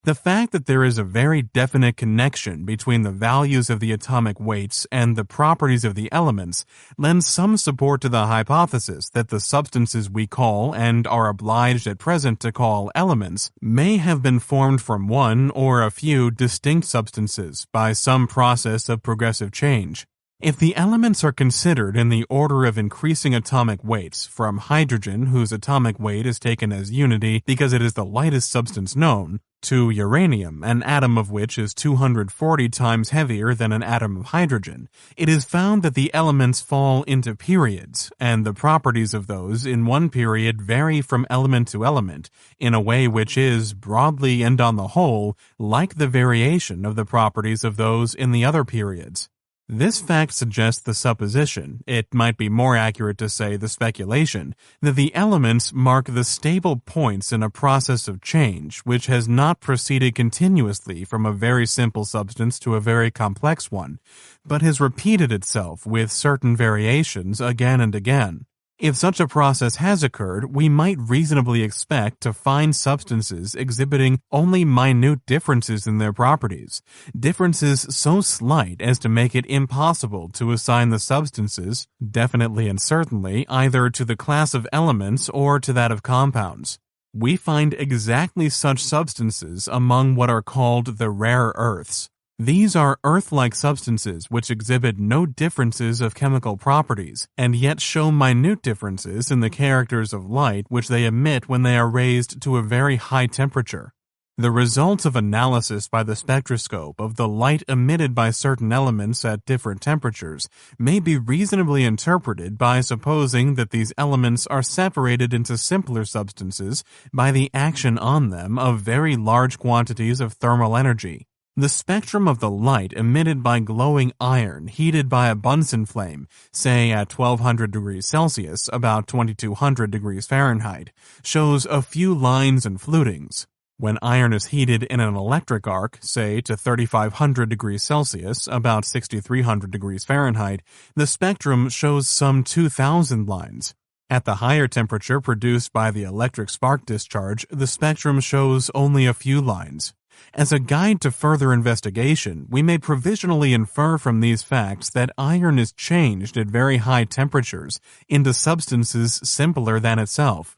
The fact that there is a very definite connection between the values of the atomic weights and the properties of the elements lends some support to the hypothesis that the substances we call and are obliged at present to call elements may have been formed from one or a few distinct substances by some process of progressive change. If the elements are considered in the order of increasing atomic weights, from hydrogen, whose atomic weight is taken as unity because it is the lightest substance known, to uranium, an atom of which is 240 times heavier than an atom of hydrogen, it is found that the elements fall into periods, and the properties of those in one period vary from element to element in a way which is, broadly and on the whole, like the variation of the properties of those in the other periods. This fact suggests the supposition, it might be more accurate to say the speculation, that the elements mark the stable points in a process of change which has not proceeded continuously from a very simple substance to a very complex one, but has repeated itself with certain variations again and again. If such a process has occurred, we might reasonably expect to find substances exhibiting only minute differences in their properties, differences so slight as to make it impossible to assign the substances, definitely and certainly, either to the class of elements or to that of compounds. We find exactly such substances among what are called the rare earths. These are earth-like substances which exhibit no differences of chemical properties, and yet show minute differences in the characters of light which they emit when they are raised to a very high temperature. The results of analysis by the spectroscope of the light emitted by certain elements at different temperatures may be reasonably interpreted by supposing that these elements are separated into simpler substances by the action on them of very large quantities of thermal energy. The spectrum of the light emitted by glowing iron heated by a Bunsen flame, say at 1200 degrees Celsius, about 2200 degrees Fahrenheit, shows a few lines and flutings. When iron is heated in an electric arc, say to 3500 degrees Celsius, about 6300 degrees Fahrenheit, the spectrum shows some 2000 lines. At the higher temperature produced by the electric spark discharge, the spectrum shows only a few lines. As a guide to further investigation, we may provisionally infer from these facts that iron is changed at very high temperatures into substances simpler than itself.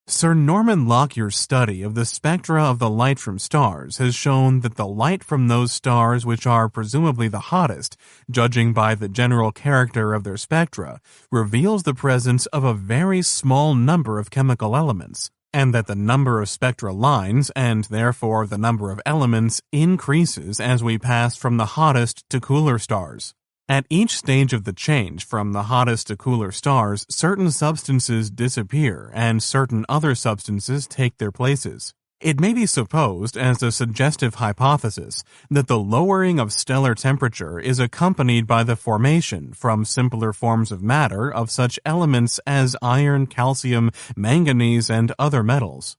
Sir Norman Lockyer's study of the spectra of the light from stars has shown that the light from those stars which are presumably the hottest, judging by the general character of their spectra, reveals the presence of a very small number of chemical elements, and that the number of spectral lines, and therefore the number of elements, increases as we pass from the hottest to cooler stars. At each stage of the change from the hottest to cooler stars, certain substances disappear and certain other substances take their places. It may be supposed, as a suggestive hypothesis, that the lowering of stellar temperature is accompanied by the formation, from simpler forms of matter, of such elements as iron, calcium, manganese, and other metals.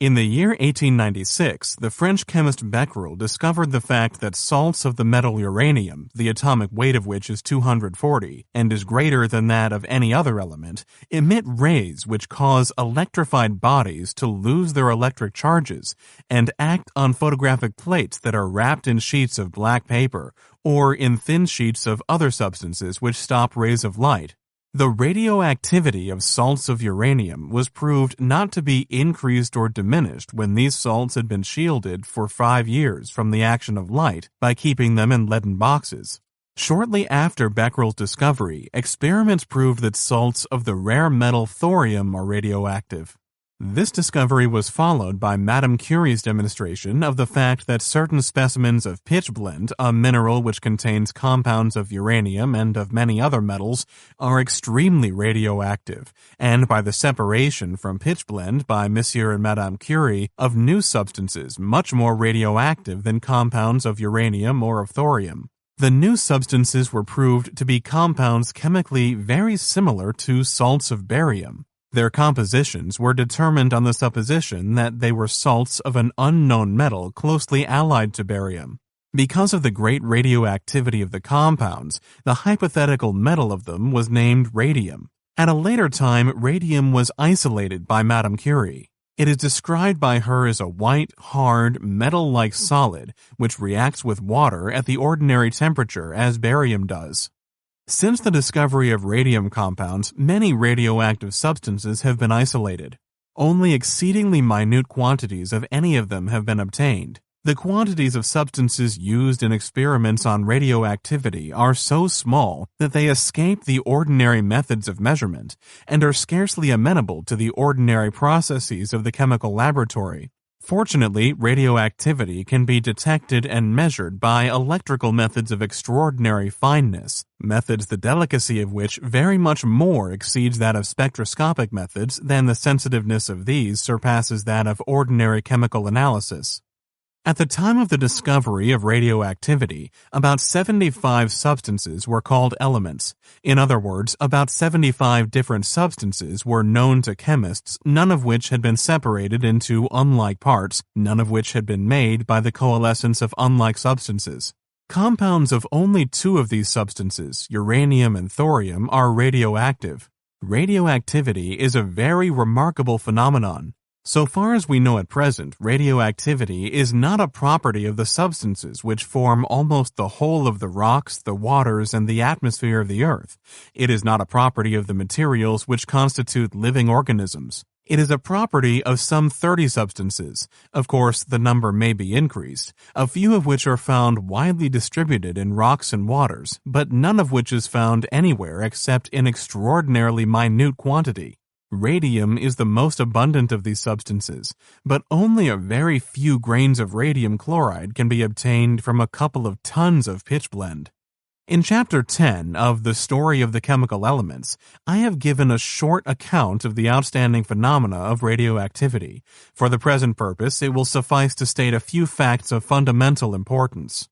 In the year 1896, the French chemist Becquerel discovered the fact that salts of the metal uranium, the atomic weight of which is 240 and is greater than that of any other element, emit rays which cause electrified bodies to lose their electric charges and act on photographic plates that are wrapped in sheets of black paper or in thin sheets of other substances which stop rays of light. The radioactivity of salts of uranium was proved not to be increased or diminished when these salts had been shielded for 5 years from the action of light by keeping them in leaden boxes. Shortly after Becquerel's discovery, experiments proved that salts of the rare metal thorium are radioactive. This discovery was followed by Madame Curie's demonstration of the fact that certain specimens of pitchblende, a mineral which contains compounds of uranium and of many other metals, are extremely radioactive, and by the separation from pitchblende by Monsieur and Madame Curie of new substances much more radioactive than compounds of uranium or of thorium. The new substances were proved to be compounds chemically very similar to salts of barium. Their compositions were determined on the supposition that they were salts of an unknown metal closely allied to barium. Because of the great radioactivity of the compounds, the hypothetical metal of them was named radium. At a later time, radium was isolated by Madame Curie. It is described by her as a white, hard, metal-like solid which reacts with water at the ordinary temperature as barium does. Since the discovery of radium compounds, many radioactive substances have been isolated. Only exceedingly minute quantities of any of them have been obtained. The quantities of substances used in experiments on radioactivity are so small that they escape the ordinary methods of measurement and are scarcely amenable to the ordinary processes of the chemical laboratory. Fortunately, radioactivity can be detected and measured by electrical methods of extraordinary fineness, methods the delicacy of which very much more exceeds that of spectroscopic methods than the sensitiveness of these surpasses that of ordinary chemical analysis. At the time of the discovery of radioactivity, about 75 substances were called elements. In other words, about 75 different substances were known to chemists, none of which had been separated into unlike parts, none of which had been made by the coalescence of unlike substances. Compounds of only 2 of these substances, uranium and thorium, are radioactive. Radioactivity is a very remarkable phenomenon. So far as we know at present, radioactivity is not a property of the substances which form almost the whole of the rocks, the waters, and the atmosphere of the Earth. It is not a property of the materials which constitute living organisms. It is a property of some 30 substances. Of course, the number may be increased, a few of which are found widely distributed in rocks and waters, but none of which is found anywhere except in extraordinarily minute quantity. Radium is the most abundant of these substances, but only a very few grains of radium chloride can be obtained from a couple of tons of pitchblende. In Chapter 10 of The Story of the Chemical Elements, I have given a short account of the outstanding phenomena of radioactivity. For the present purpose, it will suffice to state a few facts of fundamental importance.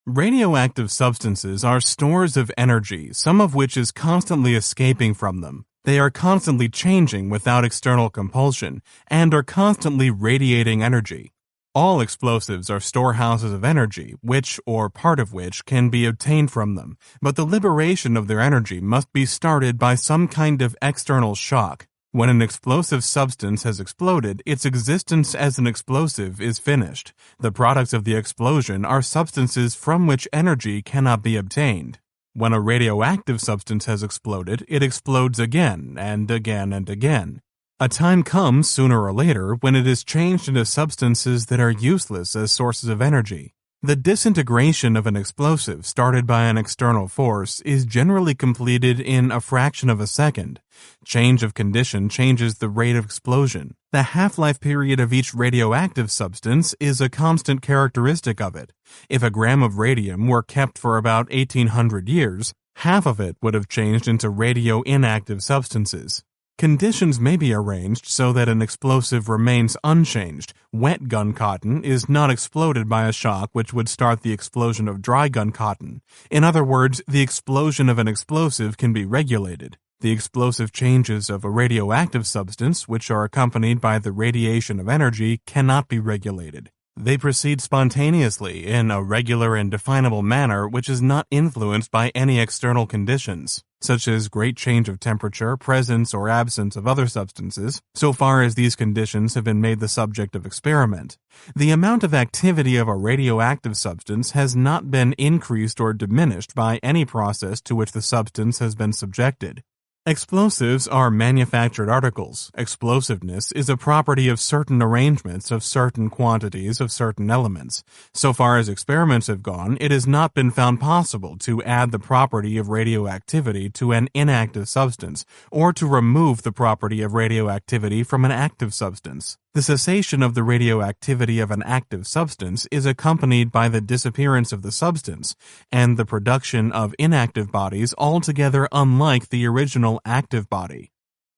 Radioactive substances are stores of energy, some of which is constantly escaping from them. They are constantly changing without external compulsion and are constantly radiating energy. All explosives are storehouses of energy, which, or part of which, can be obtained from them, but the liberation of their energy must be started by some kind of external shock. When an explosive substance has exploded, its existence as an explosive is finished. The products of the explosion are substances from which energy cannot be obtained. When a radioactive substance has exploded, it explodes again and again and again. A time comes, sooner or later, when it is changed into substances that are useless as sources of energy. The disintegration of an explosive started by an external force is generally completed in a fraction of a second. Change of condition changes the rate of explosion. The half-life period of each radioactive substance is a constant characteristic of it. If a gram of radium were kept for about 1800 years, half of it would have changed into radio-inactive substances. Conditions may be arranged so that an explosive remains unchanged. Wet gun cotton is not exploded by a shock which would start the explosion of dry gun cotton. In other words, the explosion of an explosive can be regulated. The explosive changes of a radioactive substance, which are accompanied by the radiation of energy, cannot be regulated. They proceed spontaneously in a regular and definable manner which is not influenced by any external conditions, such as great change of temperature, presence or absence of other substances, so far as these conditions have been made the subject of experiment. The amount of activity of a radioactive substance has not been increased or diminished by any process to which the substance has been subjected. Explosives are manufactured articles. Explosiveness is a property of certain arrangements of certain quantities of certain elements. So far as experiments have gone, it has not been found possible to add the property of radioactivity to an inactive substance, or to remove the property of radioactivity from an active substance. The cessation of the radioactivity of an active substance is accompanied by the disappearance of the substance, and the production of inactive bodies altogether unlike the original active body.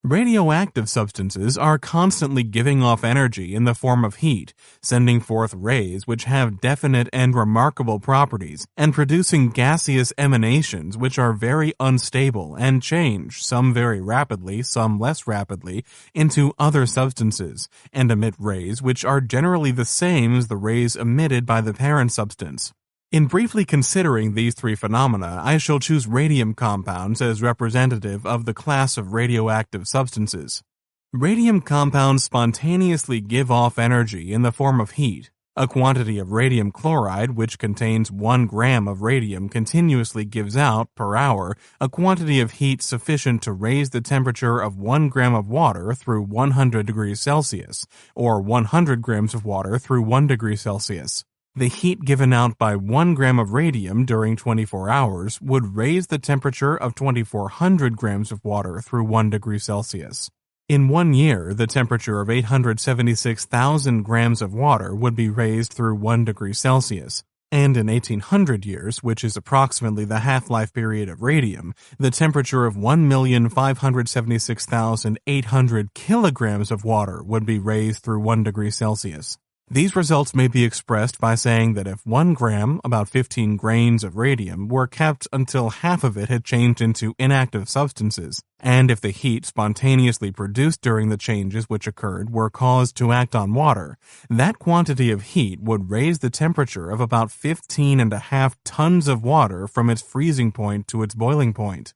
Radioactive substances are constantly giving off energy in the form of heat, sending forth rays which have definite and remarkable properties, and producing gaseous emanations which are very unstable and change, some very rapidly, some less rapidly, into other substances, and emit rays which are generally the same as the rays emitted by the parent substance. In briefly considering these three phenomena, I shall choose radium compounds as representative of the class of radioactive substances. Radium compounds spontaneously give off energy in the form of heat. A quantity of radium chloride, which contains 1 gram of radium, continuously gives out, per hour, a quantity of heat sufficient to raise the temperature of 1 gram of water through 100 degrees Celsius, or 100 grams of water through 1 degree Celsius. The heat given out by 1 gram of radium during 24 hours would raise the temperature of 2,400 grams of water through 1 degree Celsius. In 1 year, the temperature of 876,000 grams of water would be raised through 1 degree Celsius. And in 1800 years, which is approximately the half-life period of radium, the temperature of 1,576,800 kilograms of water would be raised through 1 degree Celsius. These results may be expressed by saying that if 1 gram, about 15 grains of radium, were kept until half of it had changed into inactive substances, and if the heat spontaneously produced during the changes which occurred were caused to act on water, that quantity of heat would raise the temperature of about 15.5 tons of water from its freezing point to its boiling point.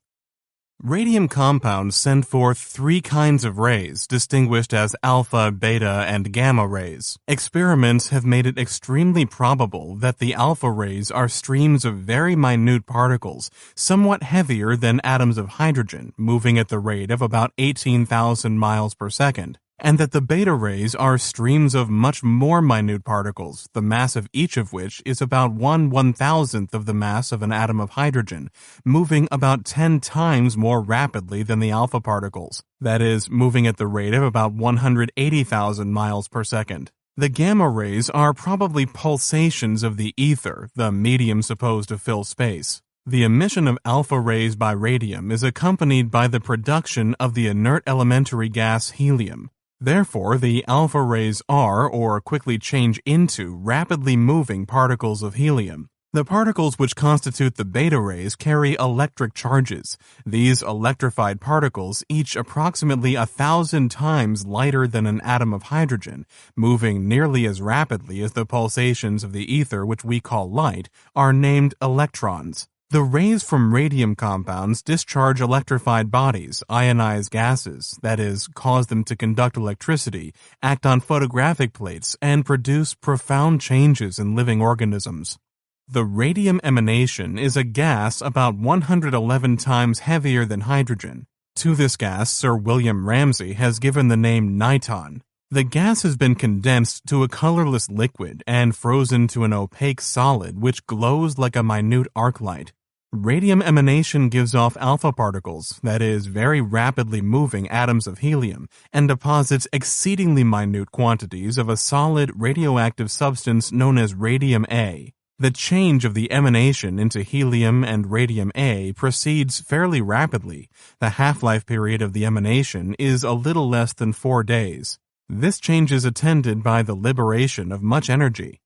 Radium compounds send forth 3 kinds of rays, distinguished as alpha, beta, and gamma rays. Experiments have made it extremely probable that the alpha rays are streams of very minute particles, somewhat heavier than atoms of hydrogen, moving at the rate of about 18,000 miles per second. And that the beta rays are streams of much more minute particles, the mass of each of which is about 1/1000th of the mass of an atom of hydrogen, moving about 10 times more rapidly than the alpha particles, that is, moving at the rate of about 180,000 miles per second. The gamma rays are probably pulsations of the ether, the medium supposed to fill space. The emission of alpha rays by radium is accompanied by the production of the inert elementary gas helium. Therefore, the alpha rays are, or quickly change into, rapidly moving particles of helium. The particles which constitute the beta rays carry electric charges. These electrified particles, each approximately 1,000 times lighter than an atom of hydrogen, moving nearly as rapidly as the pulsations of the ether which we call light, are named electrons. The rays from radium compounds discharge electrified bodies, ionize gases, that is, cause them to conduct electricity, act on photographic plates, and produce profound changes in living organisms. The radium emanation is a gas about 111 times heavier than hydrogen. To this gas, Sir William Ramsay has given the name niton. The gas has been condensed to a colorless liquid and frozen to an opaque solid which glows like a minute arc light. Radium emanation gives off alpha particles, that is, very rapidly moving atoms of helium, and deposits exceedingly minute quantities of a solid radioactive substance known as radium A. The change of the emanation into helium and radium A proceeds fairly rapidly. The half-life period of the emanation is a little less than 4 days. This change is attended by the liberation of much energy.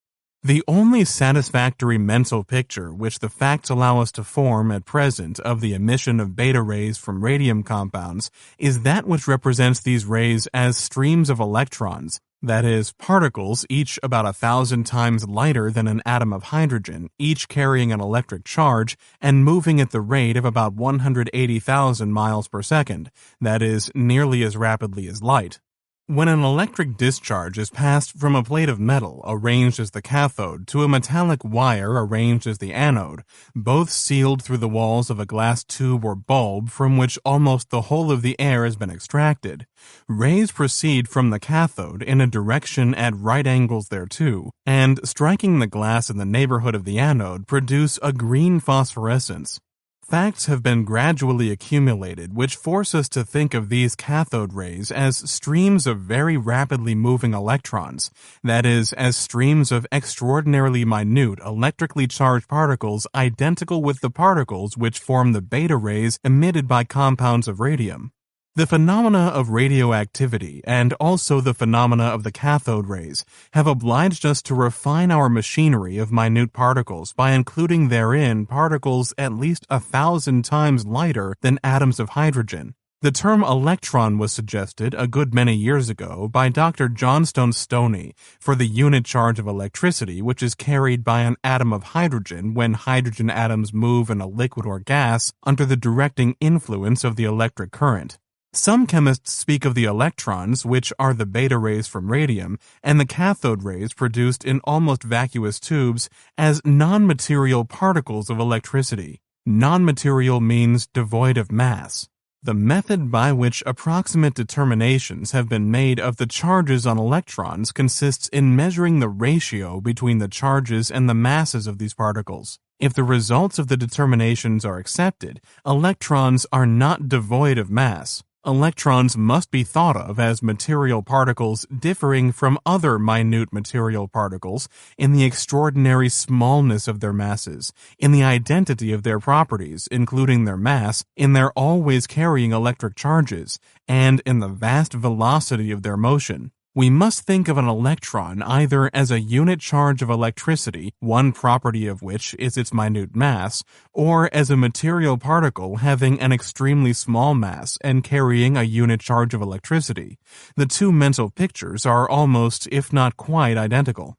The only satisfactory mental picture which the facts allow us to form at present of the emission of beta rays from radium compounds is that which represents these rays as streams of electrons, that is, particles each about 1,000 times lighter than an atom of hydrogen, each carrying an electric charge and moving at the rate of about 180,000 miles per second, that is, nearly as rapidly as light. When an electric discharge is passed from a plate of metal arranged as the cathode to a metallic wire arranged as the anode, both sealed through the walls of a glass tube or bulb from which almost the whole of the air has been extracted, rays proceed from the cathode in a direction at right angles thereto, and striking the glass in the neighborhood of the anode produce a green phosphorescence. Facts have been gradually accumulated which force us to think of these cathode rays as streams of very rapidly moving electrons, that is, as streams of extraordinarily minute electrically charged particles identical with the particles which form the beta rays emitted by compounds of radium. The phenomena of radioactivity and also the phenomena of the cathode rays have obliged us to refine our machinery of minute particles by including therein particles at least 1,000 times lighter than atoms of hydrogen. The term electron was suggested a good many years ago by Dr. Johnstone Stoney for the unit charge of electricity which is carried by an atom of hydrogen when hydrogen atoms move in a liquid or gas under the directing influence of the electric current. Some chemists speak of the electrons, which are the beta rays from radium, and the cathode rays produced in almost vacuous tubes, as non-material particles of electricity. Non-material means devoid of mass. The method by which approximate determinations have been made of the charges on electrons consists in measuring the ratio between the charges and the masses of these particles. If the results of the determinations are accepted, electrons are not devoid of mass. Electrons must be thought of as material particles differing from other minute material particles in the extraordinary smallness of their masses, in the identity of their properties, including their mass, in their always carrying electric charges, and in the vast velocity of their motion. We must think of an electron either as a unit charge of electricity, one property of which is its minute mass, or as a material particle having an extremely small mass and carrying a unit charge of electricity. The two mental pictures are almost, if not quite, identical.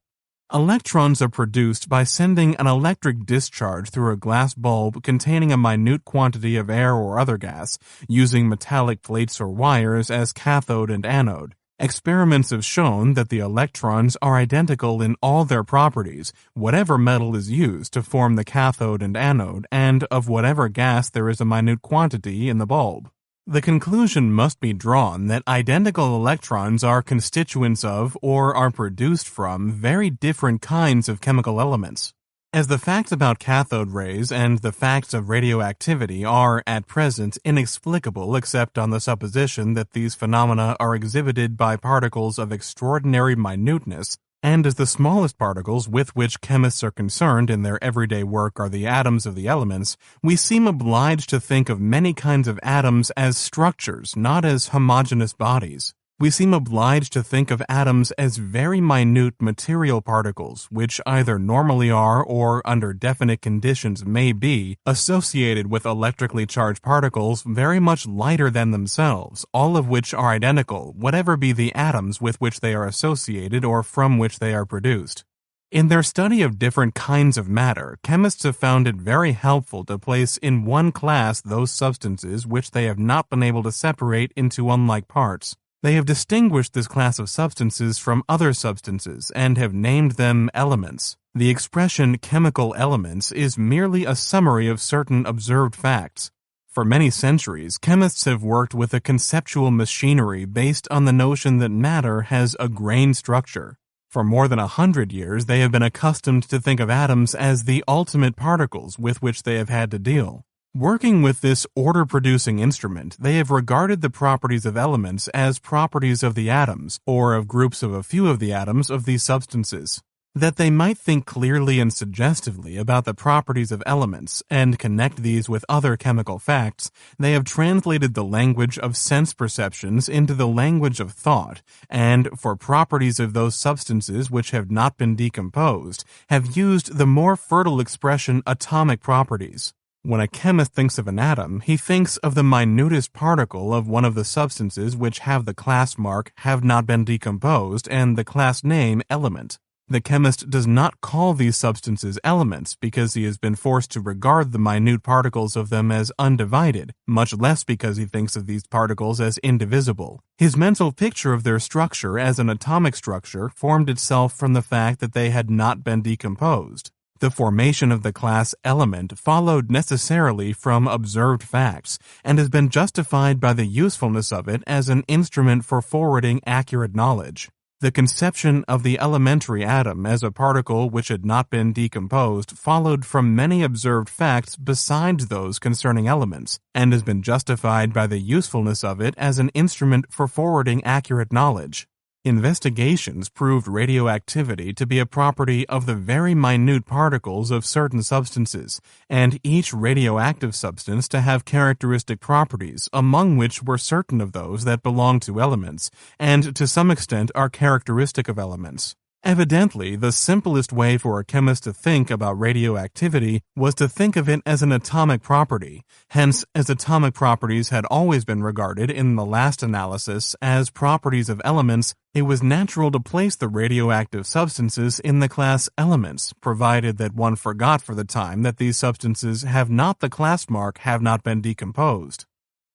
Electrons are produced by sending an electric discharge through a glass bulb containing a minute quantity of air or other gas, using metallic plates or wires as cathode and anode. Experiments have shown that the electrons are identical in all their properties, whatever metal is used to form the cathode and anode, and of whatever gas there is a minute quantity in the bulb. The conclusion must be drawn that identical electrons are constituents of, or are produced from, very different kinds of chemical elements. As the facts about cathode rays and the facts of radioactivity are, at present, inexplicable except on the supposition that these phenomena are exhibited by particles of extraordinary minuteness, and as the smallest particles with which chemists are concerned in their everyday work are the atoms of the elements, we seem obliged to think of many kinds of atoms as structures, not as homogeneous bodies. We seem obliged to think of atoms as very minute material particles, which either normally are or, under definite conditions, may be associated with electrically charged particles very much lighter than themselves, all of which are identical, whatever be the atoms with which they are associated or from which they are produced. In their study of different kinds of matter, chemists have found it very helpful to place in one class those substances which they have not been able to separate into unlike parts. They have distinguished this class of substances from other substances and have named them elements. The expression chemical elements is merely a summary of certain observed facts. For many centuries, chemists have worked with a conceptual machinery based on the notion that matter has a grain structure. For more than 100 years, they have been accustomed to think of atoms as the ultimate particles with which they have had to deal. Working with this order-producing instrument, they have regarded the properties of elements as properties of the atoms, or of groups of a few of the atoms of these substances. That they might think clearly and suggestively about the properties of elements and connect these with other chemical facts, they have translated the language of sense perceptions into the language of thought, and, for properties of those substances which have not been decomposed, have used the more fertile expression atomic properties. When a chemist thinks of an atom, he thinks of the minutest particle of one of the substances which have the class mark have not been decomposed and the class name element. The chemist does not call these substances elements because he has been forced to regard the minute particles of them as undivided, much less because he thinks of these particles as indivisible. His mental picture of their structure as an atomic structure formed itself from the fact that they had not been decomposed. The formation of the class element followed necessarily from observed facts and has been justified by the usefulness of it as an instrument for forwarding accurate knowledge. The conception of the elementary atom as a particle which had not been decomposed followed from many observed facts besides those concerning elements, and has been justified by the usefulness of it as an instrument for forwarding accurate knowledge. Investigations proved radioactivity to be a property of the very minute particles of certain substances, and each radioactive substance to have characteristic properties, among which were certain of those that belong to elements, and to some extent are characteristic of elements. Evidently, the simplest way for a chemist to think about radioactivity was to think of it as an atomic property. Hence, as atomic properties had always been regarded in the last analysis as properties of elements, it was natural to place the radioactive substances in the class elements, provided that one forgot for the time that these substances have not the class mark have not been decomposed.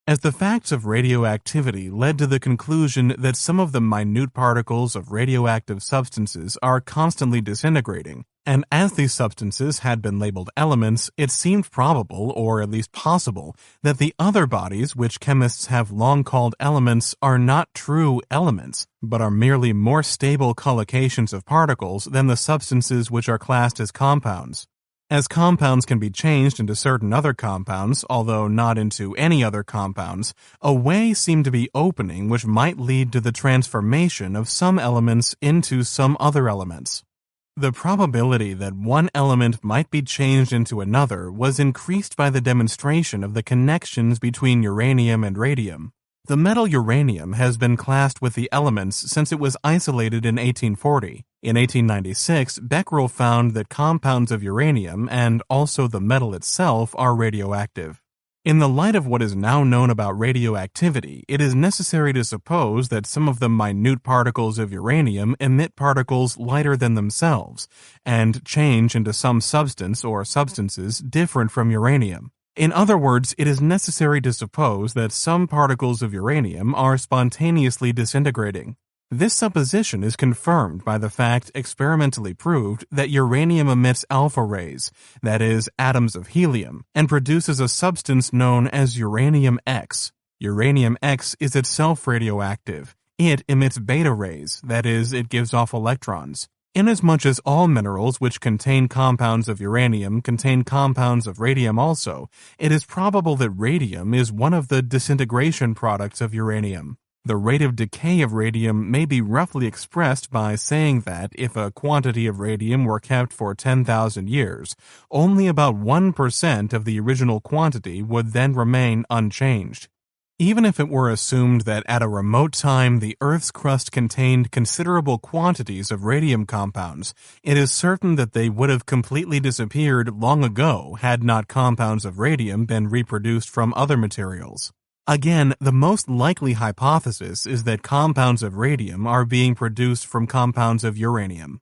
As the facts of radioactivity led to the conclusion that some of the minute particles of radioactive substances are constantly disintegrating, and as these substances had been labeled elements, it seemed probable, or at least possible, that the other bodies which chemists have long called elements are not true elements, but are merely more stable collocations of particles than the substances which are classed as compounds. As compounds can be changed into certain other compounds, although not into any other compounds, a way seemed to be opening which might lead to the transformation of some elements into some other elements. The probability that one element might be changed into another was increased by the demonstration of the connections between uranium and radium. The metal uranium has been classed with the elements since it was isolated in 1840. In 1896, Becquerel found that compounds of uranium and also the metal itself are radioactive. In the light of what is now known about radioactivity, it is necessary to suppose that some of the minute particles of uranium emit particles lighter than themselves, and change into some substance or substances different from uranium. In other words, it is necessary to suppose that some particles of uranium are spontaneously disintegrating. This supposition is confirmed by the fact experimentally proved that uranium emits alpha rays, that is, atoms of helium, and produces a substance known as uranium X. Uranium X is itself radioactive. It emits beta rays, that is, it gives off electrons. Inasmuch as all minerals which contain compounds of uranium contain compounds of radium also, it is probable that radium is one of the disintegration products of uranium. The rate of decay of radium may be roughly expressed by saying that if a quantity of radium were kept for 10,000 years, only about 1% of the original quantity would then remain unchanged. Even if it were assumed that at a remote time the Earth's crust contained considerable quantities of radium compounds, it is certain that they would have completely disappeared long ago had not compounds of radium been reproduced from other materials. Again, the most likely hypothesis is that compounds of radium are being produced from compounds of uranium.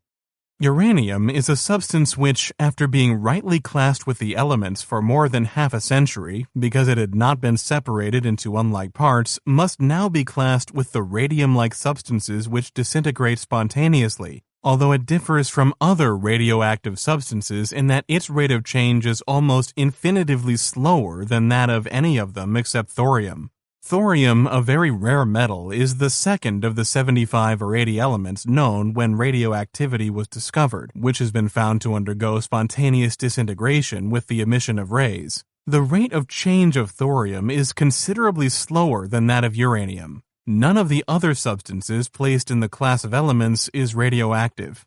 Uranium is a substance which, after being rightly classed with the elements for more than half a century, because it had not been separated into unlike parts, must now be classed with the radium-like substances which disintegrate spontaneously, although it differs from other radioactive substances in that its rate of change is almost infinitively slower than that of any of them except thorium. Thorium, a very rare metal, is the second of the 75 or 80 elements known when radioactivity was discovered, which has been found to undergo spontaneous disintegration with the emission of rays. The rate of change of thorium is considerably slower than that of uranium. None of the other substances placed in the class of elements is radioactive.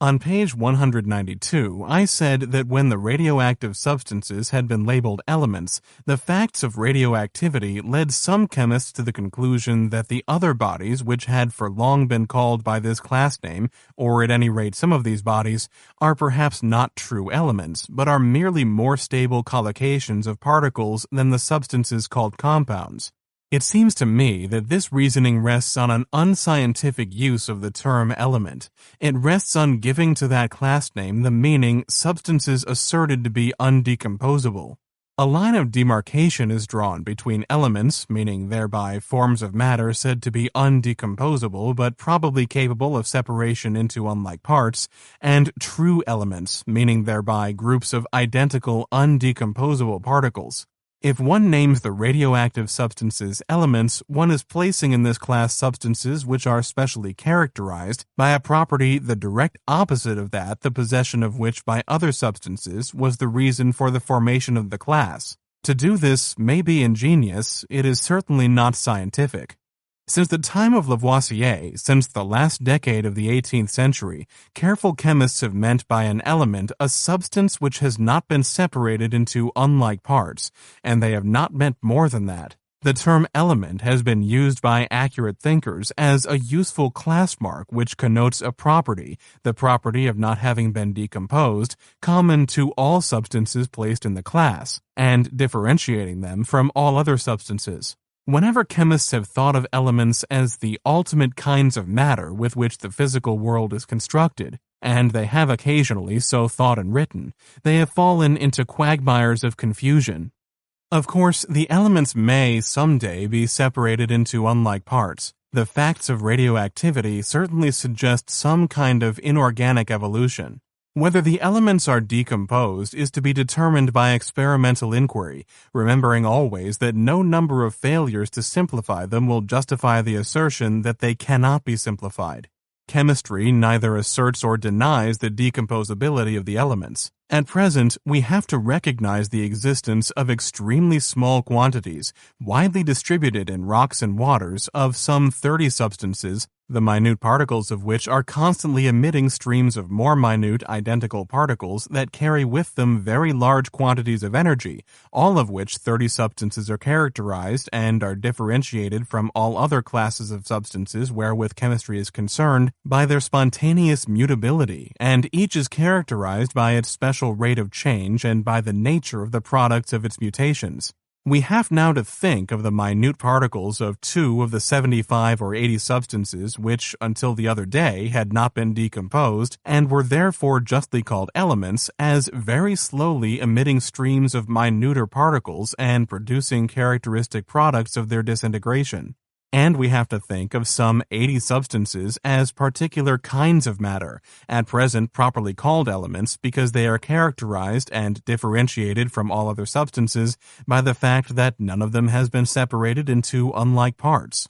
On page 192, I said that when the radioactive substances had been labeled elements, the facts of radioactivity led some chemists to the conclusion that the other bodies which had for long been called by this class name, or at any rate some of these bodies, are perhaps not true elements, but are merely more stable collocations of particles than the substances called compounds. It seems to me that this reasoning rests on an unscientific use of the term element. It rests on giving to that class name the meaning substances asserted to be undecomposable. A line of demarcation is drawn between elements, meaning thereby forms of matter said to be undecomposable but probably capable of separation into unlike parts, and true elements, meaning thereby groups of identical undecomposable particles. If one names the radioactive substances elements, one is placing in this class substances which are specially characterized by a property the direct opposite of that the possession of which by other substances was the reason for the formation of the class. To do this may be ingenious, it is certainly not scientific. Since the time of Lavoisier, since the last decade of the 18th century, careful chemists have meant by an element a substance which has not been separated into unlike parts, and they have not meant more than that. The term element has been used by accurate thinkers as a useful class mark which connotes a property, the property of not having been decomposed, common to all substances placed in the class, and differentiating them from all other substances. Whenever chemists have thought of elements as the ultimate kinds of matter with which the physical world is constructed, and they have occasionally so thought and written, they have fallen into quagmires of confusion. Of course, the elements may someday be separated into unlike parts. The facts of radioactivity certainly suggest some kind of inorganic evolution. Whether the elements are decomposed is to be determined by experimental inquiry, remembering always that no number of failures to simplify them will justify the assertion that they cannot be simplified. Chemistry neither asserts or denies the decomposability of the elements. At present, we have to recognize the existence of extremely small quantities, widely distributed in rocks and waters, of some 30 substances, the minute particles of which are constantly emitting streams of more minute identical particles that carry with them very large quantities of energy, all of which 30 substances are characterized and are differentiated from all other classes of substances wherewith chemistry is concerned by their spontaneous mutability, and each is characterized by its special rate of change and by the nature of the products of its mutations. We have now to think of the minute particles of 2 of the 75 or 80 substances which, until the other day, had not been decomposed and were therefore justly called elements as very slowly emitting streams of minuter particles and producing characteristic products of their disintegration. And we have to think of some 80 substances as particular kinds of matter, at present properly called elements because they are characterized and differentiated from all other substances by the fact that none of them has been separated into unlike parts.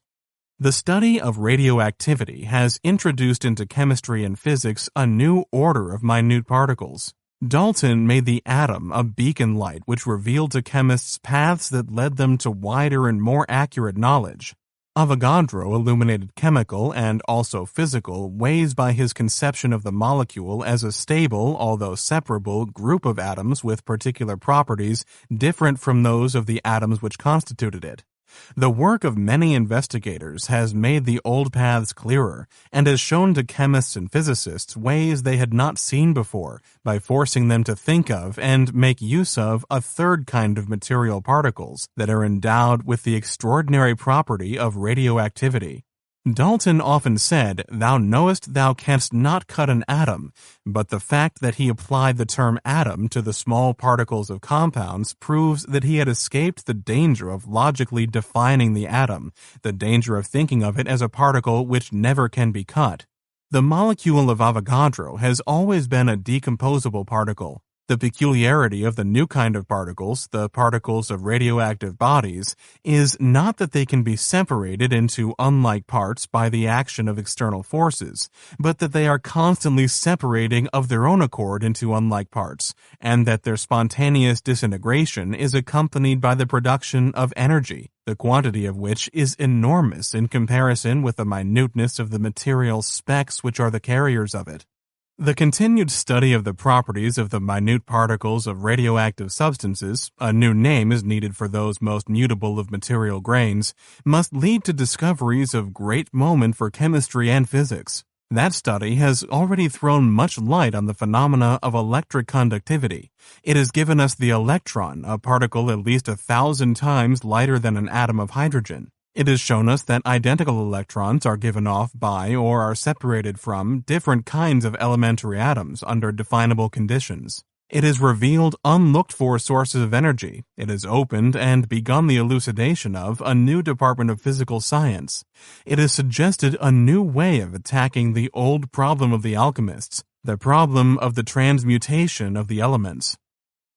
The study of radioactivity has introduced into chemistry and physics a new order of minute particles. Dalton made the atom a beacon light which revealed to chemists paths that led them to wider and more accurate knowledge. Avogadro illuminated chemical and also physical ways by his conception of the molecule as a stable, although separable, group of atoms with particular properties different from those of the atoms which constituted it. The work of many investigators has made the old paths clearer and has shown to chemists and physicists ways they had not seen before by forcing them to think of and make use of a third kind of material particles that are endowed with the extraordinary property of radioactivity. Dalton often said, "Thou knowest thou canst not cut an atom," but the fact that he applied the term atom to the small particles of compounds proves that he had escaped the danger of logically defining the atom, the danger of thinking of it as a particle which never can be cut. The molecule of Avogadro has always been a decomposable particle. The peculiarity of the new kind of particles, the particles of radioactive bodies, is not that they can be separated into unlike parts by the action of external forces, but that they are constantly separating of their own accord into unlike parts, and that their spontaneous disintegration is accompanied by the production of energy, the quantity of which is enormous in comparison with the minuteness of the material specks which are the carriers of it. The continued study of the properties of the minute particles of radioactive substances, a new name is needed for those most mutable of material grains, must lead to discoveries of great moment for chemistry and physics. That study has already thrown much light on the phenomena of electric conductivity. It has given us the electron, a particle at least 1,000 times lighter than an atom of hydrogen. It has shown us that identical electrons are given off by or are separated from different kinds of elementary atoms under definable conditions. It has revealed unlooked-for sources of energy. It has opened and begun the elucidation of a new department of physical science. It has suggested a new way of attacking the old problem of the alchemists, the problem of the transmutation of the elements.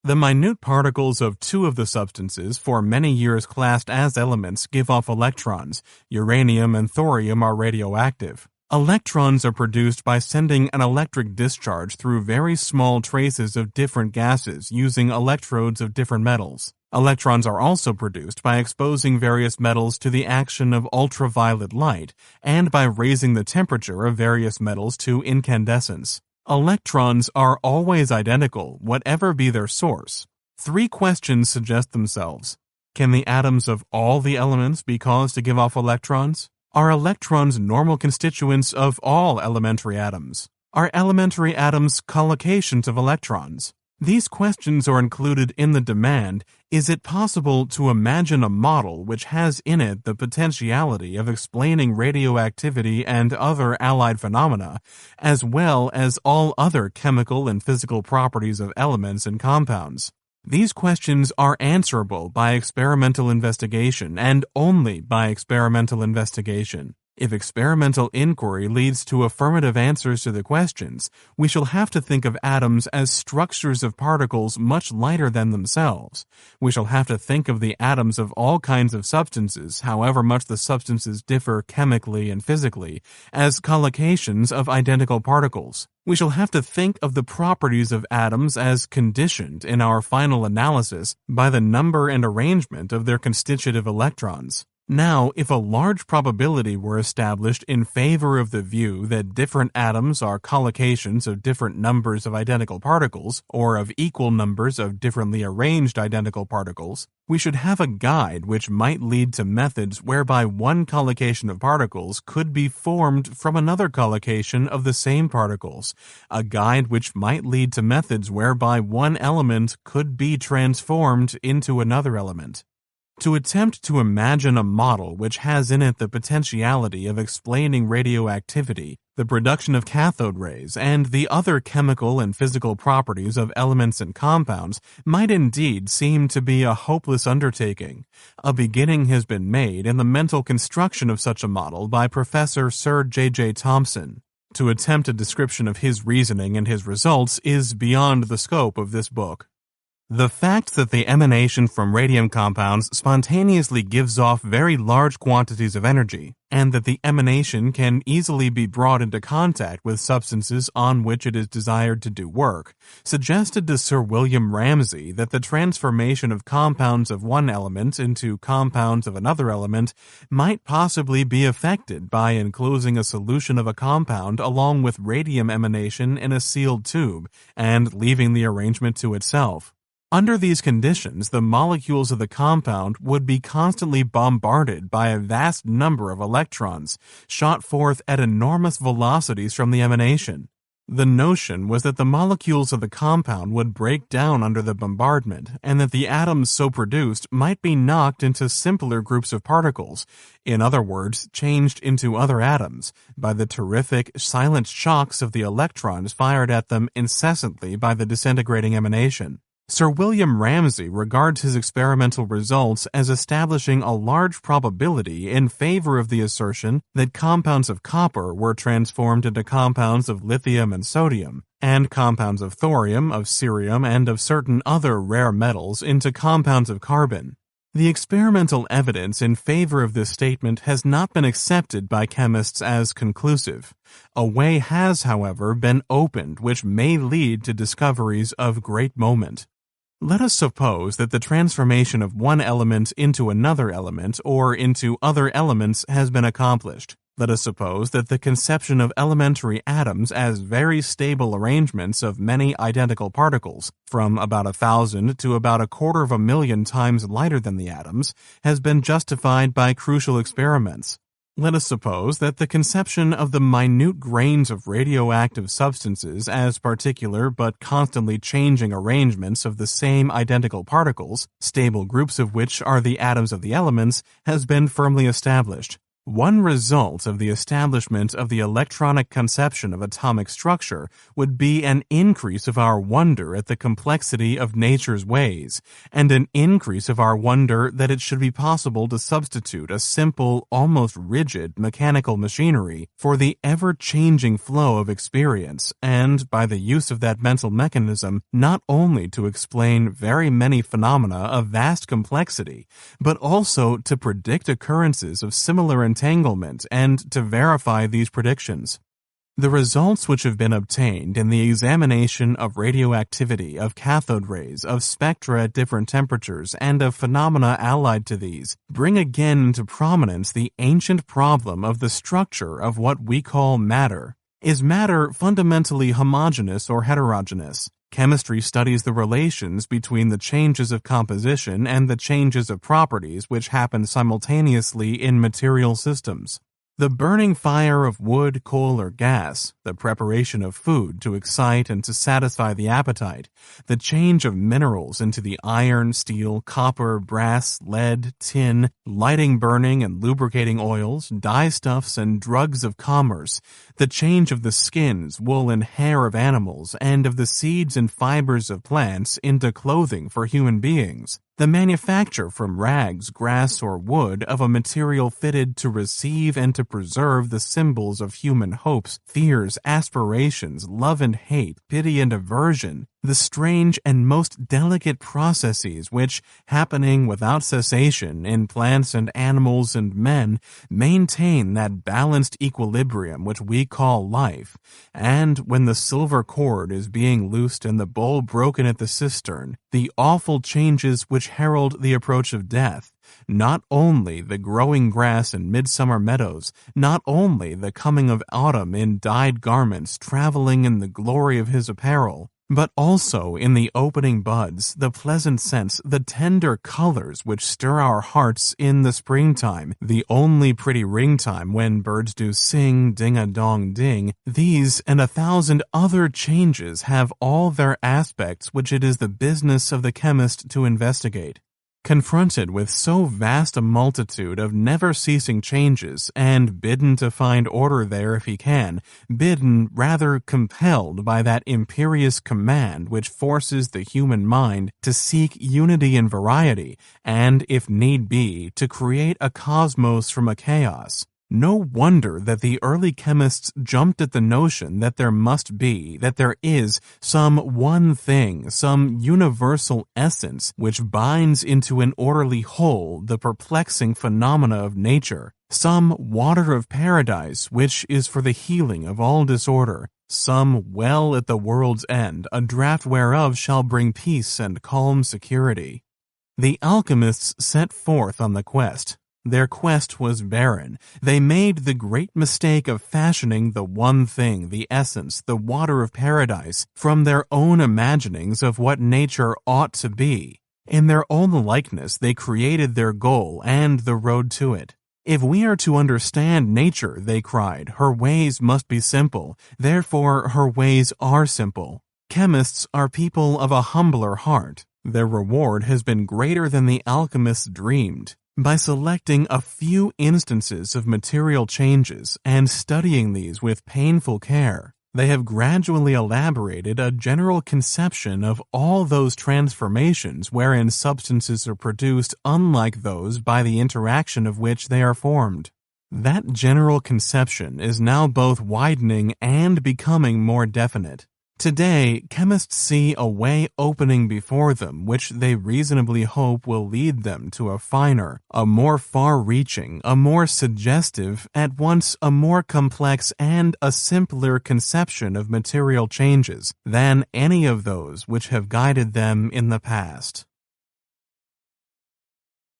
The minute particles of two of the substances for many years classed as elements give off electrons. Uranium and thorium are radioactive. Electrons are produced by sending an electric discharge through very small traces of different gases using electrodes of different metals. Electrons are also produced by exposing various metals to the action of ultraviolet light and by raising the temperature of various metals to incandescence. Electrons are always identical, whatever be their source. Three questions suggest themselves. Can the atoms of all the elements be caused to give off electrons? Are electrons normal constituents of all elementary atoms? Are elementary atoms collocations of electrons? These questions are included in the demand, is it possible to imagine a model which has in it the potentiality of explaining radioactivity and other allied phenomena, as well as all other chemical and physical properties of elements and compounds? These questions are answerable by experimental investigation and only by experimental investigation. If experimental inquiry leads to affirmative answers to the questions, we shall have to think of atoms as structures of particles much lighter than themselves. We shall have to think of the atoms of all kinds of substances, however much the substances differ chemically and physically, as collocations of identical particles. We shall have to think of the properties of atoms as conditioned in our final analysis by the number and arrangement of their constitutive electrons. Now, if a large probability were established in favor of the view that different atoms are collocations of different numbers of identical particles, or of equal numbers of differently arranged identical particles, we should have a guide which might lead to methods whereby one collocation of particles could be formed from another collocation of the same particles, a guide which might lead to methods whereby one element could be transformed into another element. To attempt to imagine a model which has in it the potentiality of explaining radioactivity, the production of cathode rays, and the other chemical and physical properties of elements and compounds might indeed seem to be a hopeless undertaking. A beginning has been made in the mental construction of such a model by Professor Sir J.J. Thomson. To attempt a description of his reasoning and his results is beyond the scope of this book. The fact that the emanation from radium compounds spontaneously gives off very large quantities of energy, and that the emanation can easily be brought into contact with substances on which it is desired to do work, suggested to Sir William Ramsay that the transformation of compounds of one element into compounds of another element might possibly be effected by enclosing a solution of a compound along with radium emanation in a sealed tube, and leaving the arrangement to itself. Under these conditions, the molecules of the compound would be constantly bombarded by a vast number of electrons, shot forth at enormous velocities from the emanation. The notion was that the molecules of the compound would break down under the bombardment, and that the atoms so produced might be knocked into simpler groups of particles, in other words, changed into other atoms, by the terrific, silent shocks of the electrons fired at them incessantly by the disintegrating emanation. Sir William Ramsay regards his experimental results as establishing a large probability in favor of the assertion that compounds of copper were transformed into compounds of lithium and sodium, and compounds of thorium, of cerium, and of certain other rare metals into compounds of carbon. The experimental evidence in favor of this statement has not been accepted by chemists as conclusive. A way has, however, been opened which may lead to discoveries of great moment. Let us suppose that the transformation of one element into another element or into other elements has been accomplished. Let us suppose that the conception of elementary atoms as very stable arrangements of many identical particles, from about 1,000 to about 250,000 times lighter than the atoms, has been justified by crucial experiments. Let us suppose that the conception of the minute grains of radioactive substances as particular but constantly changing arrangements of the same identical particles, stable groups of which are the atoms of the elements, has been firmly established. One result of the establishment of the electronic conception of atomic structure would be an increase of our wonder at the complexity of nature's ways, and an increase of our wonder that it should be possible to substitute a simple, almost rigid mechanical machinery for the ever-changing flow of experience, and by the use of that mental mechanism, not only to explain very many phenomena of vast complexity, but also to predict occurrences of similar entanglement and to verify these predictions. The results which have been obtained in the examination of radioactivity, of cathode rays, of spectra at different temperatures, and of phenomena allied to these, bring again into prominence the ancient problem of the structure of what we call matter. Is matter fundamentally homogeneous or heterogeneous? Chemistry studies the relations between the changes of composition and the changes of properties which happen simultaneously in material systems. The burning fire of wood, coal, or gas, the preparation of food to excite and to satisfy the appetite, the change of minerals into the iron, steel, copper, brass, lead, tin, lighting, burning, and lubricating oils, dyestuffs, and drugs of commerce, the change of the skins, wool, and hair of animals, and of the seeds and fibers of plants into clothing for human beings, the manufacture from rags, grass, or wood of a material fitted to receive and to preserve the symbols of human hopes, fears, aspirations, love and hate, pity and aversion, the strange and most delicate processes which, happening without cessation in plants and animals and men, maintain that balanced equilibrium which we call life, and when the silver cord is being loosed and the bowl broken at the cistern, the awful changes which herald the approach of death, not only the growing grass in midsummer meadows, not only the coming of autumn in dyed garments traveling in the glory of his apparel, but also in the opening buds, the pleasant scents, the tender colors which stir our hearts in the springtime, the only pretty ring-time when birds do sing, ding-a-dong-ding, these and 1,000 other changes have all their aspects which it is the business of the chemist to investigate. Confronted with so vast a multitude of never-ceasing changes, and bidden to find order there if he can, bidden, rather compelled by that imperious command which forces the human mind to seek unity and variety, and, if need be, to create a cosmos from a chaos, no wonder that the early chemists jumped at the notion that there must be, that there is, some one thing, some universal essence which binds into an orderly whole the perplexing phenomena of nature, some water of paradise which is for the healing of all disorder, some well at the world's end, a draught whereof shall bring peace and calm security. The alchemists set forth on the quest. Their quest was barren. They made the great mistake of fashioning the one thing, the essence, the water of paradise, from their own imaginings of what nature ought to be. In their own likeness, they created their goal and the road to it. If we are to understand nature, they cried, her ways must be simple. Therefore, her ways are simple. Chemists are people of a humbler heart. Their reward has been greater than the alchemists dreamed. By selecting a few instances of material changes and studying these with painful care, they have gradually elaborated a general conception of all those transformations wherein substances are produced unlike those by the interaction of which they are formed. That general conception is now both widening and becoming more definite. Today, chemists see a way opening before them which they reasonably hope will lead them to a finer, a more far-reaching, a more suggestive, at once a more complex and a simpler conception of material changes than any of those which have guided them in the past.